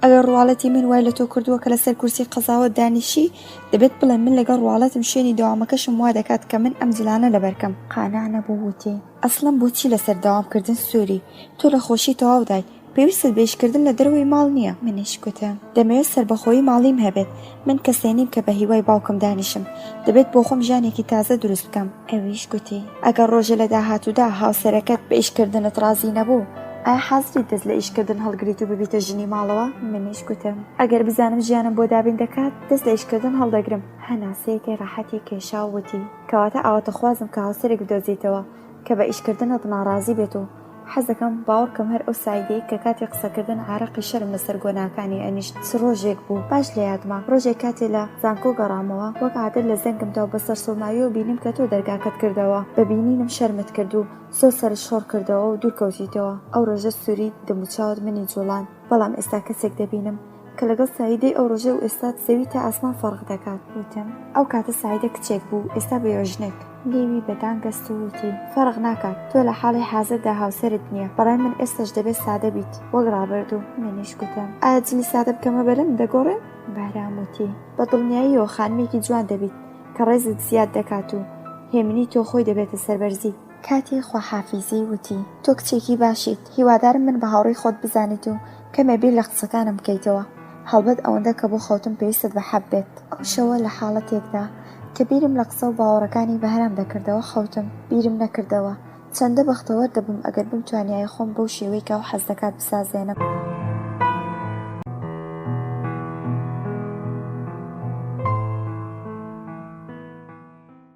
ئەگەر ڕواڵەتی من وای لە تۆ کردووە کە لەسەر کورسی قەزاوە دانیشی دەبێت بڵێن من لەگەڵ ڕواڵەتم شوێنی داوامەکەشم وا دەکات کە من ئەم جلانە لەبەرکەم. قانع نەبوو وتی ئەسڵەن بۆچی لەسەر داوامکردن سووری؟ تۆ لە خۆشی تەواو دای پێویستت بێشکردن لە دەروی ماڵ نییە. منیش گوتم دەمەوێت سربەخۆیی ماڵیم هەبێت. من کەسێ نیم کە بە هیوای باوکم دانیشم. دەبێت بۆ خۆم ژانێکی تازە دروست بکەم. ئەویش گوتی ئەگەر ڕۆژە لە داهاتوودا هاوسەرەکەت بە ئیشکردنت رازی نەبوو ئایا حەزری دەست لە ئیشکردن هەڵگریت و ببیتە ژنی ماڵەوە؟ منیش گوتم ئەگەر بزانم ژیانم بۆ دابین دەکات دەست لە ئیشکردن هەڵدەگرم. هەناسەیەکی ڕاحەتی کێشا و وتی کەواتە ئاواتەخوازم کە هاوسەرێک بدۆزیتەوە کە بە ئیشکردنت ناڕازی بێت و حەزەکەم باوەڕکەم هەر ئەو سایدەی کە کاتی قسەکردن عارەقی شەرم لەسەر گۆناکانی ئەنیشت. ڕۆژێک بوو باش لە یادما ڕۆژێک کاتێ لە زانکۆ گەڕامەوە وەک عادەت لە زەنگمدا و بەسەر سڵماوی و بینیم کە تۆ دەرگاکەت کردەوە. بەبینینم شەرمت کرد و سەر شۆڕ کردەوە و دوورکەوتیتەوە. ئەو ڕۆژە سووری دەموچاوت منی جوڵان. بەڵام ئێستا کەسێک دەبینم کە لەگەڵ سایدەی ئەو ڕۆژە و ئێستا زەوی تا ئاسمان فەرق دەکات. وتم ئەو کاتە سایدە کچێک بوو ئێستا بێوەژنێک. لێوی بەدان گەست و وتی فەرق ناکات تۆ لە حاڵی حازردا هاوسەرت نییە بەڵام من ئێستاش دەبێت سادە بیت وەک ڕابردوو. منیش گوتم ئایا جلی سادە بکەمە بەرم دەگۆڕێ؟ بەهرام وتی بە دڵنیاییەوە خانمێکی جوان دەبیت کە ڕێزت زیاد دەکات و هێمنی تۆ خۆی دەبێتە سەربەرزی. کاتی خواحافیزی وتی تۆ کچێکی باشیت هیوادارم من بە هاوڕێی خۆت بزانیت و کەمە بیر لە قسەکانم بکەیتەوە هەڵبەت ئەوەندە کە بۆ خەوتم پێویستت بە حەب بێت. ئەو شەوە لە حاڵەتێکدا کە بیرم لە قسە و باوەڕەکانی بەهرام دەکردەوە خەوتم بیرم نەکردەوە. چەندە بەختەوەر دەبم ئەگەر بم توانیای خۆم بەو شێوەی کە ئەو حەز دەکات بسازێنم.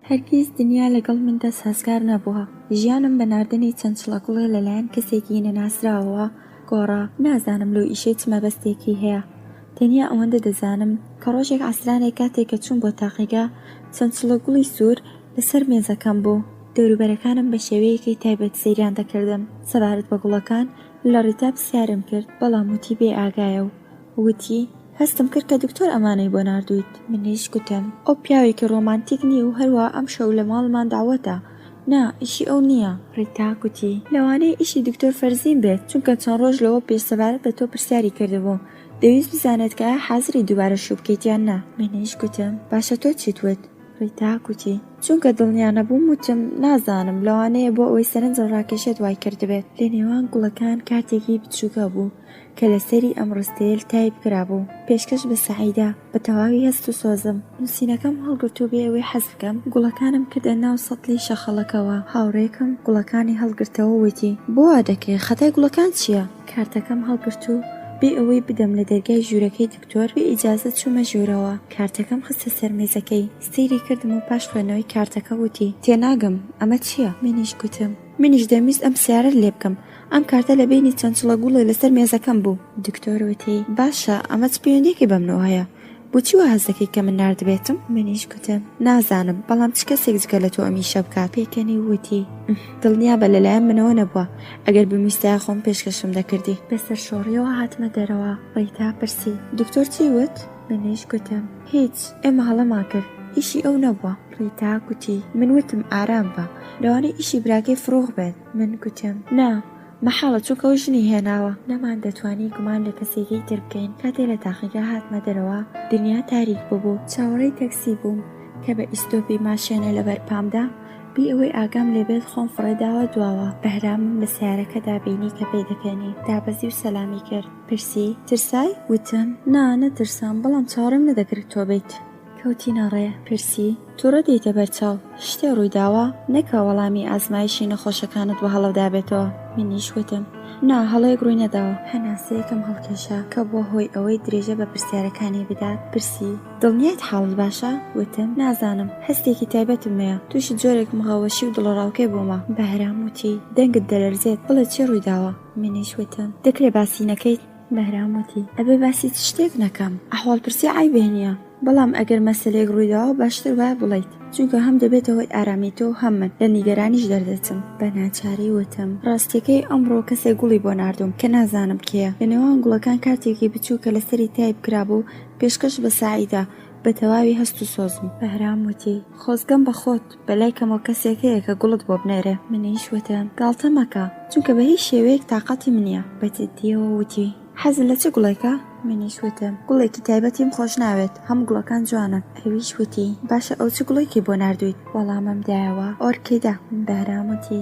هەرگیز دنیا لەگەڵ مندا سازگار نەبووە. ژیانم بە ناردنی چەند شڵەکوڵێ لەلایەن کەسێکی نەناسراوەوە گۆڕا. نازانم لەو ئیشەی چ مەبەستێکی هەیە. تەنیا ئەوەندە دەزانم کە ڕۆژێک عەسرانێک کاتێک کە چوون بۆ تاقیگا چەند شڵەگوڵی سوور لەسەر مێزەکەم بوو. دەوروبەرەکانم بە شێوەیەکی تایبەت سەیریان دەکردم. سەبارەت بە گوڵەکان لە ڕێتا پرسیارم کرد بەڵام وتی بێ ئاگایە و وتی هەستم کرد کە دکتۆر ئەمانەی بۆ ناردوویت. منیش گوتم ئەو پیاوێکی ڕۆمانتیک نییە و هەروە ئەم شەو لە ماڵمان داوەتە. نا ئیشی ئەو نییە. ڕیتا گوتی لەوانەیە ئیشی دکتۆر فەرزین بێت چونکە چەند ڕۆژ لەوە پێش سەبارەت بە تۆ پرسیاری کردبوو دەویست بزانێت کە حەزری دووبارە شوو بکەیتیان نا. منیش گوتم باشە تۆ چیت وت؟ ڕیتا گوتی چونکە دڵنیا نەبووم وتم نازانم لەوانەیە بۆ ئەوەی سەرنجە ڕاکێشێت وای کردبێت. لە نێوان گوڵەکان کاتێکی بچووکە بوو کە لەسەری ئەم ڕستەیە تایب کرابوو پێشکەش بە سەعیدا بە تەواوی هەست و سۆزم. نووسینەکەم هەڵگرتو بێ ئەوەی حەز بکەم گوڵەکانم کردە ناو سەتلی شەخەڵەکەوە. هاوڕێکم گوڵەکانی هەڵگرتەوە وتی بۆ وا دەکەی خەتای گوڵەکان چییە؟ کارتەکەم هەڵگرتو بێ ئەوەی بدەم لە دەرگای ژوورەکەی دکتۆر بێ ئیجازە چوومە ژوورەوە. کارتەکەم خستە سەر مێزەکەی سەیری کردم و پاش خوێنەوەی کارتەکە وتی تێناگەم ئەمە چییە؟ منیش گوتم منیش دەمویست ئەم سیارە لێ بکەم. ئەم کارتە لە بینی چەند شڵەگوڵی لەسەر مێزەکەم بوو. دکتۆر وتی باشە ئەمە چ پەیوەندیەکی بەمنەوە هەیە بۆچی وە هەز دەکەی کە من ناردبێتم؟ منیش گوتم نازانم بەڵام چ کەسێک جگە لە تۆ ئەمیشە بکات. پێکەنی وتی دڵنیا بە لەلایەن منەوە نەبووە ئەگەر بویستای خۆم پێشکەشم دەکردی. بەسەر شۆڕیەوە هاتمە دەرەوە. ڕیتا پرسی دکتۆر چی وت؟ منیش گوتم هیچ ئێمە هەڵەما کرد ئیشی ئەو نەبووە. ڕیتا گوتی من وتم ئارام بە لەوانەیە ئیشی براکەی فڕۆغ بێت. من گوتم نا مەحاڵە چونکە ئەو ژنی هێناوە نەمان دەتوانی گومان لە کەسێکی تر بکەین. کاتێ لە تاقیگا هاتمە دەرەوە دنیا تاریک بوو. چاوەڕێی تەکسی بووم کە بە ئیستۆپی ماشێنە لەبەر پامدا بی ئەوەی ئاگام لێبێت خۆم فڕێداوە دواوە. بەهرامم لە سیارەکەدا بینی کە پێی دەکەنی دابەزی و سەلامی کرد. پرسی ترسای؟ وتم نا نەترسام بەڵام چاوەڕێم نەدەکرد تۆ بیت. کەوتی نەڕێ. پرسی تووڕە دێتە بەرچاو شتێ ڕوویداوە نەکە وەڵامی ئازمایشی نەخۆشەکانت بە هەڵەودا بێتەوە. منیش وتم نا هەڵەیەک ڕووی نەداوە. هەناسەیەکم هەڵکێشا کە بۆ هۆی ئەوەی درێژە بە پرسیارەکانی بدات. پرسی دڵنیایت حاڵت باشە؟ وتم نازانم هەستێکی تایبەتم هەیە تووشی جۆرێک مغەوەشی و دڵڕاوکەی بوومە. بەهرام وتی دەنگت دەلەرزێت بڵێ چی ڕوویداوە؟ منیش وتم دەکرێ باسی نەکەیت؟ بەهرام وتی ئەبێ باسی شتێک نەکەم ئەحواڵ پرسی عیبێ نییە بەڵام ئەگەر مەسەلەیەک ڕوویداوە باشتر وایە بڵیت چونکە هەم دەبێتەوەی ئارامی تۆ هەم من لە نیگەرانیش دەردەچم. بە ناچاری وتم ڕاستیەکەی ئەمڕۆ کەسێک گوڵی بۆ ناردوم کە نازانم کێیە. لە نێوان گوڵەکان کارتێکی بچوو کە لەسەری تایب کرابوو پێشکەش بە ساعیدا بە تەواوی هەست و سۆزم. بەهرام وتی خۆزگەم بە خۆت بەلای کەمەوە کەسێکەیە کە گوڵت بۆ بنێرێ. منیش وتم گاڵتە مەکە چونکە بە هیچ شێوەیەک تااقەتی منیە. بەجددیەوە وتی حەزت لە چ گوڵێکە؟ منیش وتم گوڵێکی تایبەتیم خۆش ناوێت، هەموو گوڵەکان جوانن. ئەویش وتی باشە ئەو چ گوڵێکی بۆ ناردوویت؟ وەڵامم دایەوە ئۆرکیدە. بەهرام وتی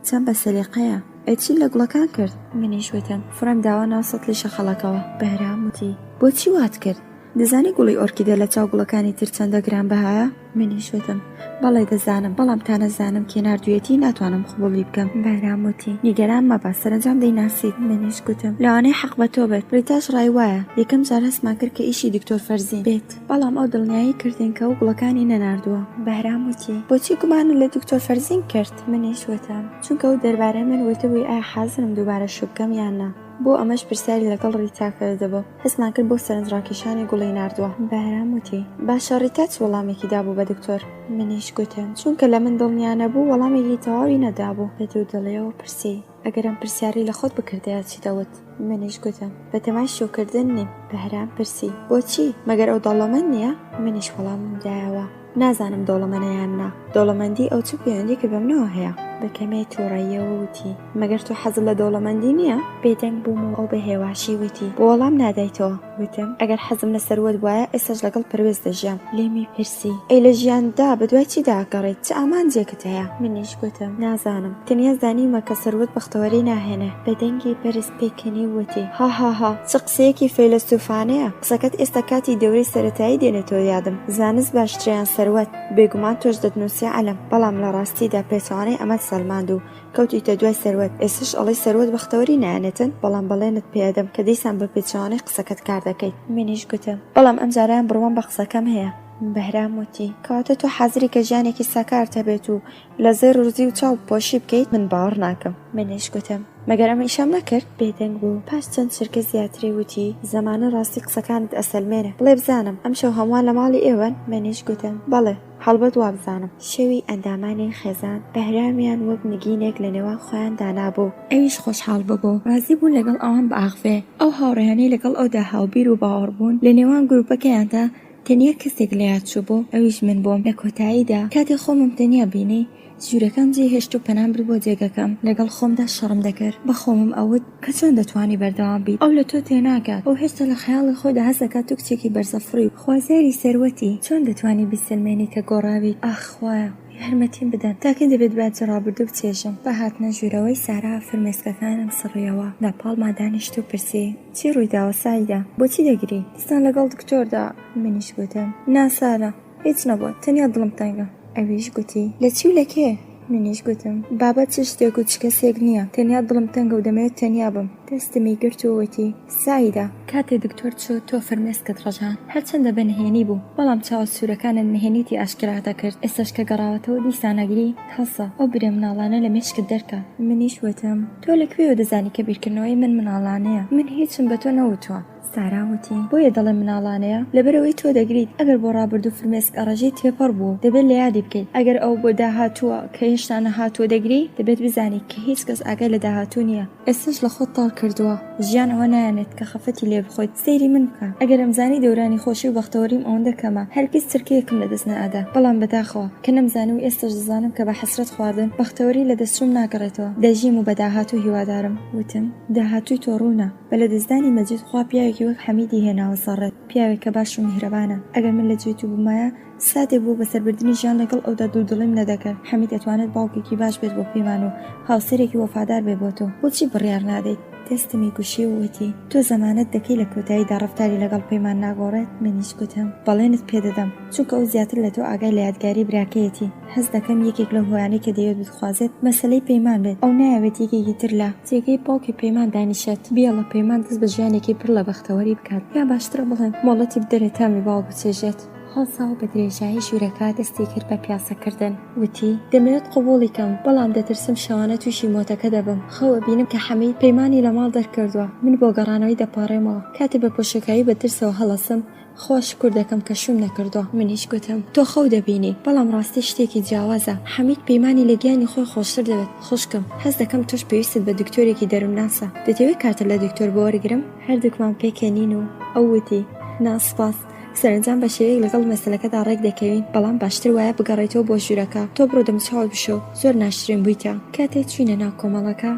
چەند بە سەلیقەیە. ئەچی لە گوڵەکان کرد؟ منیش وتم فرەم داوە ناو سەتڵی شەخەڵەکەوە. بەهرام وتی بۆچی وات کرد؟ دەزانی گوڵی ئۆرکیدە لە چاو گوڵەکانی تر چەندە گران بەهایە؟ منیش وتم بەڵێ دەزانم، بەڵام تا نەزانم کێ ناردوویەتی ناتوانم قبوڵی بکەم. بەهرام وتی نیگەران مەبە سەرنجام دەیناسیت. منیش گوتم لەوانەیە حەق بە تۆ بێت. ڕیتاش ڕای وایە یەکەم جار هەستمان کرد کە ئیشی دکتۆر فەرزین بێت، بەڵام ئەو دڵنیایی کردین کە ئەو گوڵەکانی نەناردووە. بەهرام وتی بۆچی گومانت لە دکتۆر فەرزین کرد؟ منیش وتم چونکە ئەو دەربارەی من وتبووی ئایا حازرم دووبارە شوبکەم یان نا. بۆ ئەمەش پرسیاری لەگەڵ ڕیتا کردبوو. هەستمان کرد بۆ سەرنجڕاکێشانی گوڵی ناردووە. بەهرام وتی باشە ڕیتا چ وەڵامێکی دابوو بە دکتۆر؟ منیش گوتم چونکە لە من دڵنیانە بوو وەڵامێکی تەواوی نەدابوو. بە دوو دڵیەوە پرسی ئەگەرم پرسیاری لە خۆت بکردەیە چی دەوت؟ منیش گوتم بە تەمای شۆکردن نیم. بەهرام پرسی بۆچی مەگەر ئەو دەوڵەمەند نییە؟ منیش وەڵامم دایەوە نازانم دەوڵەمەندە یان نا. دەوڵەمەندی ئەو چ پەیوەندی کە بە منەوە هەیە. بەکەمێ تووڕەییەوە وتی مەگەر تۆ حەزت لە دەوڵەمەندی نییە؟ بێدەنگ بووم و ئەو بە هێواشی وتی بۆ وەڵام نادایتەوە. وتم ئەگەر حەزم لە سەروەت وایە ئێستاش لەگەڵ پروێز دەژیام. لێمی پرسی ئەی لە ژیاندا بەدوای چی داگەڕێت؟ چ ئامانجێکت هەیە؟ منیش گوتم نازانم، تەنیا زانیمە کە سەروەت بەختەوەری ناهێنێ. بەدەنگی بەرز پێکەنی وتی هاهاها چ قسەیەکی فەیلسوفانەیە. قسەکەت ئێستا کاتی دەورەی سەرەتایی دێنێتەوە یادم. زانست باشتریان سەروەت، بێگومان تۆش دەتنووسی عەلەم، بەڵام لە ڕاستیدا پێچەوانەی ئەمە سەلماند و کەوتیتە دوای سەروەت. ئێستش ئەڵەی سەروەت بەختەوەری نایەنێتن، بەڵام بەڵێنت پێدەم کە دەیسان بە پێچەوانەی قسەکەت کار دەکەیت. منیش گوتم بەڵام ئەم جاران بڕوان بە قسەکەم هەیە. بەهرام وتی کەواتە تۆ حەزری کە ژیانێکی ساکار هەبێت و لە زێر ڕوزی و چاو پۆشی بکەیت؟ من باوەڕ ناکەم. منیش گوتم مەگەر ئەمە ئیشام نەکرد؟ بێدەنگ بوو. پاش چەند شرکە زیاتری وتی زەمانە ڕاستی قسەکانت ئەسەلمێنە. بڵێ بزانم ئەم شەو هەمووان لە ماڵی ئێوەن؟ منیش گوتم بەڵێ هەڵبەت وا بزانم. شەوی ئەندامانی خێزان بەهرامیان وەک نگینێک لە نێوان خۆیان دانابوو. ئەویش خۆشحاڵ ببوو، ڕازی بوون لەگەڵ ئەوان بە ئاغفێ. ئەو هاوڕێیانەی لەگەڵ ئەودا هاوبیر و باوەڕ بوون لە نێوان گروپەکەیاندا تەنیا کەسێک لە یاد چوو بوو، ئەویش من بووم. لە کۆتاییدا کاتێک خۆمم تەنیا بینی ژوورەکەم جێ هێشت و پەنام برد بۆ جێگەکەم. لەگەڵ خۆمدا شەڕم دەکرد، بە خۆمم ئەوت کە چۆن دەتوانی بەردەوام بیت. ئەو لە تۆ تێناگات، ئەو هێشتا لە خەیاڵی خۆیدا هەست دەکات تۆ کچێکی بەرزەفڕی و خوازیاری سەروەتی. چۆن دەتوانی بیسلمێنی کە گۆڕاویت؟ ئاخوایە هەرمەتیم بدەن تاکە دەبێت باجە ڕابردوو بچێژم. بە هاتنە ژوورەوەی سارا فرمێسکەکانم سڕیەوە. لە پاڵما دانیشت و پرسی چی ڕوویداوە سایدا؟ بۆچی دەگری؟ دەستان لەگەڵ دکتۆردا؟ منیش گوتم ناسارە هیچ نەبووە، تەنیا دڵم تەنگە. ئەویش گوتی لە چی و لە کێ؟ منیش گوتم بابەت چ شتێک و چ کەسێک نییە، تەنیا دڵم تەنگە و دەمەوێت تەنیا بم. دەستمی گرت و وتی سایدا کاتێ دکتۆر چوو تۆ فرمێسکت ڕژان هەرچەندە بەنهێنی بوو، بەڵام چاوە سوورەکانت نهێنیتی ئاشکرا دەکرد. ئێستاش کە گەڕاوەتەوە دیسانەگری هەڵسە ئەو برێ مناڵانە لە مێشکت دەرکە. منیش وتم تۆ لەکوێوە دەزانی کە بیرکردنەوەی من مناڵانەیە؟ من هیچم بە تۆ نەوتووە. ساراوتی بۆیە دەڵێ مناڵانەیە لەبەرەوەی تۆ دەگریت. ئەگەر بۆ ڕابردوو فرمێسک ئەڕژی تێپەڕ بوو دەبێت لە یادی بکەیت. ئەگەر ئەو بۆ داهاتووە کە هێشتا نەهاتووە دەگری دەبێت بزانی کە هیچ کەس ئاگای لە داهاتوو نییە. ئێستش لە خۆت تاڵ کردووە، ژیان ئەوە نایەنێت کە خەفەتی لێ بخۆیت. سەیری من بکە. ئەگەر ئەمزانی دەورانی خۆشی و بەختەوەریم ئەوەندە کەمە هەرگیز ترکەیەکم لەدەست نەئەدا، بەڵام بەداخەوە کە نەمزانی و ئێستش دەزانم کە بە حەسرەت خواردن بەختەوەری لە دەستچووم ناگەڕێتەوە. دەژیم و بە داهاتوو هیوادارم. وتم داهاتووی تۆ ڕوونە. بە لە دەستدانی مەجید خوا پیاوێکی وەک حەمیدی هێناوە سەڕێت، پیاوێک کە باش و میهرەبانە. ئەگەر من لە جێ تو بوومایە سادێ بوو بەسەربردننی ژیان لەگەڵ ئەودا دوودڵیم نەدەکرد. حەمید دەتوانێت باوکێکی باش بێت بۆ پەیمان و هاوسەرێکی وەفادار بێ بۆ تۆ. بۆچی بڕیار نادەیت؟ دەستمی گوشی و وتی تۆ زەمانەت دەکەی لە کۆتاییدا ڕەفتاری لەگەڵ پەیمان ناگۆڕێت؟ منیش گوتم بەڵێنت پێدەدەم، چونکە ئەو زیاتر لە تۆ ئاگای لە یادگاری براکەیەتی. هەز دەکەم یەکێک لەو هۆیانەی کە دەیەوێت بتخوازێت مەسەلەی پەیمان بێت. ئەو نایەوێت یەکێکی تر لە جێگەی باوکی پەیمان دانیشێت، بیاڵە پەیمان دەست بە ژیانێکی پڕ لە بەختەوەری بکات، یا باشترە بڵێن مۆڵەتی بدەرێت تامی باوک بچێژێت. هەڵساو بە درێژایی ژوورەکە دەستی کرد بە پیاسەکردن. وتی دەمەوێت قبوڵی کەم، بەڵام دەترسم شەوانە تووشی مۆتەکە دەبم. خەوە بینم کە حەمید پەیمانی لە ماڵ دەرکردووە، من بۆ گەڕانەوەی دەپاڕێمەوە. کاتێ بە پۆشەکایی بە ترسەوە هەڵەسم خۆش کوور دەکەم کە شوم نەکردووە. منیش گوتم تۆ خەو دەبینی، بەڵام ڕاستی شتێکی جیاوازە. حەمید پەیمانی لە گیانی خۆی خۆشتر دەبێت. خوشکم هەز دەکەم تۆش پێویستت بە دکتۆرێکی دەرووناسە. دەتەوێت کارتە لە دکتۆر بۆ وەرگرم؟ هەردووکمان پێکەنین و ئەو وتی ناسپاس سەرنجام بە شێوەیەک لەگەڵ مەسەلەکەدا ڕێک دەکەوین بەڵام باشتر وایە بگەڕێتەوە بۆ ژوورەکە تۆ بڕۆ دەمچاوت بشۆ زۆر ناشرین بوویتە کاتێک چوینە ناو کۆمەڵەکە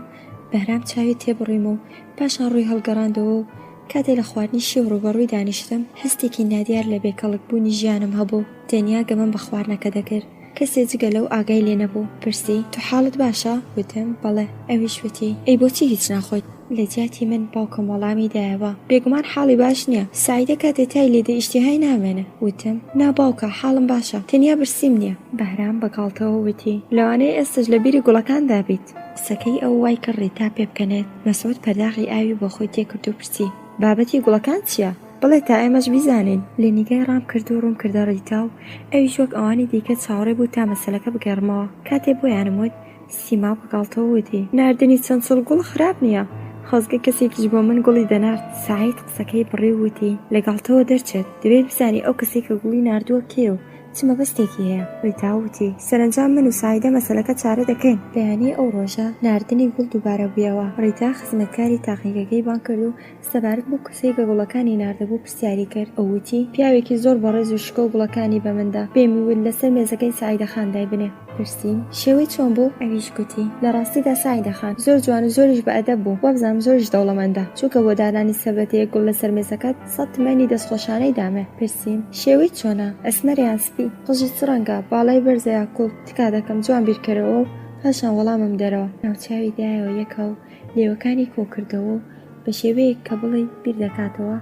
بەهرام چاوی تێبڕیم و پاشان ڕووی هەڵگەڕاندەوە و کاتێک لە خواردنی شێو ڕوبەڕووی دانیشتم هەستێکی نادیار لە بێکەڵک بوونی ژیانم هەبوو تەنیا گەمەم بە خواردنەکە دەکرد کەسێ جگە لەو ئاگای لێ نەبوو پرسی تو حاڵت باشە وتم بەڵێ ئەویش وتی ئەی بۆچی هیچ ناخۆیت لە جیاتی من باوکم وەڵامی دایەوە بێگومان حاڵی باش نییە سایدە کاتێ تای لێدە ئیشتیهای نامێنە وتم نا باوکە حاڵم باشە تەنیا برسیم نییە بەهرام بەگاڵتەوە وتی لەوانەیە ئێستش لە بیری گوڵەکاندا بیت قسەکەی ئەو وای کڕی تا پێ بکەنێت مەسعود پەرداغی ئاوی بۆ خۆی تێکرد و پرسی بابەتی گوڵەکان چییە بڵێ تا ئێمەش بیزانین لە نیگای ڕام کرد و ڕوون کردە ڕیتا و ئەویش وەک ئەوانی دیکە چاوەڕێ بوو تا مەسەلەکە بگەڕمەوە کاتێ بۆیانم وت سیما بەگاڵتەوە وتی ناردنی چەند سڵ گوڵ خراپ نییە خۆزگە کەسێکیش بۆ من گوڵی دەنارد سعید قسەکەی بڕێ وتی لەگەڵتەوە دەرچێت دەبێت بزانی ئەو کەسێک کە گوڵی ناردووە کێ و چ مەبەستێکی هەیە ڕیتاوتی سەرنجام من و سایدە مەسەلەکە چارە دەکەین بەیانی ئەو ڕۆژە ناردنی گوڵ دووبارە بوویەوە ڕیتا خزمەتکاری تاقیگەکەی بان کرد و سەبارەت بۆ کەسێک کە گوڵەکانی ناردەبوو پرسیاری کرد ئەووتی پیاوێکی زۆر بەڕێز و شکۆ گوڵەکانی بە مندا پێمی ون لەسەر مێزەکەی سایدە خاندای بنێ پرسیم شێوەی چۆن بوو ئەویش گوتی لە ڕاستیدا سایدە خان زۆر جوان و زۆریش بە ئەدەب بوو وەبزانم زۆریش دەوڵەمەندە چووکە بۆ دادانی سەبەتەیە گوڵ لەسەر مێزەکەت 100 تمەنی دەستخۆشانەی دامێ پرسیم شێوەی چۆنە ئەسمەریان سپی قژی چڕەنگە باڵای بەرزەیە کوڵ تکا دەکەم جوان بیرکەرەوە و پاشان وەڵامم دەرەوە ناوچاوی دایەوە یەکە و لێوەکانی کۆکردەوە بە شێوەیەک کە بڵێ بیر دەکاتەوە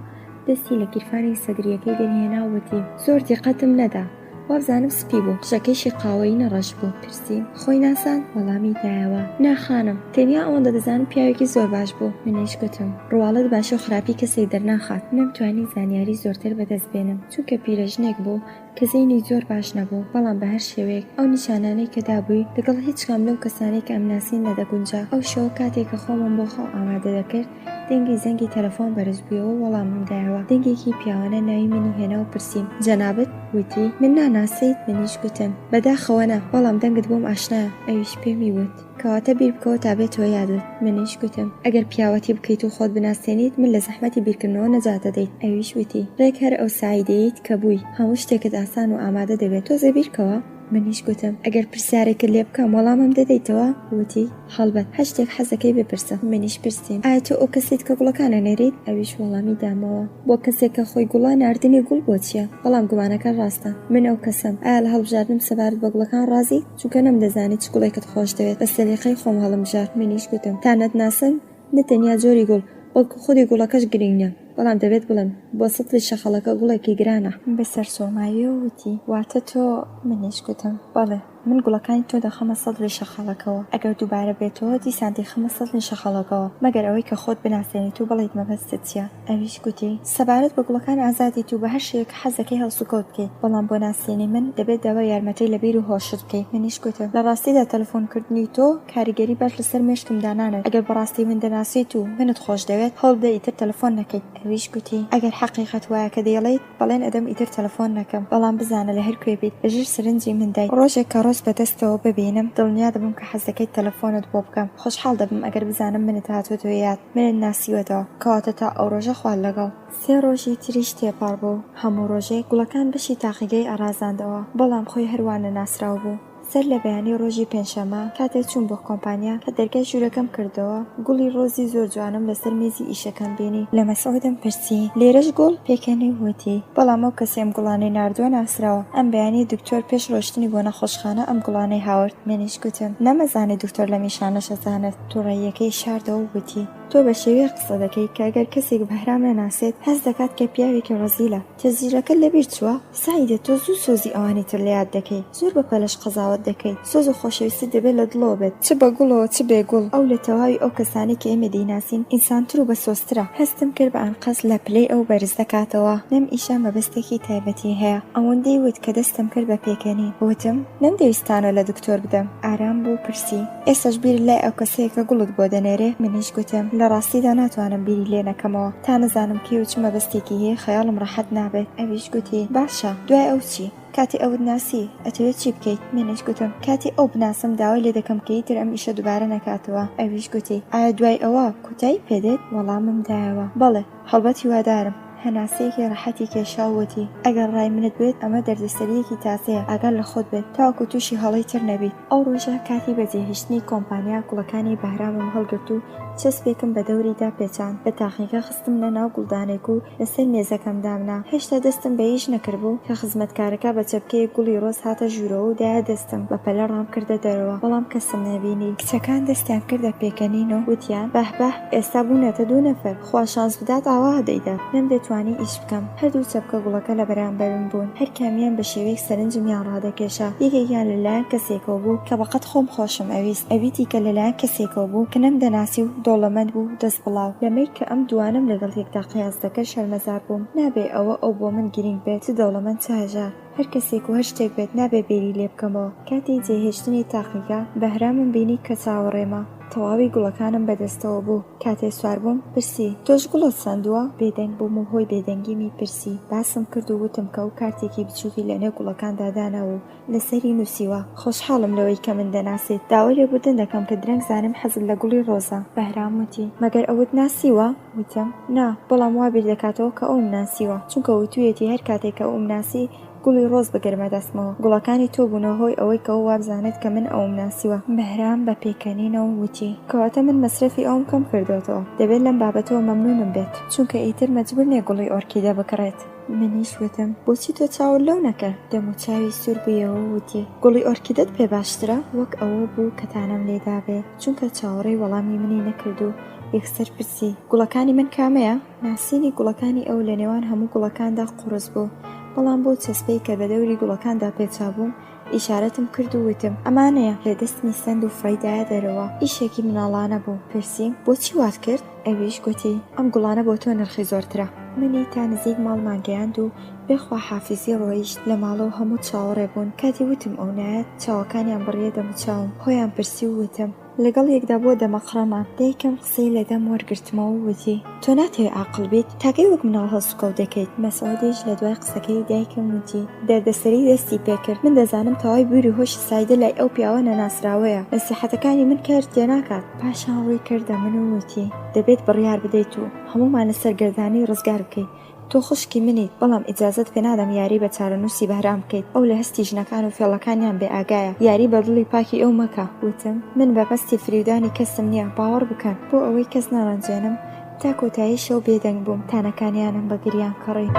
دەستی لە گیرفانی سەدریەکەی دەرهێناوەتی زۆر دیقەتم نەدا وابزانم سپی بوو قژەکەیشی قاوەیی نەڕەش بوو پرسیم خۆی ناسان وەڵامی دایەوە ناخانم تەنیا ئەوەندە دەزانم پیاوێکی زۆر باش بوو منیش گوتم ڕواڵەت باشی و خراپی کەسێک دەرناخات نەمتوانی زانیاری زۆرتر بەدەست بێنم چونکە پیرەژنێک بوو کە زەینی زۆر باش نەبوو بەڵام بە هەر شێوەیەک ئەو نیشانانەی کە دابووی لەگەڵ هیچ کام لەو کەسانەی کە ئەمناسین نەدەگونجا ئەو شەوە کاتێک کە خۆمم بۆ خۆ ئامادە دەکرد دەنگی زەنگی تەلەفۆن بەرز بوویەوە وەڵامم دایەوە دەنگێکی پیاوانە ناوی منی هێنا و پرسیم جەنابەت وتی من ناناسیت منیش گوتم بەداخەوەنە بەڵام دەنگت بۆم ئاشنایە ئەویش پێمی وت کەواتە بیر بکەوە تا بێتەوە یادت منیش گوتم ئەگەر پیاوەتی بکەیت و خۆت بناسیێنیت من لە زەحمەتی بیرکردنەوە نەجات دەدەیت ئەویش وتی ڕێک هەر ئەو سایدەیت کە بووی هەموو شتێکت ئاسان و ئامادە دەبێت تۆزە بیرکەوە منیش گوتم ئەگەر پرسیارێکت لێ بکەم وەڵامم دەدەیتەوە وتی هەڵبەت هەر شتێک حەزەکەی بپرسە منیش پرسیم ئایا تۆ ئەو کەسێت کە گوڵەکانە نێریت ئەویش وەڵامی دامەوە بۆ کەسێک کە خۆی گوڵە ناردنی گوڵ بۆ چییە بەڵام گومانەکە ڕاستە من ئەو کەسم ئایا لە هەڵبژاردنم سەبارەت بە گوڵەکان ڕازی چونکە نەمدەزانی چ گوڵێکت خۆش دەوێت بە سەلیقەی خۆم هەڵمژارد منیش گوتم تا نەتناسم نەتەنیا جۆری گوڵ بەڵکو خودی گوڵەکەش گرنگە بەڵام دەبێت بڵم بۆ سەتری شەخەڵەکە گوڵێکی گرانە بەسەر سۆماییەوە وتی واتە تۆ منیش گوتم بەڵێ من گوڵەکانی تۆ دەخەمە سەدری شەخەڵەکەەوە ئەگەر دووبارە بێتەوە دیسان دەخەمە سەدری شەخەڵەکەەوە مەگەر ئەوەی کە خۆت بناسیێنیت و بڵیت مەبەستت چییە ئەویش گوتی سەبارەت بە گوڵەکان ئازادیت و بە هەر شێک حەزەکەی هەڵسوکەوت بکەیت بەڵام بۆ ناسیێنی من دەبێت داوای یارمەتەی لەبیر و هۆشت بکەیت منیش گوتم لە ڕاستیدا تەلەفۆنکردنی تۆ کاریگەری باش لەسەر مێشکم دانانێت ئەگەر بەڕاستی من دەناسیت و منت خۆش دەوێت هەڵدە ئیتر تەلەفۆن نەکەیت ئەویش گوتی ئەگەر حەقیقەت وایە کە دەیڵێیت بەڵێن ئەدەم ئیتر تەلەفۆن نەکەم بەڵام بزانە لە هەر کوێ بیت بەژیر سرنجی من دای ڕۆژێک کە ڕۆژ بەدەستەوە ببینم دڵنیا دەبم کە حەزەکەی تەلەفۆنت بۆ بکەم خۆشحاڵ دەبم ئەگەر بزانم منت هاتووەتەوە یاد منت ناسیوەتەوە کەواتە تا ئەو ڕۆژە خوارد لەگەڵ 3 ڕۆژی تریش تێپەڕ بوو هەموو ڕۆژێک گوڵەکان بەشی تاقیگەی ئارازاندەوە بەڵام خۆی هەروانە ناسراو بوو سەر لە بەیانی ڕۆژی پێنجشەمە کاتێک چوون بۆ کۆمپانیا کە دەرگای ژوورەکەم کردەوە گوڵی ڕۆزی زۆر جوانم لەسەر مێزی ئیشەکەم بینی لە مەسعودم پرسی لێرەش گوڵ پێکەنی وتی بەڵام ئەو کەسێم گوڵانەی ناردووە ناسراوە ئەم بەیانی دکتۆر پێش ڕۆشتنی بۆ نەخۆشخانە ئەم گوڵانەی هاورد منیش گوتم نەمەزانی دکتۆر لە میشانە شەزانێت تووڕێیەکەی شاردەوە وتی تۆ بە شێوەیە قسە دەکەی کە ئەگەر کەسێک بەهرام نەناسێت هەست دەکات کە پیاوێکی ڕەزیلە تەزیرەکە لەبیر چووە سایدە تۆ زوو سۆزی ئەوانی تر لە یاد دەکەی زۆر بە پەلەش قەزاوت دەکەیت سۆز و خۆشەویستی دەبێت لە دڵەوە بێت چ بە گوڵەوە چ بێگوڵ ئەو لە تەواوی ئەو کەسانی کە ئێمە دەیناسین ئینسانتر و بە سۆسترە هەستم کرد بە ئەنقەس لە پلەی ئەو بەرز دەکاتەوە نەم ئیشە مەبەستێکی تایبەتی هەیە ئەوەندەی وت کە دەستم کرد بە پێکەنی وتم نەمدەویستانە لە دکتۆر بدەم ئارام بوو پرسی ئێستاش بیر لای ئەو کەسەیە کە گوڵت بۆ دەنێرێ منیش گوتم لە ڕاستیدا ناتوانم بیری لێ نەکەمەوە تا نەزانم کێ و چ مەبەستێکی هەیە خەیاڵم ڕەحەت نابێت ئەویش گوتی باشە دوای ئەو چی کاتی ئەوت ناسی ئەتەوێت چی بکەیت منیش گوتم کاتی ئەو بناسم داوای لێ دەکەم کە ئیتر ئەم ئیشە دووبارە نەکاتەوە ئەویش گوتی ئایا دوای ئەوە کوتایی پێدێت وەڵامم دایەوە بەڵێ هەڵبەتی وادارم هەناسەیەکی ڕەحەتی کێشاوەتی ئەگەر ڕای منت بێت ئەمە دەردەسەریەکی تازەیە ئاگار لە خۆت بێت تاوەکو تووشی هەڵەی تر نەبیت. ئەو ڕۆژە کاتی بەجێهێشتنی کۆمپانیا گوڵەکانی بەهرامم هەڵگرت و چەسپێکم بە دەوریدا پێچان بە تاقیەکە خستم لە ناو گوڵدانێک و لەسەر مێزەکەم دامنا. هێشتا دەستم بە هیچ نەکردبوو کە خزمەتکارەکە بە چەپکەیەک گوڵی ڕۆز هاتە ژوورەوە و دایە دەستم بە پەلە ڕام کردە دەرەوە بەڵام کەسم نەبینی. کچەکان دەستیان کردە پێکەنین و وتیان بەه ئێستا بوونەتە 2 نەفەر خوا شانس بدات ئاوا هەدەیدا. نەم دەتوانی ئیش بکەم. هەردوو چەپکە گوڵەکە لە بەرامبەرم بوون هەر کامیان بە شێوەیەک سەرنجمیان ڕادەکێشا. یەکێکیان لەلایەن کەسێکەوە بوو کە بەقەت خۆم خۆشم ئەویستی کە لەلایەن کەسێکەوە بوو کە نەم دەناسی و دۆڵەمەند بوو دەست بڵاو. لەمەی کە ئەم دوانم لەگەڵ یەکدا قیاس دەکرد شەرمەزار بووم. نابێ ئەو بۆ من گرنگ بێت دەوڵەمەند چاژار. هەر کەسێک و هەر شتێک بێت نابێ بێری لێ بکەمەوە. کاتی جێهێشتنی تاقیگا بەهرامم بینی کە چاوەڕێمە. تەواوی گوڵەکانم بەدەستەوە بوو. کاتێ سوار بووم پرسی تۆش گوڵت سندووە؟ بێدەنگ بووم و هۆی بێدەنگیمی پرسی. باسم کرد و وتم کە و کارتێکی بچووکی لەنێو گوڵەکاندا داناوە و لەسەری نووسیوە خۆشحاڵم لەوەی کە من دەناسیت. داوای لێبوردن دەکەم کە درەنگ زانم حەزت لە گوڵی ڕۆزە. بەهرام وتی مەگەر ئەوت ناسیوە؟ وتم نا بەڵام وا بیر دەکاتەوە کە ئەوم ناسیوە چونکە وتویەتی هەر کاتێک کە ئەوم ناسی گوڵی ڕۆز بگەرمە دەستمەوە. گوڵەکانی تۆ بوونە هۆی ئەوەی کە وابزانێت کە من ئەوم ناسیوە. بەهرام بە پێکەنینەوە وتی کەواتە من مەسرەفی ئەوم کەم کردوێتەوە دەبێت لەم بابەتەوە مەمنونم بێت چونکە ئیتر مەجبور نییە گوڵی ئۆرکیدە بکڕێت. منیش وتم بۆچی تۆ چاوت لەو نەکرد؟ دەموچاوی سوور بوویەوە وتی گوڵی ئۆرکیدەت پێ باشترە وەک ئەوە بوو کە تانەم لێدابێ چونکە چاوەڕێی وەڵامی منی نەکرد و یەکسەر پرسی گوڵەکانی من کامەیە؟ ناسینی گوڵەکانی ئەو لە نێوان هەموو گوڵەکاندا قورس بوو بەڵام بۆ چەسپەی کە بە دەوری گوڵەکاندا پێچابووم ئیشارەتم کرد و وتم ئەمانەیە لە دەستمی سند و فڕیدایە دەرەوە. ئیشێکی مناڵانە بوو. پرسیم بۆچی وات کرد؟ ئەویش گوتی ئەم گوڵانە بۆ تۆ نرخی زۆرترە. منی تا نزیک ماڵمان گەیاند و بێخوا حافیزی ڕۆیشت لە ماڵەوە هەموو چاوەڕێ بوون. کاتی وتم ئەو نایەت چاوەکانیان بڕیە دەموچاوم. خۆیان پرسی و وتم لەگەڵ یەکدا بۆ دەمەقڕەمە. دایکم قسەی لەدەم وەرگرتمەوە وتی تۆ ناتوێ عاقڵ بیت تاکەی وەک مناڵ هەسوکەوت دەکەیت. مەسعودیش لە دوای قسەکەی دایکم وتی دەردەسەری دەستی پێکرد. من دەزانم تەواوی بووری هۆشی سایدە لای ئەو پیاوە نەناسراوەیە نەسیحەتەکانی من کار تێ ناکات. پاشان ڕووی کردە من و وتی دەبێت بڕیار بدەیت و هەمومان لە سەرگەردانی ڕزگار بکەیت. تۆ خوشکی منیت بەڵام ئیجازت پێ نادەم یاری بە چارەنووسی بەهرام بکەیت. ئەو لە هەستی ژنەکان و فێڵەکانیان بێ ئاگایە. یاری بە دڵی پاکی ئەو مەکە. وتم من بە بەستی فریودانی کەسم نییە باوەڕ بکەن بۆ ئەوەی کەس نەڕەنجێنم. تا کۆتایی شەو بێدەنگ بووم تانەکانیانم بە گریان کڕی.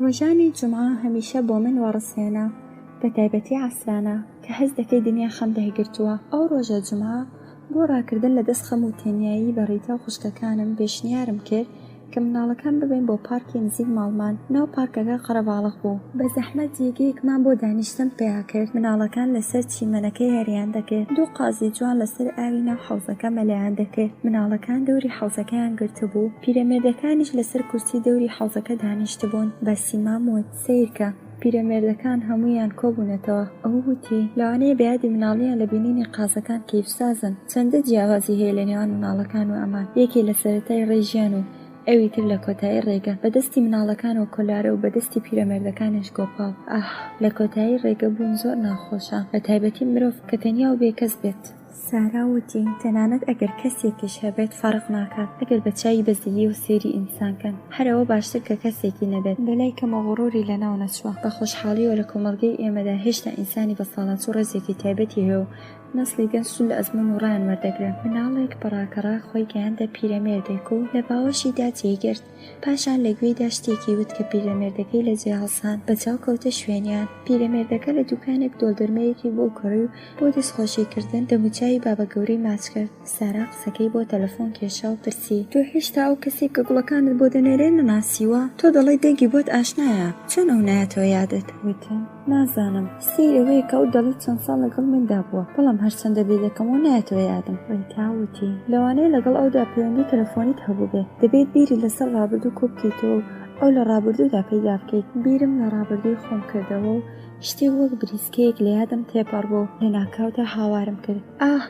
ڕۆژانی جومعە هەمیشە بۆ من وەڕسێنە بە تایبەتی عەسرانە کە هەز دەکەی دنیا خەم دەهێگرتووە. ئەو ڕۆژە جومعە بۆ ڕاکردن لە دەست خەم و تێنیایی بە ڕیتا و خوشکەکانم پێشنیارم کرد کە مناڵەکان ببین بۆ پارکی نزیک ماڵمان. ناو پارکەکە قەرەباڵغ بوو. بە زەحمەت جێگەیەکمان بۆ دانیشتن پێیا کرد. مناڵەکان لەسەر چیمەنەکەی هەریان دەکرد. 2 قازی جوان لەسەر ئاوی ناو حەوزەکە مەلایان دەکرد. مناڵەکان دەوری حەوزەکەیان گرتبوو. پیرەمێردەکانیش لەسەر کورسی دەوری حەوزەکە دانیشتبوون. بە سیمام وت سیرکە. پیرەمێردەکان هەمویان کۆبوونەتەوە. ئەو وتی لەوانەیە بەیادی مناڵیان لە بینینی قازەکان کەیفسازن. چەندە جیاوازی هەیە لە نێوان مناڵەکان و ئەمان. یەکێ لە سەرەتای ڕێژیان و ئەوی تر لە کۆتایی ڕێگە. بەدەستی مناڵەکانەوە کۆلارە و بەدەستی پیرەمێردەکانیش گۆپاڵ. لە کۆتایی ڕێگە بوون زۆر ناخۆشە بە تایبەتی مرۆڤ کە تەنیا و بێکەس بێت. سارا وتی تەنانەت ئەگەر کەسێکیش هەبێت فەرق ناکات ئەگەر بە چای بەزیی و سێری ئینسانکەن هەرەوە باشتر کە کەسێکی نەبێت. بەلای کەمە غوڕوری لەناو نەچووە. بە خۆشحاڵیەوە لە کۆمەڵگەی ئێمەدا هێشتا ئینسانی بە ساڵات و ڕێزێکی تایبەتی هەیە و نەسڵی گەنج سول لە ئەزمون و ڕایان وەردەگرن. مناڵێک بەڕاکەڕا خۆی گەیاندە پیرەمێردێک و لە باوەشیدا جێگرت. پاشان لە گوێیدا شتێکی وت کە پیرەمێردەکەی لە جێ هەڵسان بەچاو کەوتە شوێنیان. پیرەمێردەکە لە دوکانێک دۆڵدەرمەیەکی بۆ کڕی و بۆ دەستخۆشیکردن دەموچاوی بابە گەورەی ماچ کرد. سارا قسەکەی بۆ تەلەفۆن کێشا و پرسی تۆ هێشتا ئەو کەسێک کە گوڵەکانت بۆ دەنێرێن نەناسیوە؟ تۆ دەڵێ دەنگی بۆت ئاشنایە چۆن ئەو نایەتەوە یادت؟ وتم نازانم سیرەوەی کە ئەو دەڵێت چەند ساڵ لەگەڵ مندا بووە بەڵام هەرچەندە بێدەکەمەوە نایەتەوە یادم. ڕیتا وتی لەوانەیە لەگەڵ ئەودا پەیوەندی تەلەفۆنیت هەبوو بێ دەبێت بیری لەسەر ڕابردوو کۆبکەیتەوە ئەو لە ڕابردوودا پەیدا بکەیت. بیرم لە ڕابردووی خۆم کردەوە و شتێک وەک بریسکەیەک لە یادم تێپەڕبوو. لە ناکاودا هاوارم کرد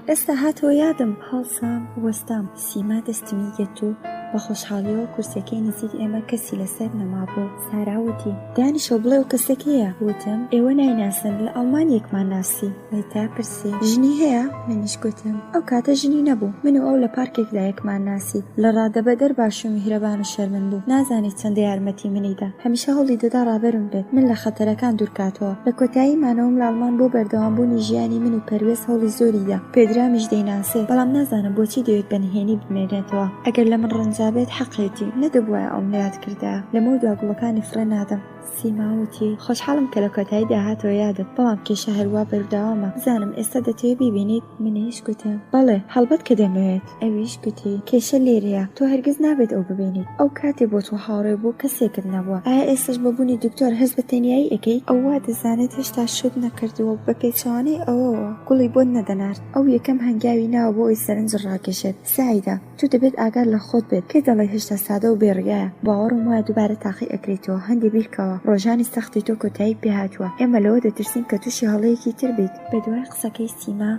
ئێستا هاتەوە یادم. هەڵسام وەستام سیما دەستمی گەت و بە خۆشحاڵیەوە کورسەکەی نزیک ئێمە کەسی لەسەر نەمابوو. ساراوتی دانیشۆ بڵێ و کەسەکەیە. وتم ئێوە نایناسن، لە ئەڵمانیەکمان ناسی. لێتا پرسی ژنی هەیە؟ منیش گوتم ئەو کاتە ژنی نەبوو، من و ئەو لە پارکێکدا یەکمان ناسی. لە ڕادەبەدەر باش و میهرەبان و شەرمەند بوو، نازانیت چەندە یارمەتی منیدا، هەمیشە هەوڵی دەدا ڕابەرم بێت من لە خەتەرەکان دوورکاتەوە. لە کۆتاییمانەوەم لە ئەڵمان بۆ بەردەوامبوونی ژیانی من و پەروێز هەوڵی زۆریدا. پێدرامیش دەیناسێت، بەڵام نازانم بۆچی دەوێت بەنهێنی بمێنێتەوە. ئەگەر لە من ڕەنجابێت حەقێتی نەدەبووە ئەوم لە یاد کردا. لەمە دوا گوڵەکانی فڕێ نادەم. سیماوتی خۆشحاڵم کە لە کۆتایی داهاتەوە یادت، بەڵام کێشە هەروە بەردەوامە. بزانم ئێستا دەتەوێت بیبینیت؟ منیش گوتم بەڵێ هەڵبەت کە دەمەوێت. ئەویش گوتی کێشە لێرەیە، تۆ هەرگیز نابێت ئەو ببینیت. ئەو کاتێ بۆ تۆ هاوڕێ بوو کەسێکت نەبووە. ئایا ئێستش بەبوونی دکتۆر هەست بە تەنیایی ئەەکەی؟ ئەو وا دەزانێت هێشتا شت نەکردووە، بە پێچوانەی ئەوەوە گوڵی بۆ نەدەنارد. ئەو یەکەم هەنگاوی ناوە بۆ ئەوی سەرنج ڕاکێشێت. سایدا تو دەبێت ئاگار لە خۆت بێت، کێ دەڵێ هێشتا سادە و بێڕیایە. باوەڕم وایە دووبارە تاقی ئەکرێتەوە. هەندێک بیرکەوە ڕۆژانی سەختی تۆ کۆتایی پێهاتووە، ئێمە لەوە دەترسین کە تووشی هەڵەیەکی تر بیت. بە دوای قسەکەی سیما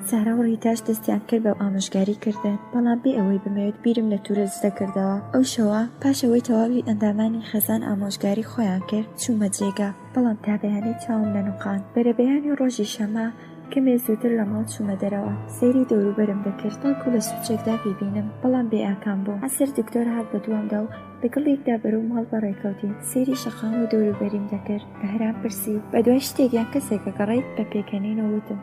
سارا و ڕیتاش دەستیان کرد بە ئامۆژگاری کردن، بەڵام بێ ئەوەی بمەوێت بیرم لە تورە دەکردەوە. ئەو شەوە پاشەوەی تەواوی ئەندامانی خەزان ئامۆژگاری خۆیان کرد چوومە جێگا، بەڵام تا بەیانی چاوم نەنوقان. بەرەبەیانی ڕۆژی شەمە کەمێ زووتر لە ماڵ چوومە دەرەوە، سەیری دەوروبەرم دەکرد تاکو لە سوچێکدا بیبینم، بەڵام بێ ئاکام بوو. عەسەر دکتۆر هات بە دوامدا و لەگەڵێکدا بەرەو ماڵ بەڕێکەوتی. سەیری شەقام و دەوروبەریم دەکرد. بەهرام پرسی بە دوای شتێکیان کەسێکە گەڕێیت؟ بە پێکەنینەوە وتم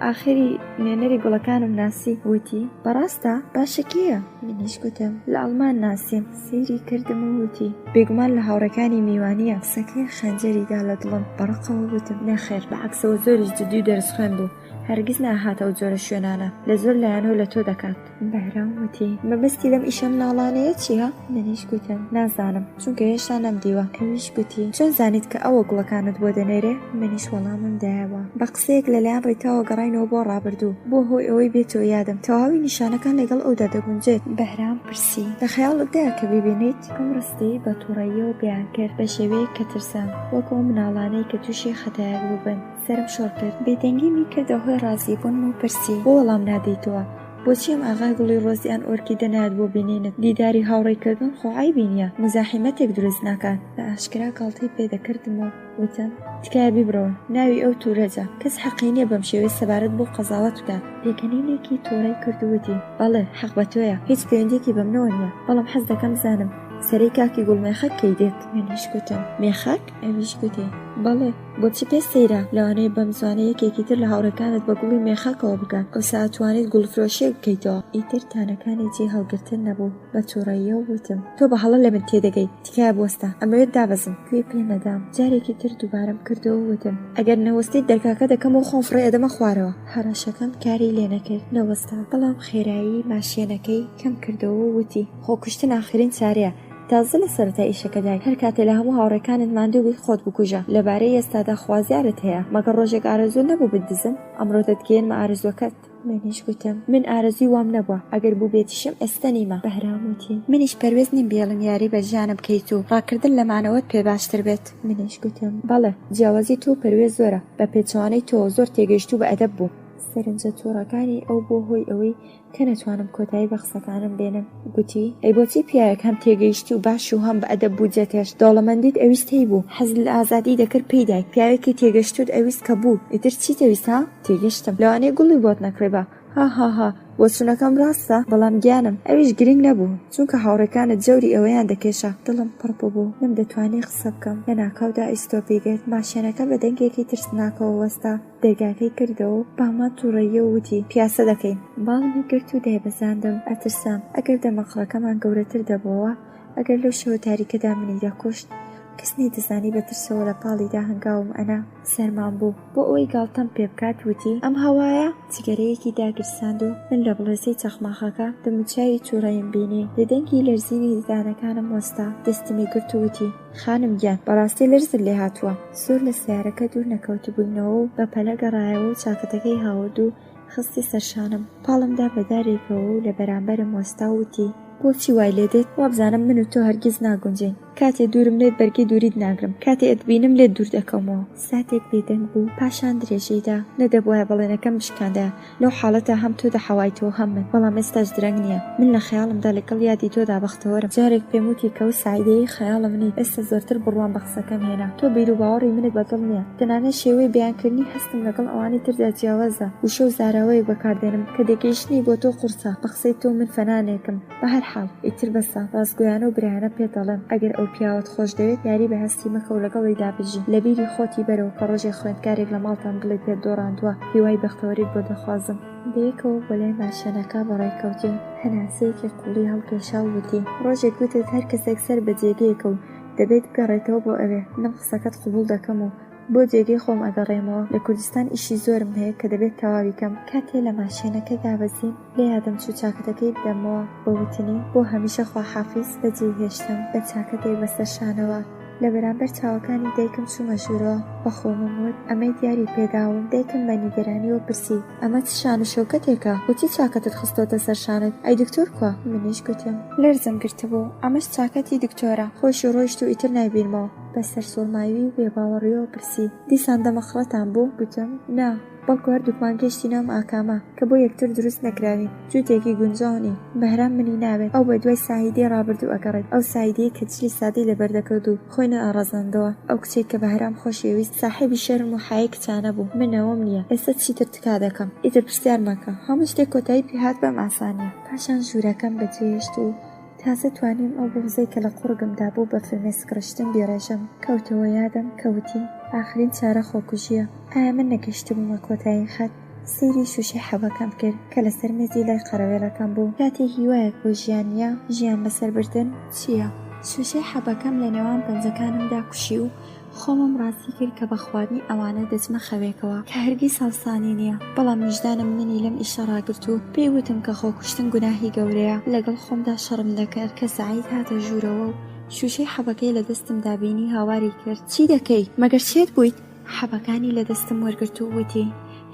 ئاخری نوێنەری گوڵەکانم ناسی. وتی بەڕاستە؟ باشە کێیە؟ منیش گوتم لە ئەڵمان ناسیم. سەیری کردم و وتی بێگومان لە هاوڕەکانی میوانیە. قسەکەی خەنجەریدا لە دڵم بەڕقەوە وتم نەخێر، بەعەکسەوە زۆریش جددی و دەرس خوێن بوو، هەرگیز ناهاتە و جۆرە شوێنانە، لە زۆر لایەنەوە لە تۆ دەکات. بەهرام وتی مەبەستی لەم ئیشەم ناڵانەیە چییە؟ منیش گوتم نازانم، چونکە هێشتا نەمدیوە. ئەویش گوتی چۆن زانیت کە ئەوە گوڵەکانت بۆ دەنێرێ؟ منیش وەڵامم دایەوە بە قسەیەک لەلایەن ڕێتاوە گەڕاینەوە بۆ ڕابردوو، بۆ هۆی ئەوەی بێتەوە یادم تەواوی نیشانەکان لەگەڵ ئەودا دەگونجێت. بەهرام پرسی لە خەیاڵتدایە کە بیبینیت؟ ئەم ڕستەی بە تووڕەییەوە بیان کرد بە شێوەیەک کە ترسام، وەکو مناڵانەی کە تووشی خەتایەک بووبن. سرم شۆر کرد، بێدەنگیمی کردە هۆی ڕازیبوون و پرسی بۆ وەڵام نادەیتەوە؟ بۆچی ئەم ئاغای گوڵی ڕۆزیان ئۆرکی دەنات بۆ بینینت؟ دیداری هاوڕێکردن خۆعای بینیە، مزاحمەتێک دروست ناکات. بە ئاشکرا گاڵتەی پێدەکردمەوە وتم تکایە بیبرەوە، ناوی ئەو توورەجە، کەس حەقی نییە بەم شێوەی سەبارەت بۆ قەزاوەت بدات. پێکەنینێکی تۆڕەی کردووتی بەڵێ حەق بە تۆیە، هیچ پەیوەندێکی بەمنەوە نییە، بەڵام حەز دەکەم بزانم سەرەی کاکی گوڵمێخەک کەی دێت؟ منیش گوتم مێخەک؟ ئەویش گوتی بەڵێ بۆچی پێ سەیرە لەوانەیە بەم زوانە یەکێکی تر لە هاوڕەکانت بە گوڵی مێخەکەوە بکات، ئەو ساتوانیت گوڵفرۆشیەک بکەیتەوە. ئیتر تانەکانی جێ هەڵگرتن نەبوو، بە تووڕەییەوە وتم تۆ بە هەڵە لە من تێدەگەیت، تکایە بوەستە، ئەمەوێت دابەزم. کوێ پێ نەدام. جارێکی تر دووبارەم کردەوە وتم ئەگەر نەوەستیت دەرکاکە دەکەمەوە خۆم فڕێ ئەدەمە خوارەوە. هەڕەشەکەم کاری لێ نەکرد، نەوەستا، بەڵام خێرایی ماشێنەکەی کەم کردەوە وتی خۆکوشتن ئاخرین چارەیە. تازە لە سەرەتا ئیشەکەدای هەر کاتێ لە هەموو هاوڕێکانت ماندوو بیت خۆت بکوژە. لەبارەی ئێستادا خوازیارت هەیە، مەگەر ڕۆژێک ئارەزوو نەبوو بتدزم؟ ئەمڕۆ دەتگەێنمە ئارەزوەکەت. منیش گوتم من ئارەزوی وام نەبووە، ئەگەر بوو بێتیشم ئێستا نیمە. بەهرام وتی منیش پەروێز نیم بێڵم یاری بە ژیانم بکەیت و ڕاکردن لەمانەوەت پێ باشتر بێت. منیش گوتم بەڵێ جیاوازی تۆ پەروێز زۆرە، بە پێچوانەی تۆ زۆر تێگەیشتوو بە ئەدەب بوو. سەرنجە تووڕەکانی ئەو بۆ هۆی ئەوەی کە نەتوانم کۆتایی بە قسەکانم بێنم. گوتی ئەی بۆچی پیاوێک هەم تێگەیشتی و باش و هەم بە ئەدەب بوو جێتێش دەوڵەمەندیت ئەویستەی بوو، حەز لە ئازادی دەکرد پێیدای، پیاوێکی تێگەشتوت ئەویست کە بوو. ئیتر چی تەویست ها؟ تێگەشتم، لەوانەیە گوڵی بۆت نەکڕێبە. ها بۆ چونەکەم ڕاستە، بەڵام گیانم ئەویش گرنگ نەبوو، چونکە هاوڕێکانت جەوری ئەوەیان دەکێشە. دڵم پڕ بوو، نەم دەتوانی قسە بکەم. لە ناکاودا ئیستۆپیگەت ماشێنەکە بە دەنگێکی ترسناکەوە وەستا، دەرگاکەی کردەوە بامان تووڕەییە وتی پیاسە دەکەین. باڵمی گرت و دەیبەزاندم، ئەترسام ئەگەر دەمەقڕەکەمان گەورەتر دەبەوە، ئەگەر لەو شەوە تاریکەدا منی دەکوشت، کەس نەیدەزانی بەترسەوە لە پاڵیدا هەنگاوم ئەنا. سەرمان بوو بۆ ئەوەی گاڵتەم پێ بکات وتی ئەم هەوایە؟ جگەرەیەکی داگرساند و من لە بڵێزەی چەخماخەکە دەموچاوی تووڕەیم بینی، لە دەنگی لەرزینی ددانەکانم وەستا، دەستمی گرت و وتی خانم گیان بەڕاستی لەرزت لێ هاتووە. زۆر لە سیارەکە دوور نەکەوت بووینەوە و بە پەلە گەڕایەوە و چاکەتەکەی هاورد و خستی سەرشانم، پاڵمدا بەدارێکەوە و لە بەرامبەرم وەستا وتی بۆچی وای لێ دێت وابزانم من و تۆ هەرگیز ناگونجین کاتێ دوورم لێت بەرگی دووریت ناگرم کاتێ ئەتبینم لێت دوور دەکەمەوە ساتێک بێدەنگ بوو پاشان درێژەیدا نەدەبووە بەڵێنەکەم بشکاندایە لەو حاڵەتە هەم تۆ دەحەوایتەوە هەم من بەڵام ئێستاش درەنگ نییە من لە خەیاڵمدا لەگەڵ یادی تۆدا بەختەوەرم جارێک پێم وتی کە و سعیدەیە خەیاڵم نیت ئێستا زۆرتر بڕوان بە قسەکەم هێنا تۆ بیر و باوەڕی منت بەدڵ نییە تەنانەت شێوەی بەیانکردنی هەستم لەگەڵ ئەوانی تردا جیاوازە وشە و زاراوەیەک بەکاردێنم کە دەگەیشتنی بۆ تۆ قورسە بە قسەی تۆ من فەنانێکم بە هەر حاڵ ئیتر بەسە ڕاستگویانە و برایانە پێ دەڵێم ئەگەر ئەو پیاوەت خۆش دەوێت یاری بە هەستی مەکە و لەگەڵی دابژی لە بیری خۆتی بەرەوە کە ڕۆژێ خوێندکارێک لە ماڵتان بڵێ پێت دۆڕاندووە هیوای بەختەوەریت بۆ دەخوازم بەیەکەوە بەلای ماشێنەکە بەڕێکەوتین هەناسەیەکی قوڵی هەڵکێشا و وتی ڕۆژێک گوتت هەر کەسێک سەر بە جێگەیەکە و دەبێت بگەڕێتەوە بۆ ئەوێ من قسەکەت قبول دەکەم و بۆ جێگەی خۆم ئەگەڕێمەوە لە کوردستان ئیشی زۆرم هەیە کە دەبێت تەواویکەم کاتێ لە ماشێنەکە دابەزین لێ یادم چوو چاکەتەکەی بدەمەوە بە وتنی بۆ هەمیشە خواحافیز بەجێ هێشتم بە چاکەتەی بەسەر شانەوە لە بەرامبەر چاوەکانی دایکم چوومە ژوورەوە بە خۆمم وت ئەمەی دیاری پێداوم دایکم بە نیگەرانیەوە پرسی ئەمە چ شان و شەوکەتێکە وتی چاکەتت خستۆتە سەر شانت ئەی دکتۆر کووە منیش گوتم لەرزم گرتبوو ئەمەش چاکەتی دکتۆرە خۆشی ڕۆیشت و ئیتر نایبینمەوە بەسەر سوڵماوی و بێباوەڕیەوە پرسی دیسان دەمەخڕەتان بوو گوتم نا بەڵکو هەردووکمان گەشتی نام ئاکامە کە بۆ یەکتر دروست نەکراوین جووتێکی گونجاونی بەهرام منی ناوێت ئەو بە دوای ساعیدەی ڕابردوو ئەگەڕێت ئەو ساعیدەیە کە چلی سادەی لەبەردەکەوت و خۆینە ئاڕازاندەوە ئەو کچێک کە بەهرام خۆشەویست ساحێبی شەرم و حایە کچانە بوو منەوەم نییە ئێستا چیتر تکا دەکەم ئیتر پرسیار مەکە هەموو شتێک کۆتایی پێهات بەم ئاسانیە پاشان ژوورەکەم بەجێهێشت و تازە توانیم ئەو بغزەی کە لە قوڕگمدا بوو بە فرمێسکڕشتن بیڕێژم کەوتەوە یادم کەوتی ئاخرین چارە خۆکوژیە ئایا من نەگەیشتبوومە کۆتایی خەت سەیری شوشەی حەوەکەم کرد کە لەسەر مێزی لای قەرەوێڵەکەم بوو کاتێ هیوایەک بۆ ژیانە ژیان بەسەربردن چییە شوشەی حەبەکەم لە نێوان پەنجەکانمدا کوشی و خۆمم ڕاستی کرد کە بە خواردنی ئەوانە دەچمە خەوێکەوە کە هەرگیز هەڵسانی نییە بەڵام وجدانم منی لەم ئیشە ڕاگرت و پێی وتم کە خۆکوشتن گوناهی گەورەیە لەگەڵ خۆمدا شەڕم دەکرد کە سەعید هاتە ژوورەوە و شوشەی حەبەکەی لە دەستم دابینی هاواری کرد چی دەکەی مەگەر شێت بوویت حەبەکانی لە دەستم وەرگرت و وتی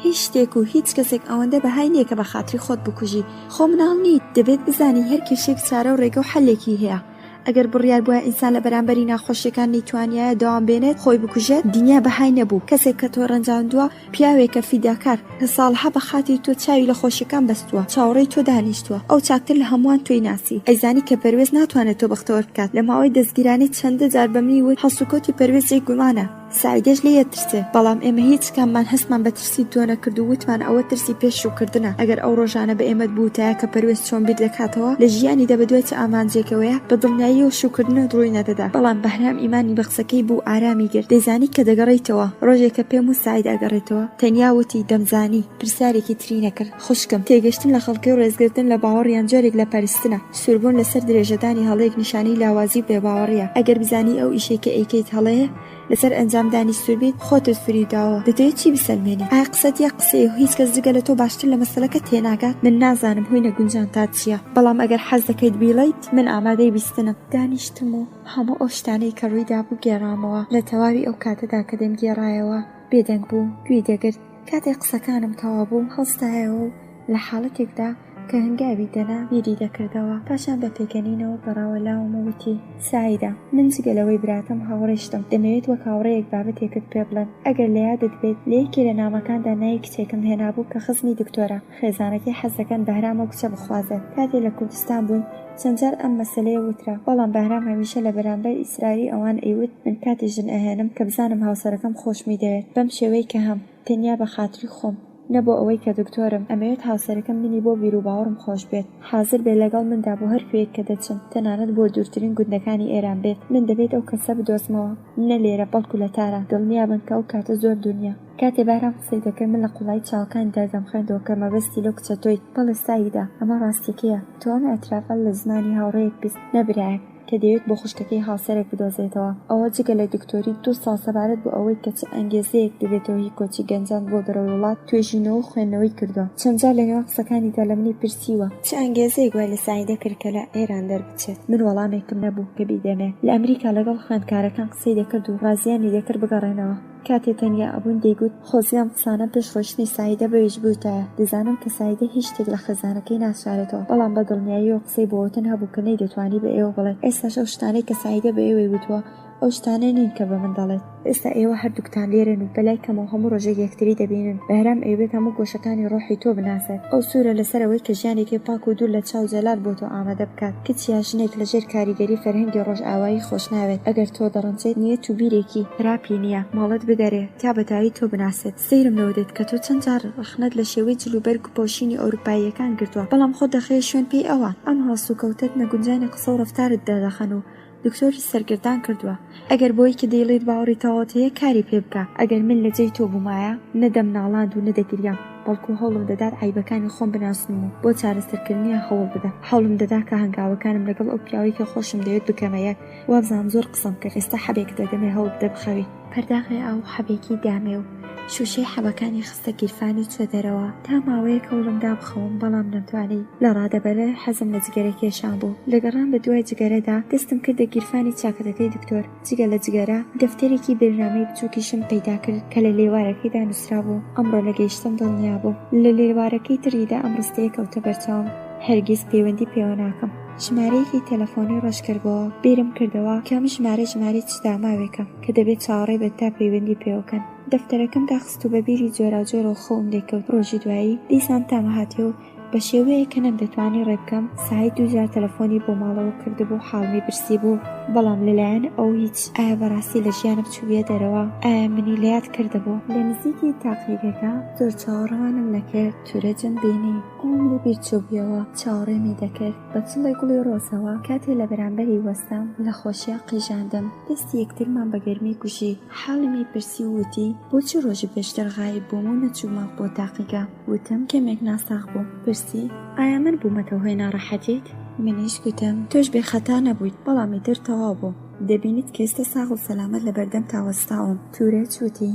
هیچ شتێک و هیچ کەسێک ئەوەندە بەهای نییە کە بە خاتری خۆت بکوژی خۆ مناڵ نیت دەبێت بزانی هەر کێشێک چارە و ڕێگە و حەلێکی هەیە ئەگەر بڕیار بووە ئینسان لە بەرامبەری ناخۆشیەکان نەیتوانایە دەوام بێنێت خۆی بکوژێت دنیا بەهای نەبوو کەسێک کە تۆ ڕەنجاندووە پیاوێکە فیداکار کە ساڵها بە خاتی تۆ چاوی لە خۆشیەکان بەستووە چاوەڕێی تۆ دانیشتووە ئەو چاکتر لە هەمووان تۆی ناسی ئەیزانی کە پەروێز ناتوانێت تۆ بەختەوەر بکات لە ماوەی دەستگیرانی چەندە جار بەمنی وت هەڵسوکۆتی پەروێز جێی گومانە سعیدەش لێیە ترسێ بەڵام ئێمە هیچ کاممان هەستمان بە ترسی تۆ نەکرد و وتمان ئەوە ترسی پێشووکردنە ئەگەر ئەو ڕۆژانە بە ئێمەت بووتایە کە پەروێز چۆن بیر دەکاتەوە لە ژیانی دەبدوێت چ ئامانجێکەوەیە بە دڵنیایی و شوکردنە دڕووی نەدەدا بەڵام بەهرام ئیمانی بە قسەکەی بوو ئارامی گرت دەیزانی کە دەگەڕێیتەوە ڕۆژێک کە پێم و سعید ئەگەڕێتەوە تەنیا وتی دەمزانی پرسیارێکی تری نەکرد خوشکم تێگەشتن لە خەڵکی و ڕێزگرتن لە باوەڕیان جۆرێک لە پەرستنە سوربوون لەسەر درێژەدانی هەڵەیەک نیشانی لاوازی بێباوەڕیە ئەگەر بزانی ئەو ئیشەی کە ئەیکەیت هەڵەیە لەسەر ئەنجامدانی سووربیت خۆتت فریداوە دەتەوێت چی بسەلمێنی ئایا قسەت یا قسەیە و هیچ کەس جگە لە تۆ باشتر لە مەسەلەکە تێناگات من نازانم هۆی نەگونجان تا چییە بەڵام ئەگەر حەز دەکەیت بیڵیت من ئامادەی بیستنم دانیشتم و هەموو ئەو شتانەی کە ڕوویدا بوو گێڕامەوە لە تەواوی ئەو کاتەدا کە دەم گێڕایەوە بێدەنگ بوو گوێی دەگرت کاتێک قسەکانم تەوا بوو هەڵستایەوە و لە حاڵەتێکدا کە هەنگاوی دەنا بیری دەکردەوە پاشان بە پێکەنینەوە گەڕاوە لاوم وتی سایدا من جگەلەوەی براتم هاوڕێشتم دەمەوێت وەک هاوڕەیەک بابەتێکت پێ بڵێن ئەگەر لە یادت بێت لە یەکێ لە نامەکاندا نای کچێکم هێنابوو کە خزمی دکتۆرە خێزانەکەی حەزەکەن بەهرامە کچە بخوازێت کاتێ لە کوردستان بووین چەندجار ئەم مەسەلەیە وترا بەڵام بەهرام هەمیشە لە بەرامبەر ئیسراری ئەوان ئەیوت من کاتی ژن ئەهێنم کە بزانم هاوسەرەکەم خۆشمی دەوێت بەم شێوەی کە هەم تەنیا بە خاتری خۆم نەبوو ئەوەی کە دکتۆرم ئەمەوێت هاوسەرەکەم منی بۆ بیر و باوەڕم خۆش بێت حاضر بێ لەگەڵ مندا بۆ هەر کوێیەک کە دەچم تەنانەت بۆ دوورترین گوندەکانی ئێران بێت من دەبێت ئەو کەسە بدۆزمەوە نە لێرە بەڵکو لە تارە دڵنیا بن کە ئەو کاتە زۆر دنیا کاتێ بارام قسەی دەکرد من لە قوڵای چاوەکاندا دەمخێندەوە کە مەبەستی لەو کچە تۆیت بەڵێ سایدا ئەمە ڕاستیەکەیە تۆ ئەم ئەترافە لە زمانی هاوڕێیەک بیست نەبرایەک کە دەوێت بۆ خوشکەکەی هاوسەرێک بدۆزێتەوە ئەوە جگە لە دکتۆری 2 ساڵ سەبارەت بۆ ئەوەی کە چ ئەنگێزەیەک دەبێتەوە هی کۆچی گەنجان بۆ بەرەو وڵات توێژینەوە و خوێندنەوەی کردووە چەندجار لە نێوان قسەکانیدا لە منی پرسیوە چ ئەنگێزەیەک وای لە سایدە کرد کە لە ئێران دەربچێت من وەڵامێکم نەبوو کە بیدەمێ لە ئەمریکا لەگەڵ خوێندکارەکان قسەی دەکرد و ڕازیانی دەکرد بگەڕێنەوە کاتێ تەنیا ئەبوون دەیگوت خۆزیان قسانە پێش ڕۆشتنی سایدە بەویش بووتایە دەزانم کە سایدە هیچ شتێک لە خەزانەکەی ناشارێتەوە بەڵام بە دڵنیایی و قسەی بۆوتن هەبوو کە نەی دەتوانی بە ئێوە بڵێت ئێستاش ئەو شتانەی کە سایدە بە ئێوەی وتووە ئەو شتانە نین کە بە من دەڵێت ئێستا ئێوە هەردووکتان لێرن و بەلای کەمەوە هەموو ڕۆژێک یەکتری دەبینن بەهرام ئەوێت هەموو گۆشەکانی ڕۆحی تۆ بناسێت ئەو سوورە لەسەرەوەی کە ژیانێکی پاک و دوور لە چاو جەلال بۆ تۆ ئامادە بکات کچیا ژنێک لەژێر کاریگەری فەرهەنگی ڕۆژ ئاوایی خۆش ناوێت ئەگەر تۆ دەڕەنجێت نیەت و بیرێکی راپی نییە ماڵت بدەرێ تا بەتایی تۆ بناسێت سەیرم لەوە دێت کە تۆ چەند جار ڕخنەت لە شێوەی جلوبەرگ و پۆشینی ئەوروپاییەکان گرتووە بەڵام خۆ دەخەیە شوێن پێی ئەوە ئەم هەڵس و کەوتت نەگونجانی قسە و ڕەفتارت دەدەخەن و دکتۆری سەرگردان کردووە ئەگەر بۆی کە دەیڵێت باوەڕی تەواوت هەیە کاری پێ بکە ئەگەر من لە جێی تۆ بوومایە نەدەم ناڵاند و نەدەگریام بەڵکو هەوڵم دەدات عیبەکانی خۆم بناسنم و بۆ چارەسەرکردنیان هەوڵ بدە هەوڵم دەدا کە هەنگاوەکانم لەگەڵ ئەو پیاوەی کە خۆشم دەوێت بکەمەیە وابزانم زۆر قسەم کرد ئێستا حەبێک دەدەمێ هەوڵ بدە بخەوی پەرداغی ئەو حەبێکی دامێ و شوشەی حەبەکانی خستە گیرفانی چوە دەرەوە تا ماوەیەک هەوڵمدا بخەوم بەڵام نەتوانی لە ڕادەبەرە حەزم لە جگەرە کێشان بوو لەگەڕان بە دوای جگەرەدا دەستم کردە گیرفانی چاکەتەکەی دکتۆر جگە لە جگەرە دەفتەرێکی بەرنامەی بچووکیشم پەیدا کرد کە لە لێوارەکەیدا نووسرا بوو ئەمڕۆ لە گەیشتم دڵنیا بوو لە لێوارەکەی تریدا ئەم ڕستەیە کەوتە بەرچاوم هەرگیز پەیوەندی پێوە ناکەم ژمارەیەکی تەلەفۆنی ڕەشکردەوە بیرم کردەوە کەم ژمارەی چداماوێکم کە دەبێت چاوەڕێ بە تا پەیوەندی پێوەکەن دەفتەرەکەم داخست و بە بیری جۆراجۆر و خۆم لێکەوت ڕۆژی دوایی دیسان تامەهاتێ و بە شێوەیە کە نەمدەتوانی ڕێبکەم ساعت دووجار تەلەفۆنی بۆ ماڵەوە کردبوو حاڵمی برسی بوو بەڵام لەلایەن ئەو هیچ ئایا بەڕاستی لە ژیانم چوویە دەرەوە ئایا منی لە یاد کردبوو لە نزیکی تاقیگەکە زۆر چاوەڕوانم نەکرد تورەجم بینی ئەوم لە بیرچووبیەوە چاوەڕێمی دەکرد بە چڵی گوڵی ڕۆزەوە کاتێ لە بەرامبەری وەستام لە خۆشیە قیژاندم دەستی یەکترمان بە گەرمی کوشی حاڵمی پرسی وتی بۆچی ڕۆژی پێشتر غایب بووم و نەچوومە بۆ تاقیگە وتم کەمێک ناساغ بوو پرسی ئایا من بوومەتەوە هۆی ناڕەحەتیت منیش گوتم تۆش بێخەتا نەبوویت بەڵامی تر تەواو بوو دەبینیت کە ئێستا ساغ و سەلامەت لە بەردەم تاوەستاوم تورە چوتی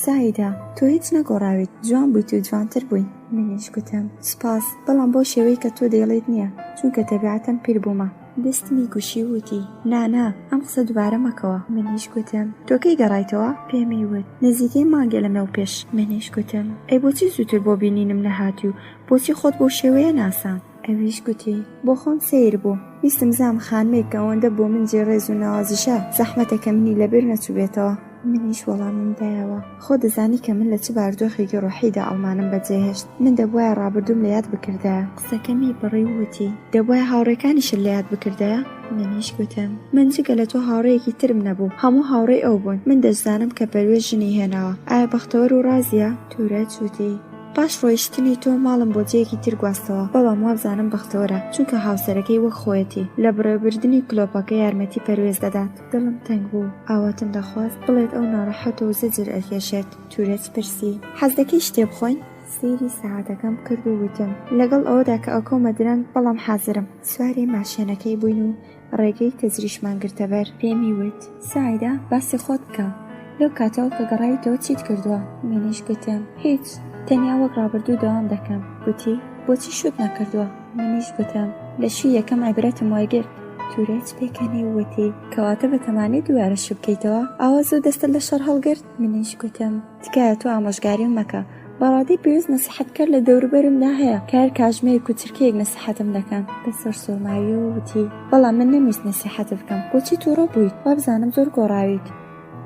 سایدا تۆ هیچ نەگۆڕاویت جوان بوویت و جوانتر بووی منیش گوتم سپاس بەڵام بۆ شێوەی کە تۆ دەیڵێت نییە چونکە تەبیعەتەن پیر بوومە دەستمی گوشی وتی نانا ئەم قسە دووبارە مەکەوە منیش گوتم تۆ کەی گەڕایتەوە پێمی وت نزیکەی مانگە لەمەو پێش منیش گوتم ئەی بۆچی زووتر بۆ بینینم نەهاتی و بۆچی خۆت بۆ شێوەیە ناسان ئەویش گوتی بۆ خۆم سیر بوو ویستم زام خانمێک ئەوەندە بۆ من جێڕێز و ناوازیشە زەحمەتەکە منی لەبیر نەچووبێتەوە منیش وەڵامم دایەوە خۆ دەزانی کە من لە چ باردۆخێکی ڕۆحیدا ئەڵمانم بەجێهێشت من دەبوایە ڕابردوم لە یاد بکردایە قسەکەمی بڕی وتی دەبوایە هاوڕێکانیشت لە یاد بکردایە منیش گوتم من جگە لە تۆ هاوڕەیەکی ترم نەبوو هەموو هاوڕێی ئەو بوون من دەشزانم کە پەروێز ژنی هێناوە ئایا بەختەوەر و رازیە تورە چوتی پاش ڕۆیشتنی تۆ ماڵم بۆ جەیەکی تر گواستەوە بەڵام وابزانم بەختەوەرە چونکە هاوسەرەکەی وەک خۆیەتی لە بڕێوەبردننی کلۆپەکە یارمەتی پەروێز دەدات دڵم تەنگ بوو ئاواتم دەخواست بڵێت ئەو ناڕەحەت و زەجر ئەکێشێت تورەت پرسی حەز دەکەی شتێ بخۆین سێری سەعاتەکەم کرد و وتم لەگەڵ ئەوەدا کە ئەکۆمە درەنگ بەڵام حازرم سواری ماشێنەکەی بووین و ڕێگەی تەزریشمان گرتەبەر پێمی وت سایدا باسی خۆت بکە لەو کاتەوە کە گەڕایتەوە چیت کردووە منیش گوتم هیچ تەنیا وەک ڕابردوو دەوام دەکەم گوتی بۆچی شوت نەکردووە منیش گوتم لە شوی یەکەم عیبرەتم وای گرت تورێت پێکەنی وتی کەواتە بەتەمانێت دووارە شو بکەیتەوە ئاوا زوو دەستت لە شەڕ هەڵگرت منیش گوتم تکایە تۆ ئامۆژگاریم مەکە بەڕادی پێویست نەسیحەتکرد لە دەوروبەرمدا هەیە کار کاژمەیەک و چرکەیەک نەسیحەتم دەکەن بەسەر سۆماوی و وتی بەڵام من نەویست نەسیحەت بکەم بۆچی تووڕە بوویت وابزانم زۆر گۆڕاویت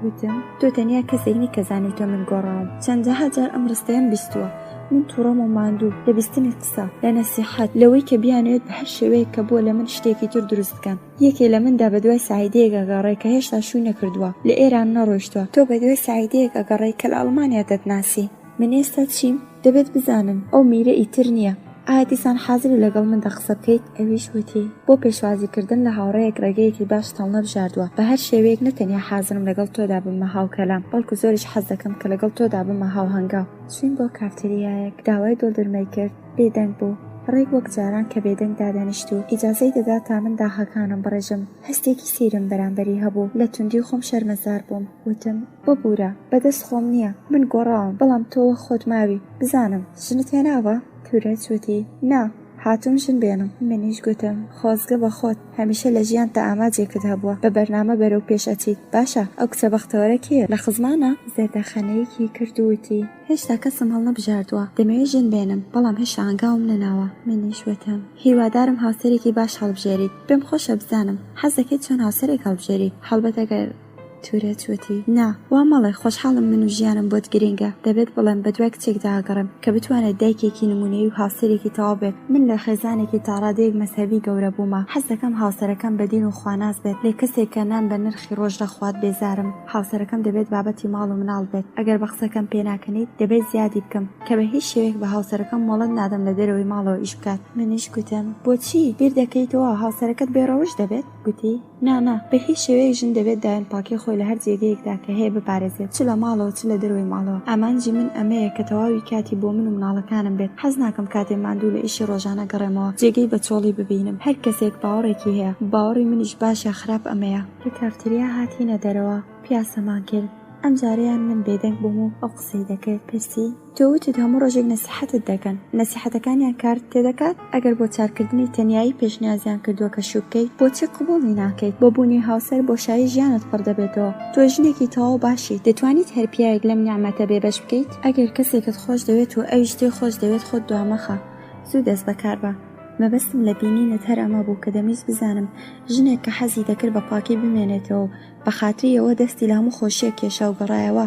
وتم تۆ تەنیا کەسێکنی کە زانی تۆ من گۆڕاوم چەندەها جار ئەم ڕستەیەم بیستووە من تووڕەم و ماندوو لە بیستنی قسە لە نەسیحەت لەوەی کە بیانوێت بە هەر شێوەیە کە بۆ لە من شتێکی تر دروست بکەن یەکێ لە مندا بە دوای سعیدەیەک ئەگەڕێ کە هێشتا شووی نەکردووە لە ئێران نەڕۆیشتووە تۆ بە دوای سعیدەیەک ئەگەڕێ کە لە ئەڵمانیا دەتناسی من ئێستا چیم دەبێت بزانم ئەو میرە ئیتر نییە ئایا دیسان حازری لەگەڵ مندا قسە بکەیت ئەویش وتی بۆ پێشوازیکردن لە هاوڕەیەک ڕێگەیەکی باش تەڵ نەبژاردووە بە هەر شێوەیەک نەتەنیا حازرم لەگەڵ تۆدا بمە هاوکەلام بەڵکو زۆریش حەز دەکەم کە لەگەڵ تۆدا بمە هاوهەنگاو چوین بۆ کافتریایەک داوای دڵدرمەی کرد بێدەنگ بوو ڕێک وەک جاران کە بێدەنگ دادەنیشت و ئیجازەی دەدا تا من داهەکانم بڕێژم هەستێکی سیرم بەرامبەری هەبوو لە توندی خۆم شەرمەزار بووم وتم ببوورە بەدەست خۆم نییە من گۆڕاوم بەڵام تۆوە خۆت ماوی بزانم ژنت هێناوە تورە چوتی نا هاتوم ژن بێنم. منیش گوتم خۆزگە بە خۆت هەمیشە لە ژیان تا ئاماجێکت هەبووە بە بەرنامە بەرەو پێش ئەچیت. باشە ئەو کچە بەختەوەرە کێیە لە خزمانە؟ زەردەخەنەیەکی کردووتی هێشتا کەسم هەڵ نەبژاردووە، دەمەوێت ژن بێنم بەڵام هێشتا ئەنگاوم نەناوە. منیش وتم هیوادارم هاوسەرێکی باش هەڵبژێریت، پێم خۆشە بزانم حەز دەکەیت چۆن هاوسەرێک هەڵبژێریت. هەڵبەت ئەگەر تورێت وتی نا وا مەڵێ خۆشحاڵم من و ژیانم بۆت گرینگە، دەبێت بڵێم بە دوای کچێکدا ئاگەڕم کە بتوانێت دایکێکی نمونەیی و هاوسەرێکی تەواو بێت. من لە خێزانێکی تاڕادەیەک مەسەبی گەورە بوومە، حەز دەکەم هاوسەرەکەم بە دین و خواناز بێت، لێ کەسێک کە نان بە نرخی ڕۆژدە خوات بێزارم. هاوسەرەکەم دەبێت بابەتی ماڵ و مناڵ بێت، ئەگەر بە قسەکەم پێ ناکەنیت دەبێت زیادی بکەم کە بە هیچ شێوەیەک بە هاوسەرەکەم مۆڵەت نادەم لە دەرەوەی ماڵەوە ئیش بکات. منیش گوتم بۆچی بیر دەکەیتەوە هاوسەرەکەت بێڕەوش دەبێت؟ گوتی نا بە هیچ شێوەیەک ژن دەبێت دایان پاکی خۆی لە هەر جێگەیەکدا کە هەیە بپارێزێت، چ لە ماڵەوە چ لە دەروی ماڵەوە. ئامانجی من ئەمەیە کە تەواوی کاتی بۆ من و مناڵەکانم بێت. حەز ناکەم کاتێ ماندوو لە ئیشی ڕۆژانە گەڕێمەوە جێگەی بە چۆڵی ببینم. هەر کەسێک باوەڕێکی هەیە، باوەڕی منیش باشە خراپ ئەمەیە. لە کافتریا هاتینە دەرەوە پیاسەمان کرد. ئەم جارەیان من بێدەنگ بووم و ئەو قسەی دەکرد. پرسی تۆوتت هەموو ڕۆژێک نەسیحەتت دەکەن، نەسیحەتەکانیان کار تێدەکات؟ ئەگەر بۆ چارکردنی تەنیایی پێشنیازیان کردووە کە شوبکەیت بۆچی قبوڵی ناکەیت؟ بۆ بوونی هاوسەر بۆشایی ژیانت پڕ دەبێتەوە. تۆ ژنێکی تەواو باشی، دەتوانیت هەر پیاوێک لەم نیعمەتە بێبەش بکەیت؟ ئەگەر کەسێکت خۆش دەوێت و ئەویش تێ خۆش دەوێت خۆت دوامەخە، زوو دەست بەکار بە. مەبەستم لە بینینت هەر ئەمە بوو کە دەمویست بزانم ژنێک کە حەزی دەکرد بە پاکی بمێنێتەوە بە خاتری ئەوە دەستی لە هەموو خۆشیە کێشە و گەڕایەوە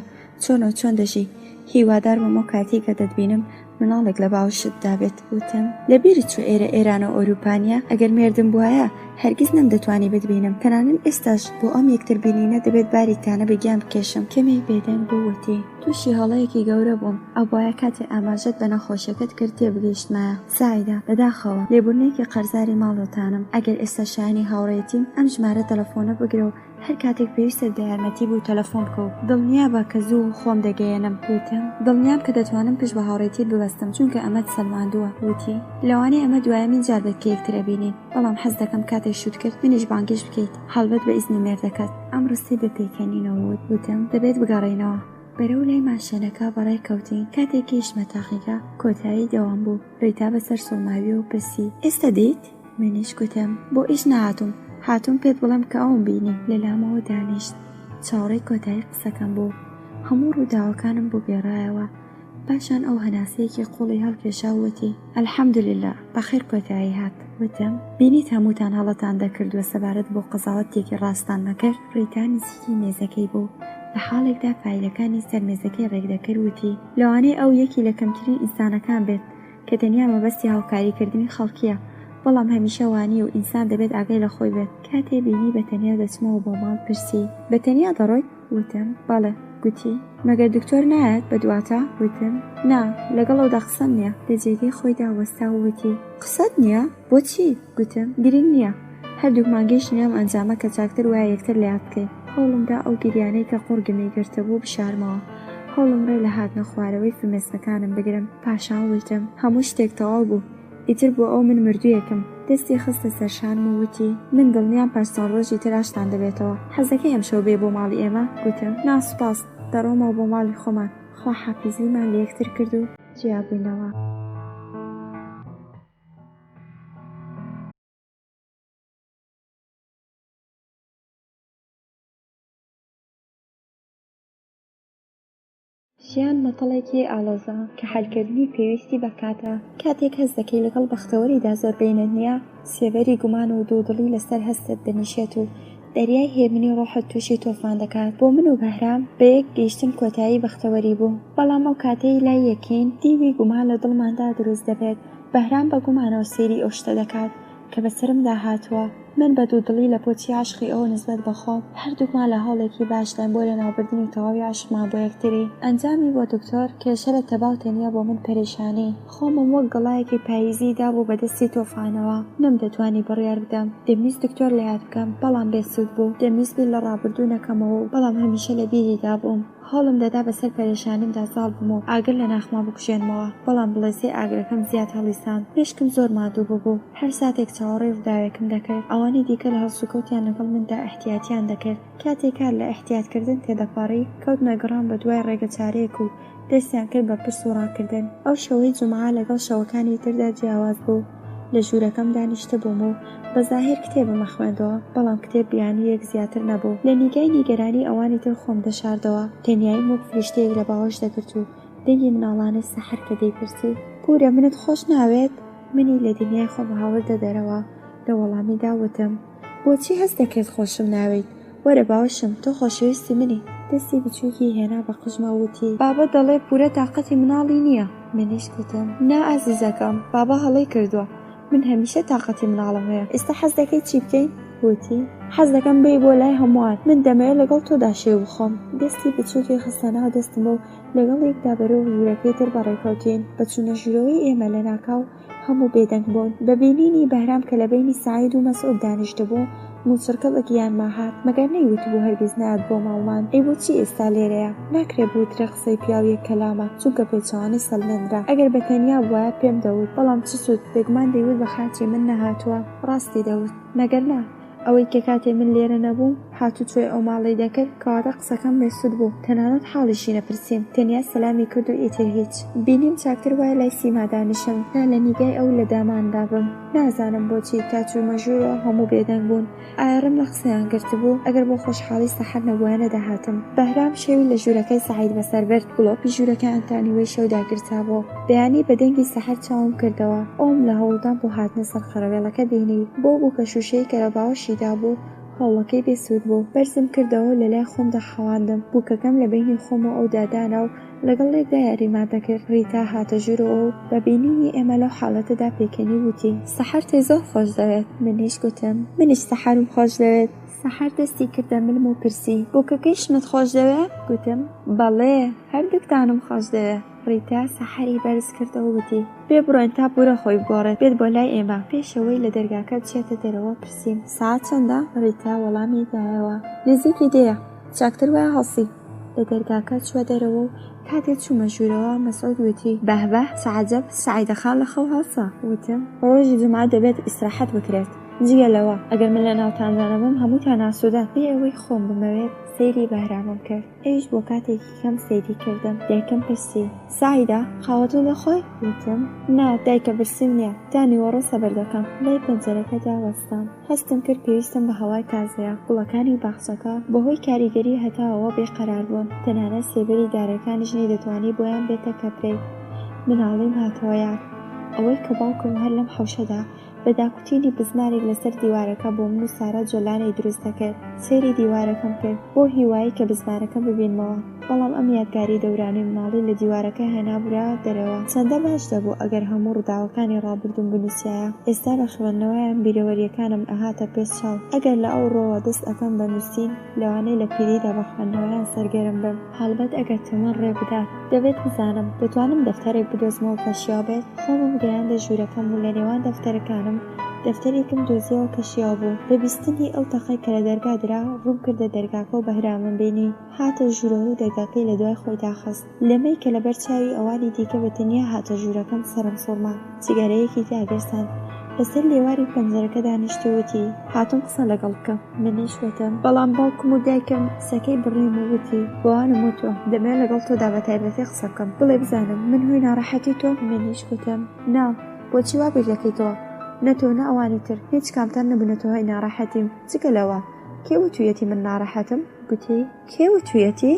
چۆن دەژی. هیوادار بەمە کاتی کە دەتبینم مناڵێک لە باوشت دابێت. وتم لەبیری چوو ئێرانە ئۆروپانیا ئەگەر مێردم بواە هەرگیز نەمدەتوانی بتبینم. تەنانەت ئێستاش بۆ ئەم یەکتر بینینە دەبێت باریتانە بەگیان بکێشم. کەمێک بێدەنگ بووەتی تووشی هەڵەیەکی گەورە بووم. ئەو بایە کاتێ ئاماژەت بە نەخۆشیەکەت کرد تێبگەیشتمایە. سایدا بەداخەوە لێبوورنێکی قەرزاری ماڵۆتانم. ئەگەر ئێستا شایانی هاوڕێتیم ئەم ژمارە تەلەفۆنە بگرە و هەر کاتێک پێویستە بە یارمەتی بوو تەلەفۆن بکە و دڵنیابە کە زوو خۆم دەگەیەنم. وتم دڵنیام کە دەتوانم پشت بە هاوڕێتیت ببەستم چونکە ئەمەت سەلماندووە. وتی لەوانەیە ئەمە دوایەمین جار بێت کە یەکترە بینین، بەڵام حەز دەکەم کاتێک شوت کرد منیش بانگیش بکەیت، هەڵبەت بە ئیزنی مێردەکەت. ئەم ڕستی بپێکەنینەوە. وتم دەبێت بگەڕێنەوە. بەرەو لای ماشێنەکە بەڕێ کەوتین. کاتێکی شمەتاقیەکە کۆتایی دەوام بوو. ڕێتا بەسەر سۆماوی و پرسی ئێستا دیت؟ منیش گوتم بۆ ئیش هاتووم پێت بڵێم کە ئەوم بینی. لە لامەوە دانیشت. چاوەڕێی کۆتایی قسەکەم بوو. هەموو ڕووداوەکانم بۆ گێڕایەوە. پاشان ئەو هەناسەیەکی قوڵی هەڵکێشاوەتی ئەلحەمدولله بەخێر کۆتایی هات. وتم بینیت هەمووتان هەڵەتان دەکردووە سەبارەت بۆ قەزاوەتێکی ڕاستان نەکرد. ڕێتا نزیکی مێزەکەی بوو. لە حاڵێکدا فایلەکانی سەر مێزەکەی ڕێکدەکرد. وتی لەوانەیە ئەو یەکی لە کەمترین ئینسانەکان بێت کە تەنیا مەبەستی هاوکاریکردنی خەڵکیە، بەڵام هەمیشە وانی و ئینسان دەبێت ئاگای لە خۆی بێت. کاتێ بینی بەتەنیا دەچمەوە بۆ ماڵ پرسی بەتەنیا دەڕۆیت؟ وتم بەڵێ. گوتی مەگەر دکتۆر نایەت بە دواتە؟ وتم نا لەگەڵەوەدا قسەم نییە. لە جێگەی خۆیدا وەستا و وتی قسەت نییە؟ بۆچی؟ گوتم گرنگ نییە، هەردووکمان گەیشتینەوە ئەنجامە کە چاکتر وایە یەکتر لە یاد بکەین. هەوڵمدا ئەو گریانەی کە قوڕگمی گرتە بوو بشارمەوە. هەوڵم ڕێ لە هاتنە خوارەوەی فرمێسکەکانم بگرم. پاشان وتم هەموو شتێک تەواو بوو، ئیتر بۆ ئەو من مردوویەکم. دەستی خستە سەرشانم و وتی من دڵنیام پارسان ڕۆژی تر ئاشتان دەبێتەوە. حەزەکەی ئەمشەو بێ بۆ ماڵی ئێمە؟ گوتم ناسوپاس، دەڕۆمەوە بۆ ماڵی خۆمان. خوا حافیزیمان لە یەکتر کرد و جیابووینەوە. ژیان مەتەڵێکی ئاڵۆزە کە حەلکردنی پێویستی بەکاتە. کاتێک هەست دەکەی لەگەڵ بەختەوەریدا زۆر بینت نییە، سێڤەری گومان و دوودڵی لەسەر هەستت دەنیشێت و دەریای هێمنی ڕۆحت تووشی تۆفان دەکات. بۆ من و بەهرام بەیەک گەیشتن کۆتایی بەختەوەری بوو، بەڵام ئەو کاتەی لای یەکین دیوی گومان لە دڵماندا دروست دەبێت. بەهرام بە گومانەوە سێری ئەو شتە دەکات کە بەسرمدا هاتووە. من بە دوودڵی لە پۆچی عاشقی ئەو نسبەت بەخۆم هەردووکمان لە هەوڵێکی باشدان بۆ لەناوبردنی تەواوی عاشقمان بۆ یەکتری. ئەنجامی بۆ دکتۆر کێشە لە تەباو تەنیا بۆ من پەرێشانی. خۆمم وەک گەڵایەکی پاییزی دابوو بەدەستی تۆفانەوە. نەمدەتوانی بڕیار بدەم. دەمویست دکتۆر لە یاد بکەم بەڵام بێسوود بوو. دەمویست بیر لە ڕابردوو نەکەمەوە بەڵام هەمیشە لە بیریدا بووم. هەوڵم دەدا بەسەر پەرێشانیمدا ساڵ بووم و ئاگر لە ناخما بکوژێنمەوە، بەڵام بڵێسەی ئاگرەکەم زیاد هەڵیسان. پێشکم زۆر مادوو بوو. هەر ساتێک چاوەڕێی ڕووداوێکم دەکرد ئەوانی دیکە لە هەڵسوکەوتیان لەگەڵ مندا احتیاتیان دەکرد. کاتێک کار لە احتیاتکردن تێدەپەڕی کەوتنە گەڕان بە دوای ڕێگە چارەیەک و دەستیان کرد بە پرس و ڕاکردن. ئەو شەوەی جومعە لەگەڵ شەوەکانی تردا جیاواز بوو. لە ژوورەکەم دانیشتە بووم و بەزاهر کتێبم خوێندەوە، بەڵام کتێب بیانیەک زیاتر نەبوو. لە نیگای نیگەرانی ئەوانی تر خۆم دەشاردەوە، تەنیاییم وەک فریشتەیەک لە باوەش دەگرت و دەنگی مناڵانەی سەحەر کە دەیپرسی پورە منت خۆش ناوێت؟ منی لە دنیای خۆم هاوردە دەرەوە. لە وەڵامی داوتم بۆچی هەست دەکرد خۆشم ناوێت؟ وەرە باوەشم، تۆ خۆشەویستی منی. دەستی بچووکی هێنا بە قژمە وتی بابە دەڵێ پورە تااقەتی مناڵی نییە. منیش گوتم نا ئازیزەکەم، بابا هەڵەی کردووە، من هەمیشە تااقەتی مناڵم هەیە. ئێستا حەز دەکەیت چی بکەین؟ وتی حەز دەکەم بێی بۆ لای هەمووان، من دەمەوێت لەگەڵ تۆدا شێو بخۆم. دەستی بچووکی خستە ناو دەستم و لەگەڵ یەکدا بەرەو ژوورەکەی تر بەڕێکەوتین. بە چوونە ژوورەوەی ئێمە لە ناکاو هەموو بێدەنگ بوون. بە بینینی بەهرام کە لە بینی سعید و مەسعود دانیشتە بوو موچڕکە بە گیانما هات. مەگەر نەیوت بوو هەرگیز نات بۆ ماڵمان. ئەی بۆچی ئێستا لێرەیە؟ ناکرێت بووترە قسەی پیاویەک کەلامە، چونکە پێچەوانەی سەلمێنرا. ئەگەر بەتەنیا بووە پێم دەوت، بەڵام چ سوود، دەگومان دەیوت بە خاچی من نەهاتووە. ڕاستی دەوت، مەگەر نا ئەوەی کە کاتێ من لێرە نەبووم هاتووتوێ ئەو ماڵی دەکرد کەواتە قسەکەم بێسوود بوو. تەنانەت حاڵیشی نەپرسیم، تەنیا سەلامی کرد و ئیتر هیچ. بینیم چاکتر وایە لای سیما دانیشم تا لە نیگای ئەو لە داماندا بم. نازانم بۆچی تا چوومە ژوورەوە هەموو بێدەنگ بوون. ئایڕم لە قسەیان گرت بوو، ئەگەر بۆ خۆشحاڵی سەحەر نەبووە نەداهاتم. بەهرام شێوی لە ژوورەکەی سەعید بەسەر برد، گڵۆپی ژوورەکە ئەنتانیوەی شەودا گرتابوو. بەیانی بە دەنگی سەحەر چاوم کردەوە. ئەوم لە هەوڵدان بۆ هاتنە سەر خەرەوێڵەکە بینی بۆ کە شوشەی کە لە باوەشیدا بوو هەوڵەکەی بێسوود بوو. بەرزم کردەوە لە لای خۆم دەخەواندم. بووکەکەم لە بینی خۆم و ئەو دادانا و لەگەڵ لێکدا یاریمان دەکرد. ڕیتا هاتە ژوورەوە و بە بینینی ئێمە لەو حاڵەتەدا پێکەنی وتی سەحەر تێ زۆر خۆش دەوێت. منیش گوتم منیش سەحەرم خۆش دەوێت. سەحەر دەستی کردە ملم و پرسی بووکەکەیشمت خۆش دەوێت؟ گوتم بەڵێ هەردووکتانم خۆش دەوێت. ڕیتا سەحەری بەرز کردەوە وتی پێ بڕۆین تا پورە خۆی بگۆڕێت بێت بۆ لای ئێمە. پێشەوەی لە دەرگاکە بچێتە دەرەوە پرسییم ساعت چەندە؟ ڕیتا وەڵامی دایەوە نزیکی دێیە، چاکتر وایە هەڵسی. لە دەرگاکە چووە دەرەوە و کاتێک چوومە ژوورەوە مەسعود وتی بەهبە چعجەب سەعیدەخان لە خەو هەڵسە. وتم ڕۆژی جومعە دەبێت ئیستراحەت بکرێت. جگە لەوە ئەگەر من لە ناوتاندا نەبم هەمووتان ئاسوودەن. بێ ئەوەی خۆم بمەوێت سەیری بەهرامم کرد. ئەویش بۆ کاتێکی کەم سەیری کردم. دایکم پرسی سعیدە قاوەتو دەخۆی؟ وتم نا دایکە برسیم نییە، دانیوەڕۆ سەبەر دەکەم. لای پەنجەرەکەدا وەستام. هەستم کرد پێویستم بە هەوای تازەیە. گوڵەکانی باخچەکە بەهۆی کاریگەری هەتاوەوە بێقەرار بوون. تەنانەت سێبەری دارەکانیش نەیدەتوانی بۆیان بێتە کەپرەی. مناڵیم هاتەوە یاد ئەوەی کە باوکم هەر لەم حەوشەدا بە داکوتینی بزمارێک لەسەر دیوارەکە بۆ من و سارا جۆلانەی دروست دەکرد. سێری دیوارەکەم کرد بۆ هیوایی کە بزمارەکە ببینمەوە، بەڵام ئەم یادگاری دەورانی مناڵی لە دیوارەکە هێنابرا دەرەوە. چەندە باش دەبوو ئەگەر هەموو ڕووداوەکانی ڕابردوم بنووسایە. ئێستا بە خوێندنەوەیان بیرەوەریەکانم ئەهاتە پێش چاو. ئەگەر لە ئەو ڕۆوە دەست ئەەکەم بە نووسین لەوانەی لە پیریدا بە خوێندنەوەیان سەرگەرم بم. هەڵبەت ئەگەر تەمەن ڕێ بدات دەبێت بزانم دەتوانم دەفتەرێک بدۆزمەوە پەشیا بێت. خۆمم گەیاندە ژوورەکەم و لە نێوان دەفتەرەکانم دەفتەرێکم دۆزیەوە کە شیا بوو. بە بیستنی ئەو تەقەی کە لە دەرگا درا ڕوون کردە دەرگاکە و بەهرامم بینی. هاتە ژوورەوە و دەرگاکەی لە دوای خۆی داخست. لەمەی کە لەبەر چاوی ئەوانی دیکە بەتەنیا هاتە ژوورەکەم سەرم سوڕما. جگەرەیەکی داگەرسان لەسەر لێواری پەنجەرەکە دانیشتووتی هاتم قسە لەگەڵ بکەم. منیش وتم بەڵام باوکم و دایکم سەکەی بڕیم و وتی بۆوانم وتوە دەمێت لەگەڵ تۆدا بە تایبەتی قسە بکەم، بڵێ بزانم من هۆی ناڕەحەتی تۆ؟ منیش وتم نا بۆچی وا بیر دەکەیتەوە؟ نەتۆ نە ئەوانی تر هیچ کامتان نەبوونەتەوە هۆی ناڕەحەتیم. جگە لەوە کێوە تویەتی من ناڕەحەتم؟ گوتی کێوە تویەتی؟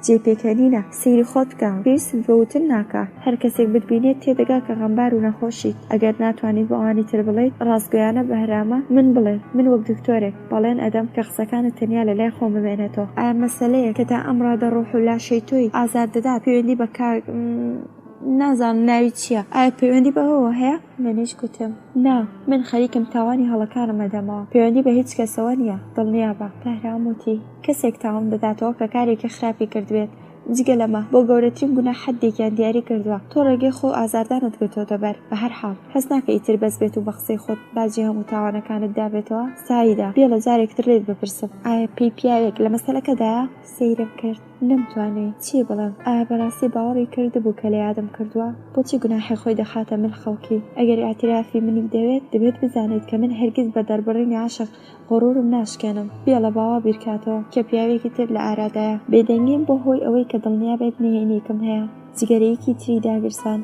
جێپێکەنینە سەیری خۆت بکە، پێویست بەوتن ناکە. هەر کەسێک بتبینێت تێدەگا کە غەمبار و نەخۆشیت. ئەگەر ناتوانیت بۆ ئەوانی تر بڵێیت ڕاستگویانە بەهرامە من بڵێ من وەک دکتۆرێک بەڵێن ئەدەم کە قسەکانت تەنیا لە لای خۆم بمێنێتەوە. ئایا مەسەلەیە کە تا ئەمڕۆدا ڕۆح و لاشەی تۆی ئازار دەدات پەیوەندی بە کار نازانم ناوی چییە؟ ئایا پەیوەندی بەوەوە هەیە؟ منیش گوتم نا من خەریکم تاوانی هەڵەکانم ئەدەمەوە، پەیوەندی بە هیچ کەسەوە نییە. دڵنیا بە. بەهرام وتی کەسێک تاوان دەداتەوە کە کارێکی خراپی کردوێت. جگە لەمە بۆ گەورەترین گوناه حەدێکیان دیاری کردووە. تۆ ڕێگەی خۆ ئازاردانت گرتۆتە بەر. بە هەر حاڵ هەست ناکە ئیتر بەس بێت و بە قسەی خۆت باجی هەموو تاوانەکانت دابێتەوە. سایدا بێ لە جارێکتر لێت بپرسم ئایا پێی پیاوێک لە مەسەلەکەدایە؟ سەیرم کرد نەمتوانێت چی بڵێم. ئایا بەڕاستی باوەڕی کردبوو کە لە یادم کردووە؟ بۆچی گوناحی خۆی دەخاتە من خەڵکی؟ ئەگەر ئاعترافی منی دەبێت بزانێت کە من هەرگیز بە دەربڕینی عاشق غڕورم ناشکێنم. بێ لە باوا بیرکاتەوە کە پیاوێکی تر لە ئارادایە. بێدەنگیم بۆ هۆی ئەوەی کە دڵنیا بێت نهێنیکم هەیە. جگەرەیەکی تری داگرسان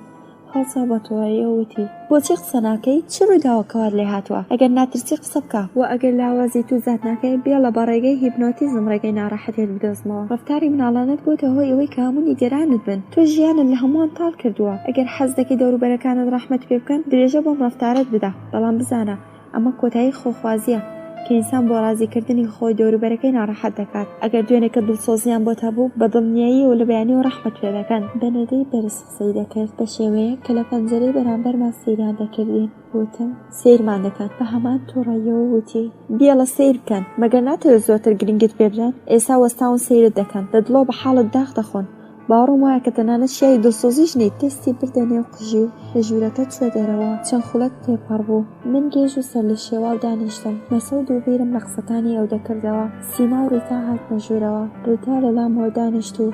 هەڵسا بە تووڕەیەوە وتی بۆچی قسە ناکەی چ ڕووداوە کەوار لێ هاتووە ئەگەر ناترسی قسە بکە و ئەگەر لاوازی تو زات ناکەی بیا لە بەڕێگەی هیپنۆتیزم ڕێگەی ناڕەحەتێت بدۆزمەوە ڕەفتاری مناڵانەت بۆتە هۆی ئەوەی کە هەموو نیگەرانت بن تۆ ژیانت لە هەمووان تاڵ کردووە ئەگەر حەز دەکەی دەوروبەرەکانت ڕەحمەت پێ بکەن درێژە بۆم ڕەفتارت بدە بەڵام بزانە ئەمە کۆتایی خۆخوازیە کە ئینسان بۆ ڕازیکردنی خۆی دەوروبەرەکەی ناڕەحەت دەکات ئەگەر دوێنێکە دڵسۆزیان بۆ هەبوو بە دڵنیایی و لە بەیانی و ڕەحمەت پێ دەکەن بەنەدەی بەرز قسەی دەکرد بە شێوەیە کە لە پەنجەرەی بەرامبەرمان سەیران دەکردین وتم سیرمان دەکەن بە هەمان تووڕەیەوە وتی بیاڵە سیر بکەن مەگەر ناتەوێت زۆرتر گرنگت پێ بدەن ئێستا وەستاون سیرت دەکەن لە دڵۆ بە حاڵت داغ دەخۆن باوەڕم وایە کە تەنانەت شیای دڵسۆزیش نیت تەستی بردە نێو قژی و لە ژوورەکە چوە دەرەوە چەند خوڵەت تێپەڕ بوو من گێژ و سەر لە شێواڵ دانیشتم مەسەود و بیرم لە قسەکانی ئەو دەکردەوە سیما و ڕیتا هاتنە ژوورەوە ڕیتا لە لامەوە دانیشت و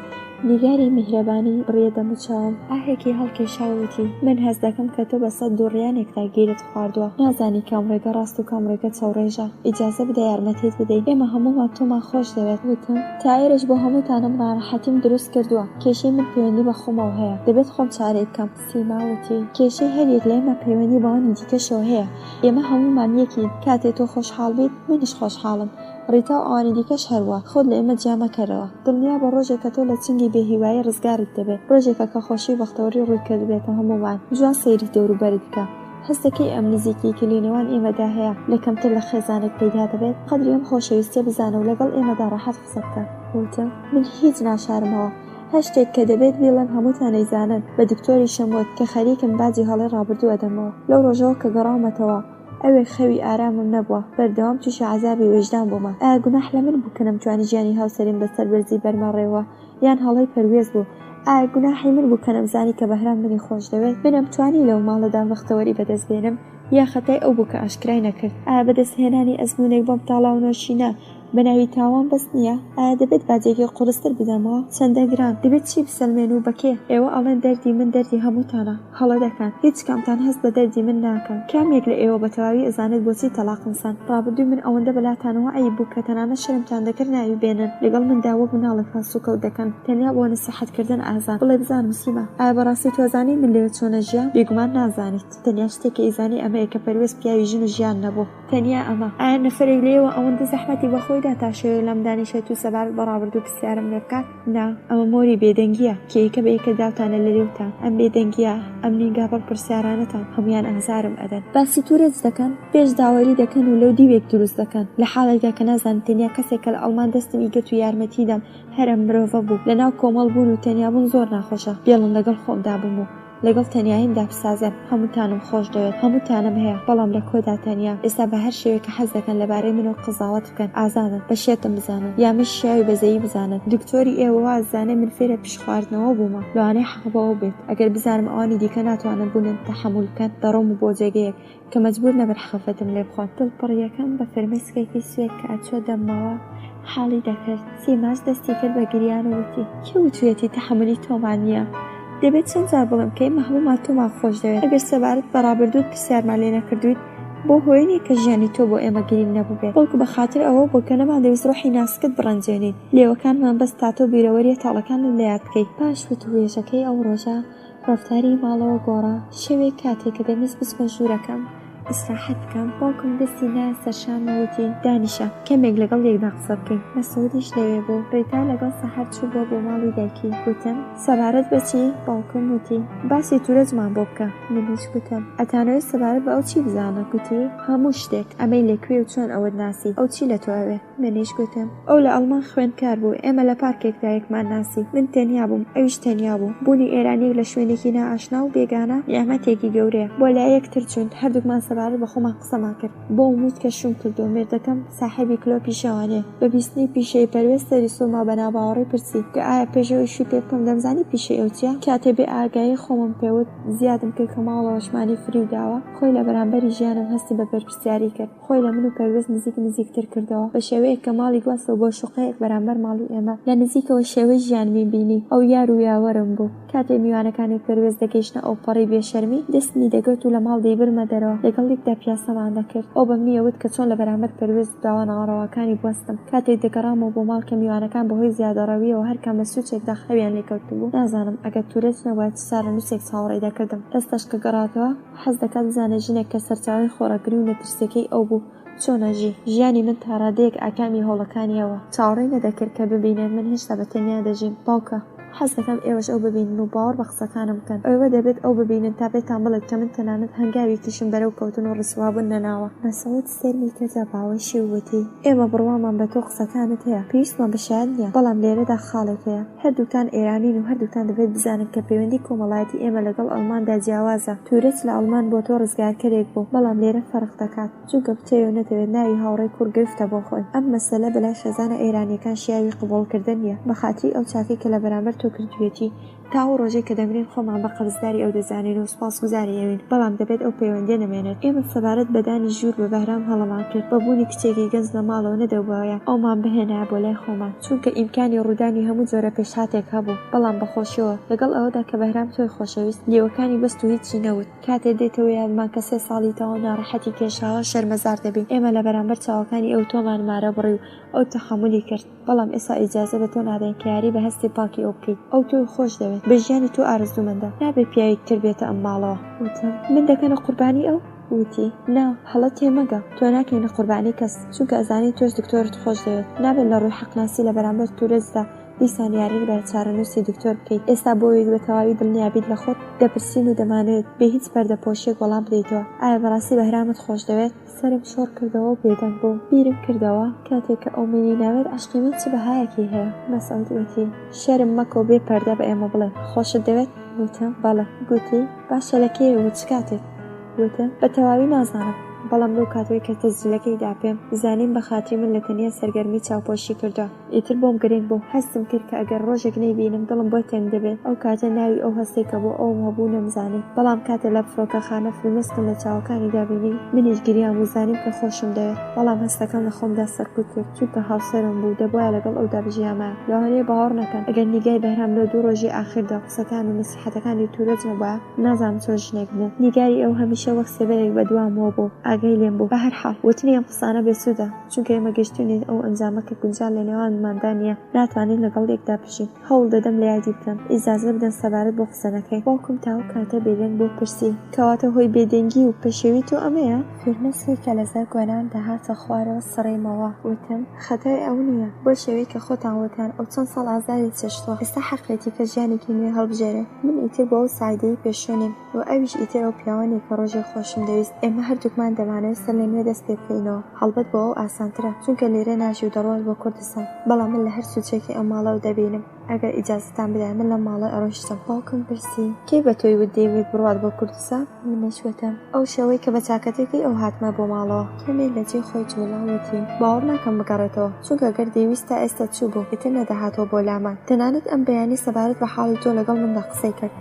نیگاری میهرەبانی بڕیە دەموچاوم ئاهێکی هەڵکێشاوتی من هەز دەکەم کە تۆ بەسەر دووڕیانێکدا گیرت خواردووە نازانی کام ڕێگە ڕاست و کام ڕێگە چاوڕێژە ئیجازە بدە یارمەتیت بدەیت ئێمە هەموومان تۆمان خۆش دەوێت وتم تایرش بۆ هەمووتانم ڕاحەتیم دروست کردووە کێشەی من پەیوەندی بە خۆمەوە هەیە دەبێت خۆم چارەی بکەم سیماوتی کێشەی هەریەک لە ئێمە پەیوەندی بەوانی دیکەشەوە هەیە ئێمە هەموومان یەکین کاتێ تۆ خۆشحاڵ بیت منیش خۆشحاڵم ڕیتا و ئەوانی دیکەش هەروە خۆت لە ئێمە جیامەکەرەوە دڵنیا بە ڕۆژێکە تۆ لە چنگی بێهیوایی ڕزگارت دەبێت ڕۆژێکە کە خۆشی بەختەوەری ڕووی کردبێتە هەموومان جوان سەیری دەوروبەرت بکە هەستەکەی ئەم نزیکی کلینەوان ئێمەدا هەیە لە کەمتر لە خێزانێک پەیدا دەبێت قەدری ئەم خۆشەویستیە بزانە و لەگەڵ ئێمەدا ڕاحەت قسە بکە وتم من هیچ ناشارمەوە هەر شتێک کە دەبێت بڵێم هەمووتان نەیزانن بە دکتۆری شەمۆت کە خەریکم باجی هەڵی ڕابردووە دەمەوە لەو ڕۆژەوە کە گەڕاومەتەوە ئەوێ خەوی ئارامم نەبووە بەردەوام تووشی عەزابی وجدان بوومە ئایا گوناح لە من بوو کە نەمتوانی ژیانی هاوسەریم بەسەر بەرزی بەرمەڕێوە یان هەڵەی پەروێز بوو ئایا گوناحی من بوو کە نەمزانی کە بەهرام منی خۆش دەوێت من ئەمتوانی لەو ماڵەدا بەختەوەری بەدەست بێنم یا خەتای ئەو بوو کە ئاشکرای نەکرد ئایا بەدەستهێنانی ئەزمونێک بۆم تاڵاونۆشینە بەناوی تاوان بەس نییە ئایا دەبێت باجێکی قورستر بدەمەوە چەندە گران دەبێت چی بسەلمێن و بەکێ ئێوە ئەڵێن دەردی من دەردی هەمووتانە هەڵە دەکەن هیچ کامتان هەست بە دەردی من ناکەن کامێک لە ئێوە بە تەواوی ئەزانێت بۆچی تەلاقمسان ڕابردووی من ئەوەندە بەلاتانەوە ئەی بوو کە تەنانە شەرمتان دەکرد ناوی بێنن لەگەڵ من داوە بناڵێکان سوکەوت دەکەن تەنیا بۆ نسیحەتکردن ئازان بڵێ بزانم سیما ئایا بەڕاستی تۆزانی من لێوە چۆنە ژیان بێگومان نازانیت تەنیا شتێکی ئیزانی ئەمەیە کە پەروێز پیاوی ژن و ژیان نەبوو تەنیا ئەمە ئایا نەفرێک لێوە ئەوەندە زەحمەتی بەخۆیدا تا شێوەیە لەم دانیشێت و سەبارەت بەڕابردوو پرسیارم لێ بکات نا ئەمە مۆری بێدەنگیە کە یەکە بە یەکە داوتانە لە لێوتان ئەم بێدەنگیە ئەم نینگا بەڵ پرسیارانەتان هەمویان ئازارم ئەدەن باسی تورێز دەکەن پێش داوەری دەکەن و لەو دیوێک دروست دەکەن لە حاڵێکدا کە نازان تەنیا کەسێک کە لە ئەڵمان دەستم ئیگەت و یارمەتیدەم هەرم مرۆڤە بوو لەناو کۆمەڵ بوون و تەنیا بوون زۆر ناخۆشە بێڵن لەگەڵ خۆمدا بووم و لەگەڵ تەنیاییمدا بسازم هەمووتانم خۆش دەوێت هەمووتانم هەیە بەڵام لە کۆدا تەنیا ئێستا بە هەر شێوەیە کە حەز دەکەن لەبارەی منەوە قزاوەت بکەن ئازادن بە شێتم بزانن یا من شیاوی بەزەیی بزانن دکتۆری ئێوە وازانێ من فێرە پیش خواردنەوە بوومە لەوانەیە حەقبەوە بێت ئەگەر بزانم ئەوانی دیکە ناتوانن بوونن تەحەموول بکەن دەڕۆم و بۆ جێگەیەک کە مەجبور نەبن حەفەتم لێ بخۆن دڵپڕیەکەم بە فەرمێسکێکی سوێک کە ئەچۆ دەمەوە حاڵی دەکرد سیماش دەستی کرد بە گریان و وتی کێ وتوێتی تەحەمولی تۆمان نییە دەبێت چەند جار بڵم کە ئێمە هەموومان تۆمان خۆش دەوێت ئەگەر سەبارەت بەڕابردووت پرسیارمان لێ نەکردویت بۆ هۆینی کە ژیانی تۆ بۆ ئێمە گرنگ نەبوو بێت بەڵکو بە خاتر ئەوە بۆ کە نەمان دەویست ڕۆحی ناسکت بڕەنجێنین لێوەکانمان بەس تا تۆ بیرەوەریە تاڵەکانت لە یاد بکەیت پاش وتوێژەکەی ئەو ڕۆژە ڕەفتاری ماڵەوە گۆڕا شەوێک کاتێک کە دەمیست بچمە ژوورەکەم ئیسراحەت بکەم باوکم دەستی نایە سەرشانەوەتی دانیشە کەمێک لەگەڵ یەکدا قسە بکەین مەسعودیش لەوێ بوو ڕێتا لەگەڵ سەحەر چوو بۆ ماڵی دایکی گوتم سەبارەت بەچی باوکم وتی باسی تورەجمان بۆ بکە منیش گوتم ئەتانەوێت سەبارەت بە ئەو چی بزانە گوتی هەموو شتێک ئەمەی لەکوێ و چۆن ئەوەت ناسی ئەو چی لە تۆوێ منیش گوتم ئەو لە ئەڵمان خوێندکار بوو ئێمە لە پارکێکدا یەکمان ناسی من تەنیا بووم ئەویش تەنیا بوو بوونی ئێرانیەک لە شوێنێکی نائاشنا و بێگانە نیعمەتێکی گەورەیە بۆ لای یەکتر چوون هەردووکمان سەبارەت بە خۆمان قسەمان کرد بۆ وموت کە شوم کردو مێردەکەم ساحێبی کلۆ پیشەوانێ بە بیستنی پیشەی پەروێز سەری سوما بە ناباوەڕی پرسی کە ئایا پێشەوەی شوی پێ بکەم دەمزانی پیشەی ئەو چییە کاتێ بێ ئاگایی خۆمم پێوت زیادم کرد کە ماڵەوەشمانی فری داوە خۆی لە بەرامبەری ژیانم هەستی بە بەرپرسیاری کرد خۆی لە من و پەروێز نزیکتر کردەوە بە شێوەیە شێوەیە کە ماڵی گواستەوە بۆ شوقەیەک بەرامبەر ماڵی ئێمە لە نزیکەوە شێوەی ژیانمی بینی ئەو یار و یاوەرم بوو کاتێ میوانەکانی پەروێز دەگەیشتە ئەو پەڕی بێشەرمی دەستنی دەگەوت و لە ماڵ دەیبرمە دەرەوە لەگەڵێکدا پیاسەمان دەکرد ئەو بەم نییەوت کە چۆن لە بەرامبەر پەروێز داوا ناڕەوەکانی بوەستم کاتێک دەگەڕامەوە بۆ ماڵ کە میوانەکان بەهۆی زیادەڕەویەوە هەرکەم لە سوچێکدا خەویان لێکەوت بوو نازانم ئەگەر تورێت نەبووایە سارە نووسێک چاوەڕێی دەکردم ئێستاش کە گەڕاتەوە حەز دەکات بزانێت ژنێک کە سەرچاوەی خۆراگری و نەترسەکەی ئەو بوو چۆنەژی ژیانی من تاڕادەیەک ئاکامی هەوڵەکانیەوە چاوەڕێی نەدەکرد کە ببینێت من هێشتا بە تەنیا دەژیم باوکە حەز دەکەم ئێوەش ئەو ببینن و باوەڕ بە قسەکانم بکەن ئەوە دەبێت ئەو ببینن تا بێتان بڵێت کە من تەنانەت هەنگاوێکیشم بەرەو کەوتن و ڕسوابوون نەناوە مەسعود سێرمی کردە باوەشی ووتی ئێمە بڕوامان بە تۆ قسەکانت هەیە پێویستمان بە شایەت نییە بەڵام لێرەدا خاڵێک هەیە هەردووتان ئێرانین و هەردووتان دەبێت بزانن کە پەیوەندی کۆمەڵایەتی ئێمە لەگەڵ ئەڵماندا جیاوازە تورێت لە ئەڵمان بۆ تۆ ڕزگارکەرێک بوو بەڵام لێرە فەرق دەکات چونکە بتەوێ نەتەوێت ناوی هاوڕێی کوڕ گرفتە بۆ خۆی ئەم مەسەلە بەلای خێزانە ئێرانیەکان شیاوی قبوڵکردن نیە بەخاتری ئەو چاکەی کە لە بەرامبەر تۆ کردوێتی تاو ڕۆژێک کە دەمرین خۆمان بە قەبزداری ئەو دەزانین و سوپاسگوزاری ئەوین بەڵام دەبێت ئەو پەیوەندیە نەمێنێت ئێمە سەبارەت بەدانی ژوور بە بەهرام هەڵەمان کرد بە بوونی کچێکی گەنج لە ماڵەوە نەدەوبایە ئەومان بهێنایە بۆ لای خۆمان چونکە ئیمکانی ڕوودانی هەموو جۆرە پێشهاتێک هەبوو بەڵام بەخۆشیەوە لەگەڵ ئەوەدا کە بەهرام تۆی خۆشەویست لێوەکانی بەست و هیچی نەوت کاتێ دێتەوە یادمان کە 3 ساڵی تەواو ناڕەحەتی کێشاوە شەرمەزار دەبین ئێمە لە بەرامبەر چاوەکانی ئەو تۆمان مارە بڕی و ئەو تەحملی کرد بەڵام ئێستا ئیجازە بە تۆ نادەین کە یاری بە هەستی پاکی ئەو بکەیت ئەو تۆی خۆش دەوێت بە ژیانی تۆ ئارزومەندە نابێت پیاوێکتر بێتە ئەم ماڵەوە وتم من دەکەنە قوربانی ئەو وتی نا هەڵە تێمەگە تۆ ناکەینە قوربانی کەس چونکە ئەزانی تۆش دکتۆرت خۆش دەوێت نابێت لە ڕووی حەقناسی لە بەرامبەر تورێزدا دیسان یاری بە چارەنووسی دکتۆر بکەیت ئێستا بۆیەک بە تەواوی دڵنیابیت لە خۆت دەپرسین و دەمانێت بێ هیچ پەردەپۆشیەک وەڵام بدەیتەوە ئایا بەڕاستی بەهرامت خۆش دەوێت سرم شۆڕ کردەوە و بێدەنگ بوو بیرم کردەوە کاتێک کە ئەو منی ناوێت عەشقی من چ بەهایەکی هەیە مەسعود وتی شەرم مەکە و بێ پەردە بە ئێمە بڵێ خۆشت دەوێت وتم بەڵێ گوتی باشە لە کێوە چ کاتێک وتم بە تەواوی نازانم بەڵام لەو کاتەوەی کە تەسجیلەکەی داپێم زانیم بە خاتری من لە تەنیا سەرگەرمی چاوپۆشی کردووە ئیتر بۆم گرنگ بوو هەستم کرد کە ئەگەر ڕۆژێک نەیبینم دڵم بۆ تەنگ دەبێت ئەو کاتە ناوی ئەو هەستێک کە بۆ ئەوم هەبوو نەمزانی بەڵام کاتێ لە فڕۆکەخانە فیلمستم لە چاوەکانی دابینی منیش گریان و زانیم کە خۆشم دەوێت بەڵام هەستەکەم لە خۆمدا سەرکوت کرد چونکە هاوسەرم بوو دەبوایە لەگەڵ ئەودا بژیامە لەوانەیە باوەڕ نەکەن ئەگەر نیگای بەهرام لە 2 ڕۆژی ئاخردا قسەکان و نسیحەتەکانی تورەت نەبووە نازانم چۆن ژنێک بوو نیگاری ئەو هەمیشە وەک سێبەرێک بەدوامەوە بوو ئاگای لێم بوو بەهەرحاڵ وتنی ئەم قسانە بێسوودە چونکە ئێمە گەشتونین ئەو ئەنجامە کە گونجان لە نێوانماندا نییە ناتوانین لەگەڵ یەکدا بژین هەوڵ دەدەم لە یادی بکەم ئیجازە بدەن سەبارەت بۆ قسەنەکەی باوکم تاو کاتە بێدەنگ بۆ پرسی کەواتە هۆی بێدەنگی و پێشێوی تۆ ئەمەیە فرمەسکی کە لەسەر گۆنان داهاتە خوارەوە سڕێمەوە وتم خەتای ئەو نییە بۆ شێوەی کە خۆتان وتان ئەو چەند ساڵ ئازاری چێشتووە ئێستا حەقێتی کە ژیانێکی نوێ هەڵبژێرێ من ئیتر بۆ ئەو سایدەی پێشۆنیم و ئەویش ئیتر ئەو پیاوانێک کە ڕۆژێک خۆشم دەویست ئێمە هەردووکمان دەمانەوێت سەر لە نوێ دەست پێ بکەینەوە هەڵبەت بۆ ئەو ئاسانترە چونکە لێرە ناژی و دەڕۆژ بۆ کوردستان بەڵام من لە هەر سوچێکی ئەم ماڵەوە دەبینم ئەگەر ئیجازتان بدەن من لە ماڵە ئەڕۆشتم باوکم پرسی کێ بە تۆی وت دەیوێت بڕوات بۆ کوردستان منەشوتم ئەو شێوەی کە بە چاکەتێکی ئەو هاتمە بۆ ماڵەوە کەمێک لە جێ خۆی جوڵاوەتی باوەڕ ناکەم بگەڕێتەوە چونکە گەر دەیویستە ئێستا چوو بوو ئیتر نەدەهاتەوە بۆ لامان تەنانەت ئەم بەیانی سەبارەت بە حاڵی تۆ لەگەڵ مندا قسەی کرد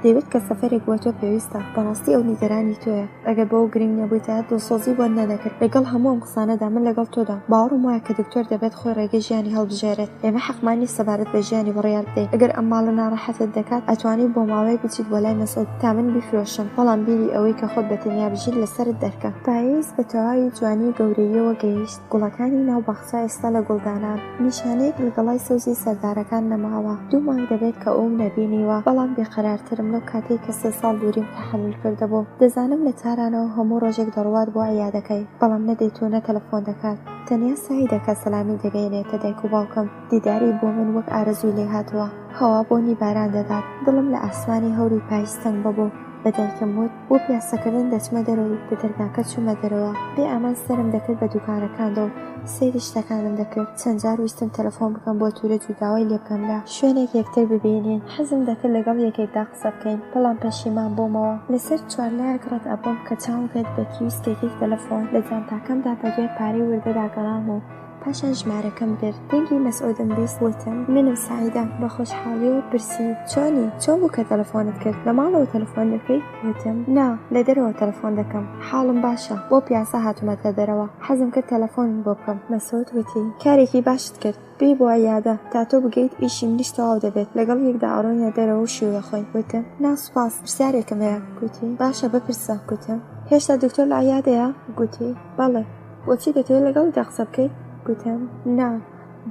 دەیوێت کە سەفەرێک بۆ تۆ پێویستە بەڕاستی ئەو نیگەرانی تۆیە ئەگەر بۆ گرنگ نەبوویتە دڵسۆزی بۆ نەدەکرد لەگەڵ هەموو ئەم قسانەدا من لەگەڵ تۆدا باوەڕم وایە کە دکتۆر دەبێت خۆی ڕێگەی ژیانی هەڵبژێرێت ئێمە حەقمانی سەبارەت بە ژیانی بڕیار بدەین ئەگەر ئەم ماڵە ناڕەحەتت دەکات ئەتوانی بۆ ماوەیەک بچیت بۆ لای مەسعود تا من بیفرۆشم بەڵام بیری ئەوەی کە خۆت بەتەنیا بژیت لەسرت دەرکە پاییز بە تەواوی جوانی گەورەیەوە گەیشت گوڵەکانی ناو بەخچە ئێستا لە گوڵدانان نیشانەیەک لەگەڵای سەوزی سەردارەکان نەماوە 2 مانگ دەبێت کە ئەوم نەبینیوە بەڵام بێقەرارترم لەو کاتێک کە 3 ساڵ دووریم تەحمل کردەبوو دەزانم لە تارانەوە هەموو ڕۆژێک دەڕوات بۆ عیادەکەی بەڵام نەدەیتۆنە تەلەفۆن دەکات تەنیا سای دەکە سەلامی دەگەینێتە دایک و باوکم دیداری بۆ من وەک ئارەزووی لێ هاتووە هەوا بۆنی باران دەدات دڵم لە ئاسمانی هەوری پایستەنگ ببوو بە دایکم وت بۆ پیاسەکردن دەچمە دەرەوە لە دەرگاکە چوومە دەرەوە بێ ئامان سەرم دەکرد بە دوکانەکانەوە سەیری شتەکانم دەکرد چەند جار ویستم تەلەفۆن بکەم بۆ تورە جوداوای لێ بکەم لە شوێنێک یەکتر ببینین حەزم دەکرد لەگەڵ یەکێکدا قسە بکەین بەڵام پەشیمان بوومەوە لەسەر چوارلایەک ڕەت ئەبەم کە چاوم کرد بە کیوسکێکی تەلەفۆن لە جانتاکەمدا بە دوای پارەی وردەدا گەڕام و پاشان ژمارەکەم کرد دەنگی مەسعودم بیست وتم منم سعیدە بە خۆشحاڵیەوە پرسی چۆنی چۆن بوو کە تەلەفۆنت کرد لە ماڵەوە تەلەفۆن دەکەی وتم نا لە دەرەوە تەلەفۆن دەکەم حاڵم باشە بۆ پیاسە هاتوومەتە دەرەوە حەزم کرد تەلەفۆن بۆ بکەم مەسعود وتی کارێکی باشت کرد بێ بۆ یادە تا تۆ بگەیت ئیشی منیش تەواو دەبێت لەگەڵ یەکدا ئەڕۆینە دەرەوە و شیوە خۆی وتم ناسوپاس پرسیارێکم هەیە گوتی باشە بپرسە گوتم هێشتا دکتۆر لە عەیادەیە گوتی بەڵێ بۆچی دەتەوێت لەگەڵدا قسە بکەیت گوتم نا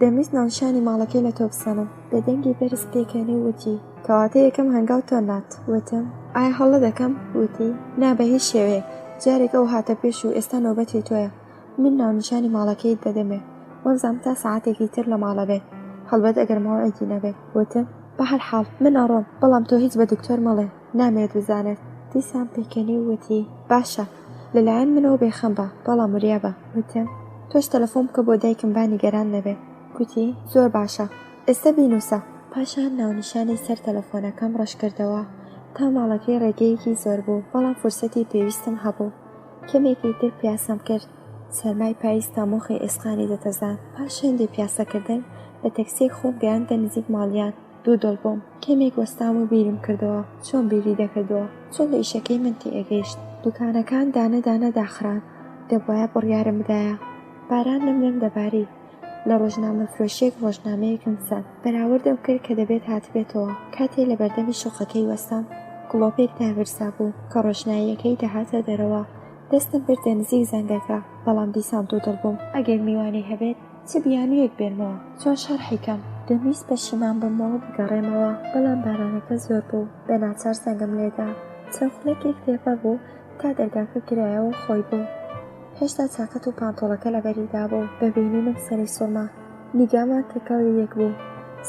دەمویست ناونشانی ماڵەکەی لە تۆ بسەنم بە دەنگی بەرز پێکەنی وتی کەواتە یەکەم هەنگاو تۆ نات وتم ئایا هەڵە دەکەم وتی نا بە هیچ شێوەیەک جارێک ئەو هاتە پێش و ئێستا نۆبەتی تۆیە من ناونشانی ماڵەکەیت دەدەمێ وەزام تا ساعتێکی تر لە ماڵە بێت هەڵبەت ئەگەر ماوەیەکی نەبێت وتم بە هەر حاڵ من ئەڕۆم بەڵام تۆ هیچ بە دکتۆر مەڵێ نامێت بزانێت دیسان پێکەنی وتی باشە لەلایەن منەوە بێخەم بە بەڵام وریا بە وتم تۆش تەلەفۆن بکە بۆ دایکم بانی گەران نەبێت گوتی زۆر باشە ئێستا بینوسە پاشان ناونیشانی سەر تەلەفۆنەکەم ڕەشکردەوە تا ماڵەکەی ڕێگەیەکی زۆر بوو بەڵام فرسەتی پێویستم هەبوو کەمێکی تر پیاسەم کرد سەرمای پاییستا مۆخی ئێسقانی دەتەزان پاش هێندی پیاسەکردن بە تەکسی خۆم گەیاندە نزیک ماڵیان دوو دڵ بووم کەمێک وەستام و بیرم کردەوە چۆن بیری دەکردەوە چۆن لە ئیشەکەی من تێگەیشت دوکانەکان دانە دانە داخران دەبوایە بڕیارم بدایە باران لەم دەباری لە ڕۆژنامە فرۆشیەک ڕۆژنامەیەکم سەد بەراوردم کرد کە دەبێت هاتبێتەوە کاتێ لە بەردەمی شوقەکەی وەستام گڵۆپێک داورسا بوو کە ڕۆژناییەکەی دەهاتە دەرەوە دەستم بردە نزیک زەنگەکە بەڵام دیسان دوو دڵ بووم ئەگەر میوانی هەبێت چ بیانویەک بێنمەوە چۆن شەرحیکەم دەمویست بە شیمان بمەوە بگەڕێمەوە بەڵام بارانەکە زۆر بوو بە ناچار زەنگم لێدا چەند خولەکێک تێپە بوو تا دەرگاکە کرایەوە خۆی بوو هێشتا چاکەت و پانتۆڵەکە لەبەریدا بوو بەبینینم سەری سوڵما نیگامان تێکەڵی یەک بوو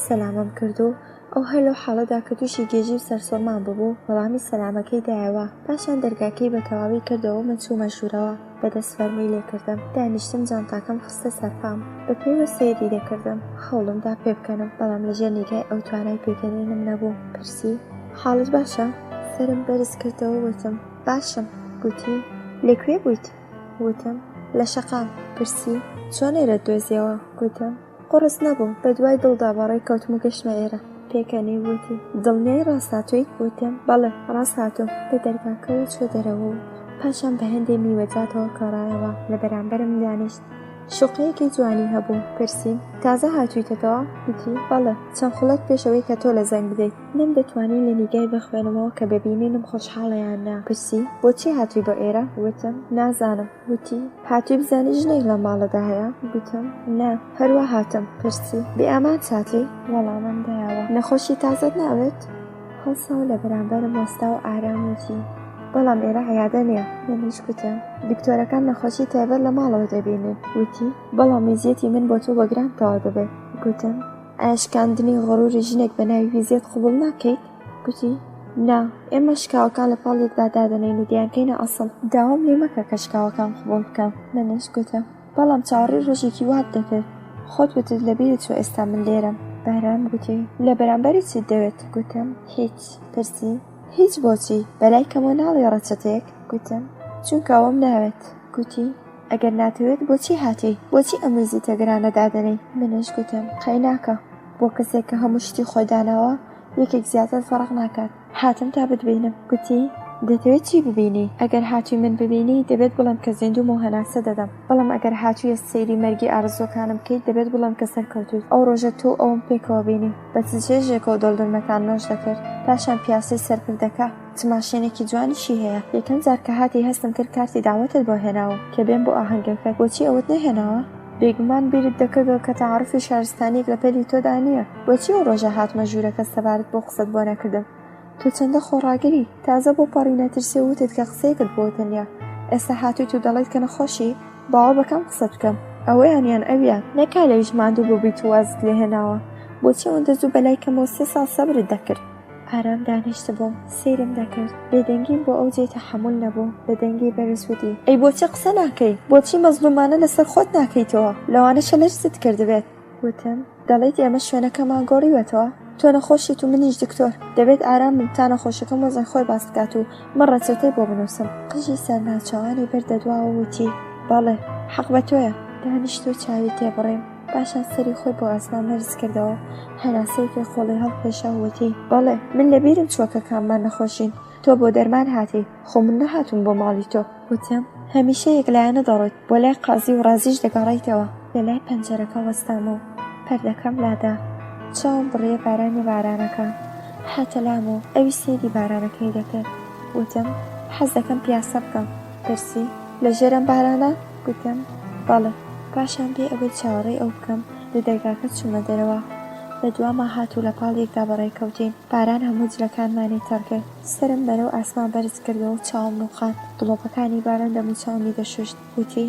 سەلامم کردو ئەو هەر لەو حاڵەدا کە تووشی گێژی و سەرسوڵمان ببوو وەڵامی سەلامەکەی دایەوە پاشان دەرگاکەی بە تەواوی کردەوە من چوومە ژوورەوە بەدەست فەرمی لێکردم دانیشتم جانتاکەم خستە سەرپام بە پێوە سەیری دەکردم هەوڵمدا پێ بکەنم بەڵام لەژێر نیگای ئەو توانای پێکەنینم نەبوو پرسی حاڵت باشە سرم بەرز کردەوە وتم باشم گوتی لەکوێ بوویت وتم لە شەقام پرسی چۆن ئێرە دۆزیەوە گوتم قڕس نەبووم بە دوای دڵدا بەڕێی کەوتم و گەشتمە ئێرە پێکەنی وتی دڵنیای ڕاستاتووی وتم بەڵێ ڕاست هاتووم بە دەرگاکەوە چۆ دەرەوە و پاشان بە هەندێک میوەجاتەوە کەڕایەوە لە بەرامبەرم دانیشت شوقەیەکی جوانی هەبوو پرسیم تازە هاتوویتەوە وتی بەڵێ چەند خوڵەت پێشەوەی کە تۆ لە زەنگ بدەیت نەم دەتوانی لە نیگای بخوێنمەوە کە ببینینم خۆشحاڵەیان نا پرسی بۆچی هاتووی بۆ ئێرە وتم نازانم وتی هاتووی بزانی ژنێک لە ماڵەدا هەیە گوتم نا هەروە هاتم پرسی بێ ئامان چاتی وەڵامم دایەوە نەخۆشی تازت ناوێت هەڵساو لە بەرامبەرم وەستا و ئارام وتی بەڵام ئێرە عەیادە نییە منیش گوتم دکتۆرەکان نەخۆشی تایبەت لە ماڵەوە دەبینن وتی بەڵام ویزیەتی من بۆ تۆ بەگران تەواو دەبێت گوتم ئایا شکاندنی غەڕوری ژنێک بە ناوی ویزیەت قبوڵ ناکەیت گوتی نا ئێمە شکاوەکان لە پاڵێکدا دادەنین و دیانکەینە ئەسڵ داوام لێ مەکە کە شکاوەکان قبوڵ بکەم منیش گوتم بەڵام چاوەڕێی ڕۆژێکی وات دەکرد خۆت وتت لەبیرت چۆ ئێستا من لێرەم باران گوتی لە بەرامبەری چیت دەوێت گوتم هیچ پرسی هیچ بۆچی بەلای کەمە ناڵی ڕەچەتێک گوتم چونکە ئەوم ناوێت گوتی ئەگەر ناتەوێت بۆچی هاتی بۆچی ئەم ویزیتە گرانە دادەنەی منش گوتم خەی ناکە بۆ کەسێک کە هەموو شتی خۆی داناوە یەکێک زیاتر فەرق ناکات هاتم تا بتبینم گوتی دەتەوێت چی ببینی ئەگەر هاتووی من ببینی دەبێت بڵم کە زیندوم و هەناسە دەدەم بەڵام ئەگەر هاتوویە سەیری مەرگی ئارزوەکانم بکەیت دەبێت بڵم کە سەرکەوتویت ئەو ڕۆژە تۆ ئەوم پێکەوە بینی بە چ چێژێکەوە دڵدرمەتان نۆش دەکرد پاشان پیاسەی سەرکردەکە چماشێنێکی جوانیشی هەیە یەکەم جار کە هاتی هەستم کرد کارتی داوەتت بۆ هێناوە کە بێن بۆ ئاهەنگەکەت بۆچی ئەوت نەهێناوە بێگومان بیرت دەکردەوە کە تەعاڕفی شارستانیەک لە پەلی تۆدا نییە بۆچی ئەو ڕۆژە هاتمە ژوورەکە سەبارەت بۆ قسەت بۆ نەکردم تۆ چەندە خۆڕاگری تازە بۆ پەڕی نەترسێ وتت کە قسەیەکت بۆ تەنیا ئێستا هاتوویت و دەڵێت کە نەخۆشی باوە بەکەم قسەت بکەم ئەوەیان یان ئەویان نەکا لەویش ماندوو ببیت و وازت لێهێناوە بۆچی ئەوەندە زوو بەلای کەمەوە 3 ساڵ سەبرت دەکرد ئارام دانیشت بووم سیرم دەکرد بێدەنگیم بۆ ئەو جێ تەحمل نەبوو بەدەنگی بەرزوودی ئەی بۆچی قسە ناکەی بۆچی مەزلومانە لەسەر خۆت ناکەیتەوە لەوانەشە لەرزت کردبێت وتم دەڵێت ئێمە شوێنەکەمان گۆڕیوەتەوە تۆ نەخۆشیت و منیش دکتۆر دەبێت ئارام بم تا نەخۆشەکەم وەزن خۆی باس بکات و من ڕەچەتەی بۆ بنووسم قژی سەر ناچەوانی بەردەدواوە وتی بەڵێ حەق بە تۆیە دانیشتۆ چاوی تێبڕێم پاشان سەری خۆی بۆ ئاسمان هەرز کردەوە هەناسەیەکی خۆڵی هەڵکێشا وتی بەڵێ من لەبیرم چووە کاممان نەخۆشین تۆ بۆ دەرمان هاتی خۆ من نەهاتوم بۆ ماڵی تۆ وتم هەمیشە یەکلایەنە دەڕۆیت بۆ لای قازی و ڕازیش دەگەڕێیتەوە لە لای پەنجەرەکە وەستام و پەردەکەم لادا چاوم بڕیە بارانی بارانەکە هاتە لام و ئەوی سێری بارانەکەی دەکرد وتم حەز دەکەم پیاسە بکەم پرسی لە ژێرم بارانە گوتم بەڵێ پاشان بێ ئەوەی چاوەڕێی ئەو بکەم لە دەرگاکە چوومە دەرەوە لە دوامە هاتوو لە پاڵ یەکدا بەڕێکەوتین باران هەموو جلەکانمانی تەڕکرد سرم بەرەو ئاسمان بەرز کردەوە و چاوم نوخان دڵۆپەکانی باران دەموو چاومی دەشوشت وتی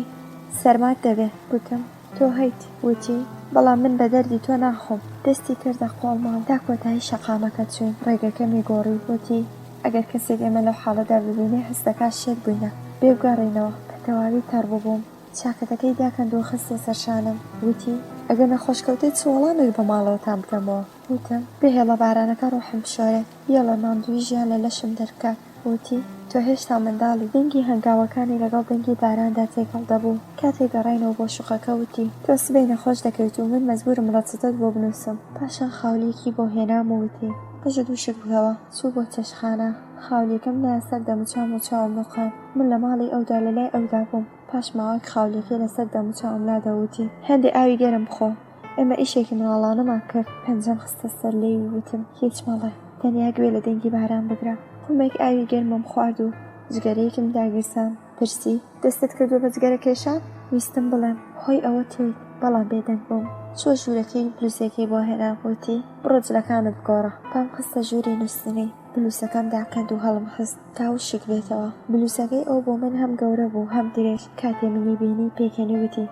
سەرمات دەبێ گوتم تۆ هەیت وتی بەڵام من بە دەردی تۆ ناخۆم دەستی کردە قۆڵمان تا کۆتایی شەقامەکە چوین ڕێگەکەمی گۆڕی وتی ئەگەر کەسێک ئێمە لەو حاڵەدا ببینێ هەست دەکات شێت بووینە بێبگەڕێنەوە کە تەواوی تەڕ ببووم چاکەتەکەی داکەندەوە خستە سەر شانم وتی ئەگەر نەخۆشکەوتێت چ وەڵامێک بە ماڵەوەتان بکەمەوە وتم بهێڵە بارانەکە ڕۆحم بشۆرێ بێڵە ماندووی ژیان لە لەشم دەرکات وتی تۆ هێشتا منداڵی دەنگی هەنگاوەکانی لەگەڵ دەنگی باراندا تێکەڵ دەبوو کاتێک گەڕاینەوە بۆ شوقەکە وتی تۆ سبەی نەخۆش دەکەویت و من مەجبورم ڕەچەتت بۆ بنووسم پاشان خاولیەکی بۆ هێنام و وتی پژە دووشک بکەوە چوو بۆ چەشخانە خاولیەکەم لایەسەر دەموچام و چاوم نوقان من لە ماڵی ئەودا لە لای ئەودا بووم پاش ماوەیەک خاولیەکەی لەسەر دەموچاوم لادەوتی هەندێک ئاوی گەرم بخۆ ئێمە ئیشێکی مناڵانەمان کرد پەنجەم خستە سەر لێی وتم هیچ مەڵێ تەنیا گوێ لە دەنگی باران بگرە قومێک ئاوی گەرمم خوارد و جگەرەیەکم داگیرسان پرسی دەستت کردو بە جگەرە کێشان ویستم بڵێم هۆی ئەوە تۆی بەڵام بێدەنگ بووم چۆ ژوورەکەی بلوزەکەی بۆ هێنا وتی بڕۆ جلەکانت بگۆڕە پام خستە ژووری نووسنی بلوسەکەم داکەند و هەڵم خست تا وشک بێتەوە بلوسەکەی ئەو بۆ من هەم گەورە بوو هەم درێژ کاتێ منی بینی پێکەنی وتی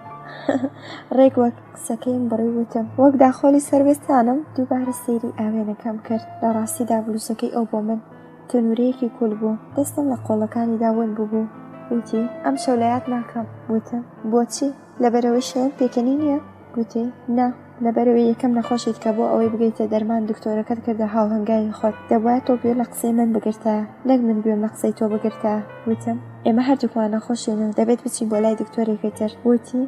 ڕێک وەک قسەکەیم بڕی وتم وەک داخۆلی سەربێستانم دووبارە سەیری ئاوێنەکەم کرد لە ڕاستیدا بلوسەکەی ئەو بۆ من تەنورەیەکی کول بوو دەستم لە قۆڵەکانی داون بوو وتی ئەم شەو لە یاد ناکەم وتم بۆچی لەبەرەوەی شەوم پێکەنی نییە گوتی نا لەبەرەوەی یەکەم نەخۆشیت کە بۆ ئەوەی بگەیتە دەرمان دکتۆرەکەت کردە هاوهەنگاوی خۆت دەبوایە تۆ گوێ لە قسەی من بگرتە نەک من گوێم لە قسەی تۆ بگرتە وتم ئێمە هەردووکمان نەخۆشین و دەبێت بچین بۆ لای دکتۆرێکی تر وتی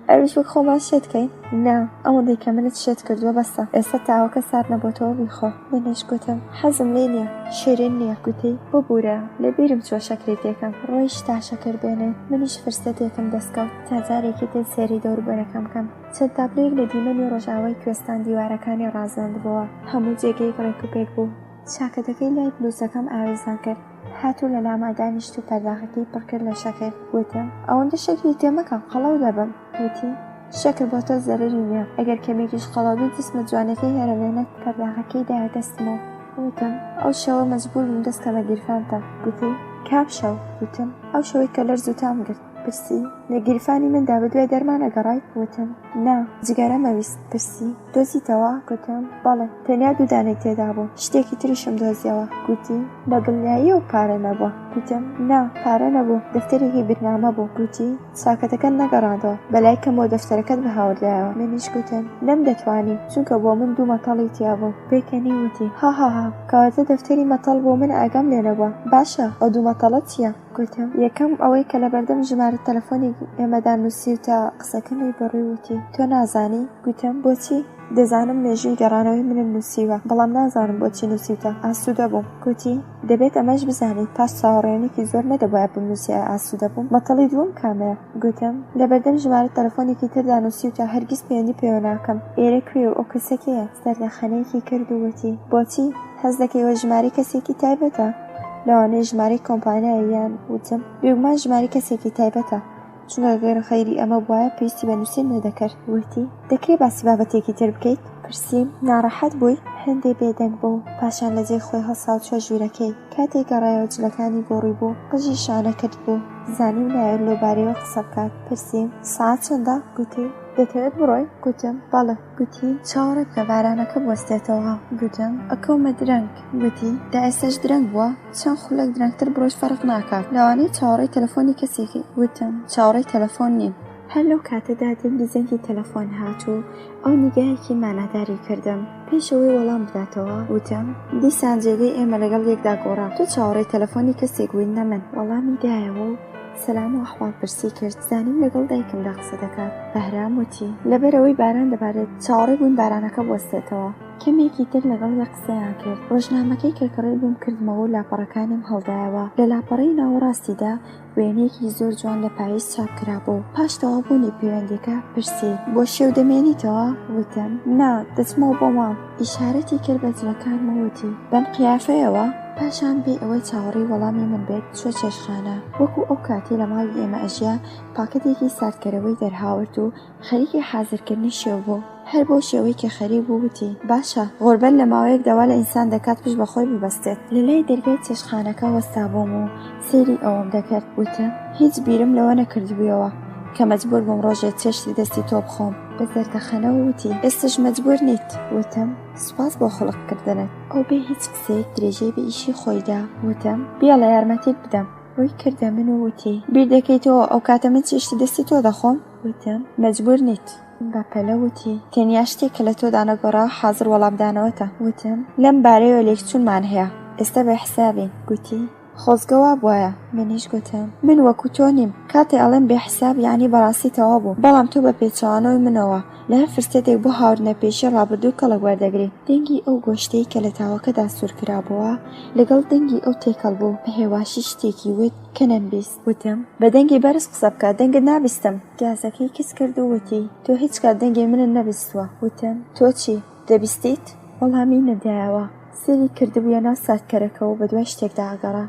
ئەویش وەک خۆمان شێتکەین نا ئەوەندەی کە منت شێت کردووە بەسە ئێستا تاوەکە سارد نەبۆتەوە بیخۆ منیش گوتم حەزم لێ نییە شیرین نییە گوتی ببوورە لەبیرم چوە شەکرێت یەکەم ڕۆیش تا شەکر بێنێ منیش فرسەتێکم دەستکەوت تا جارێکی تر سێری دەوروبەرەکەم بکەم چەند تابلۆیەک لە دیمەنی ڕۆژاوای کوێستان دیوارەکانی ڕازاند بووە هەموو جێگەیەک ڕێکوپێک بوو چاکەتەکەی لای بلوزەکەم ئاوێزان کرد هاتوو لە لاما دانیشت و پەرداخەکەی پڕکرد لە شەکر وتم ئەوەندە شەکری تێمەکە قەڵەو دەبم وتی شەکر بۆ تۆ زەرری نییە ئەگەر کەمێکیش قەڵەوی جسمە جوانەکەی هەرەوێنێت پەرداخەکەی دایە دەستمەوە وتم ئەو شەوە مەجبور بووم دەستکەمە گیرفانتە گوتی کام شەو وتم ئەو شەوەی کە لەرز و تام گرت پرسی لە گیرفانی مندا بەدوای دەرمانە گەڕایت وتم نا جگەرە مەویست پرسی دۆزیتەوە گوتم بەڵێ تەنیا دوو دانەی تێدا بوو شتێکی تریشم دۆزیەوە گوتی بە دڵنیایی و پارە نەبووە گوتم نا پارە نەبوو دەفتەرێکی برنامە بوو گوتی چاکەتەکە نەگەڕاندەوە بەلای کەمەوە دەفتەرەکەت بە هاوردایەوە منیش گوتم نەم دەتوانی چونکە بۆ من دوو مەتەڵی تیا بوو پێکەنی وتی هاهاها کەواتە دەفتەری مەتەڵ بۆ من ئاگام لێ نەبووە باشە ئەو دوو مەتەڵە چییە گوتم یەکەم ئەوەی کە لە بەردەم ژمارە تەلەفۆنی ئێمەدا نووسی و تا قسەکەمی بەڕووی وتی تۆ نازانی گوتم بۆچی دەزانم مێژووی گەڕانەوەی منم نووسیوە بەڵام نازانم بۆچی نووسیتە ئاسوودە بووم گوتی دەبێت ئەمەش بزانیت پاش چاوەڕێنێکی زۆر نەدەبایە بنووسیە ئاسوودە بووم مەتەڵی دووەم کامەیە گوتم لە بەردەم ژمارە تەلەفۆنێکی تردا نووسی و تا هەرگیز پەیوەندی پێوە ناکەم ئێرە کوێ و ئەو کەسێکەیە سەردەخەنەیەکی کرد و وتی بۆچی هەز دەکەیەوە ژمارەی کەسێکی تایبەتە لەوانەیە ژمارەی کۆمپانیایان وتم بێگومان ژمارەی کەسێکی تایبەتە چونکە گەر خەیری ئەمە بواە پێویستی بە نووسین نەدەکرد وتی دەکرێت باسی بابەتێکی تر بکەیت پرسییم ناڕەحەت بووی هەندێک بێدەنگ بوو پاشان لە جێی خۆی هەساو چوە ژوورەکەی کاتێک گەڕایەوە جلەکانی گۆڕی بوو قژی شانە کرد بوو زانیم ناوێت لەوبارەیەوە قسە بکات پرسییم ساعت چەندە گوتی دەتەوێت بڕۆی گوتم بەڵێ گوتی چاوەڕێ بکە بارانەکە بوەستێتەوە گوتم ئەکەومە درەنگ گوتی دا ئێستاش درەنگ بووە چەند خولەک درەنگتر بڕۆژ فەرق ناکات لەوانەیە چاوەڕێی تەلەفۆنی کەسێکی گوتم چاوەڕێی تەلەفۆن نیم هەر لەو کاتەدا دەنگی زەنگی تەلەفۆن هاتوو ئەو نیگایەکی ماناداری کردم پێشەوەی وەڵام بداتەوە وتم دیسان جێگەی ئێمە لەگەڵ یەکدا گۆڕا تۆ چاوەڕێی تەلەفۆنی کەسێک بووین نە من وەڵامی دایەوە و سەلام و ئەحوال پرسی کرد. زانیم لەگەڵ دایکمدا قسە دەکات. بەهرام وتی لەبەرەوەی باران دەبارێت چاوەڕێ بوون بارانەکە بوەستێتەوە. کەمێکی تر لەگەڵ قسەیان کرد. ڕۆژنامەکەی کەرکڕی بووم کردمەوە و لاپەڕەکانم هەڵدایەوە. لە لاپەڕەی ناوەڕاستیدا وێنەیەکی زۆر جوان لە پاییز چاپ کرابوو. پاش تەوابوونی پەیوەندیەکە پرسی بۆ شێو دەمێنیتەوە؟ وتم نا، دەچمەوە بۆ ماڵ. ئیشارەتی کرد بە جلەکانمەوەتی بەم قیافەیەوە. پاشان بێ ئەوەی چاوەڕێی وەڵامی من بێت چوە چێشخانە. وەکو ئەو کاتی لە ماڵی ئێمە ئەژیا پاکەتێکی ساردکەرەوەی دەرهاورد و خەریکی حازرکردنی شێو بوو. هەر بۆ شێوەی کە خەریک بوو وتی باشە، غوربەت لە ماوەیەک دەوا لە ئینسان دەکات پشت بەخۆی ببەستێت. لە لای دەرگای چێشخانەکە وەستا بووم و سێری ئەوەم دەکرد. وتم هیچ بیرم لەوە نەکردبوویەوە کە مەجبور بووم ڕۆژێک چێشتی دەستی تۆ بخۆم. بە زەردەخەنەوە وتی ئێستش مەجبور نیت. وتم سوپاس بۆ خۆڵقکردنت. ئەو بێ هیچ قسەیەک درێژەی بە ئیشی خۆیدا. وتم بیاڵە یارمەتیت بدەم. ڕووی کردە من و وتی بیر دەکەیتەوە ئەو کاتە من چێشتی دەستی تۆ دەخۆم؟ وتم مەجبور نیت. بەپەلە وتی تەنیا شتێک کە لە تۆدا نەگۆڕا حازر وەڵامدانەوەتە. وتم لەم بارەیەوە لێکچوونمان هەیە، ئێستا بە حسابین. گوتی خۆزگەوا بواە. منیش گوتم من وەکو تۆ نیم، کاتێ ئەڵێم بێحساب یعنی بەڕاستی تەوا بوو، بەڵام تۆ بە پێچەوانەوەی منەوە لە هەر فرسەتێک بۆ هاوردنەپێشی ڕابردوو کەڵک وەردەگری. دەنگی ئەو گۆشتەی کە لە تاوەکەدا سوور کرابووە لەگەڵ دەنگی ئەو تێکەڵ بوو. بە هێواشی شتێکی وت کە نەمبیست. وتم بە دەنگی بەرز قسە بکە، دەنگت نابیستم. گازەکەی کەس کرد و وتی تۆ هیچ کات دەنگی منت نەبیستووە. وتم تۆ چی دەبیستیت؟ وەڵامی نەدایەوە. سری کردبووە ناو ساتکەرەکەەوە بە دوای شتێکدا ئەگەڕا.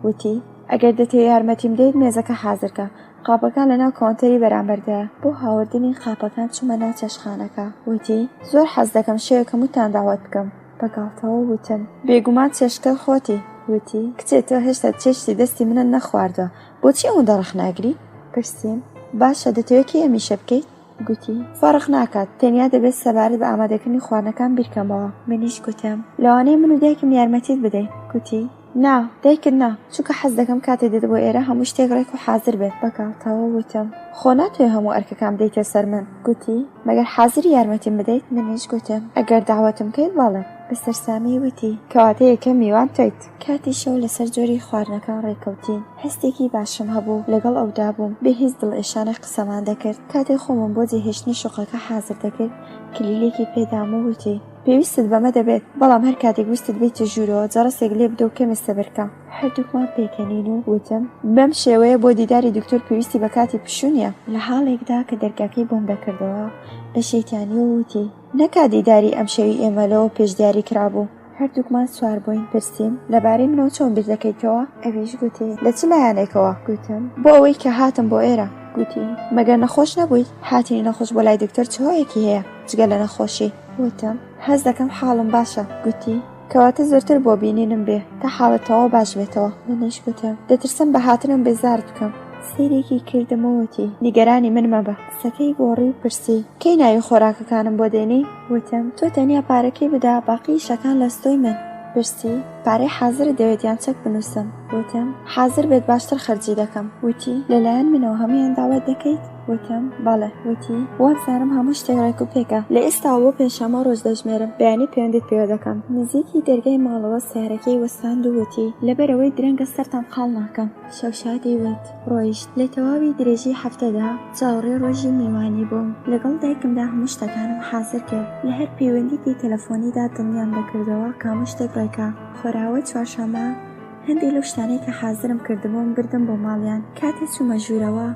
وتی ئەگەر دەتەوێت یارمەتیم بدەیت مێزەکە حازرکە، قاپەکان لەناو کۆنتەری بەرامبەردایە. بۆ هاوردنی قاپەکان چوومە ناو چێشخانەکە. وتی زۆر حەز دەکەم شەوێکە وتان داوات بکەم. بەگاڵتەوە وتم بێگومان چێشکە خۆتی. وتی کچێ تۆ هێشتا چێشتی دەستی منە نەخواردووە، بۆچی ئەوەندە ڕەخناگری؟ پرسییم باشە دەتەوێت کێ ئەمیشە بکەیت؟ گوتی فەرق ناکات، تەنیا دەبێت سەبارەت بە ئامادەکردنی خواردنەکان بیرکەمەوە. منیش گوتم لەوانەیە من و دایکم یارمەتیت بدەین. گوتی نا، دایکت نا، چونکە حەز دەکەم کاتێ دێت بۆ ئێرە هەموو شتێک ڕێک و حازر بێت. بەگاڵتەوە وتم خۆ ناتوێ هەموو ئەرکەکان بدەیتە سەر من. گوتی مەگەر حازری یارمەتیم بدەیت؟ منیش گوتم ئەگەر داوەتم کەیت بەڵێ. بەسەرسامی وتی کەواتە یەکەم میوان تۆیت. کاتی شەو لەسەر جۆری خواردنەکان ڕێکەوتین. هەستێکی باشم هەبوو لەگەڵ ئەودا بووم، بێ هیچ دڵئێشانە قسەمان دەکرد. کاتێک خۆمم بۆ جێهێشتنی شوقەکە حازر دەکرد کلیلێکی پێدام و وتی پێویستت بەمە دەبێت، بەڵام هەر کاتێک ویستت بێتە ژوورەوە جەڕسێک لێ بدە و کەمێ سەبرکە. هەردووکمان پێکەنین و وتم بەم شێوەیە بۆ دیداری دکتۆر پێویستی بە کاتی پشوونیە. لە حاڵێکدا کە دەرگاکەی بۆم دەکردەوە بە شەیتانی و وتی نەکا دیداری ئەم شەوی ئێمەلەوە پێشدیاری کرابوو. هەردووکمان سوار بووین. پرسییم لەبارەی منەوە چۆن بیر دەکەیتەوە؟ ئەویش گوتی لە چ لایەنێکەوە؟ گوتم بۆ ئەوەی کە هاتم بۆ ئێرە. گوتی مەگەر نەخۆش نەبوویت؟ هاتنی نەخۆش بۆ لای دکتۆر چ هۆیەکی هەیە جگە لە نەخۆشی؟ وتم هەز دەکەم حاڵم باشە. گوتی کەواتە زۆرتر بۆ بینینم بێ تا حاڵەتەوە باش بێتەوە. منیش گوتم دەترسم بە هاتنم بێزارت بکەم. سیرێکی کردمەوەتی نیگەرانی من مەبە. قسەکەی گۆڕی و پرسی کەی ناوی خۆراکەکانم بۆ دێنی؟ وتم تۆ تەنیا پارەکەی بدا، باقی شەکان لە ستۆی من. پرسی پارەی حازرت دەوێت یان چەک بنووسم؟ وتم حازر بێت باشتر خەرجی دەکەم. وتی لەلایەن منەوە هەمویان داوات دەکەیت؟ وتم بەڵێ. وتی وابزانم هەموو شتێک ڕێک و پێکە، لە ئێستا بۆ پێنجشەممە ڕۆژ دەژمێرم، بەیانی پەیوەندیت پێوە دەکەم. نزیکی دەرگای ماڵەوە سیارەکەی وەستاند و وتی لەبەرەوەی درەنگە سەرتان خاڵ ناکەم. شەوشادی وت ڕۆیشت. لە تەواوی درێژی هەفتەدا چاوەڕێی ڕۆژی میوانی بووم. لەگەڵ دایکمدا هەموو شتەکانم حازر کرد. لە هەر پەیوەندیکی تەلەفۆنیدا دڵنیام دەکردەوە کە هەموو شتێک ڕێکە. خۆراوە چوارشەممە هەندێک لەو شتانەی کە حازرم کردبووم بردم بۆ ماڵیان. کاتێک چوومە ژوورەوە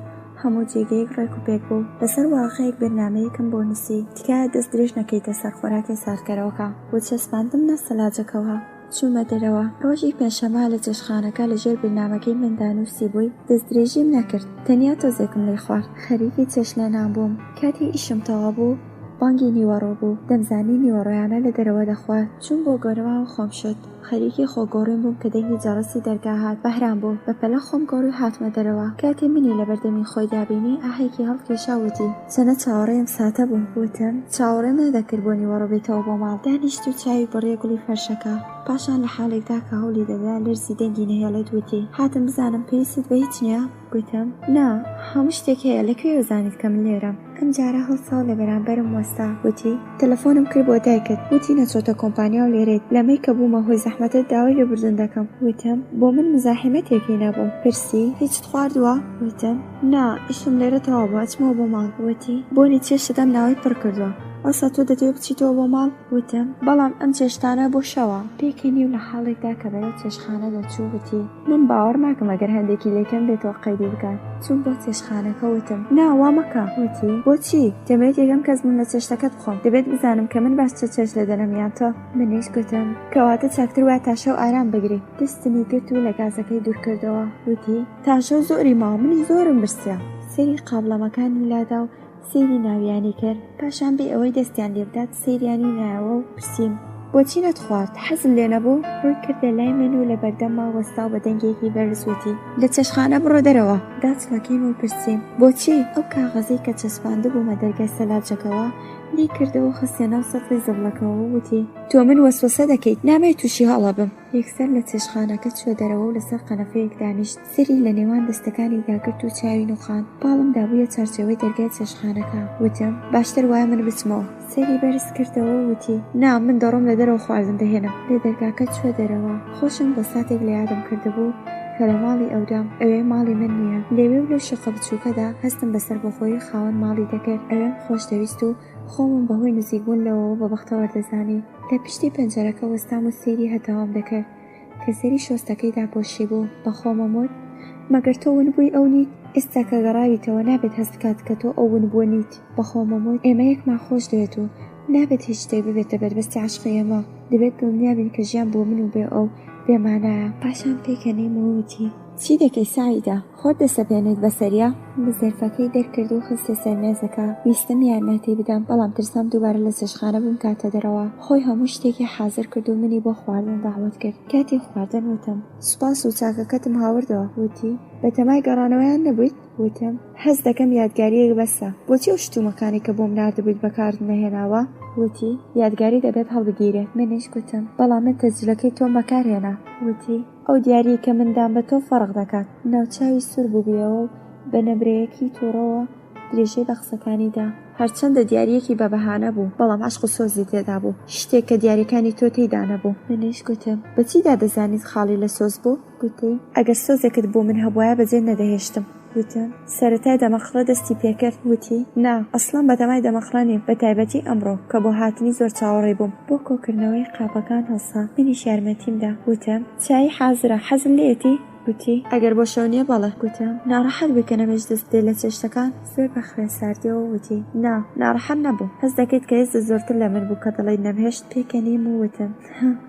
هەموو جێگەیەک ڕێک و پێک بوو. لەسەر واقعەیەک بەرنامەیەکم بۆ نووسی تکایە دەست درێژ نەکەیتە سەر خۆراکی ساردکەرەوەکە. بۆ چەسپاندم نە سەلاجەکەوە. چوومە دەرەوە. ڕۆژی پێنجشەممە لە جێشخانەکە لەژێر بەرنامەکەی مندا نووسی بووی دەست درێژیم نەکرد، تەنیا تۆزێکم لێ خوارد. خەریکی چێشلێنان بووم. کاتی ئیشم تەوا بوو بانگی نیوەڕۆ بوو. دەمزانی نیوەڕۆیانە لە دەرەوە دەخوات. چوون بۆ گۆرەوە و خۆم شد. خەریکی خۆگۆڕین بووم کە دەنگی جەڕسی دەرگا هات. بەهرام بوو. بەپەلە خۆم گۆڕی هاتمە دەرەوە. کاتی منی لە بەردەمی خۆی دابینی ئاهێکی هەڵکێشاوتی چەنە چاوەڕێم ساتە بوو. وتم چاوەڕێم نەدەکرد بۆ نیوەڕۆ بێتەوە بۆ ماڵ. دانیشت و چاوی بڕێ گوڵی فەرشەکە. پاشان لە حالێکدا کە هەوڵی دەدا لەرزی دەنگی نەهێڵێت وتی هاتم بزانم پێویستت بە هیچ نییە؟ گوتم نا، هەموو شتێک هەیە، لەکوێ وەزانیت کە من لێرەم؟ ئەم جارە هەڵساو لە بەرامبەرم وەستا. وتی تەلەفۆنم کرد بۆ دایکت، وتی نەچۆتە کۆمپانیا و لێرەیت. لەمەی کە بوومە هۆی زەحمەتت داوای لێبوردن دەکەم. وتم بۆ من مزاحمەتێکی نەبوو. پرسی هیچت خواردووە؟ وتم نا ئیشم لێرە تەواو بوو ئەچمەوە بۆ ماڵ. وتی بۆنی چێشتەم ناوی پڕ کردووە ئەوسا تۆ دەتەوێت بچیتەوە بۆ ماڵ؟ وتم بەڵام ئەم چێشتانە بۆ شەوە. پێکەنی و لە حاڵێکدا کە بەرەو چێشخانە دەچوو وتی من باوەڕ ناکەم ئەگەر هەندێکی لێکەم بێتەوە قەیدی بکات. چوون بۆ چێشخانەکە. وتم ناوا مەکە. وتی بۆچی؟ دەمەوێت یەکەم کەس من لە چێشتەکەت بخۆم، دەبێت بزانم کە من باش چ چێش لە دەنەمیان تۆ. منیش گوتم کەواتە چاکتر وایە تاشە و ئارام بگری. دەستمی گرت و لە گازەکەی دوور کردەوە. وتی تاشە زۆری ماوە منی زۆرم برسیە. سەری قابلەمەکانی لادا و سەیری ناویانی کرد. پاشان بێ ئەوەی دەستیان لێ بدات سەیریانی نایەوە و پرسییم بۆچی نەتخوارد؟ حەزم لێ نەبوو؟ ڕووی کردە لای من و لە بەردەمما وەستا بە دەنگێکی بەرزوتی لە چێشخانە بڕۆ دەرەوە. داچڵەکیم و پرسییم بۆچی؟ ئەو کاغەزەی کە چەسپاندە بوومە دەرگای سەلاجەکەوە لی کردەوە خستێنە و سەفی زەڵەکەەوە. وتی تۆ من وەسوسە دەکەیت، نامەوێت تووشی هەڵە بم. یەکسەر لە چێشخانەکە چوە دەرەوە و لەسەر قەنەفەیەک دانیشت. سەری لە نێوان دەستەکانی داگرت و چاوی نوخان. پاڵم دابوویە چارچەوەی دەرگای چێشخانەکە. وتم باشتر وایە من بچمەوە. سەری بەرز کردەوە وتی نا من دەڕۆم لە دەرەوە خواردن دەهێنم. لە دەرگاکە چوە دەرەوە. خۆشم بە ساتێک لە یادم کردبوو کە لە ماڵی ئەودام ئەوێ ماڵی من نییە. لەوێ و لە شقە بچووکەدا هەستم بەسەر بەخۆی خاوەن ماڵی دەکرد. ئەوێم خۆش دەویست و خۆمم بەهۆی نزیکبوون لەوەوە بە بەختەوە دەزانی. لە پشتی پەنجەرەکە وەستام و سەیری هەتاوام دەکرد کە سەری شۆستەکەی داپۆشی بوو. بە خۆمم وت مەگەر تۆ ونبووی ئەو نیت ئێستا کە گەڕاویتەوە نابێت هەست کات کە تۆ ئەو ونبووە نیت. بە خۆمم وت ئێمە یەکمان خۆش دەوێت و نابێت هیچ شتێک ببێتە بەربەستی عەشقی ئێمە. دەبێت دڵنیابین کە ژیان بۆ من و بێ ئەو بێمانایە. پاشان پێکەنیم وتی چی دەکەی ساعیدا؟ خۆت دەسەپێنیت بەسەریە؟ بزەرفەکەی دەرکرد و خستە سەر مێزەکە. ویستم یارمەتی بدەم بەڵام ترسام دووبارە لە چێشخانە بم کاتە دەرەوە. خۆی هەموو شتێکی حازر کرد و منی بۆ خواردن داوەت کرد. کاتی خواردن وتم سوپاس و چاکەکەتم هاوردەوە. وتی بەتەمای گەڕانەوەیان نەبوویت؟ وتم هەست دەکەم یادگاریەک بەسە. بۆچی ئەو شتومەکانی کە بۆم ناردبوویت بەکارت نەهێناوە؟ وتی یادگاری دەبێت هەڵبگیرێت. منیش گوتم بەڵام من تەجلەکەی تۆم بەکارهێنا. وتی ئەو دیاری کە مندان بە تۆ فەرق دەکات. ناوچاوی سوور بووبیەوە و بە نەبرەیەکی تووڕەوە درێژەی بە قسەکانیدا. هەرچەندە دیاریەکی بە بەهانە بوو بەڵام عەشق و سۆزی تێدا بوو، شتێک کە دیاریەکانی تۆ تێیدا نەبوو. منیش گوتم بەچیدا دەزانیت خاڵی لە سۆز بوو؟ گوتی ئەگەر سۆزێکت بۆ من هەبوایە بەجێ نەدەهێشتم. وتم سەرەتای دەمەخڕە دەستی پێکرد. وتی نا ئەسڵان بەتەمای دەمەخڕە نیم، بە تایبەتی ئەمڕۆ کە بۆ هاتنی زۆر چاوەڕێ بووم. بۆ کۆکردنەوەی قاپەکان هەڵسا. منیش یارمەتیمدا. وتم چای حازرە، حەزم لێتی؟ گوتی ئەگەر بۆ شەو نییە بەڵێ. گوتم ناڕەحەت بووی کە نەمێش دەست بدەیت لە چێشتەکان؟ زۆر بە خوێنساردیەوە وتی نا ناڕەحەت نەبوو، هەست دەکەیت کە هێزت زۆرتر لە من بوو کە دەڵێیت نەمهێشت. پێکەنیم و وتم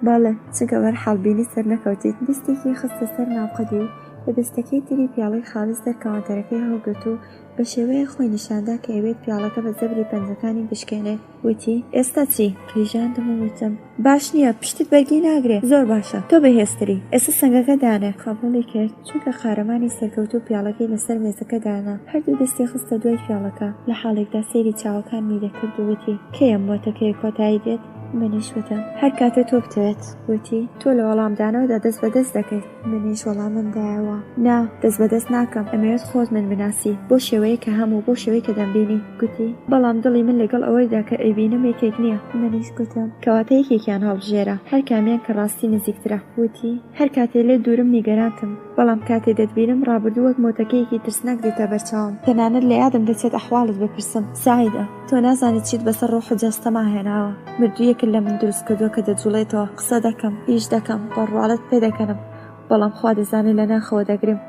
بەڵێ چونکە بەرحاڵبینی سەر نەکەوتیت. دەستێکی خستە سەر ناوقەدی و بە دەستەکەی تری پیاڵەی خاڵز دەرکەوانتەرەکەی هەڵگرت و بە شێوەیە خۆی نیشاندا کە ئەوێت پیاڵەکە بە زەبری پەنجەکانی بشکێنێت. وتی ئێستا چی؟ ڕیژاندم و وتم باش نییە، پشتت بەرگی ناگرێ، زۆر باشە، تۆ بەهێزتری. ئێستا سەنگەکە دانێ. قبوڵی کرد چونکە قارەمانی سەرکەوتو پیاڵەکەی لەسەر مێزەکە دانا. هەردوو دەستی خستە دوای پیاڵەکە. لە حاڵێکدا سەیری چاوەکانی دەکرد و وتی کێیە مۆتەکەی کۆتایی دێت؟ منیش وتم هەر کاتێ تۆ بتوێت. وتی تۆ لە وەڵامدانەوەدا دەست بەدەست دەکەیت. منیش وەڵامم دایەوە نا دەست بەدەست ناکەم، ئەمەوێت خۆت من بناسی بۆ شێوەیە کە هەموو بۆ شێوەی کە دەمبینی. گوتی بەڵام دڵی من لەگەڵ ئەوەیدا کە ئەیبینم یەکێک نییە. منیش گوتم کەواتە یەکێکیان هەڵبژێرە، هەر کامیان کە ڕاستی نزیکترە. وتی هەر کاتێ لێ دوورم نیگەرانتم بەڵام کاتێ دەتبینم ڕابردوو وەک مۆتەکەیەکی ترسناک دێتە بەرچاوم. تەنانەت لە یادم دەچێت ئەحواڵت بپرسم. ساعیدە تۆ نازانیت چیت بەسەر ڕۆح و جەستەما هێناوە. مردوویەکت لە من دروست کردووە کە دەجوڵێتەوە. قسە دەکەم، ئیش دەکەم، بەڕواڵەت پێ دەکەنم بەڵام خوا دەزانێت لە ناخەوە دەگرم.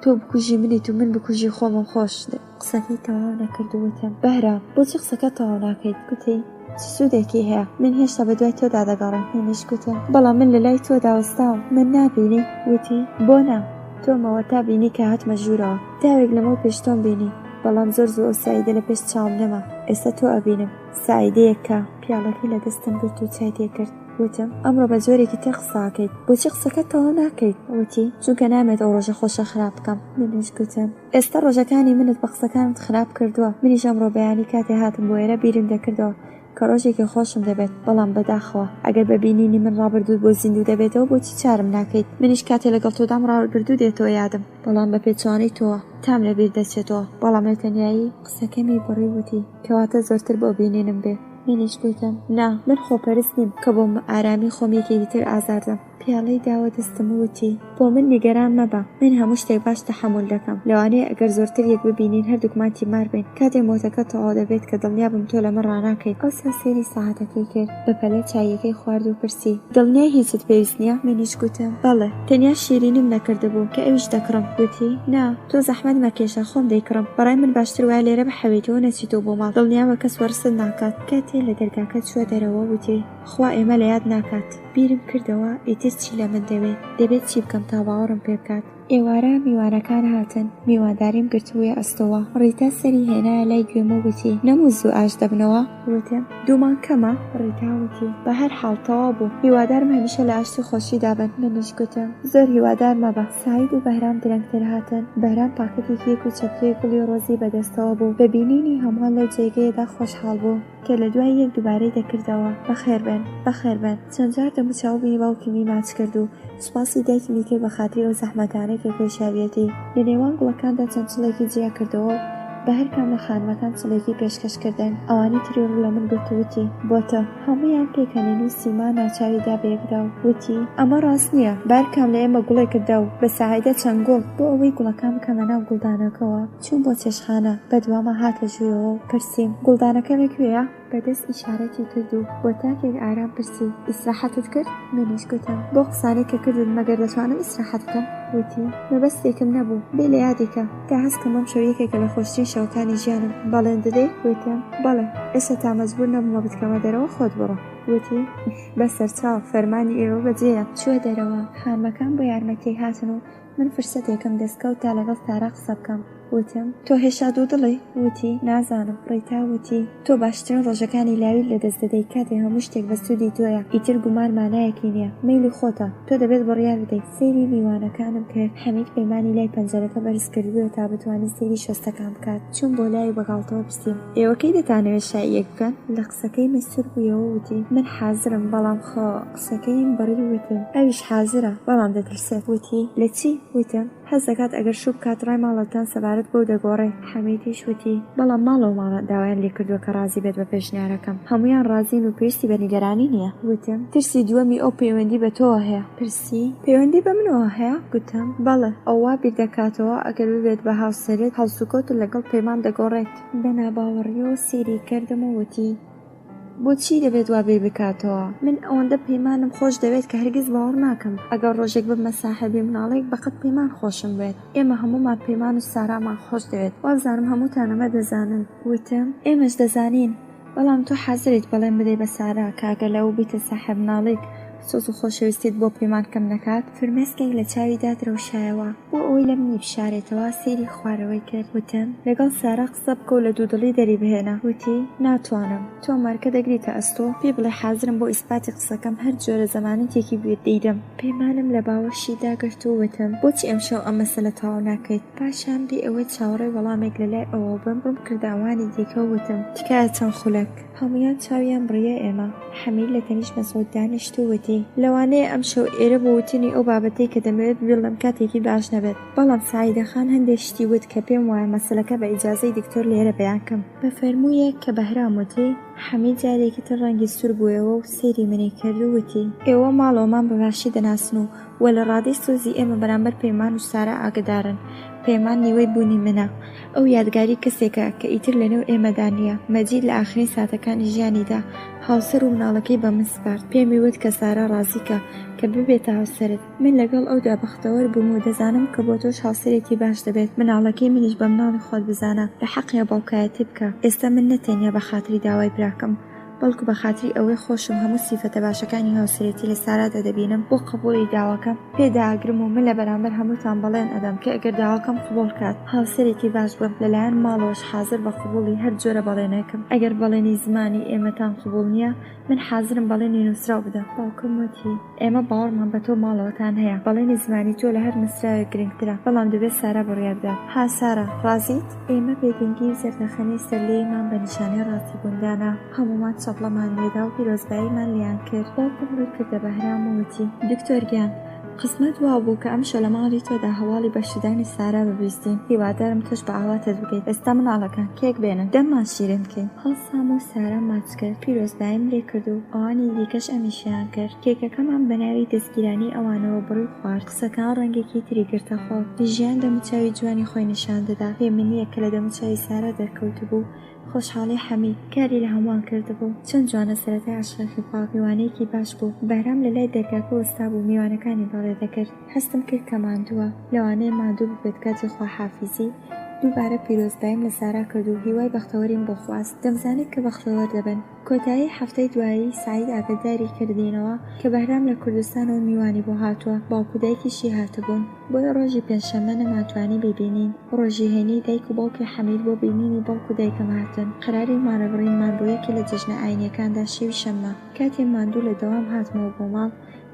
تۆ بکوژی منیت و من بکوژی خۆمم خۆش. قسەکەی تەواو نەکردووتم بەهرام بۆچی قسەکە تەواو ناکەیت؟ گوتی چ سوودێکی هەیە؟ من هێشتا بە دوای تۆدا دەگەڕێم. منیش گوتم بەڵام من لە لای تۆ داوەستاوم، من نابینی؟ وتی بۆ نا تۆمەوە تا بینی کە هاتمە ژوورەوە. تاوێک لەمە پێش تۆم بینی بەڵام زۆر زۆر سایدە لە پێش چاوم نەما. ئێستا تۆ ئەبینم. سایدەیەکە پیاڵەکەی لە دەستم گرت و چای تێکرد. وتم ئەمڕۆ بە زۆرێکی تر قساکەیت، بۆچی قسەکە تەواو ناکەیت؟ وتی چونکە نامێت ئەو ڕۆژە خۆشە خراپ بکەم. منیش گوتم ئێستا ڕۆژەکانی منت بە قسەکانت خراپ کردووە. منیش ئەمڕۆ بەیانی کاتێ هاتم بۆ ئێرە بیرم دەکردەوە کە ڕۆژێکی خۆشم دەبێت بەڵام بەداخەوە ئەگەر ببینینی من ڕابردوو بۆ زیندوو دەبێتەوە بۆچی چارم ناکەیت؟ منیش کاتێ لەگەڵ تۆدام ڕابردوو دێتەوە یادم بەڵام بە پێچوانەی تۆوە تام لەبیر دەچێتەوە. بەڵام لە تەنیایی قسەکەمی بڕی وتی کەواتە زۆرتر بۆ بینێنم بێ. منیش گوتم نا من خۆپەرست نیم کە بۆ ئارامی خۆم یەکێکی تر ئازاردەم. پیاڵەی داوە دەستم وتی بۆ من نیگەران مەبە، من هەموو شتێک باش تەحەموڵ دەکەم، لەوانەیە ئەگەر زۆرتر یەک ببینین هەردووکمان تیمار بین. کاتێک مۆتەکە تەواو دەبێت کە دڵنیابم تۆ لەمە ڕاناکەیت. ئەوسا سێری ساعەتەکەی کرد، بە پەلە چایەکەی خوارد و پرسی دڵنیای هیچت پێویست نییە؟ منیش گوتم بەڵێ، تەنیا شیرینیم نەکردبوو کە ئەویش دەکڕم. گوتی نا تۆ زەحمەت مەکێشە، خۆم دەیکڕم. بەڕای من باشتر وایە لێرە بەحەوێتەوە نەچیتەوە بۆ ماڵ، دڵنیامە کەس وەرست ناکات. کاتێ لە دەرگاکە چووە دەرەوە وتی خوا ئێمە لە یاد ناکات. بیرم کردەوە ئیتر چی لە من دەبێت چی بکەم تا باوەڕم پێ بکات. ئێوارە میوانەکان هاتن، میوانداریم گرتوویە ئەستەوە. ڕیتا سەری هێنایە لای گوێم و گوتی نەموو زوو ئاش دەبنەوە؟ وتم دوومان کەمە؟ ڕیتا وتی بە هەر حاڵ تەواو بوو، هیوادارم هەمیشە لە ئاشتی خۆشی دابن. منیش گوتم زۆر هیوادار مەبە. سعید و بەهرام درەنگتر هاتن. بەهرام پاکەتێکی و چەپکەی گوڵی ڕۆزی بەدەستەوە بوو. بە بینینی هەمووان لەو جێگەیەدا خۆشحاڵ بوو کە لە دوای یەک دووبارەی دەکردەوە بەخێربێن. چەند جار دەموچاو بینی باوکمی ماچ کرد و سوپاسی دایکی کرد بە خاتری ئەو زەحمەتانەی کە پێشاویەتی. لە نێوان گوڵەکاندا چەند چڵێکی جیا کردەوە بە هەر کام لە خانمەکان چڵێکی پێشکەشکردن. ئەوانی تری ڕوو لە من گوتووتی بۆتە هەموویان پێکەنین و سیما ناچاویدا بەیەکدا و وتی ئەمە ڕاست نییە، بارکام لە ئێمە گوڵێکتدا و بە ساعیدە چەند گوڵ بۆ ئەوەی گوڵەکان بکەمە ناو گوڵدانەکەەوە. چوون بۆ چێشخانە، بەدوامە هاتە ژوورەوە و پرسییم گوڵدانەکە لەکوێیە؟ بەدەست ئیشارەتی کرد و بۆ تاکێک ئارام پرسی ئیسراحەتت کرد؟ منیش گوتم بۆ قسانەی کە کردت مەگەر دەتوانم ئیسراحەت بکەم؟ وتی مەبەستێکم نەبوو، بێ لە یادێکە تا هەستکەم ئەم شەو یەکێکە لە خۆشترین شەوەکانی ژیانم. بەڵێن دەدەی؟ وتم بەڵێ، ئێستا تا مەجبور نەبوومە بتکەمە دەرەوە، خۆت بڕۆ. وتی بەسەرچاو فەرمانی ئێوە بەجێیە. چووە دەرەوە. خانمەکان بۆ یارمەتی هاتن و من فرسەتێکم دەستکەوت تا لەگەڵ سارا قسە بکەم. وتم تۆ هێشتا دوو دڵی؟ وتی نازانم. ڕیتا وتی تۆ باشترین ڕۆژەکانی لاویل لەدەست دەدەی کاتێ هەموو شتێک بە سوودی تۆیە، ئیتر گومان مانایەکی نییە، مەیلی خۆتە، تۆ دەبێت بڕیار بدەیت. سەیری میوانەکانم کرد. حەمید پەیمانی لای پەنجەرەکە بەرز کردبووە تا بتوانێت سەیری شۆستەکان بکات. چوون بۆ لای بەگاڵتەوە پرسییم ئێوەکەی دەتانەوێت شایەک بکەن؟ لە قسەکەی مەسور بوویەوە وتی من حازرم، بەڵام خۆ قسەکەیم بەڕی وتم ئەویش حازرە بەڵام دەترسێت. وتی لە چی؟ وتم حەز دەکات ئەگەر شوو بکات ڕای ماڵەتان سەبارەت بۆ دەگۆڕێ. حەمیدیش وتی بەڵام ماڵەوە ماڵە داوایان لێ کردووە کە ڕازی بێت بە پێشنیارەکەم، هەمویان ڕازین و پێویستی بە نیگەرانی نییە. وتم ترسی دووەمی ئەو پەیوەندی بە تۆ هەیە. پرسی پەیوەندی بە منەوە هەیە؟ گوتم بەڵێ، ئەووا بیر دەکاتەوە ئەگەر ببێت بە هاوسەرێت هەڵسوکۆت و لەگەڵ پەیمان دەگۆڕێت. بە ناباوەڕیەوە سێری کردم و وتی بۆچی دەبێت وا بێ بکاتەوە؟ من ئەوەندە پەیمانم خۆش دەوێت کە هەرگیز باوەڕ ناکەم ئەگەر ڕۆژێک ببمە ساحێبی مناڵێک بەقەت پەیمان خۆشم بێت. ئێمە هەموومان پەیمان و سارامان خۆش دەوێت، وابزانم هەمووتان ئەمە دەزانن. وتم ئێمەش دەزانین، بەڵام تۆ حازرێت بەڵێن بدەی بە سارا کاگە لەو بیتە ساحێب مناڵێک سۆز و خۆشەویستیت بۆ پەیمان کەم نەکات. فرمێسکێک لە چاویدا درەوشایەوە بۆ ئەوەی لە منی بشارێتەوە. سێری خوارەوەی کرد. وتم لەگەڵ سارا قسە بکە و لە دوودڵی دەری بهێنە. وتی ناتوانم، تۆ مارکە دەگریتە ئەستۆ، پێ بڵێ حازرم بۆ ئیسپاتی قسەکەم هەر جۆرە زەمانەتێکی بێت دەیدەم. پەیمانم لە باوەشی داگرت و وتم بۆچی ئەمشەو ئەم مەسەلە تەواو ناکەیت؟ پاشان بێ ئەوەی چاوەڕێی وەڵامێک لەلای ئەوە بم کرداوانی دیکە وتم تکایە چەند خولەک. هەمویان چاویان بڕیە ئێمە. حەمید لە تەنیش مەسعود دانیشت و وتی لەوانەیە ئەم شەو ئێرە بۆ وتنی ئەو بابەتەی کە دەمەوێت بڵێم کاتێکی باش نەبێت، بەڵام ساعیدەخان هەندێک شتی وت کە پێم وایە مەسەلەکە بە ئیجازەی دکتۆر لێرە بەیانکەم. بە فەرموویەک کە بەهرام وتی. حەمید جارێکی تر ڕەنگی سوور بوویەوە و سێری منی کرد و وتی ئێوە ماڵەوەمان بەباشی دەناسن و وە لە ڕادەی سۆزی ئێمە بەرامبەر پەیمان و سارا ئاگدارن. پەیمان نیوەی بوونی منە، ئەو یادگاری کەسێکە کە ئیتر لەنێو ئێمەدا نییە. مەجید لە ئاخرین ساتەکانی ژیانیدا هاوسەر و مناڵەکەی بە من سپارد. پێمی وت کە سارا ڕازیکە کە ببێتە هاوسەرت. من لەگەڵ ئەودا بەختەوەر بووم و دەزانم کە بۆ تۆش هاوسەرێکی باش دەبێت. مناڵەکەی منیش بە مناڵی خۆت بزانە، لە حەقیە باوکایەتی بکە. ئێستا من نەتەنیا بە خاتری داوای براکەم، بەڵکو بە خاتری ئەوەی خۆشم هەموو سیفەتە باشەکانی هاوسەرێتی لە سارادا دەبینم بۆ قبوڵی داواکەم. پێداگرم و من لە بەرامبەر هەمووتان بەڵێن ئەدەم کە ئەگەر داواکەم قبوڵ کات هاوسەرێکی باش بم لەلایەن ماڵەوەش حازر بە قبوڵی هەر جۆرە بەڵێنێکم. ئەگەر بەڵێنی زمانی ئێمەتان قبوڵ نییە من حازرم بەڵێنی نووسراو بدەم. باوکم وتی ئێمە باوەڕمان بە تۆ ماڵەوەتان هەیە، بەڵێنی زمانی تۆ لە هەر مسراوێک گرنگترە، بەڵام دەبێت سارا بڕیاردات. ها سارا ڕازیت؟ ئێمە بێدەنگی و زەردەخەنەی سەرلێیمان بە نیشانەی ڕاستی بوندانە هەموومان چەپڵەمان لێدا و پیرۆزباییمان لیان کرد. باوکم ڕووی کردە بەهرام و وتی دکتۆر گیان قسمت وا بوو کە ئەمشە لە ماڵی تۆدا هەواڵی بەشدانی سارا ببیستین. هیوادارم تۆش بە ئاواتت بکەیت. ئێستا مناڵەکان کێک بێنن دەممان شیرین بکەین. هەڵسام و سارا ماچ کرد. پیرۆزبایم لێ کرد و ئەوانی دیکەش ئەمیشیان کرد. کێکەکەمان بە ناوی دەستگیرانی ئەوانەوە بڕووی خوارد. قسەکان ڕەنگێکی تری گرتە خۆ. ژیان دەموچاوی جوانی خۆی نیشان دەدا. پێمنیە کە لە دەموچاوی سارا دەرکەوت بوو. خۆشحاڵی حەمید کاری لە هەمووان کردبوو. چەند جوانە سەرەتای عەشقێکی پاک میوانەیەکی باش بوو. بەرام لە لای دەرگاکە وەستا بوو میوانەکانی بەڕێ دەکرد. هەستم کرد کە ماندووە لەوانەیە ماندوو ببێت کاتی خواحافیزی. دووبارە پیرۆزبایم لە سارا کرد و هیوای بەختەوەریم بۆ خواست. دەمزانێت کە بەختەوەر دەبن. کۆتایی هەفتەی دوایی سعید ئاگاداری کردینەوە کە بەهرام لە کوردستانەوە میوانی بۆ هاتووە. باوکو دایکیشی هاتبوون. بۆیە ڕۆژی پێنجشەممە نەماتوانی ببینین. ڕۆژی هێنی دایک و باوکی حەمید بۆ بینینی باوکو دایکم هاتن. قەراری مانەبڕینمان بۆ یەکی لە جەژنە ئاینیەکاندا شەوی شەممە. کاتێ ماندوو لە دەوام هاتمەوە بۆ ماڵ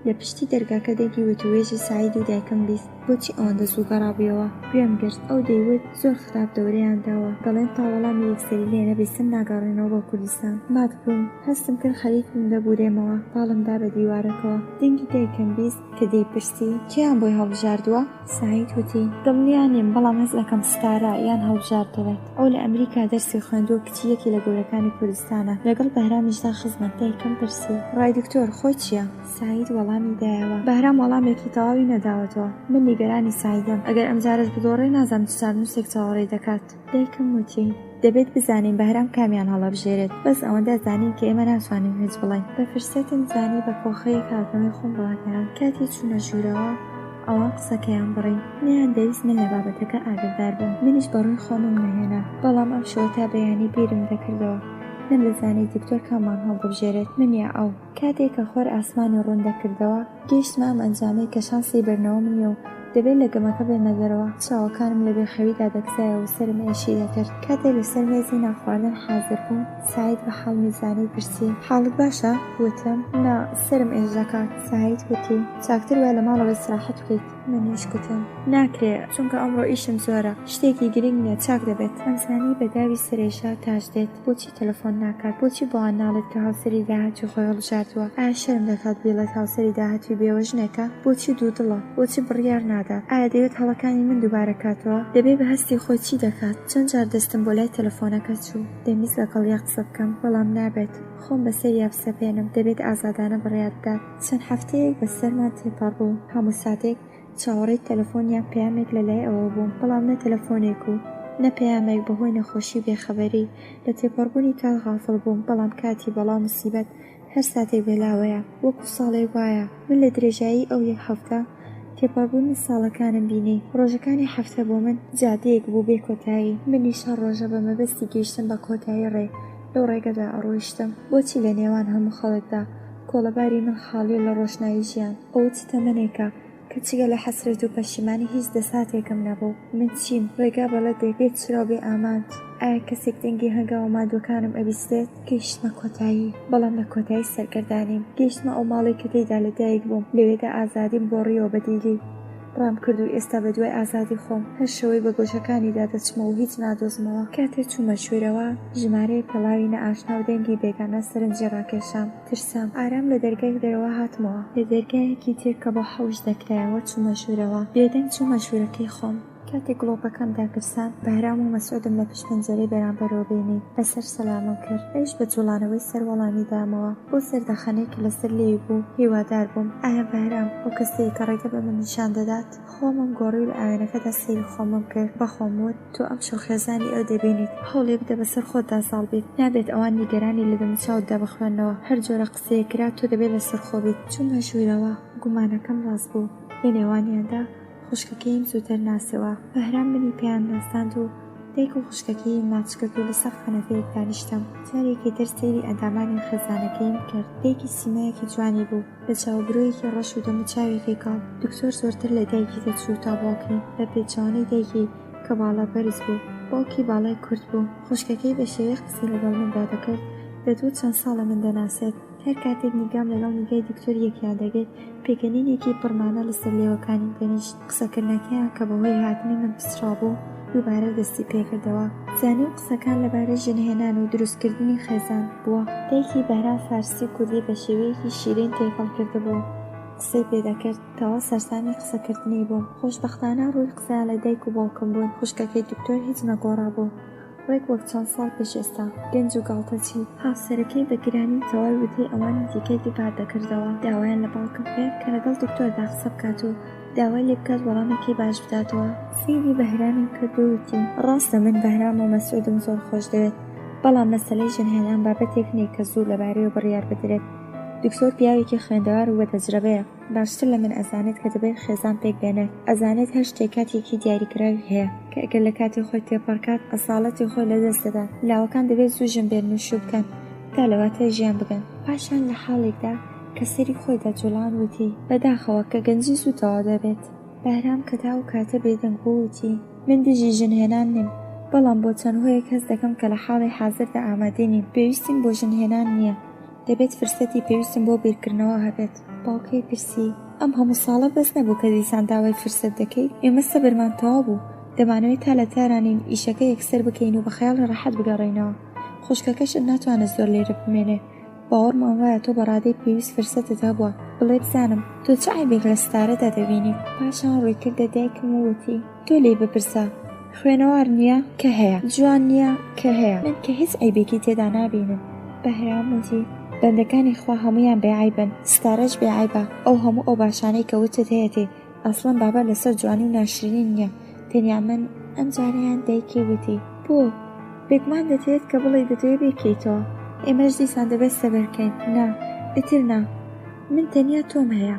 لە پشتی دەرگاکە دەگی وتوێژی سعید و دایکم بیست. بۆچی ئەوەندە زوو گەڕابیەوە؟ گوێم گرت ئەو دەیوت زۆر خراپ دەورەیان داوە. دەڵێن تا وەڵامی یەکسەری لێ نەبیستم ناگەڕێنەوە بۆ کوردستان. مات بووم هەستم کرد خەریکم دەبورێمەوە. باڵمدا بە دیوارەکەوە. دەنگی دایکم بیست کە دەیپرسی کێیان بۆی هەڵبژاردووە؟ سعید وتی دڵنیا نیم بەڵام هەست دەکەم ستارە یان هەڵبژاردەوێت. ئەو لە ئەمریکا دەرسی خوێندووە کچی یەکی لە گەورەکانی کوردستانە. لەگەڵ بەهرامیشدا خزمەت. دایکم پرسی ڕای دکتۆر خۆی چییە؟ سعید وەڵامی دایەوە. بەهرام وەڵامێکی تەواوی نەداوەتەوە. من نیگەرانی سعیدم. ئەگەر ئەم جارش بدۆڕێ نازانم چ چارنووسێک چاوەڕێ دەکات. دایکم وتی دەبێت بزانین بەهرام کامیان هەڵەبژێرێت. بەس ئەوەندە زانین کە ئێمە ناتوانین هیچ بڵین. بە فرسەتم زانی بە کۆخەیە کارکەمەی خۆم بڵاکەیان. کاتی چوونە ژوورەوە ئەوە قسەکەیان بڕی. نیان دەویست من لە بابەتەکە ئاگدار بم. منیش بەڕووی خۆمم نەهێنا. بەڵام ئەم شەوە تا بەیانی بیرم دەکردەوە. نەمدەزانی دکتۆر کامان هەڵدەبژێرێت من یا ئەو. کاتێک کە خۆر ئاسمانی ڕوون دەکردەوە گەیشتمە ئەم ئەنجامەی کە شانسی بەرنەوە منیە و دەبێت لە گەمەکە بێمە دەرەوە. چاوەکانم لە بێخەویدا دەکسایە و سەرم ئێشی دەکرد. کاتێک لەسەر مێزی ناخواردن حازر بووم سعید بە حاڵ میزانی پرسی حاڵت باشە؟ وتم نا سرم ئێش دەکات. سعید وتی چاکتر وای لە ماڵەوە استراحەت بکەیت. منیش گوتم ناکرێ چونکە ئەمڕۆ ئیشم زۆرە شتێکی گرنگ نیە چاک دەبێت. ئەمزانی بەداوی سرێشا تاش دێت. بۆچی تەلەفۆن ناکات؟ بۆچی بۆ ئەوان ناڵێت کە هاوسەری داهاتی خۆی هەڵبژاردووە؟ ئایا شەرم دەکات بێڵێت هاوسەری داهاتی بێوەژنێکە؟ بۆچی دوودڵە؟ بۆچی بڕیار نادات؟ ئایا دەوێت هەڵەکانی من دووبارە کاتەوە؟ دەبێت بە هەستی خۆی چی دەکات؟ چەند جار دەستم بۆ لای تەلەفۆنەکە چوو. دەمویست لەگەڵ یەک قسە بکەم بەڵام نابێت. خۆم بەسەر یابسەپێنم. دەبێت ئازادانە بڕیار بدات. چەند هەفتەیەک بەسەرمان تێپەڕ بوو. هەموو ساتێک چاوەڕێی تەلەفۆنیان پەیامێک لەلای ئەوە بووم بەڵام نە تەلەفۆنێک و نە پەیامێک بەهۆی نەخۆشی بێخەبەری. لە تێپەڕبوونی کات غافڵ بووم بەڵام کاتی بەڵام موسیبەت هەر ساتێک بێلاوەیە وەکو ساڵێک وایە. من لە درێژایی ئەو یەک هەفتە تێپەڕبوونی ساڵەکانم بینی. ڕۆژەکانی هەفتە بۆ من جادەیەک بوو بێ کۆتایی. منیش هەر ڕۆژە بە مەبەستی گەیشتن بە کۆتایی ڕێ لەو ڕێگەدا ئەڕۆیشتم. بۆچی لە نێوان هەموو خەڵکدا کۆڵەباری من خاڵیە لە ڕۆشنایی ژیان؟ ئەو چ تەمەنێکە کە چگە لە حەسرەت و پەشیمانی هیچ دەساتێکم نەبوو. من چیم؟ ڕێگا بەڵەتێک بێت چرا بێ ئامانج. ئایا کەسێک دەنگی هەنگاوە مادوەکانم ئەبیستێت؟ گەیشتمە کۆتایی بەڵام لە کۆتایی سەرگەردانیم. گەیشتمە ئەو ماڵی کە تێیدا لەدایک بووم. لەوێدا ئازادیم بۆ ڕیەوە بەدیلی ڕام کرد و ئێستا بە دوای ئازادی خۆم هەر شەوەی بە گۆشەکانیدا دەچمەوە و هیچ نادۆزمەوە. کاتێک چوومە شوێرەوە ژمارەی پەڵاوی نەئاشنا و دەنگی بێگانە سەرنجی ڕاکێشام. ترسام. ئارام لە دەرگای دەرەوە هاتمەوە. لە دەرگایەکی تر کە بە حەوش دەکرایەوە چوومە شوێرەوە. بێدەنگ چوومە شوورەکەی خۆم. کاتێک گڵۆپەکەم داکرسان بەهرام و مەسعودم لە پشت پەنجەرەی بەرامبەرەوە بینی. بەسەر سەلامم کرد. ئەویش بە جوڵانەوەی سەر وەڵامی دامەوە. بۆ سەردەخەنەیەکی لەسەر لێی بوو هیوادار بووم ئایا بەهرام ئەو کەسەیە کە ڕێگە بە من نیشان دەدات؟ خۆمم گۆڕی لە ئاوێنەکەدا سەیری خۆمم کرد. بە خۆم وت تۆ ئەم شەوخێزانی ئەو دەبینیت. هەوڵێ بدە بەسەر خۆتدا ساڵ بیت. نابێت ئەوان نیگەرانی لە دەموچاوتدا بخوێنەوە. هەر جۆرە قسەیە کرا تۆ دەبێت لەسەر خۆ بیت. چوومە ژوورەوە. گومانەکەم ڕاست بوو. لە نێوانیاندا خوشکەکەیم زووتر ناسەوە. بەهرام منی پێیان ناساند و دایک و خوشکەکەی ماچکرد و لەسەر خەنەفەیەک دانیشتم. جارێکی تر سەیری ئەندامانی خێزانەکەیم کرد. دایکی سیمایەکی جوانی بوو لە چاوبرۆیەکی ڕەش و دەموچاوێکی کاڵ. دکتۆر زۆرتر لە دایکی دەچوو تا باوکی لە پێچەوانەی دایکی کە باڵا بەرز بوو. باوکی باڵای کورت بوو. خوشکەکەی بە شێوەیە قسەی لەگەڵ مندا دەکرد. دەدوو چەند ساڵە من دەناسێت. هەر کاتێک نیگام لەگەڵ نیگای دکتۆر یەکیان دەگەیت پێکەنینێکی پڕمانە لەسەر لێوەکانی دەنیشت. قسەکردنەکەیان کە بەهۆی هاتنی من پسرا بوو دووبارە دەستی پێکردەوە. زانی و قسەکان لەبارەی ژنهێنان و دروستکردنی خێزان بووە. دایکی بەهرام فارسی کوردی بە شێوەیەکی شیرین تێکەڵ کردبوو. قسەی پێدەکرد تەوا سەرسامی قسەکردنی بووم. خۆشبەختانە ڕووی قسە لە دایک و باوکم بوون. خوشکەکەی دکتۆر هیچ نەگۆڕا بوو. ڕێک وەک چەند ساڵ پێش ئێستا گەنج و گاڵتەچی هاوسەرەکەی بە گرانی تەواوی وتی ئەوانی دیکەی کار دەکردەوە. داوایان لە باوکم کرد کە لەگەڵ دکتۆردا قسە بکات و داوای لێ بکات وەڵامێکی باش بداتەوە. سیری بەهرامم کرد و وتی ڕاستە من بەهرام و مەسعودم زۆر خۆش دەوێت، بەڵام مەسەلەی ژنهێنان بابەتێک نیە کە زوو لەبارەیەوە بڕیار بدرێت. دکتۆر پیاوێکی خوێندەوار و بەتەجربەیە، باشتر لە من ئەزانێت کە دەبێت خێزان پێک بێنێت. ئەزانێت هەر شتێک کاتێکی دیاریکراوی هەیە کە ئەگەر لە کاتی خۆی تێپەڕکات ئەساڵەتی خۆی لەدەست دەدات. لاوەکان دەبێت زوو ژن بێن و شوو بکەن تا لەواتای ژیان بگەن. پاشان لە حاڵێکدا کە سەری خۆیدا جوڵان وتی بەداخەوە کە گەنجی زوو تەواو دەبێت. بەهرام کە تا و کاتە بێدەنگ بوو وتی من دژی ژنهێنان نیم، بەڵام بۆ چەند هۆیەک هەست دەکەم کە لە حاڵی حازردا ئامادە نیم. پێویستیم بۆ ژنهێنان نییە، دەبێت فرسەتی پێویستم بۆ بیرکردنەوە هەبێت. باوکەی پرسی ئەم هەموو ساڵە بەس نەبوو کە دیسان داوای فرسەت دەکەیت؟ ئێمە سەبرمان تەواو بوو، دەمانەوێت تا لە تارانین ئیشەکە یەکسەر بکەین و بە خەیاڵ ڕەحەت بگەڕێنەوە. خوشکەکەشت ناتوانێت زۆر لێرە بمێنێ. باوەڕمان وایە تۆ بەڕادەی پێویست فرسەتت هەبووە. بڵێ بزانم تۆ چ عیبێک لە ستارەدا دەبینی؟ پاشان ڕووی کردە دایکم و وتی تۆ لێ بپرسە، خوێنەوار نییە کە هەیە، جوان نییە کە هەیە، من کە هیچ عیبێکی تێدا نابینم. بەهرام وتی بەندەکانی خوا هەمویان بێعیبن، ستارەش بێعیبە. ئەو هەموو ئەو باشانەی کەوتت هەیەێ ئەسڵەن بابا لەسەر جوانی و ناشرین نییە. تەنیا من ئەم جاریان دایکی وتی بۆ بێگومان دەتێت کە بڵێ دەتوێت بێکەیتەوە، ئێمەش دیسان دەبێت سەبەرکەین. نا ئیتر نا، من تەنیا تۆم هەیە،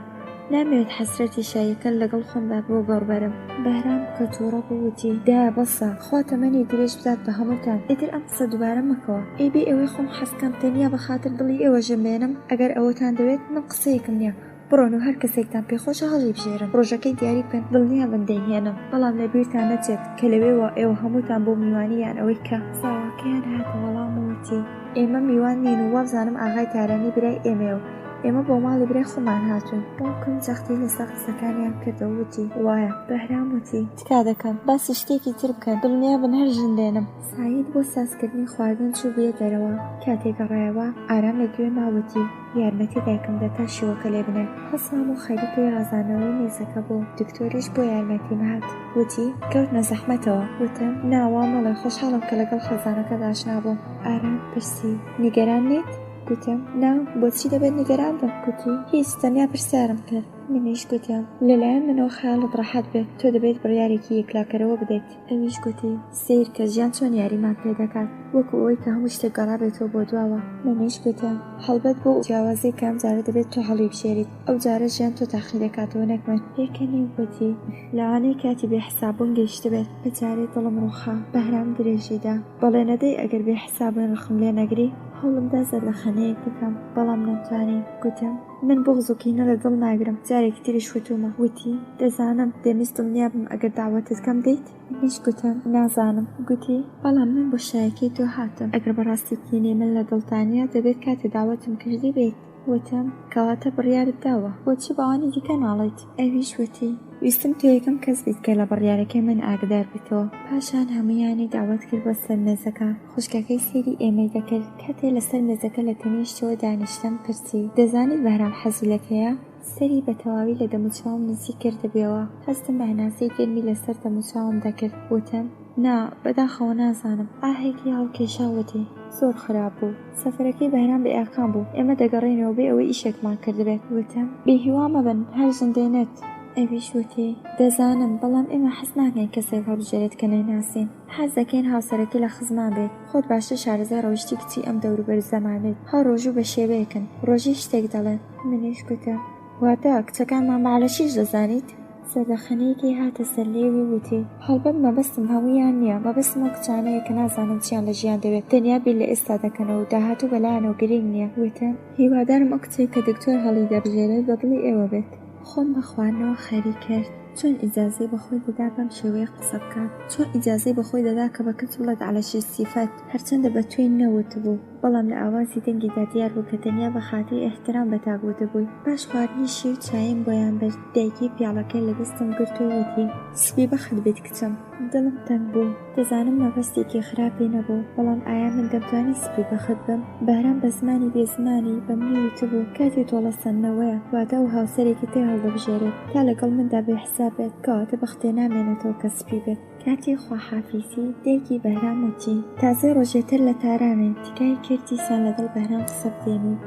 نامەوێت حەسرەتی شایەکە لەگەڵ خۆمدا بۆ بەڕبەرم. بەهرام کە تووڕە بووتی دا بەسە خوا تەمەنی درێژ بدات بە هەمووتان، ئیتر ئەم قسە دووبارە مەکەوە. ئەیبێ ئەوەی خۆم حەزکەم تەنیا بە خاتر دڵی ئێوە ژەمێنم. ئەگەر ئەوەتان دەوێت من قسەیەکم نییە، بڕۆن و هەر کەسێکتان پێخۆشە هەڵی بژێرم، ڕۆژەکەی دیاری بکەن، دڵنیا بەندەیهێنم. بەڵام لەبیرتان نەچێت کە لەوێەوە ئێوە هەمووتان بۆ میوانی یان ئەوەی کە ساواکەیان هاتە وەڵامەوەتی ئێمە میوان نین و وابزانم ئاغای تارانی برای ئێمە و ئێمە بۆ ماڵی برای خۆمان هاتوون. باوکم جەختی لەسەر قسەکانیان کردەوەتی وایە. بەهرام وتی تکا دەکەن باسی شتێکی تر بکەن، دڵنیا بن هەر ژن دێنم. سعید بۆ سازکردنی خواردن چوو بێ دەرەوە. کاتێک گەڕایەوە ئارام لەگوێ ماوەتی یارمەتی دایکم دە تا شیوەکە لێ بنێ. هەسام و خەریکەی ڕازانەوەی میزەکە بوو. دکتۆریش بۆ یارمەتی مات. وتی کەوتنە زەحمەتەوە. وتم ناوا مەڵێ خۆشحاڵم کە لەگەڵ خەزانەکە داشنا بوو. ئارام پرسی نیگەران نیت؟ گوتم نا، بۆچی دەبێت نیگەران بم؟ گوتی هیچ، تەنیا پرسیارم کرد. منیش گوتم لەلایەن منەوە خەیاڵت ڕەحەت بێت، تۆ دەبێت بڕیارێکی یەکلاکەرەوە بدەیت. ئەویش گوتی سیر کە ژیان چۆن یاریمان پێ دەکات، وەکو ئەوەی کە هەموو شتێک گەڕا بێتەوە بۆ دواوە. منیش گوتم هەڵبەت بۆ جیاوازی کام جارە دەبێت تۆ هەڵی بشێریت، ئەو جارە ژیان تۆ تاخیر دەکاتەوە نەک من. پێکەنی گوتی لەوانەی کاتی بێحسابوون گەیشتە بێت، بەجارێ دڵم ڕووخا. بەهرام درێژیدا بەڵێ نەدەی ئەگەر بێحسابوون ڕخم لێ نەگری هەوڵمدا زەر لە خەنەیەک بکەم، بەڵام نەمتوانی. گوتم من بۆ غزوکینە لە دڵ ناگرم. جارێکی تریش وتومە. وتی دەزانم دەمویست دڵنیا بم ئەگەر داوەتت کەم دەیت. منیش گوتم نازانم. گوتی بەڵام من بۆ شایەکەی تۆ هاتم، ئەگەر بەڕاستی بکەینێ من لە دڵتانیە دەبێت کاتێ داوەتم کردی بێت. وتم کەواتە بڕیارت داوە، بۆچی باوانی دیکە ناڵیت؟ ئەویش وتی ویستم تۆ یەکەم کەس بیت کە لە بڕیارەکەی من ئاگدار بیتەوە. پاشان هەمویانی داوەت کرد بە سەر مێزەکە. خوشکەکەی سێری ئێمەی دەکرد. کاتێ لەسەر مێزەکە لە تەنیشتەوە دانیشتم پرسی دەزانیت بەهرام حەزی لەکەیە؟ سەری بە تەواوی لە دەموچاوم نزیک کردبێەوە. هەستم بە هەناسەی گەرمی لەسەر دەموچاوم دەکرد. وتم نا بەداخەوە نازانم. ئاهێکی هەڵکێشاوەتی زۆر خراپ بوو. سەفەرەکەی بەهرام بە ئاکام بوو، ئێمە دەگەڕێنەوە بێ ئەوەی ئیشێکمان کردبێت. وتم بێهیوا مەبن، هەر ژندێنێت. ئەویش وتی دەزانم، بەڵام ئێمە حەز ناکەین کەسێک هەڵبژێرێت کە نەیناسین. حەز دەکەین هاوسەرەکەی لە خزمان بێت. خۆت باشتر شارەزای ڕەوشتی کچی ئەم دەوروبەر زەمانێت. هەر ڕۆژوو بە شێوەیەکن، ڕۆژی شتێک دەڵێن. منیش گوتم واتە کچەکانمان ماڵەشیش دەزانیت؟ سەردەخەنەیەکی هاتە سەر لێوی وتی هەڵبەت مەبەستم هەموویان نییە، مەبەستم ئەو کچانەیە کە نازانم چیان لە ژیان دەوێت، تەنیا بیر لە ئێستا دەکەنەوە و داهاتوو بەلایەنەوە گرنگ نییە. وتم هیوادارم ئەو کچەی کە دکتۆر هەڵی دەبژێرێت بە دڵی ئێوە بێت. خۆم بە خواردنەوە خەری کرد. چۆن ئیجازەی بەخۆی دەدا بەم شێوەیە قسە بکات، چۆن ئیجازەی بەخۆی دەدا کە بە کەس بڵێت عەلەشی سیفەت هەرچەندە بە توێی نەوتبوو، بەڵام لە ئاوازی دەنگیدا دیار بوو کە تەنیا بە خاتری ئێحترام بە تاگوت دەبووی. پاش خواردنی شیر چایم بۆیان برد. دایکی پیاڵەکەی لە دەستم گرت و وتی: سپی بەخت بێت کچم. دڵم تەنگ بوو، دەزانم مەبەستێکی خراپی نەبوو، بەڵام ئایا من دەمتوانی سپی بەخت بم؟ باران بە زمانی بێزمانی بە منی وتبوو کاتی تۆڵە سەننەوەیە، واتە ئەو هاوسەرێکی تێ هەڵدەبژێرێت تا لەگەڵ مندا بێحساب بێت، کەواتە بەختێ نامێنێتەوە کە سپی بێت. کاتی خواحافیزی دایکی بەهرام وتی: تازە ڕۆژێتر لە تارانێن، تکای کردیسان لەگەڵ بەهرام قسە بکەین،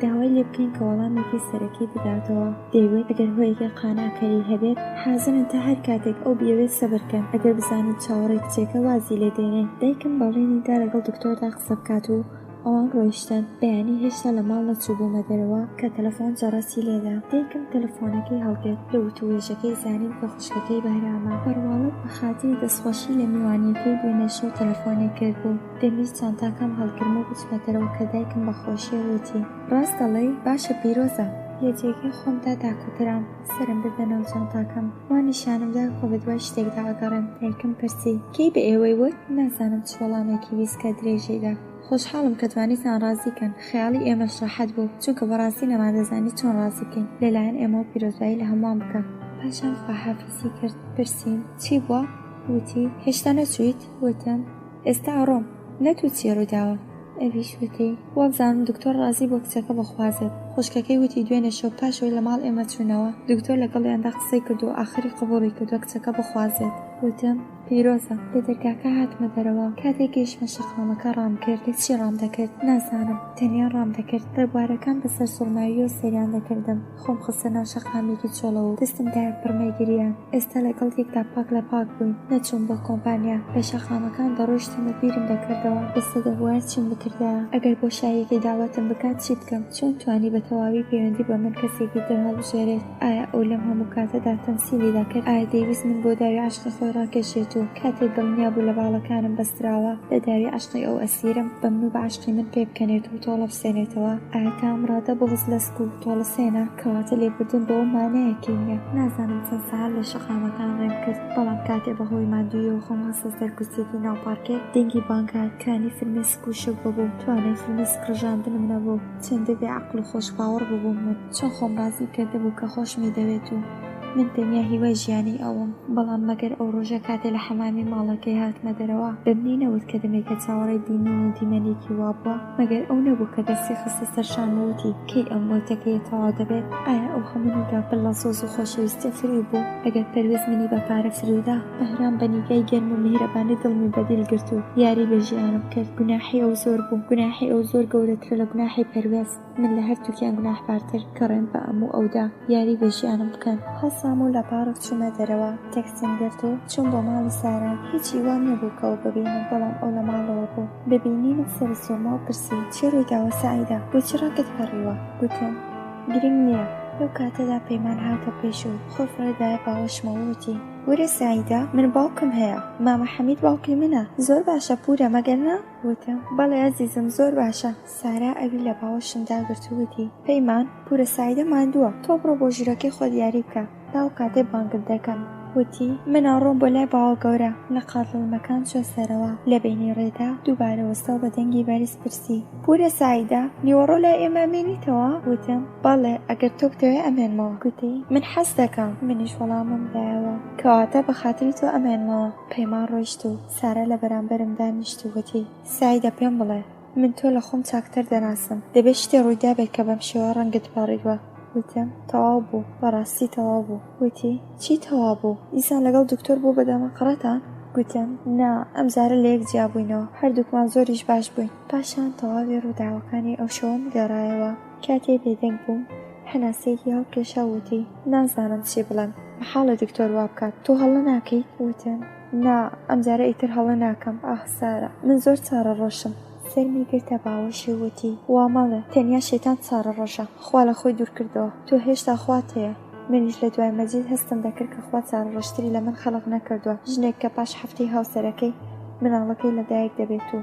داوای لێ بکەین کە وەڵامێکی سەرەکی بداتەوە. دەیوێت ئەگەر هۆیەکی قاناکەری هەبێت حازرن تا هەر کاتێک ئەو بیەوێت سەبرکەن، ئەگەر بزانن چاوەڕێی کچێکە وازی لێ دێنێ. دایکم بەڵێنیدا لەگەڵ دکتۆردا قسە بکات و ئەوان ڕۆیشتن. بەیانی هێشتا لە ماڵ نەچوو بوومە دەرەوە کە تەلەفۆن جەڕەسی لێدا. دایکم تەلەفۆنەکەی هەڵگرت، لە وتوێژەکەی زانین کە خوشکەکەی بەهرامە. بەڕواڵەت بە خاتری دەستخۆشی لە میوانیەکەی دوێنێ شەو تەلەفۆنی کرد بوو. دەمویست چانتاکەم هەڵگرم و بچمە دەرەوە کە دایکم بە خۆشیە وتی: ڕاست دەڵێی؟ باشە پیرۆزە. یەکێکی خۆمدا داکوترام، سرم بدە ناو چانتاکەم، وان نیشانمدا کە بە دوای شتێکدا ئەگەڕێم. دایکم پرسی: کەی بە ئێوەی وت؟ نازانم چ وەڵامێکی ویست کە درێژەیدا. خۆشحاڵم کە توانیتان ڕازیکەن، خەیاڵی ئێمەش ڕاحەت بوو، چونکە بەڕاستی نەمادەزانی چۆن ڕازی بکەین. لەلایەن ئێمە و پیرۆزبایی لە هەمووان بکە. پاشان خواحافیزی کرد. پرسیم: چی بووە؟ وتی: هێشتا نەچوویت؟ وتم: ئێستا ئەڕۆم. نەتوو چی ڕووداوە؟ ئەویش وتی: وەبزانم دکتۆر ڕازی بۆ کچەکە بخوازێت. خوشکەکەی وتی دوێنێ شەو پاشەوەی لە ماڵ ئێمە چوونەوە، دکتۆر لەگەڵیاندا قسەی کردو و ئاخری قبوڵی کردووە کچەکە بخوازێت. وتم: پیرۆزە. لە دەرگاکە هاتمە دەرەوە. کاتێک گەیشتمە شەقامەکە ڕام کرد. چی ڕام دەکرد؟ نازانم، تەنیا ڕام دەکرد. ڕێبوارەکان بەسەر سوڵماوی و سەریان دەکردم. خۆم خستە ناو شەقامێکی چۆڵەوە و دەستم دایە پڕمەی گریان. ئێستا لەگەڵ یەکدا پاک لە پاک بووین. نەچووم بۆ کۆمپانیا. لە شەقامەکان دەڕۆیشتم و بیرم دەکردەوە دەستە دەبوار چیم بکردایە. ئەگەر بۆ شایەکی داوەتم بکات چی بکەم؟ چۆن توانی بە تەواوی پەیوەندی بە من کەسێکی تر هەڵبژێرێت؟ ئایا ئەو لەم هەموو کاتەدا تەمسیلی دەکرد؟ ئایا دەیویست من بۆ داوی عەشقی خۆی ڕاکێشێت و کاتێک دڵنیا بوو لە باڵەکانم بەستراوە لە داوی عەشقی ئەو ئەسیرم بەمن و بە عەشقی من پێ بکەنێت و تۆڵە بسێنێتەوە؟ ئایا تا ئەمڕادە بغز لە سک و تۆڵە سێنە؟ کەواتە لێبوردن بۆ ئەو مانایەکی نییە. نازانم چەند سەعات لە شەقامەکان ڕێم کرد، بەڵام کاتێ بەهۆی ماندوویەوە خۆم هەستە سەر کورسێکی ناو پارکێ دەنگی بانگات. کانی فیلمی سک و شک ببوو، توانای فیلمی سک ڕژاندنم نەبوو. چەندە بێعەقڵ و خۆشباوەڕ ببووم من. چۆن خۆم ڕازی کردبوو کە خۆشمی دەوێت و من تەنیا هیوای ژیانی ئەوم. بەڵام مەگەر ئەو ڕۆژە کاتێ لە حەمامی ماڵەکەی هاتمە دەرەوە بەمنی نەوت کە دەمێکە چاوەڕێی دینی و دیمەنێکی وا بووە؟ مەگەر ئەو نەبوو کە دەستی خستە سەر شانەوتی کەی ئەم مۆتەکەیە تەوا دەبێت؟ ئایا ئەو هەموویدا پڕ لە سۆز و خۆشەویستی فری بوو؟ ئەگەر پەروێز منی بە پارە فرێدا، بەهرام بە نیگای گەرم و میهرەبانی دڵمی بەدیل گرت و یاری بە ژیانم کرد. گوناحی ئەو زۆر بوو، گوناحی ئەو زۆر گەورەترە لە گوناحی پەروێز. من لە هەردووکیان گوناحبارتر کەڕێن بە ئەموو ئەودا یاری بە ژیانم بکەن. هەسام و لە پارک چوومە دەرەوە. تەکسیم گرت و چوون بۆ ماڵی سارا. هیچی وام نەبوو کەەوە ببینم، بەڵام ئەو لە ماڵەوە بوو. ببینینم سەری سۆما و پرسی: چی ڕێگاوە سەعیدە؟ بۆچی ڕاکت پەڕیوە؟ گوتم: گرنگ نییە. لەو کاتەدا پەیمان هاتە پێش و خۆفرەدایە باوەشمەوتی: وەرە سەعیدە، من باوکم هەیە، مامە حەمید باوکی منە. زۆر باشە پورە مەگەرنا؟ وتم: بەڵێ ئەزیزم زۆر باشە. سارا ئەوی لە باوەشم داگرتووتی: پەیمان، پورە سەعیدە ماندووە، تۆ بڕۆ بۆ ژوورەکەی خۆ دیاری بکە تاو کاتێ بانگت دەکەم. وتی: من ئەڕۆم بۆ لای باوە گەورە. لە قاتڵمەکان چوە سەرەوە. لە بینی ڕێدا دووبارە وەستە بە دەنگی بەرز پرسی: پورە سەعیدە، نیوەڕۆ لای ئێمە ئەمێنیتەوە؟ وتم: بەڵێ، ئەگەر تۆ بتەوێ ئەمێنمەوە. گوتی: من حەز دەکەم. منیش وەڵامم دایەوە: کەواتە بە خاتری تۆ ئەمێنمەوە. پەیمان ڕۆیشت و سارا لە بەرامبەرم دانیشت و وتی: سەعیدە پێم بڵێ، من تۆ لە خۆم چاکتر دەناسم، دەبێت شتێ ڕوویدا بێت کە بەم شێوە ڕەنگت پەڕیوە. وتم: تەواو بوو، بەڕاستی تەواو بوو. وتی: چی تەواو بوو؟ ئیسان لەگەڵ دکتۆر بوو بەدەمە قڕەتان؟ گوتم: نا، ئەم جارە لە یەک جیا بووینەوە، هەردووکمان زۆریش باش بووین. پاشان تەواوی ڕووداوەکانی ئەو شەوم گەڕایەوە. کاتێ بێدەنگ بووم هەناسەیەکی هەڵکێشا وتی: نازانم چی بڵێم، بەحاڵە دکتۆر وا بکات، تۆ هەڵە ناکەیت؟ وتم: نا، ئەم جارە ئیتر هەڵە ناکەم. ئاخ سارا، من زۆر چارە ڕۆشم. سەرمی گرتە باوەشی وتی: وا مەڵێ، تەنیا شێتان چارە ڕۆژە، خوا لە خۆی دوور کردەوە، تۆ هێشتا خوات هەیە. منیش لە دوای مەجید هەستم دەکرد کە خوا چارە ڕۆشتری لە من خەڵق نەکردووە، ژنێک کە پاش هەفتەی هاوسەرەکەی مناڵەکەی لەدایک دەبێت و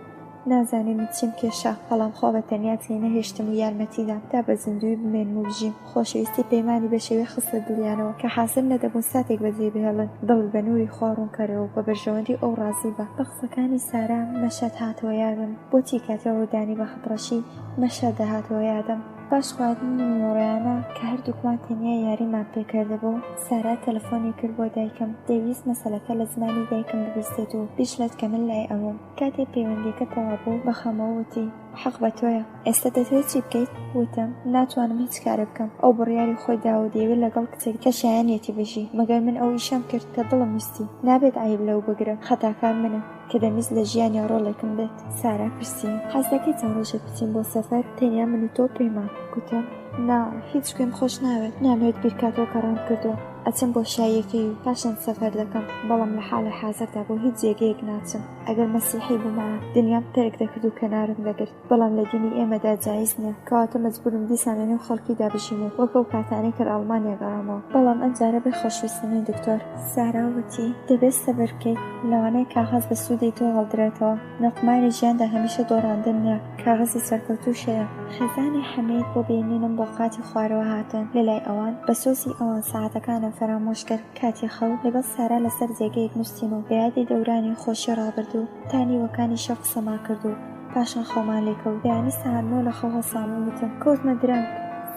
نازانین چیم کێشە بەڵام خۆ بە تەنیاتی نەهێشتم و یارمەتیدام تا بە زیندوی بمێنم و بژیم خۆشەویستی پەیمانی بە شێوەی خستە دڵیانەوە کە حاصل نەدەبوون ساتێک بەجێ بهێڵن دڵ بە نووری خوا ڕوونکەرەوە بە بەرژەوەندی ئەو ڕازی بە قسەکانی سارا مەشەد هاتەوە یادم بۆچی کاتە ڕوودانی بە خەتڕەشی مەشەد دەهاتەوە یادم باش خواردنی نۆڕیانە کە هەردووکمان تەنیا یاریمان پێکردبوو سارا تەلەفۆنی کرد بۆ دایکم دەویست مەسەلەکە لە زمانی دایکم ببیستێت و بیشلێت کە من لای ئەوم کاتێک پەیوەندیەکە تەوا بوو بەخەمەوەتی حەق بە تۆیە ئێستا دەتوێت چی بکەیت وتم ناتوانم هیچ کارە بکەم ئەو بڕیاری خۆی داوە دەیەوێت لەگەڵ کچێک کە شایەنێتی بژی مەگەر من ئەو ئیشەم کرد کە دڵم ویستی نابێت عیب لەو بگرە خەتاکار منە کە دەمیست لە ژیانی ڕۆڵێکم بێت سارا پرسی حەز دەکەیت چەند ڕۆژێک بچین بۆ سەفەر تەنیا من و تۆ پێمان گوتم نا هیچ گوێم خۆش ناوێت نامەوێت بیرکاتەوە کە ڕام کردووە ئەچم بۆ شایەکەی و پاشان سەفەر دەکەم بەڵام لە حاڵە حازردا بۆ هیچ جێگەیەک ناچم ئەگەر مەسیحی بوومایە دنیام تەرک دەکرد و کەنارم دەگرت بەڵام لە دینی ئێمەدا جایز نییە کەواتە مەجبورم دیسان لە نێو خەڵکیدا بژینێ وەکەو کاتانەی کە ئەڵمانیا گەڕامەوە بەڵام ئەمجارە بێ خۆشویستنی دکتۆر سارا وتی دەبێت سەبر بکەیت لەوانەیە کاغەز بە سوودی تۆ هەڵدرێتەوە نەقمانی ژیاندا هەمیشە دۆڕاندن نییە کاغەزی سەرکەوتوشەیە خێزانی حەمید بۆ بینینم بۆ قاتی خوارەوە هاتن لەلای ئەوان بە سۆسی ئەوان ساعتەکانم فەرامۆش کرد کاتی خەڵ لەگەڵ سارا لەسەر جێگەیەک نووسین و بەیادی دەورانی خۆشی ڕابرد و تانیوەکانی شەو قسەما کرد و پاشان خۆمان لێکەوت دەیانی ساعتنەوە لە خەڵ هەڵسامی وتم کەوتمە درەنگ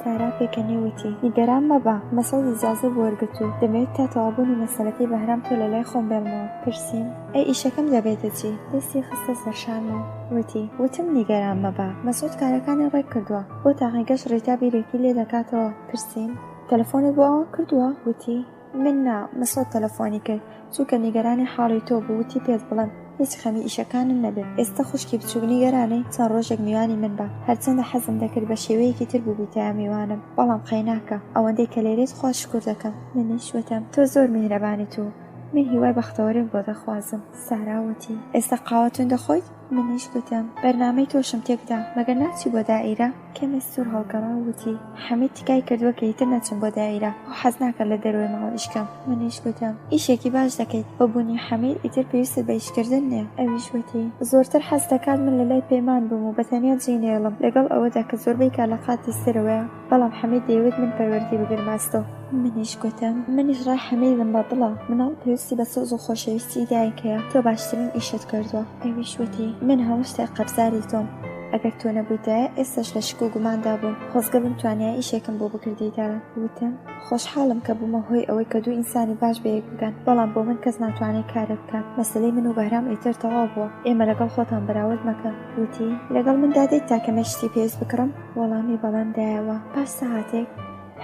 سارا پێکەنیوتی نیگەران مەبە مەسەود ئیجازە بۆ وەرگرتو دەمەوێت تا تەوابوونی مەسەلەکەی بەهرام تۆ لە لای خۆم بێڵمەوە پرسیم ئەی ئیشەکەم دەبێتە چی دەستی خستە سەرشانەوە وتم نیگەران مەبە مەسەود کارەکانی ڕێک کردووە بۆ تاقیگەش ڕێتا بیرێکی لێ دەکاتەوە پرسیم تەلەفۆنت بۆ ئەوە کردووە وتی من نا مەسەود تەلەفۆنی کرد چووکە نیگەرانی حاڵی تۆ بوو وتی پێت بڵم هیچ خەمی ئیشەکانم نەبێت ئێستا خوشکی بچووکنی گەرانەی چەند ڕۆژێک میوانی من بە هەرچەندە حەزم دەکرد بە شێوەیەکی تر بوو بیتیا میوانم بەڵام خەیناکە ئەوەندەی کە لێرێت خوا شکر دەکەم منیش وتم تۆ زۆر میهرەبانی تو من هیوای بەختەوەرێک بۆ دەخوازم ساراوتی ئێستا قاوەتون دەخۆیت منیش گوتم بەرنامەی تۆشم تێکدا مەگەر ناچی بۆ دائیرە کەمێ سوور هەڵگەڕا وتی حەمید تکای کردووە کە هیتر نەچم بۆ دائیرە و حەز ناکەم لە دەروێ ماڵ ئیشکەم منیش گوتم ئیشێکی باش دەکەیت بەبوونی حەمید ئیتر پێویستت بە ئیشکردن نییە ئەویش وتی زۆرتر حەز دەکات من لە لای پەیمان بووم و بەتەنیا جێنێڵم لەگەڵ ئەوەدا کە زۆربەی کارلەقاتی سرەوەیە بەڵام حەمید دەیەوێت من پەروەردی بگرماستەوە منیش گوتم منیش ڕای حەمیدم بە دڵە مناڵ پێویستی بە سۆز و خۆشەویستی دایکەیە تۆ باشترین ئیشت کردووە ئەویش وتی من هەموو شتێک قەبزاری تۆم ئەگەر تۆ نەبوویتایە ئێستاش لە شک و گوماندا بووم خۆزگە بم توانای ئیشێکم بۆ بکردیتەوە وتم خۆشحاڵم کە بوومە هۆی ئەوەی کە دوو ئینسانی باش بەیەک بگەن بەڵام بۆ من کەس ناتوانێت کارە بکات مەسلەی من و بەهرام ئیتر تەواو بووە ئێمە لەگەڵ خۆتان بەراورد مەکە وتی لەگەڵ من دادەیت تاکە مەشتی پێویست بکڕم وەڵامی بەڵام دایەوە پاش سەعاتێک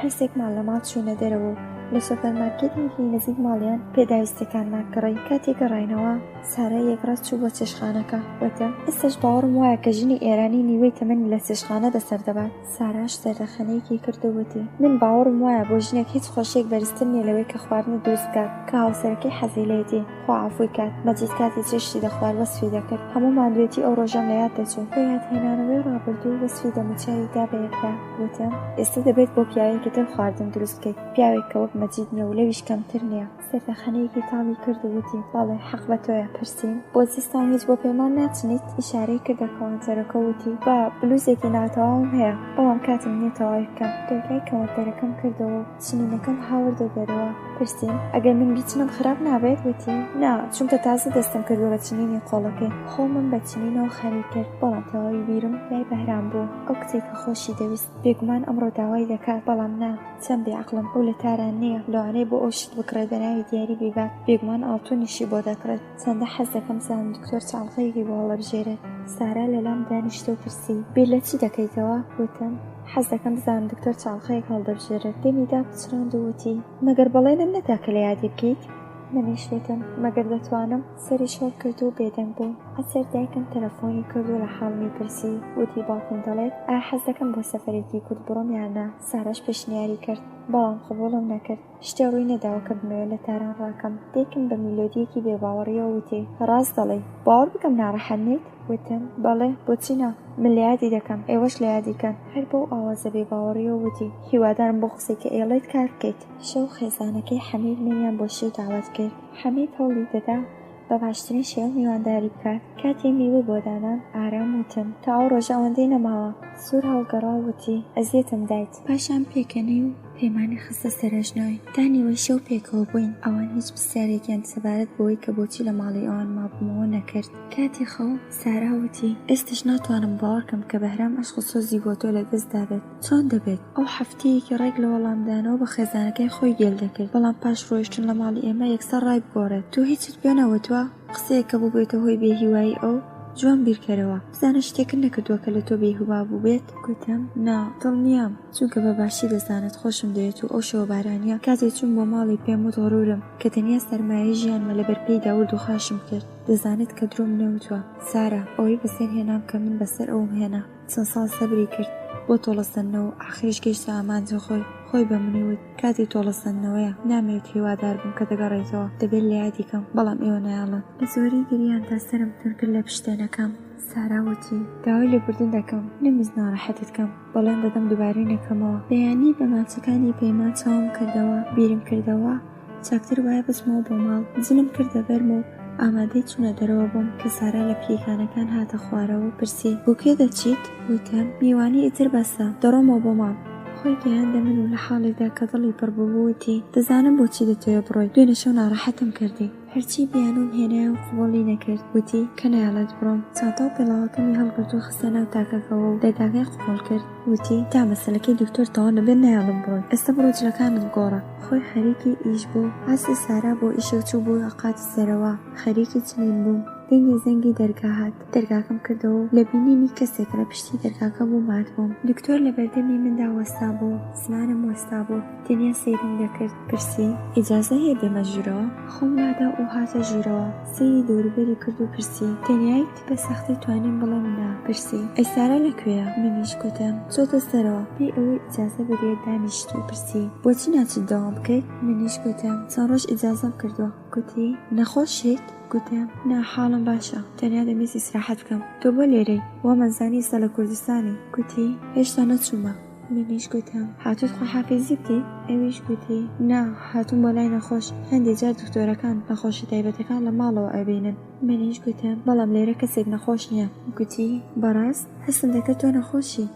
هەرسێکمان لە ماڵ چوونە دەرەوە لە سوپەرمارکێتێکی نزیک ماڵیان پێداویستەکان ناکڕی کاتێک گەڕاینەوە سارا یەکڕات چوو بۆ چێشخانەکە وتم ئێستاش باوەڕم وایە کە ژنی ئێرانی نیوەی تەمەن لە چێشخانە بەسەر دەبات ساراش سەردەخەنەیەکی کردووتی من باوەڕم وایە بۆ ژنێک هیچ خۆشیێک بەرزتر نیە لەوەی کە خواردنە دروست بکات کە هاوسەرەکەی حەزی لێتی خوا عەفوی کات مەجید کاتی چێشتی دەخوارد وەسفی دەکرد هەموو ماندوێتی ئەو ڕۆژەم لە یاد دەچوو بۆ یادهێنانەوەی ڕابردوو وەسفی دەموچاوی دا بە یەکدا وتم ئێستا دەبێت بۆ پیاوێکی تر خواردن دروست بکەیت پیاوێک کە وەک مەجید نیە و لەویش کەمتر نییە سەردەخەنەیەکی تاڵی کردووتی بەڵێ حەق بە تۆیە پرسیم بۆ زستان هیچ بۆ پەیمان ناچنیت ئیشارەی کردە کەوانتەرەکە وتی با بلوزێکی ناتەواوم هەیە بەڵام کاتم نییە تەواوی بکەم دەرگای کەوانتەرەکەم کردەوە چنینەکەم هاوردە دەرەوە پرسیم ئەگەر من بیچمم خراپ نابێت وتی نا چونکە تازە دەستم کردووە لە چنینی قۆڵەکەی خۆمم بە چنینەوە خەری کرد بەڵام تەواوی بیرم لای بەهرام بوو ئەو کچێکە خۆشی دەویست بێگومان ئەمڕۆ داوای دەکات بەڵام نا چەند بێعەقڵم ئەو لە تاران نییە لەوانەیە بۆ ئەو شت بکڕێت بەناوی دیاری بیبات بێگومان ئاڵتونیشی بۆ دەکڕێت چەندە حەز دەکەم زانم دکتۆر چاڵقەیەکی بۆ هەڵەبژێرێت سارا لەلام دانیشتە و پرسی بیر لە چی دەکەیتەوە وتم حەز دەکەم بزانم دکتۆر چاڵقەیەک هەڵدەبژێرێت دەمیدا پچڕاند و وتی مەگەر بەڵێنم نەدا کە لە یادی بکەیت منیش وتم مەگەر دەتوانم سەری شۆڵ کرد و بێدەنگ بوو ئەسەر دایکم تەلەفۆنی کرد و لە حاڵمی پرسی وتی باوکم دەڵێت ئایا حەز دەکەم بۆ سەفەرێکی کورد بڕۆم یاننا ساراش پێشنیاری کرد بەڵام قبوڵم نەکرد شتێ ڕووی نەداوە کە بمەوێت لە تاران ڕاکەم دایکم بە میلۆدیەکی بێباوەڕیەوە وتی ڕاست دەڵێ باوەڕ بکەم ناڕەحەت نیت وتم بەڵێ بۆچی نا من لە یادی دەکەم ئێوەش لە یادیکەن هەر بەو ئاوازە بێباوەڕیەوە وتی هیوادارم بۆ قسەی کە ئێڵێت کار بکەیت شەو خێزانەکەی حەمید منیان بۆ شێو داوات کرد حەمید هەوڵی دەدا بە باشترین شێوە میوانداری بکات. کاتێ میوە بۆ دانان ئارام وتم تا ئەو ڕۆژە ئەوەندەی نەماوە. سوور هەڵگەڕاوەتی ئەزیەتم دایت. پاشان پێکەنی و پەیمانی خستە سەرژنەوەی. دانیوەی شەو پێکەوە بووین. ئەوان هیچ پرسیارێکیان سەبارەت بۆی کە بۆچی لە ماڵی ئەوان مابوومەوە نەکرد. کاتی خەو ساراوتی ئێستش ناتوانم باوەڕکەم کە بەهرام ئەشق و سۆزی بۆ تۆ لە دەستدا بێت. چۆن دەبێت؟ ئەو هەفتەیەکی ڕێک لە وەڵامدانەوە بە خێزانەکەی خۆی گێل دەکرد، بەڵام پاش ڕۆیشتن لە ماڵی ئێمە یەکسەر ڕای بگۆڕێت. تۆ هیچت پێ نەوتووە؟ قسەیەک کە بوو بێتە هۆی بێهیوایی ئەو جوان بیرکەرەوە. بزانە شتێکن نەکردووە کە لە تۆ بێهووا بوو بێت؟ گوتم نا، دڵنیام، چونکە بە باشی دەزانێت خۆشم دەوێت و ئەو شەوە بارانیە کاتێک چوون بۆ ماڵی پێم وت غەرورم کە تەنیا سەرمایە ژیانمە لەبەرپێی داورد و خاشم کرد. دەزانێت کە درۆم نەوتووە. سارا، ئەوەی بەسەر هێنام کە من بەسەر ئەوم هێنا. چەند ساڵ سەبری کرد بۆ تۆڵەسەندنەوە، ئاخریش گەیشتە ئامانجە خۆی بە منی وت کاتی تۆڵەسەندنەوەیە نامەوێت هیوادار بم کە دەگەڕێیتەوە، دەبێت لە یادیکەم، بەڵام ئێوە نایاڵن. بە زۆری گریان تا سرم تون کرد لە پشتێنەکەم. ساراوتی داوای لێبوردن دەکەم، نەمیز ناڕەحەتت کەم، بەڵێن دەدەم دووبارەی نەکەمەوە. بەیانی بە ماچەکانی پەیمان چاوم کردەوە، بیرم کردەوە چاکتر وایە بچمەوە بۆ ماڵ. جنم کردە بەرم و ئامادەی چوونە دەرەوە بووم کە سارا لە پلیکانەکان هاتە خوارەوە پرسی بۆ کێ دەچیت؟ وتم میوانی ئیتر بەسە، دەڕۆمەوە بۆ ماڵ. خۆی گەیاندە من و لە حاڵێکدا کە دڵی پڕبووەتی دەزانم بۆچی دەتەوێت بڕۆیت، دوێنێ شەو ناڕەحەتم کردی. هەرچی بیانوم هێنای و قبوڵی نەکرد. وتی کە نایەڵێت بڕۆم. چاتە و پێڵاوەکەمی هەڵگرت و خستە ناو تاکەکەوە و دەرگاکەی قوفڵ کرد. وتی تا مەسەلەکەی دکتۆر تەواو نەبێت نایەڵم بڕۆین، ئێستا بڕۆ جلەکانت گۆڕە. خۆی خەریکی ئیش بوو. ئاسی سارا بۆ ئیشێک چوو بوو ئەقاتی سەرەوە. خەریکی چنین بوو. دەنگی زەنگی دەرگا هات. دەرگاکەم کردەوە و لە بینینی کەسێک لە پشتی دەرگاکە بوو مات بووم. دکتۆر لە بەردەمی مندا وەستا بوو. زمانم وەستا بوو. تەنیا سەیرم دەکرد. پرسی ئیجازە هەیە بێمە ژوورەوە؟ خۆم لادا و هاتە ژوورەوە. سەیری دەوروبەری کرد و پرسی تەنیایت؟ بە سەختی توانیم بڵێم نا. پرسی ئەی سارا لەکوێیە؟ منیش گوتم چۆتە سەرەوە. پێی ئەوەی ئیجازە بدرێت دانیشت و پرسی بۆچی ناچیت دەوام بکەیت؟ منیش گوتم چەند ڕۆژ ئیجازەم کردووە. گوتی نەخۆشیت؟ گوتم نا، حاڵم باشە، تەنیا دەمێت ئیسراحەت بکەم. تۆ بۆ لێرەی؟ وا مەزانی ئێستا لە کوردستانی. گوتی هێشتا نەچوومە. منیش گوتم هاتووت خۆحافیزی بکەیت؟ ئەویش گوتی نا، هاتووم بۆ لای نەخۆش، هەندێک جار دکتۆرەکان نەخۆشی تایبەتەکان لە ماڵەوە ئەبینن. منیش گوتم بەڵام لێرە کەسێک نەخۆش نییە. گوتی بەڕاست هەستم دەکرد تۆ نەخۆشی.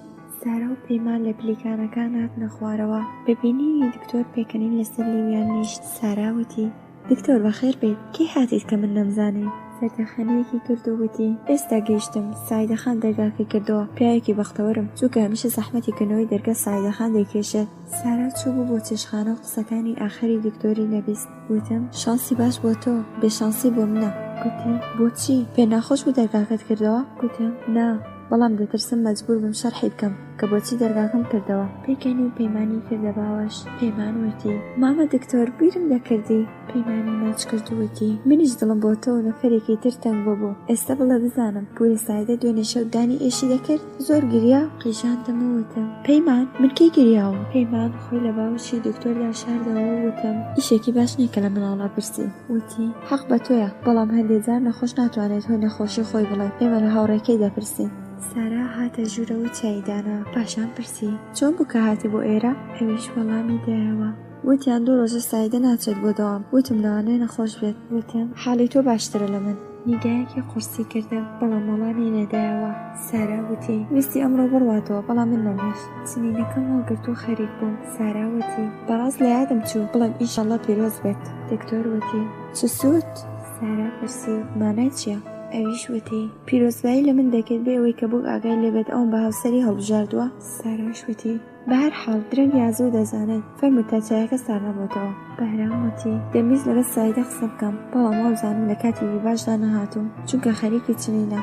سارا و پەیمان لە پلیکانەکان هاتنە خوارەوە. ببینینی دکتۆر پێکەنین لەسەر لیویان نیشت. ساراوتی دکتۆر بەخێر بێت، کەی هاتیت کە من نەمزانی؟ سەرتەخەنەیەکی کردووتی ئێستا گەیشتم، سایدەخان دەرگاکەی کردەوە، پیاوێکی بەختەوەرم، چووکە هەمیشە زەحمەتی کردنەوەی دەرگا سایدەخان دەیکێشێت. سارا چوو بوو بۆ چێشخانە و قسەکانی ئاخری دکتۆری نەبیست. وتم شانسی باش بۆ تۆ، بێشانسی بۆ منە. گوتی بۆچی؟ پێ ناخۆش بوو دەرگاکەت کردەوە؟ گوتم نا، بەڵام دەترسم مەجبور بم شەرحی بکەم کە بۆچی دەرگاکەم کردەوە. پێکەنی و پەیمانی کردە باوەش. پەیمان وتی مامە دکتۆر بیرم دەکردی. پەیمانی ماچ کردووتی منیش دڵم بۆ تۆ و نەفەرێکی تر تەنگ بوو. ئێستا بڵێ بزانم پوری سایدە دوێنێ شەو دانی ئێشی دەکرد؟ زۆر گریا؟ قیژاندەمە وتم پەیمان من کەی گریاوم؟ پەیمان خۆی لە باوشی دکتۆردا شاردەوە وتم ئیشێکی باش نییە کە لە مناڵا پرسی. وتی حەق بە تۆیە، بەڵام هەندێک جار نەخۆش ناتوانێت هۆی نەخۆشی خۆی بڵێ، ئێمە لە هاوڕێکەی دەپرسین. سارا هاتە ژوورە و چایدانا. پاشان پرسی چۆن بوو کە هاتی بۆ ئێرە؟ ئەویش وەڵامی دایەوە. وتیان 2 ڕۆژە سایدە ناچێت بۆ دەوام. وتم لەوانەیە نەخۆش بێت. وتم حاڵی تۆ باشترە لە من. نیگایەکی قورسی کردم، بەڵام وەڵامی نەدایەوە. سارا وتی ویستی ئەمڕۆ بڕواتەوە، بەڵام من نەمێش. چنینەکەم هەڵگرت و خەریک بووم. سارا وتی بەڕاست لە یادم چوو بڵێم ئینشەڵڵا پیرۆز بێت. دکتۆر وتی چ سوود؟ سارا پرسی مانای چییە؟ ئەویش وتی پیرۆزبایی لە من دەکرد بێ ئەوەی کە بوو ئاگای لێبێت ئەوم بە هاوسەری هەڵبژاردووە. ساراش وتی بە هەر حاڵ درەنگ یازوو دەزانێت، فەرمووی تا چایەکە سار نەبووتەوە. بەهرام وتی دەمویست لەبەر سایدە قسە بکەم، بەڵام وابزانم لە کاتێکی باشدا نەهاتووم چونکە خەریکی چنینە.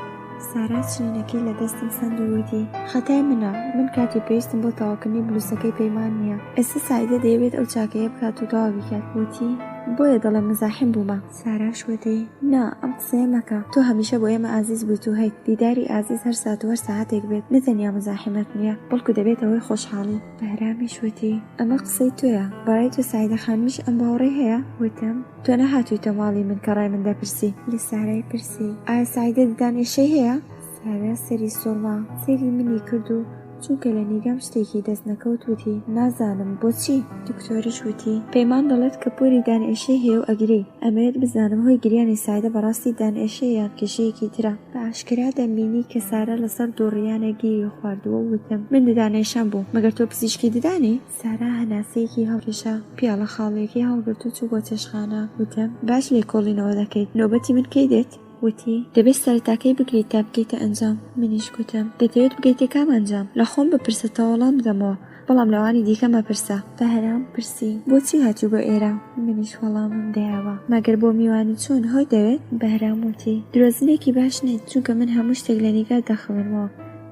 سارا چنینەکەی لە دەستم سەند و وتی خەتای منە، من کاتی پێویستم بۆ تەواوکردنی بلووسەکەی پەیمان نییە. ئێستا سایدە دەیەوێت ئەو چاکەیە بکات و تەواو بیکات. وتی بۆیە دەڵێم مزاحم بوومە. ساراش وتی نا، ئەم قسەیە مەکە، تۆ هەمیشە بۆ ئێمە ئازیز بوویت و هەیت دیداری ئازیز هەر سات و هەر ساعتێک بێت نەتەنیا مزاحمەت نییە، بەڵکو دەبێت ئەوەی خۆشحاڵی. بەهرامیش وتی ئەمە قسەی تۆیە، بەڕای تۆ سایدە خانمیش ئەم باوەڕێ هەیە؟ وتم تۆ نەهاتوویتە ماڵی من کە ڕای من دەپرسی. لە سارای پرسی ئایا سایدە ددانێشەی هەیە؟ سارا سەری سۆڵما سەری منی کرد و چونکە لە نیگەم شتێکی دەست نەکەوت وتی نازانم بۆچی. دکتۆریش وتی پەیمان دەڵێت کە پۆری دانئێشەی هەیە و ئەگری ئەمەوێت بزانم هۆی گریانی سایدە بەڕاستی دانئێشەیە یان کێشەیەکی ترە. بە ئاشکرا دەمبینی کە سارە لەسەر دووڕیانە گیری خواردووە وتم من ددانێشان بوو مەگەر تۆ پزیشکی ددانی؟ سارا هەناسەیەکی هەڵکێشا پیاڵە خاڵەیەکی هەڵگرت و چوو بۆ چێشخانە. وتم باش لێکۆڵینەوە دەکەیت نۆبەتی من کەی دێت؟ وتی دەبێت سەرەتاکەی بگریت تا بکەیتە ئەنجام. منیش گوتم دەتەوێت بگەیتە کام ئەنجام؟ لە خۆم بپرسە وەڵام بدەمەوە بەڵام لەوانی دیکە مەپرسە. بەهرام پرسی بۆچی هاتوو بۆ ئێرە؟ منیش وەڵامم دەیاوە مەگەر بۆ میوانی چۆن هۆی دەوێت؟ بەهرام وتی درۆزنێکی باش نیت چونکە من هەموو شتێک لە نیگا دەخەونەوە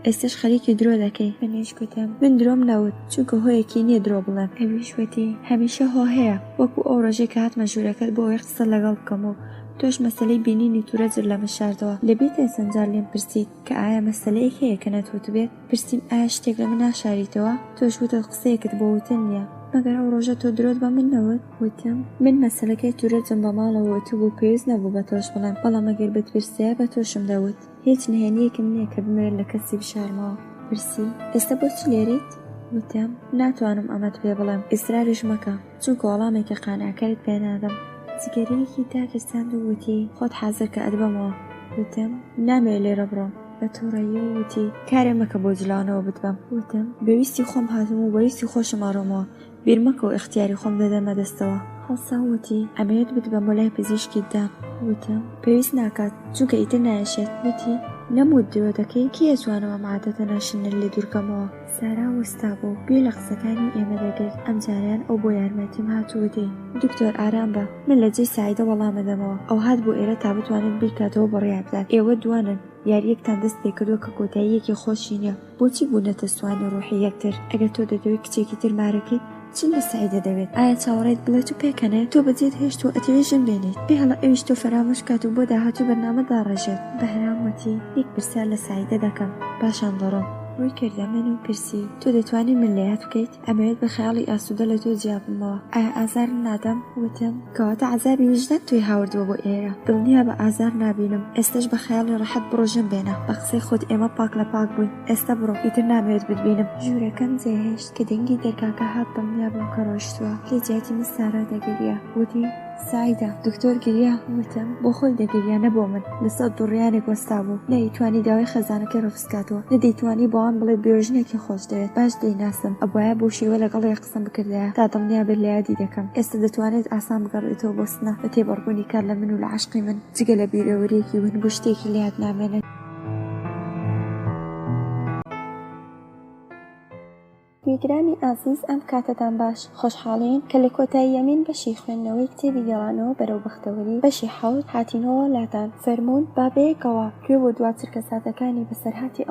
ئێستش خەریکی درۆ دەکەی. منیش گوتم من درۆم نەوت چونکە هۆیەکی نییە درۆ بڵێم. ئەویش وتی هەمیشە هۆ هەیە وەکو ئەو ڕۆژێک کە هاتمە ژوورەکەت بۆ ئەوەی قسە لەگەڵ بکەم و تۆش مەسەلەی بینینی تورەجر لە مەشاردەوە لەبێت ئەسەنجار لێم پرسیت کە ئایا مەسەلەیەک هەیە کە نەتوت بێت؟ پرسییم ئایا شتێک لە من ناشاریتەوە؟ تۆش وتت قسەیەکت بۆ وتن نییە مەگەر ئەو ڕۆژە تۆ درۆت بە من نەوت؟ وتم من مەسەلەکەی تورەجم بە ماڵەوە وتو بوو پێویست نەبوو بە تۆش بڵێم بەڵام ئەگەر بتپرسیە بە تۆشم دەوت. هیچ نهێنیەکم نییە کە بمرێت لە کەسی بشارمەوە. پرسی ئێستا بۆچی لێریت؟ وتم ناتوانم ئەمەت پێ بڵێم ئیسراریش مەکە چونکە وەڵامێکی قانعکەرت پێ نادەم. جگەرەیەکی داکرساند و وتی خۆت حازر کە ئەدبەمەوە. وتم نامەوێت لێرە بڕۆم. بە تووڕەیی وتی کارێ مەکە بۆ جلانەوە بتبەم. وتم بەویستی خۆم هاتم و بەویستی خۆشم ئاڕۆمەوە بیر مەکە و اختیاری خۆم دەدەمە دەستەوە. هەڵسا وتی ئەمەوێت بتبەم بۆ لای پزیشکی دام. وتم پێویست ناکات چونکە ئیتر نایەشێت. وتی نەموت درۆ دەکەی کێ ئەتوانەوە عادەتە ناشنە لێ دوورکەمەوە. سارا وەستا بوو گوێ لە قسەکانی ئێمە دەگرت. ئەم جاریان ئەو بۆ یارمەتیم هاتووتی دکتۆر ئارام بە من لە جێی سایدە وەڵامەدەمەوە ئەو هات بۆ ئێرە تا بتوانێت بیکاتەوە بەڕێیان بدات. ئێوە دوانن یاریەکتان دەست پێ کردووە کە کۆتاییەکی خۆشی نییە بۆچی بوونەتە سوانی ڕوحی یەکتر؟ ئەگەر تۆ دەدەوێت کچێکی تر مارەکەیت چ لە سایدە دەوێت؟ ئایا چاوەڕێت بڵێت و پێکەنێت تۆ بەجێت هێشت و ئەتەوێژم بێنیت پێ هەڵە ئەویش تۆ فەرامۆش کات و بۆ داهاتوو بەرنامەدا ڕێژێت. بەهرام وتی یەک پرسیار لە سایدە دەکەم پاشان دەڕۆم. ڕووی کردە من و پرسی تۆ دەتوانی من لە یاد بکەیت؟ ئەمەوێت بە خەیاڵی ئاسوودە لە تۆ جیابمەوە ئایا ئازار نادەم؟ وتم کەواتە عەزابی وجدان توی هاوردووە بۆ ئێرە دڵنیا بە ئازار نابینم ئێستش بە خەیاڵی ڕەحەت بڕۆژم بێنە. بە قسەی خۆت ئێمە پاک لە پاک بووین ئێستا بڕۆ ئیتر نامەوێت بتبینم. ژوورەکەم جێهێشت کە دەنگی دەرگاکە هات دڵنیا بووم کە ڕۆیشتووە. لێ جیاتی من سارا دەگریا. وتی سایدە دکتۆر گریا. وتم بۆ خۆی دەگریا نەبۆ من لەسەر دووڕیانێک وەستا بوو نەیتوانی داوای خەزانەکە ڕفسکاتەوە نەدەیتوانی بۆوان بڵێ بێژنێکی خۆش دەوێت باش دەیناسم ئەبواە بۆ شێوە لەگەڵی قسم بکردایە تا دڵنیا بێت لە یادی دەکەم. ئێستا دەتوانێت ئاسان بگەڕێتەوە بۆ سنە بە تێبەڕبوونی کار لە من و لە عەشقی من جگە لە بیرەوەریەکی ون بۆ شتێکی لە یاد نامێنێت. گوێگرانی ئازیز ئەم کاتتان باش خۆشحاڵین کە لە کۆتایی یەمین بەشی خوێندنەوەی کتێبی گەڕانەوە بەرەو بەختەوەری بەشی حەوت هاتینەوە لاتان فەرموون بابەیەکەوە گوێ بۆ دوا چرکەساتەکانی بەسەرهاتی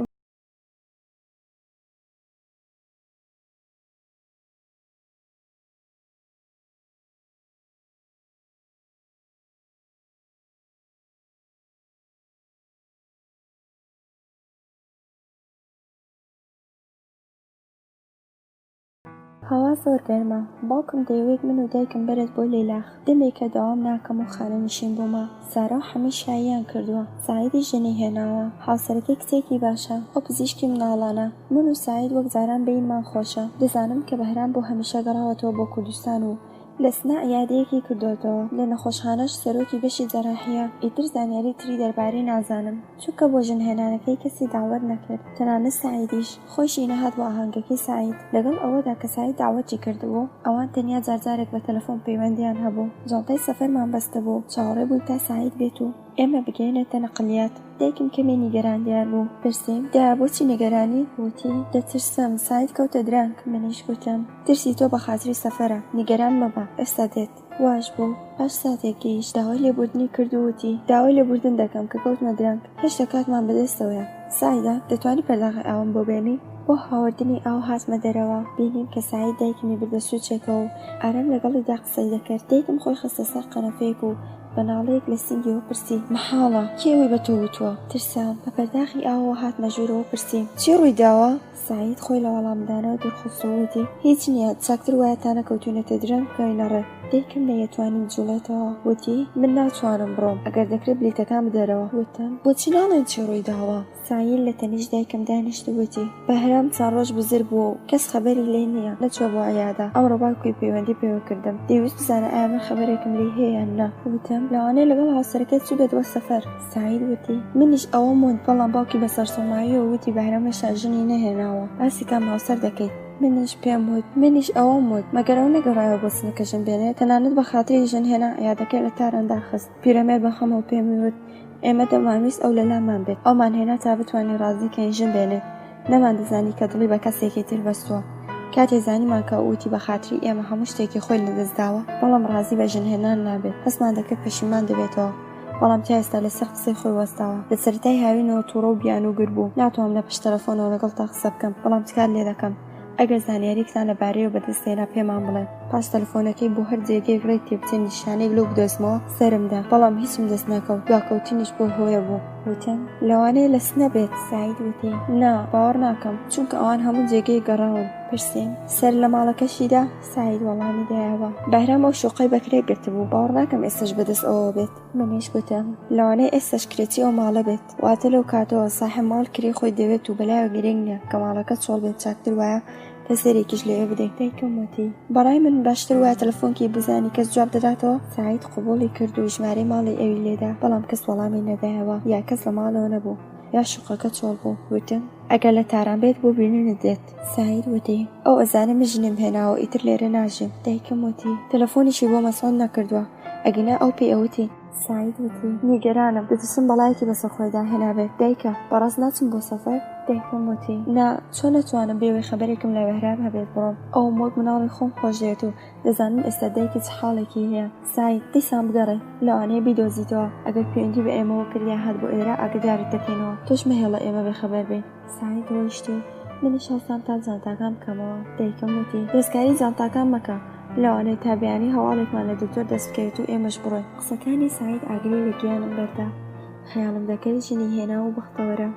هەوا زۆر گەرمە باوکم دەیەوێت من و دایکم بەرێت بۆ لەیلاخ دەمێکە داوام ناکەم و خانە نشین بوومە. سارا هەمی شاییان کردووە سایدی ژنی هێناوە هاوسەرەکەی کچێکی باشە ئەو پزیشکی مناڵانە. من و ساید وەک جاران بینمان خۆشە دەزانم کە بەهرام بۆ هەمیشە گەڕاوەتەوە بۆ کوردستان و لە سنا عیادەیەکی کردوێتەوە لە نەخۆشخانەش سەرۆکی بەشی جەراحیە. ئیتر زانیاری تری دەربارەی نازانم چونکە بۆ ژنهێنانەکەی کەسی داوەت نەکرد تەنانەت سعیدیش خۆشی نەهات بۆ ئاهەنگەکەی سعید. لەگەڵ ئەوەدا کە سعید داوەتی کردبوو ئەوان تەنیا جارجارێک بە تەلەفۆن پەیوەندیان هەبوو. جانتای سەفەرمان بەستە بوو چاوەڕێ بووین تا سعید بێت و ئێمە بگەینێتە نەقلیات. دایکم کەمێ نیگەراندیار بوو پرسیم دا بۆچی نیگەرانی؟ وتی دەترسم سعید کەوتە درانگ. منیش گوتم ترسی تۆ بە خاتری سەفەرە نیگەران مەبە ئێستا دێت. واش بوو پاش ساتێکیش داوای لێبوردنی کردووتی داوای لێبوردن دەکەم کە کەوتمە درانگ هێشتا کاتمان بەدەستەوەیە. سایدا دەتوانی پەرداخی ئاوم بۆ بێنی؟ بۆ هاوردنی ئاو هاتمە دەرەوە بینیم کە سعید دایکمی بردە سوچێکەوە و ئارام لەگەڵیدا قسەی دەکرد. دایکم خۆی خستە سەر قەنەفەیەک و بەناڵەیەک لە سینگیەوە پرسی محاڵە کێوەی بە تۆ وتووە؟ ترسان بە پەرداخی ئاوەوە هاتمە ژوورەوە پرسیم چی ڕووی داوە؟ سعید خۆی لە وەڵامدانەوە دوورخستەوەتی هیچ نییە چاکتر وایەتانە کەوتوونەتە درەنگ گەینەڕێ دایکم نەیەتوانی بجوڵێتەوە. وتی من ناتوانم بڕۆم، ئەگەر دەکرێت بلیتەکان بدەرەوە. وتم بۆچی ناڵێن چی ڕووی داوە؟ ساحیل لە تەنیش دایکم دانیشت وتی بەهرام چەند ڕۆژ بزر بووە و کەس خەبەری لێ نییە، نەچوە بۆ عەیادە. ئەمڕۆ باوکی پەیوەندی پێوە کردم، دەیویست بزانە ئایا من خەبەرێکم لێ هەیە یان نا. وتم لەوانەیە لەگەڵ هاوسەرەکەت چوو بێت بۆ سەفەر. ساحیل وتی منیش ئەوەم وت، بەڵام باوکی بەسەرسەماییەوە وتی بەهرام هێشتا ژنی نەهێناوە، باسی کام هاوسەر دەکەیت. منیش ئەوەم وت مەگەر ئەو نەگەڕایەوە بۆ سنەکە ژن بێنێت، تەنانەت بە خاتری ژن هێنا عەیادەکەی لە تاراندا خست. پیرەمێر بەخەمەوە پێمی وت ئێمە دەمانویست ئەو لەلامان بێت، ئەومان هێنا تا بتوانین ڕازیکەین ژن بێنێت، نەمان دەزانی کە دڵی بە کەسێکی تر بەستووە. کاتێ زانیمان کە ئەوتی بە خاتری ئێمە هەموو شتێکی خۆی لەدەستداوە، بەڵام ڕازی بە ژن هێنان نابێت، هەستمان دەکرد پەشیمان دەبێتەوە. بەڵام تا ئێستا لەسەر قسەی خۆی وەستاوە. لە سەرەتای هاوینەوە تووڕە و بیان و گر بوو. ناتوانم لە پشت تەلەفۆنەوە لەگەڵ تا قسە بکەم، بەڵام تکات لێ دەکەم ئەگەر زانیاریتان لەبارەیەوە بەدەستێنا پێمان بڵێن. پاش تەلەفۆنەکەی بۆ هەر جێگەیەک ڕێک تێبچێن نیشانەی لەو بدۆزمەوە سەرمدا، بەڵام هیچم دەست نەکەوت. دواکەوتنیش بۆ هۆیە بوو. وتم لەوانەیە لەس نەبێت. ساعید وتی نا باوەڕ ناکەم، چونکە ئەوان هەموو جێگەی گەڕاون. پرسییم سەر لە ماڵەکەشیدا؟ ساعید وەڵامی دایەوە. بەهرام ئەو شوقەی بەکرێ گرتبوو، باوەڕ ناکەم ئێستش بەدەست ئەوە بێت. منیش گوتم لەوانەیە ئێستش کرێتی ئەو ماڵە بێت، واتە لەو کاتەوە ساحێب ماڵ کرێ خۆی دەوێت و بەلایەوە گرنگ نییە کە ماڵەکە چۆڵ بێت، چاکتر وایە کەسێکیش لێوێ بدەیت. دایکم وتی بەڕای من باشتر وایە تەلەفۆنکی بزانی کەس جواب دەداتەوە. ساعید قبوڵی کرد و ژمارەی ماڵی ئەوی لێدا، بەڵام کەس وەڵامی نەدایەوە، یا کەس لە ماڵەوە نەبوو یا شوقەکە چۆڵ بوو. وتم ئەگەر لە تاران بێت بۆ بیننت دێت. ساعید وتی ئەو ئەزانە من ژنم هێناوە، ئیتر لێرە ناژیم. دایکم وتی تەلەفۆنیشی بۆ مەسۆن نەکردووە، ئەگەنا ئەو پێی ئەوتی. ساعید وتی نیگەرانم، دەترسم بەڵایەکی بەسەر خۆیدا هێنابێت. دایکە بەڕاست ناچم بۆ سەفەر؟ دایکم وتی نا، چۆن نەتوانم بێوەی خەبەرێکم لە بەهرام هەبێت بڕۆم، ئەو مۆت مناڵی خۆم خۆش دێت و دەزانم ئێستا دایکی چ حاڵێکی هەیە. ساعید دیسان بگەڕێ، لەوانەیە بیدۆزیتەوە، ئەگەر پەیوەندی بە ئێمەوە کردیا هات بۆ ئێرە ئاگدارت دەکەینەوە، تۆش مەهێڵە ئێمە بێخەبەر بین. ساعید ڕۆیشتی منیش هەستام تا جانتاکان بکەمەوە. دایکم وتی دەستکاری جانتاکان مەکە، لەوانەیە تا بەیانی هەواڵێکمان لە دکتۆر دەست بکەوێت و ئێمەش بڕۆین. قسەکانی ساعید ئاگری لە گیانم بەردا. خەیاڵم دەکرد ژنی هێنا و بەختەوەرە.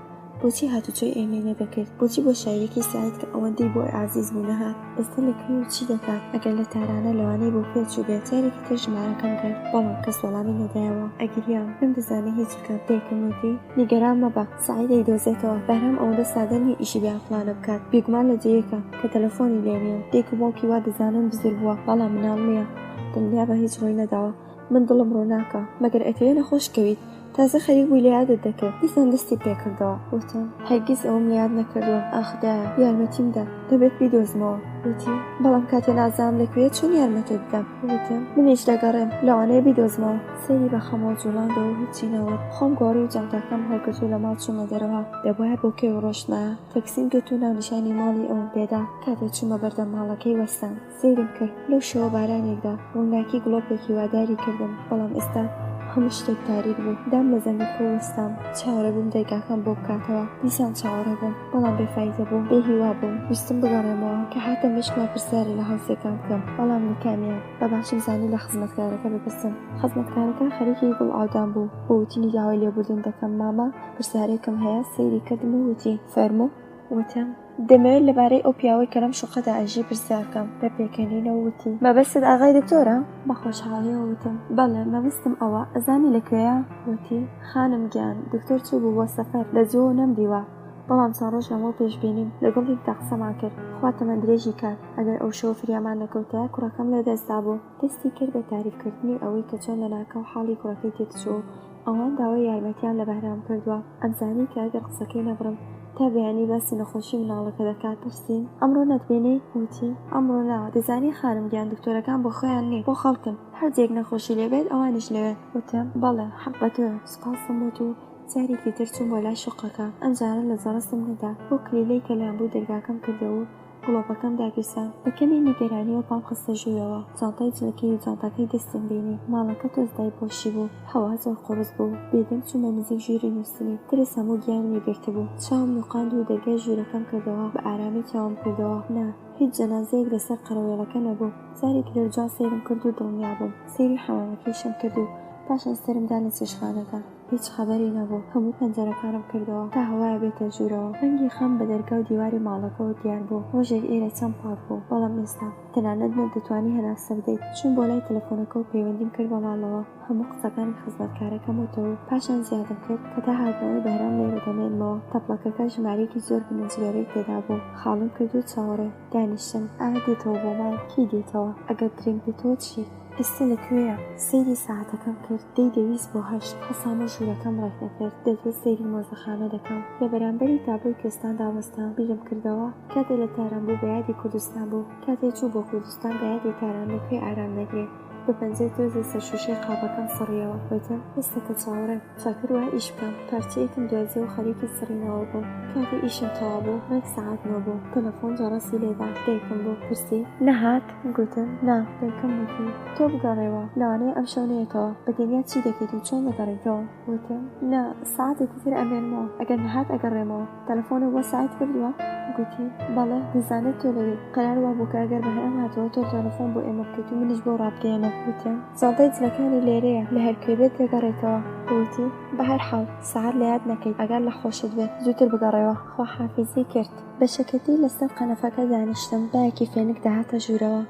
بۆچی هاتوچۆی ئێمەی نەدەکرد؟ بۆچی بۆ شاعیرێکی ساعید کە ئەوەندەی بۆ ئازیز بوو نەهات؟ ئێستا لەکوێ و چی دەکات؟ ئەگەر لە تارانە لەوانەیە بۆ پێچوو بێت، جارێکی تر ژمارەکەم کرد، بەڵام کەس وەڵامی نەدایەوە. ئەگریان من دەزانێت هیچ بکات. دایکم وتی نیگەران مەبە، ساعید دەیدۆزێتەوە. بەهرام ئەوەندە سادە نییە ئیشی بێعەقڵانە بکات، بێگومان لە جێیەکە کە تەلەفۆنی لێ نییە. دایک و باوکی وا دەزانن بزر بووە، بەڵام مناڵ نییە، دڵنیا بە هیچ ڕۆی نەداوە. من دڵم ڕوو ناکە مەگەر ئەتەوێ نەخۆشکەویت، تازە خەریک بووی لە یادت دەکرد. دیسان دەستی پێکردەوە. وتم هەرگیز ئەوم لە یاد نەکردووە. ئاخدایە یارمەتیمدا، دەبێت بیدۆزمەوە. وتی بەڵام کاتێ نازانم لەکوێ چۆن یارمەتت بدەم. وتم منیش دەگەڕێم، لەوانەیە بیدۆزمەوە. سەیری بە خەمەوە جوڵاندەوە هیچی نەوت. خۆم گۆڕی و جانتاکەم هەڵگرت و لە ماڵ چوومە دەرەوە. دەبوایە بۆ کێو ڕۆشنایە. تەکسیم گرت و ناونیشانی ماڵی ئەوم پێدا. کاتێ چوومە بەردەم ماڵەکەی وەستان، سەیرم کرد. لەو شەوە بارانێکدا ڕووناکی گڵۆپێکی واداری کردم، بەڵام ئێستا هەموو شتێک تاریک بوو. دام لە زەمینکە وەستام، چاوەڕێ بووم دەرگاکەم بۆ بکاتەوە. دیسان چاوەڕێ بووم، بەڵام بێفایدە بووم، بێهیوا بووم. ویستم بگەڕێمەوە کە هاتم بشما پرسیاری لە هاوسێکان بکەم، بەڵام نیکانیان. بەباشم زانی لە خزمەتکارەکە بپرسم. خزمەتکارەکە خەریکی گوڵ ئاودان بوو، بۆ وتنی داوای لێبوردن دەکەم. ماما پرسیارێکم هەیە؟ سەیری کردم و وتی فەرموو. وتم دەمەوێت لەبارەی ئەو پیاوەی کەرەم شوقەدا ئەژی پرسیارکەم. بە پێکەنینەوە وتی مەبەستت ئاغای دکتۆرە؟ بە خۆشحاڵیەوە وتم بەڵێ مەبەستم ئەوە. ئەزانی لەکوێیە؟ وتی خانم گیان دکتۆر چوو بوو بۆ سەفەر، لە جووە نەمدیوە، بەڵام چەند ڕۆژ لەمەوە پێشبینیم لەگەڵی تا قسەمان کرد. خوا تەمەن درێژی کات، ئەگەر ئەو شەوە فریامان نەکەوتایە کوڕەکەم لە دەستدا بوو. دەستی کرد بە تاریفکردنی ئەوەی کە چۆن لە ناکەو حاڵی کوڕەکەی تێکچوو. ئەوان داوای یارمەتیان لە بەهرام کردووە. ئەمزانی کە ئەگەر قسەکەی نەبڕم تا بەیانی باسی نەخۆشی مناڵەکە دەکات. پرسیم ئەمڕۆ نەتبێنی؟ وتی ئەمڕۆ ناوە. دەزانی خانم گیان دکتۆرەکان بۆ خۆیان نیە، بۆ خەڵکن، هەر جێک نەخۆشی لێبێت ئەوانیش لەوێن. وتم بەڵێ حەق بە تۆیە، سوپاسم بۆ تو. جارێکی تر چووم بۆ لای شوقەکە، ئەم جارە لە زەڕستم نەدا، بۆ کلیلەی کە لام بوو دەرگاکەم کردەوە، گڵۆپەکەم داگیرسان. بە کەمی نیگەرانیەوە پام خستە ژوورەوە. جانتای جلەکەی و جانتاکەی دەستم بینی. ماڵەکە تۆزدای بۆشی بوو، هەوا زۆر قوڕس بوو. بێدەنگ چوومە نزیک ژووری نووسنی. ترس هەموو گیان لێگرتە بوو. چاوم نوقاند و دەرگای ژوورەکەم کردەوە. بە ئارامی چاوم کردەوە. نا، هیچ جەنازەیەک لەسەر قەرەوێڵەکە نەبوو. جارێکی لەرجوان سەیرم کرد و دڵنیا بووم. سەیری حەمامەکەیشم کرد و پاشان سرمدا لە چێشخانەکە هیچ خەبەری نەبوو. هەموو پەنجەرەکانم کردەوە تا هەوایە بێتە ژوورەوە. ڕەنگی خەم بە دەرگا و دیواری ماڵەکەەوە دیار بوو. ڕۆژێک ئێرە چەند پاک بوو، بەڵام ئێستا تەنانەت نەدەتوانی هەناسە بدەیت. چوون بۆ لای تەلەفۆنەکە و پەیوەندیم کرد بە ماڵەوە. هەموو قسەکانی خزمەتکارەکەم وتەوە. پاشان زیادم کرد کە تا هاتنەوەی بەهرام لێرە دەمێنمەوە. تەپڵەکەکە ژمارەیەکی زۆر بنجگەرەی تێدا بوو. خاڵم کرد و چاوەڕێ دانیشتم. ئاوا دێتەوە بۆ ماڵ؟ کی دێتەوە؟ ئەگەر درێنگ بێتەوە چی؟ ئێستا لەکوێیە؟ سەیری ساعەتەکەم کرد. دەی دەویست بۆ هەشت. هەسام و ژوورەکەم ڕێک نەکرد. دەتوێت سەیری مۆزەخانە دەکەم. لە بەرامبەری تابلۆی کوێستان داوەستان بیرم کردەوە. کاتێک لە تاران بوو بەیادی کوردستان بوو. کاتێک چوو بۆ کوردستان بەیادی تاران لەکوێ ئارام دەگرێت. بە پەنجەی تۆزی سەر شوشەی قاپەکەم سڕیەوە. وتم ئێستا کە چاوەڕێم چاکر وای ئیش بکەم. پارچەیەکم دوازیە و خەریکی سڕینەوە بووم. کاتی ئیشم تەوا بوو. ڕێک سەعات نەبوو. تەلەفۆن جەڕەسی لێدا. دایکم بوو پرسی نەهات؟ گوتم نا. دایکم وتی تۆ بگەڕێەوە، لەوانەیە ئەم شەو نێتەوە. بە دنیا چی دەکەیت و چۆن دەگەڕێیتەوە؟ وتم نا، سەعاتێکی تر ئەمێنمەوە. ئەگەر نەهات ئەگەڕێمەوە. تەلەفۆنە بۆ سەعات کردووە؟ گوتی بەڵێ، دەزانێت تۆ لەوێ. قەرار وا بوو کە ئەگەر بەهرام هاتەوە تۆ تەلەفۆن بۆ ئێمە بکەیت و منیش بۆ ڕابگەیەنە. وتم جەڵتەی جلەکانی لێرەیە، لە هەر کوێ بێت دەگەڕێتەوە. وتی بەهەرحاڵ سەعات لە یاد نەکەیت، ئەگەر لە خۆشت بێت زووتر بگەڕێەوە. خواحافیزی کرد. بە شەکەتی لەسەر قەنەفەکە دانیشتم. بایەکی فێنک داهاتە ژوورەوە.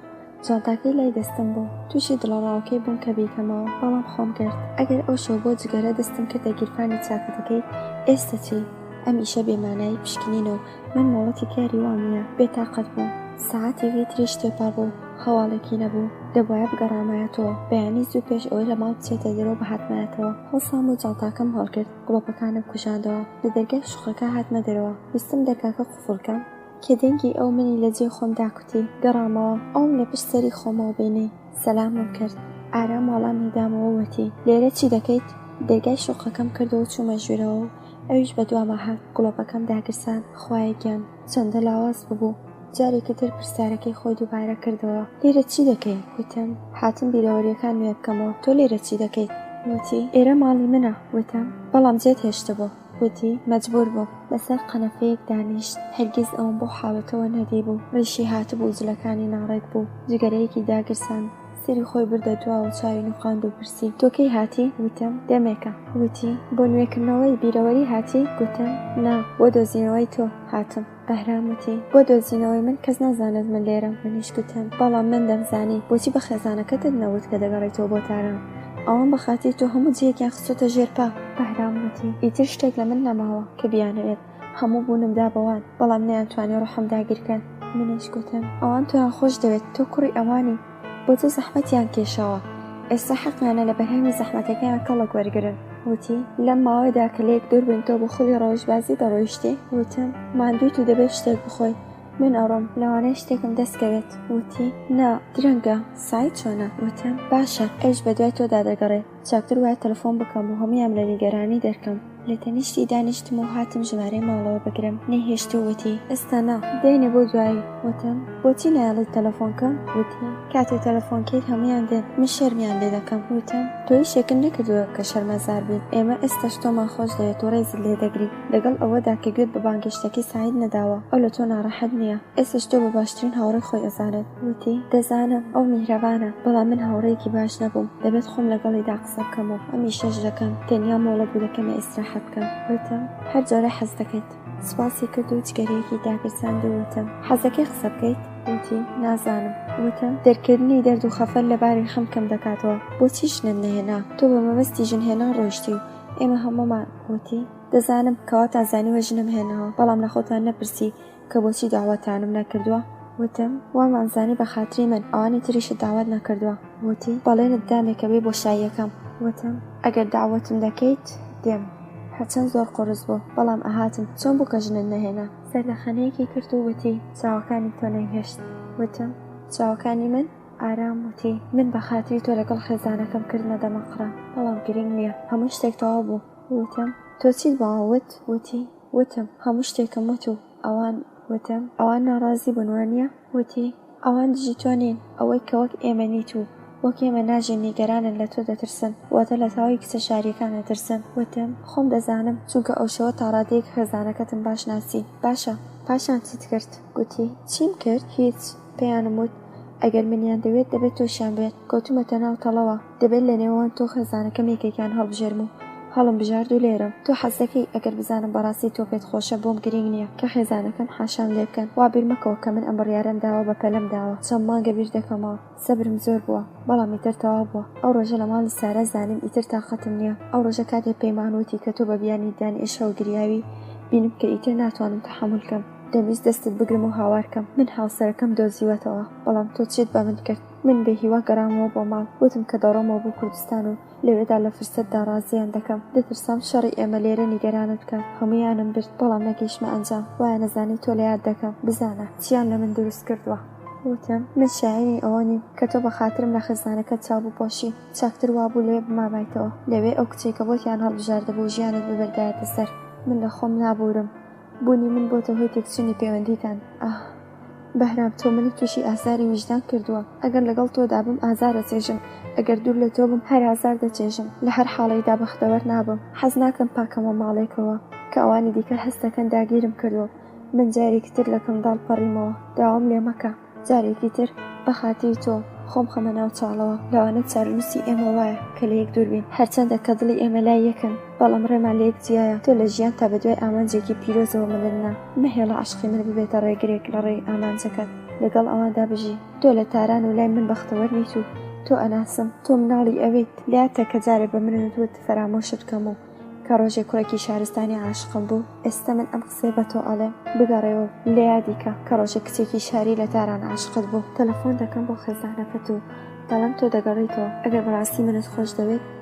جانتاکەی لای دەستم بوو. تووشی دڵەڕاوکەی بووم کە بیکەمەوە، بەڵام خۆم کرد. ئەگەر ئەو شەو بۆ جگەرە دەستم کردە گیرفانی چاکەتەکەی، ئێستا چی؟ ئەمیشە بێمانایی پشکنینەوە. من مۆڵەتی کاری وام نییە. بێتاقەت بووم. سەعاتێکی تریش تێپەڕ بوو. هەواڵێکی نەبوو. دەبایە بگەڕامایەتەوە. بەیانی زوو پێش ئەوەی لە ماڵ بچێتە دەرەوە بەهاتمایەتەوە. هەڵسام و جانتاکەم هەڵگرت. گڵۆپەکانم کوژاندەوە. لە دەرگای شوخەکە هاتمە دەرەوە. ویستم دەرگاکە قوفڵکەم کە دەنگی ئەو منی لە جێ خۆم داکوتی. گەڕامەوە. ئەوم لە پشت سەری خۆمەوە بینێ. سەلامم کرد. ئارام وەڵامی دامەوە وتی لێرە چی دەکەیت؟ دەرگای شوخەکەم کردەوە و چوومە ژوورەوە. ئەویش بە دوامە هات. گڵۆپەکەم داگرسان. خوایە گیان چەندە لاواز ببوو. جارێکی تر پرسیارەکەی خۆی دووبارە کردەوە. لێرە چی دەکەیت؟ وتم هاتم بیرەوەریەکان نوێ بکەمەوە. تۆ لێرە چی دەکەیت؟ وتی ئێرە ماڵی منە. وتم بەڵام جێت هێشتە بوو. وتی مەجبور بووم. لەسەر قەنەفەیەک دانیشت. هەرگیز ئەوم بۆ حاڵەتەوە نەدی بوو. ڕیشی هاتبوو جلەکانی ناڕێک بوو. جگەرەیەکی داگرسان. سری خۆی بردە دواوە چاوی نوقاند و پرسی تۆ کەی هاتی؟ وتم دەمێکە. وتی بۆ نوێکردنەوەی بیرەوەری هاتی؟ گوتم نا، بۆ دۆزینەوەی تۆ هاتم. بەهرام وتی بۆ دۆزینەوەی من کەس نازانێت من لێرەم. منیش گوتم بەڵام من دەمزانی. بۆچی بە خێزانەکەتت نەوت کە دەگەڕێتەوە بۆ تاران؟ ئەوەم بەخاتی تۆ هەموو جیەکیان خستۆتە ژێرپا. بەهرام وتی ئیتر شتێک لە من نەماوە کە بیانەوێت. هەموو بوونمدا بەوان، بەڵام نەیانتوانی ڕۆحم داگیرکەن. منیش گوتم ئەوان تۆیان خۆش دەوێت، تۆ کوڕی ئەوانی، بۆ تۆ زەحمەتیان کێشەوە. ئێستا حەقیانە لە بەرهەمی زەحمەتەکەیان کەڵک وەرگرن. وتی لەم ماوەیەدا کە لەیەک دوور بووین تۆ بۆ خولی ڕۆژبازی دەڕۆیشتی؟ وتم ماندوویت و دەبێت شتێک بخۆی. من ئەڕۆم، لەوانەیە شتێکم دەستکەوێت. وتی نا، درەنگە. سای چۆنە؟ وتم باشە، ئەوش بە دوای تۆدا دەگەڕێ. چاکتر وایە تەلەفۆن بکەم و هەمویان لە نیگەرانی دەرکەم. لە تەنیشتی دانیشتم و هاتم ژمارەی ماڵەوە بگرم. نەیهێشت و وتی ئێستا نا، دێنێ بۆ دوایی. وتم بۆچی نایڵێت تەلەفۆنکەم؟ وتی کاتێک تەلەفۆنکەیت هەمویان دێن، من شەرمیان لێ دەکەم. وتم تۆی شێکن نەکردووە کە شەرمەزار بێت. ئێمە ئێستاش تۆمان خۆش دەوێت و ڕێزت لێ دەگری. لەگەڵ ئەوەدا کە گوێت بە بانگشتەکەی سعید نەداوە، ئەو لە تۆ ناڕەحەت نییە. ئێستاش تۆ بە باشترین هاوڕێی خۆی ئەزانێت. وتی دەزانم ئەو میهرەبانە، بەڵام من هاوڕێیەکی باش نەبووم. دەبێت خۆم لەگەڵیدا قسە بکەمەوە. ئەمیشەش دەکەم. تەنیا مۆڵە بوو دەکەمە ئیستراحەت بکەم. وتم هەر جۆرە حەز دەکەیت. سواسی کرد و جگەرەیەکی داگرساند و وتم حەزەکەی قسە بکەیت؟ وتی نازانم. وتم دەرکردنی دەرد و خەفەر لەباری خەم کەم دەکاتەوە. بۆچی ژنت نەهێنا؟ تۆ بە مەبەستی ژن هێنا ڕۆیشتی و ئێمە هەمومان. وتی دەزانم کەوا تازانیوە ژنم هێناوە، بەڵام لە خۆتان نەپرسی کە بۆچی داواتانم نەکردووە. وتم وامانزانی بە خاتری من، ئەوانی تریشت داوات نەکردووە. وتی بەڵێنت دامێک کە بێ بۆ شایەکەم. وتم ئەگەر داوەتم دەکەیت دێم. هەرچەند زۆر قۆرس بوو، بەڵام ئەهاتم. چۆن بوو کە ژنت نەهێنا؟ سەردەخەنەیەکی کرد و وتی چاوەکانی تۆ نەیهێشت. وتم چاوەکانی من؟ ئارام وتی من بە خاتری تۆ لەگەڵ خێزانەکەم کردمە دەمەقڕا، بەڵام گرنگ نییە، هەموو شتێک تەواو بوو. وتم تۆ چیت بەوەوت؟ وتی وتم هەموو شتێکم وت و ئەوان. وتم ئەوان ناڕازی بوون وانییە؟ وتی ئەوان دژی تۆ نین، ئەوەی کە وەک ئێمە نیت و وەک ئێمە ناژین نیگەرانن لە تۆ دەترسن، واتە لە تاوی کچە شاریەکان دەترسن. وتم خۆم دەزانم، چونکە ئەو شەوە تا ڕادەیەک خێزانەکەتم باش ناسی. باشە، پاشان چیت کرد؟ گوتی چیم کرد؟ هیچ. پێیانم وت ئەگەر منیان دەوێت دەبێت تۆشیان بێت. کەوتومەتە ناو تەڵەوە، دەبێت لە نێوان تۆ خێزانەکەم یەکێکیان هەڵبژێرم و هەڵم بژارد و لێرم. تۆ حەز دەکەی ئەگەر بزانم بەڕاستی تۆ پێت خۆشە بۆم گرنگ نییە کە خێزانەکەم حاشان لێ بکەن. وا بیر مەکەوە کە من ئەم بڕیارەم داوە بە پەلەم داوە. چەند مانگە بیر دەکەمەوە، سەبرم زۆر بووە، بەڵام ئیتر تەواو بووە. ئەو ڕۆژە لە ماڵی سارە زانیم ئیتر تاقەتم نییە. ئەو ڕۆژە کاتێک پەیمانوتی کە تۆ بە بیانی دانیئێشە و گریاوی بینم کە ئیتر ناتوانم تەحەموڵ بکەم. دەویست دەستت بگرم و هاوارکەم. من هاوسەرەکەم دۆزیوەتەوە، بەڵام تۆ چیت بە من کرد؟ من بە هیوا گەڕامەوە بۆ ماڵ، وتم کە دەڕۆمەوە بۆ کوردستان و لەوێدا لە فرسەتدا ڕازیان دەکەم. دەترسام شەڕی ئێمە لێرە نیگەرانت بکات. هەموویانم برد، بەڵام نەگەیشتمە ئەنجام. وایە نەزانی تۆ لە یاد دەکەم. بزانە چیان لە من دروست کردووە. وتم من شایەنی ئەوە نیم کە تۆ بە خاترم لە خێزانەکەت چاو بپۆشی. چاکتر وابوو لێ بمابایتەوە، لەوێ ئەو کچێکە بۆتیان هەڵبژاردەبوو ژیانت ببەردایەتە سەر. من لە خۆم نابورم. بوونی من بۆتە هۆی تێکچوونی پەیوەندیتان. بەهرام تۆ منی تووشی ئازاری وجدان کردووە. ئەگەر لەگەڵ تۆدا بم ئازار دەچێژم، ئەگەر دوور لە تۆ بم هەر ئازار دەچێژم. لە هەر حاڵەیدا بەختەوەر نابم. حەز ناکەم پاکەمە ماڵێکەوە کە ئەوانی دیکە هەست دەکەن داگیرم کردووە. من جارێکی تر لە کەنداڵ پەڕیمەوە، داوام لێ مەکە. جارێکی تر بە خاتری تۆ خۆم خەمە ناو چاڵەوە. لەوانە چارنووسی ئێمە وایە کە لە یەک دووربین، هەرچەندە کە دڵی ئێمە لای یەکن، بەڵام ڕێمان لە یەک جیایە. تۆ لە ژیان تا بەدوای ئامانجێکی پیرۆزەوە ملنا. مەهێڵە عەشقی من ببێتە ڕێگرێک لە ڕێی ئامانجەکەت، لەگەڵ ئەواندا بژی. تۆ لە تاران و لای من بەختەوەر نیت و تۆ ئەناسم. تۆ مناڵی ئەوەیت لاتە کە جارێ بە منت وت فەرامۆشت بکەم و کە ڕۆژێک کوڕێکی شارستانی عاشقم بوو. ئێستا من ئەم قسەی بە تۆ ئەڵێم بگەڕێەوە لە یادیکە کە ڕۆژێک کچێکی شاری لە تاران عاشقت بوو. تەلەفۆن دەکەم بۆ خێزانەکەت و دەڵێم تۆ دەگەڕیتەوە. ئەگەر بەڕاستی منت خۆش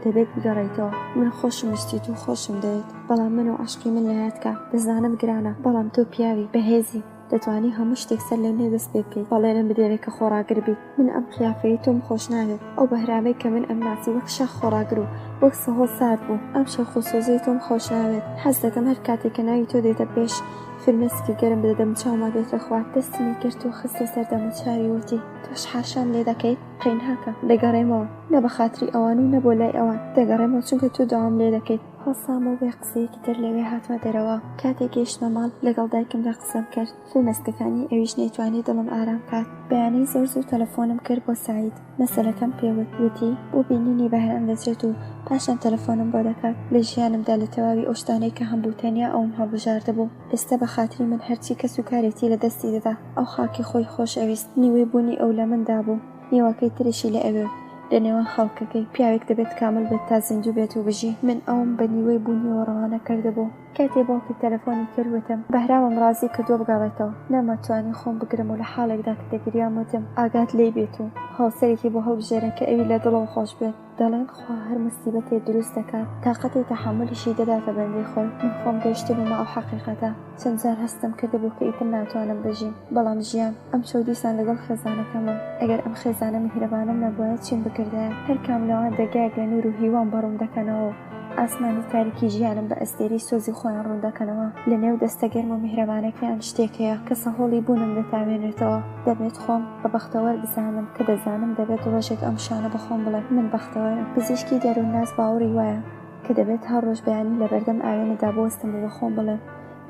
دەبێت بگەڕیتەوە. من خۆشم ویستی و خۆشم دەوێت، بەڵام من و عاشقی من لە یادکە. دەزانم گرانە، بەڵام تۆ پیاوی بەهێزی، دەتوانی هەموو شتێک سەر لە نێ دەست پێ بکەیت. بەڵێنم بدێنێت کە خۆڕاگر بیت. من ئەم قیافەی تۆم خۆش ناوێت. ئەو بەهرامەی کە من ئەم ناسی وەک شەخ خۆڕاگر و وەک سەهۆ سارد بوو. ئەم شەخ و سۆزەی تۆم خۆش ناوێت. حەز دەکەم هەر کاتێک کە ناوی تۆ دێتە پێش فرمێسکی گەرم بدەدەم چاوما بێتە خوارد. دەستی کرد و خستە سەر دەمەچاوی وتی تۆش حاشان لێ دەکەیت؟ قەینهاکە دەگەڕێمەوە، نە بە خاتری ئەوان و نە بۆ لای ئەوان. دەگەڕێمەوە چونکە تۆ داوام لێ دەکەیت. هەڵسامەوە بێ قسەیەکی تر لەوێ هاتمە دەرەوە. کاتێک گەیشتمە ماڵ لەگەڵ دایکمدا قسەم کرد. فرمێسکەکانی ئەویش نەیتوانی دڵم ئارام کات. بەیانەی زۆر تەلەفۆنم کرد بۆ سعید. مەسەلەکەم پێوت، وتی بۆ بینینی بەهرام دەچێت و پاشان تەلەفۆنم بۆ دەکات. لە ژیانمدا لە تەواوی ئەو شتانەی کە هەمبوو تەنیا ئەوم هەڵبژاردەبوو. ئێستا بە خاتری من هەرچی کەس و کارێتی لە دەستی دەدا. ئەو خاکی خۆی خۆش ئەویست. نیوەی بوونی ئەو لە مندا بوو، نیوەکەی ترشی لە ئەوێ. لە نێوان خەڵکەکەی پیاوێک دەبێت کامل بێت تا زیندوو بێت و بژی. من ئەوم بە نیوەی بوونیەوە ڕەوانە کردبوو. کاتێ باوکی تەلەفۆنی کردوتم بەهرامم ڕازی کردووە بگەڕێتەوە. نەمەتوانی خۆم بگرم و لە حاڵێکدا کە دەگریام وتم ئاگات لێ بێت و هاوسەرێکی بۆ هەڵبژێرن کە ئەوی لە دڵەوە خۆش بێت. دەڵێن خوا هەر موسیبەتێ دروست دەکات، تاقەتی تەحەمولیشی دەداتە بەندەی خۆی. من خۆم گەیشتبوومە ئەو حەقیقەتە. چەند جار هەستم کردبوو کە ئیتر ناتوانم بژیم، بەڵام ژیان ئەم شەو دیسان لەگەڵ خێزانەکەمە. ئەگەر ئەم خێزانە میهرەبانم نەبووە چیم بکردایە؟ هەر کام لەوان دەرگایەک لە نور و هیوان بەڕوم دەکەنەوە. ئاسمانی تاریکی ژیانم بە ئەستێرەی سۆزی خۆیان ڕوون دەکەنەوە. لە نێو دەستە گەرم و میهرەبانەکەیان شتێکەیە کە سەهۆڵی بوونم دەتاوێنێتەوە. دەبێت خۆم بە بەختەوەر بزانم کە دەزانم دەبێت ڕۆژێک ئەم شانە بەخۆم بڵێم من بەختەوەرم. پزیشکی دەروونناس باوەڕی وایە کە دەبێت هەر ڕۆژ بەیانی لە بەردەم ئاوێنەدا بوەستم و بەخۆم بڵێم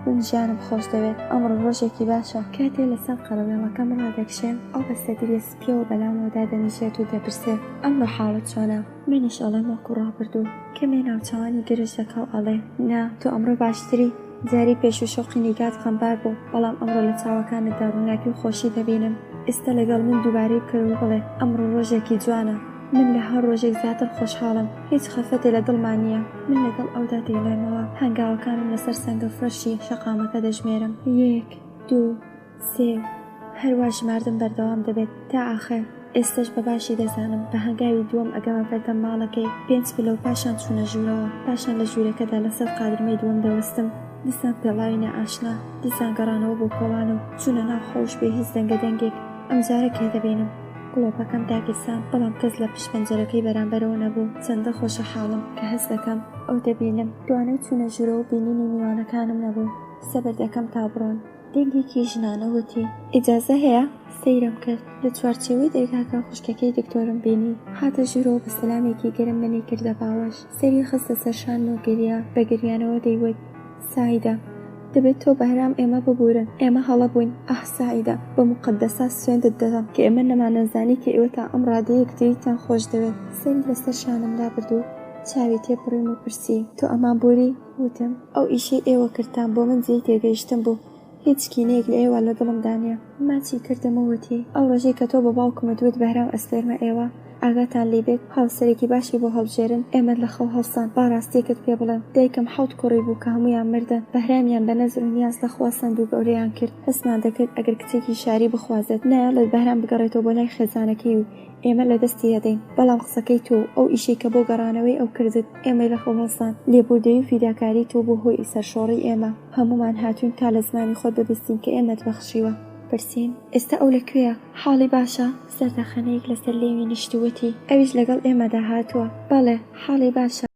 من ژیانم خۆش دەوێت، ئەمڕۆ ڕۆژێکی باشە. کاتێ لەسەر قەڵەوێڵەکەم ڕادەکشێم ئەو بەستەدرێ سپیەوە بەلامەوەدا دەنیشێت و دەپرسێت ئەمڕۆ حاڵت چۆنە؟ منیش ئەڵێم وەکو ڕابردوو. کەمێ ناوچەوانی گرژ دەکا و ئەڵێ نا تۆ ئەمڕۆ باشتری؟ جاری پێش و شۆقی نیگات خەمبار بوو، بەڵام ئەمڕۆ لە چاوەکانتدا ڕووناکی و خۆشی دەبینم. ئێستا لەگەڵ من دووبارەی بکەوە و بڵێ ئەمڕۆ ڕۆژێکی جوانە. من لە هەر ڕۆژێک زیاتر خۆشحاڵم، هیچ خەفەتێ لە دڵمان نییە. من لەگەڵ ئەودا دەیڵێمەوە هەنگاوەکانم لەسەر سەنگە فەرشی شەقامەکە دەژمێرم. 1 2 3 هەروە ژماردن بەردەوام دەبێت تا ئاخر. ئێستش بە باشی دەزانم بە هەنگاوی دووەم ئەگەمە بەردەم ماڵەکەی 5 پلە و پاشان چوونە ژوورەوە. پاشان لە ژوورەکەدا لەسەر قادرمەی دووەم دەوەستم. دیسان پێڵاوی نەئاشنا، دیسان گەڕانەوە بۆ کۆڵان و چوونە ناو خۆش بێ هیچ دەنگەدەنگێک. ئەم جارە کێ دەبینم؟ گڵۆپەکەم داگیرسان، بەڵام کەس لە پشت پەنجەرەکەی بەرامبەرەوە نەبوو. چەندە خۆشە حاڵم کە هەز دەکەم ئەو دەبینم. دوانەی چوونە ژوورەوە و بینینی میوانەکانم نەبوو. سەبەر دەکەم تا بڕۆن. دەنگێکی ژنانە وتی ئیجازە هەیە؟ سەیرم کرد. لە چوارچێوەی دەرگاکە خوشکەکەی دکتۆرم بینی. هاتە ژوورەوە بە سەلامێکی گەرم منی کردە باوەش. سەری خستە سەر شان و گریا بە گریانەوە دەیوت سایدە دەبێت تۆ بەهرام ئێمە ببورن، ئێمە هەڵە بووین. سعیدە بە مقدسات سوێندت دەدەم کە ئێمە نەمانەزانی کە ئێوە تا ئەم ڕادەیە یەکتریتان خۆش دەوێت. سەری لەسەر شانم لابردوو، چاوی تێپڕیم و پرسی تۆ ئەمان بووری؟ وتم ئەو ئیشەی ئێوە کردتان بۆ من جێی تێگەیشتم بوو، هیچ کینەیەک لە ئێوە لە دڵمدا نییە. ماچی کردمەوەتی ئەو ڕۆژەی کە تۆ بە باوکمت وت بەهرام ئەسپێرمە ئێوە ئاگاتان لێ بێت هاوسەرێکی باشی بۆ هەڵبژێرن ئێمە لە خەو هەڵسان. با ڕاستیەکت پێ بڵێم دایکم 7 کوڕی بوو کە هەمویان مردن، بەهرامیان بە نەزر و نیاز لەخوا سەند و گەورەیان کرد. هەستمان دەکرد ئەگەر کچێکی شاری بخوازێت نایەڵێت بەهرام بگەڕێتەوە بۆ لای خێزانەکەی و ئێمە لە دەستی هەدەین. بەڵام قسەکەی تۆ ئەو ئیشەی کە بۆ گەڕانەوەی ئەو کردت ئێمەی لە خەو هەڵسان. لێبوردەی و فیداکاری تۆ بۆ هۆی سەرشۆڕی ئێمە هەمومان هاتوین تا لە زمانی خۆت ببیستین کە ئێمەت بەخشیوە. پرسییم ئێستا ئەو لەکوێیە؟ حاڵی باشە؟ سەردەخەنەیەک لەسەر لێوی نیشتووەتی ئەویش لەگەڵ ئێمەدا هاتووە. بەڵێ حاڵی باشە.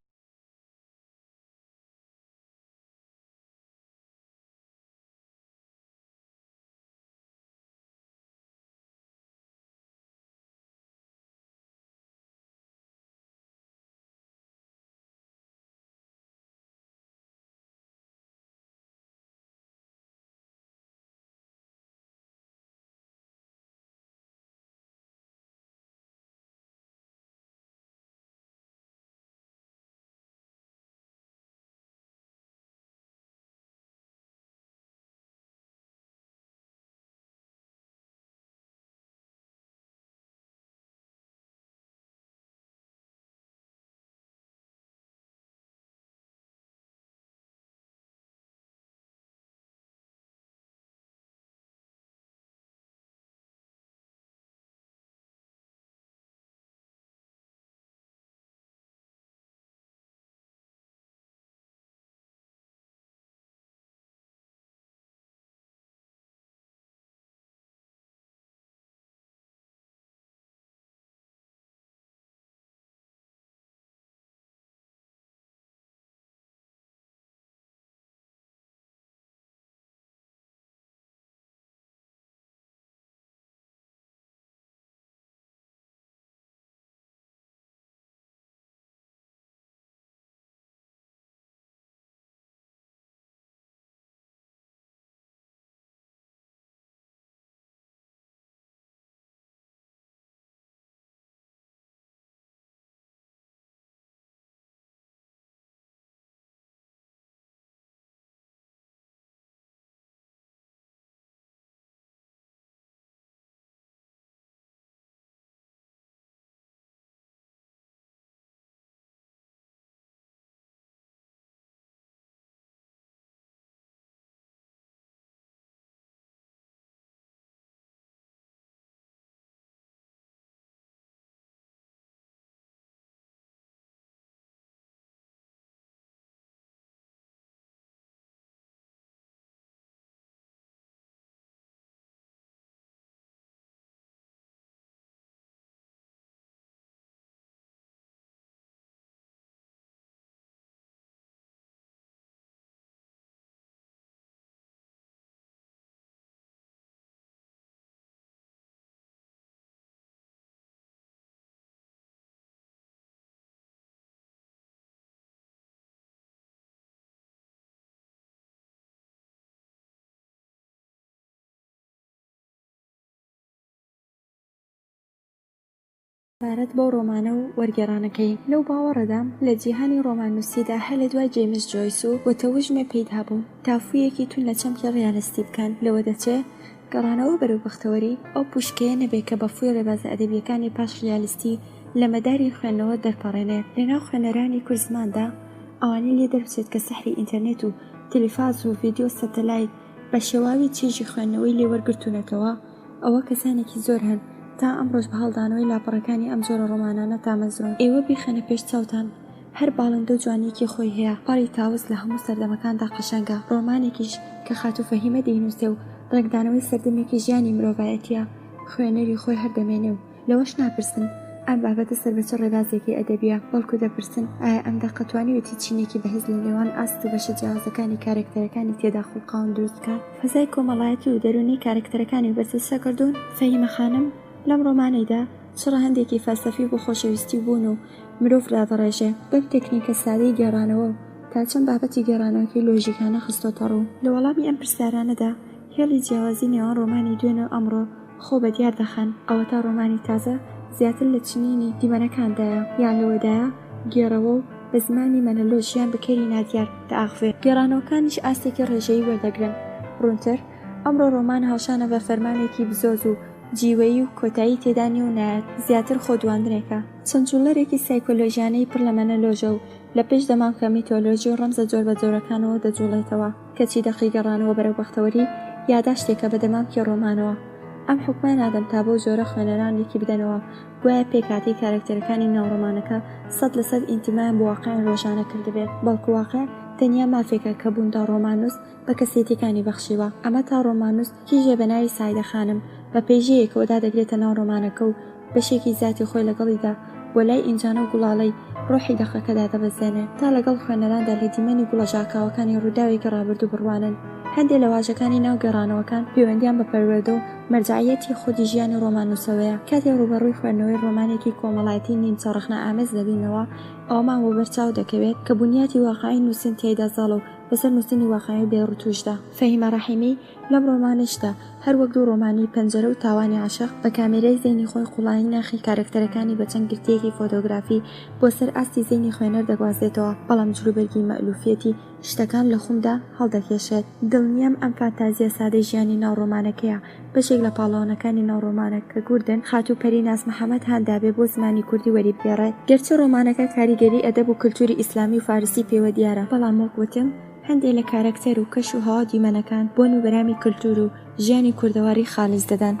بارەت بەو ڕۆمانە و وەرگێڕانەکەی لەو باوەڕەدام لە جیهانی ڕۆمانوسیدا هەر لە دوای جێمس جۆیس و وەتەوژمێ پێدا بوو تافوویەکی تون لە چەمکی ڕیالستی بکەن لەوە دەچێ گەڕانەوە بەرەو بەختەوەری ئەو پوشکەیە نەبێت کە بەفوی ڕێبازە ئەدەبیەکانی پاش ڕیالستی لە مەداری خوێندنەوە دەرپەڕێنێت لەناو خوێنەرانی کورد زماندا ئەوانەی لێ دەربچێت کە سەحری ئینتەرنێت و تەلەڤیزۆن و ڤیدیۆ سەتەلایت بە شێواوی چێژی خوێندنەوەی لێ وەرگرتوونەتەوە ئەوە کەسانێکی زۆر هەن تا ئەمڕۆژ بە هەڵدانەوەی لاپەڕەکانی ئەم جۆرە ڕۆمانانە تامەزرون. ئێوە بیخەنە پێش چاوتان هەر باڵندە و جوانیەکی خۆی هەیە پەڕی تاوز لە هەموو سەردەمەکاندا قەشەنگە ڕۆمانێکیش کە خاتوفەهیمە دەینووسێ و ڕێکدانەوەی سەردەمێکی ژیانی مرۆڤایەتیە خوێنەری خۆی هەردەمێنێ و لەوەش ناپرسن ئەم بابەتە سەربەچە ڕێبازێکی ئەدەبیە بەڵکو دەپرسن ئایا ئەم دەقەتوانی وتی چینێکی بەهێز لە نێوان ئاست و بەشە جیاوازەکانی کارکتەرەکانی تێدا خوڵقاون دروست بکات فەزای کۆمەڵایەتی و دەرونی کارکتەرەکانی بەرچەسە کردوون. فەهیمە خانم لەم ڕۆمانەیدا چڕە هەندێکی فەلسەفی بۆ خۆشەویستی بوون و مرۆڤ ڕادەڕێژێ بەم تەکنیکە سادەی گێڕانەوە تا چەند بابەتی گەڕانەوەکەی لۆژیکانە خستۆتە ڕوو. لە وەڵامی ئەم پرسیارانەدا هێڵی جیاوازی نێوان ڕۆمانی دوێنێ و ئەمڕۆ خۆ بە دیار دەخەن، ئەوە تا ڕۆمانی تازە زیاتر لە چنینی دیمەنەکاندایە یان لەوەدایە گێڕەوە و بە زمانی مەنەلۆژیان بەکەری نادیار دائاخوێت. گێڕانەوەکانیش ئاستێکی ڕێژەیی وەردەگرن. ڕوونتر ئەمڕۆ ڕۆمان هاوشانە بە فەرمانێکی بزۆز و جیوەیی و کۆتایی تێدانی و نایەت زیاتر خۆدواندنێکە. چەند جوڵەرێکی سایکۆلۆژیانەی پڕ لە مەنەلۆژە و لە پێش دەمام کە میتۆلۆژی و ڕەمزە جۆر بە جۆرەکانەوە دەجوڵێتەوە کەچی دەقی گەڕانەوە بەرەو بەختەوەری یاداشتێکە بە دەمامکی ڕۆمانەوە. ئەم حکومان ئادەم تا بۆ جۆرە خوێنەرانێکی بدەنەوە گوایە پێکاتی کارکتەرەکانی ناوڕۆمانەکە 100% ئینتیمایان بۆ واقعیان ڕۆژانە کردبێت، بەڵکو واقع تەنیا مافێکە کە بووندا ڕۆمانوس بە کەسێتیەکانی بەخشیوە. ئەمە تا ڕۆمانوس کیژێ بە ناوی سایدەخانم بە پێیژەیەکەوەدا دەگرێتە ناو ڕۆمانەکە و بەشێکی زیاتی خۆی لەگەڵیدا بۆ لای ئینجانە و گوڵاڵەی ڕۆحی دەخەکەدا دەبەزێنێت تا لەگەڵ خوێنەراندا لە دیمەنی گوڵەژاکاوەکانی ڕووداوێکی ڕابردوو بڕوانن. هەندێک لە واژەکانی ناو گەڕانەوەکان پەیوەندیان بە پەروەردە و مەرجعیەتی خودی ژیانی ڕۆمانوسەوەیە. کاتێک ڕوبەڕووی خوێندنەوەی ڕۆمانێکی کۆمەڵایەتی نیمچە ڕەخنە ئامێز دەبینەوە ئەومان بۆ بەرچاو دەکەوێت کە بنیاتی واقعی نووسین تێیدا زاڵە و بەسەر نووسینی واقعی بێڕوتوشدا. فەهیمە ڕەحیمی لەم ڕۆمانشدا هەر وەک دوو ڕۆمانی پەنجەرە و تاوانی عاشق بە کامێرەی زەینی خۆی قوڵایی ناخی کارکتەرەکانی بە چەند گرتیەکی فۆتۆگرافی بۆ سەر ئاستی زەینی خوێنەر دەگوازێتەوە، بەڵام جلوبەرگی مەئلوفیەتی شتەکان لە خومدا هەڵدەکێشێت. دڵنیام ئەم فانتازیە سادەی ژیانی ناوڕۆمانەکەیە بەشێک لە پاڵەوانەکانی ناوڕۆمانە کە کوردن خاتوپەری ناز محەممەد هاندابێ بۆ زمانی کوردی وەریبگێڕێت. گەرچە ڕۆمانەکە کاریگەری ئەدەب و کللتوری ئیسلامی و فارسی پێوە دیارە، بەڵام وەکوتم هەندێک لە کارکتەر و کەش و هەوا دیمەنەکان بۆ نوبەرامی کللتور و ژیانی کوردەواری خالیز دەدەن.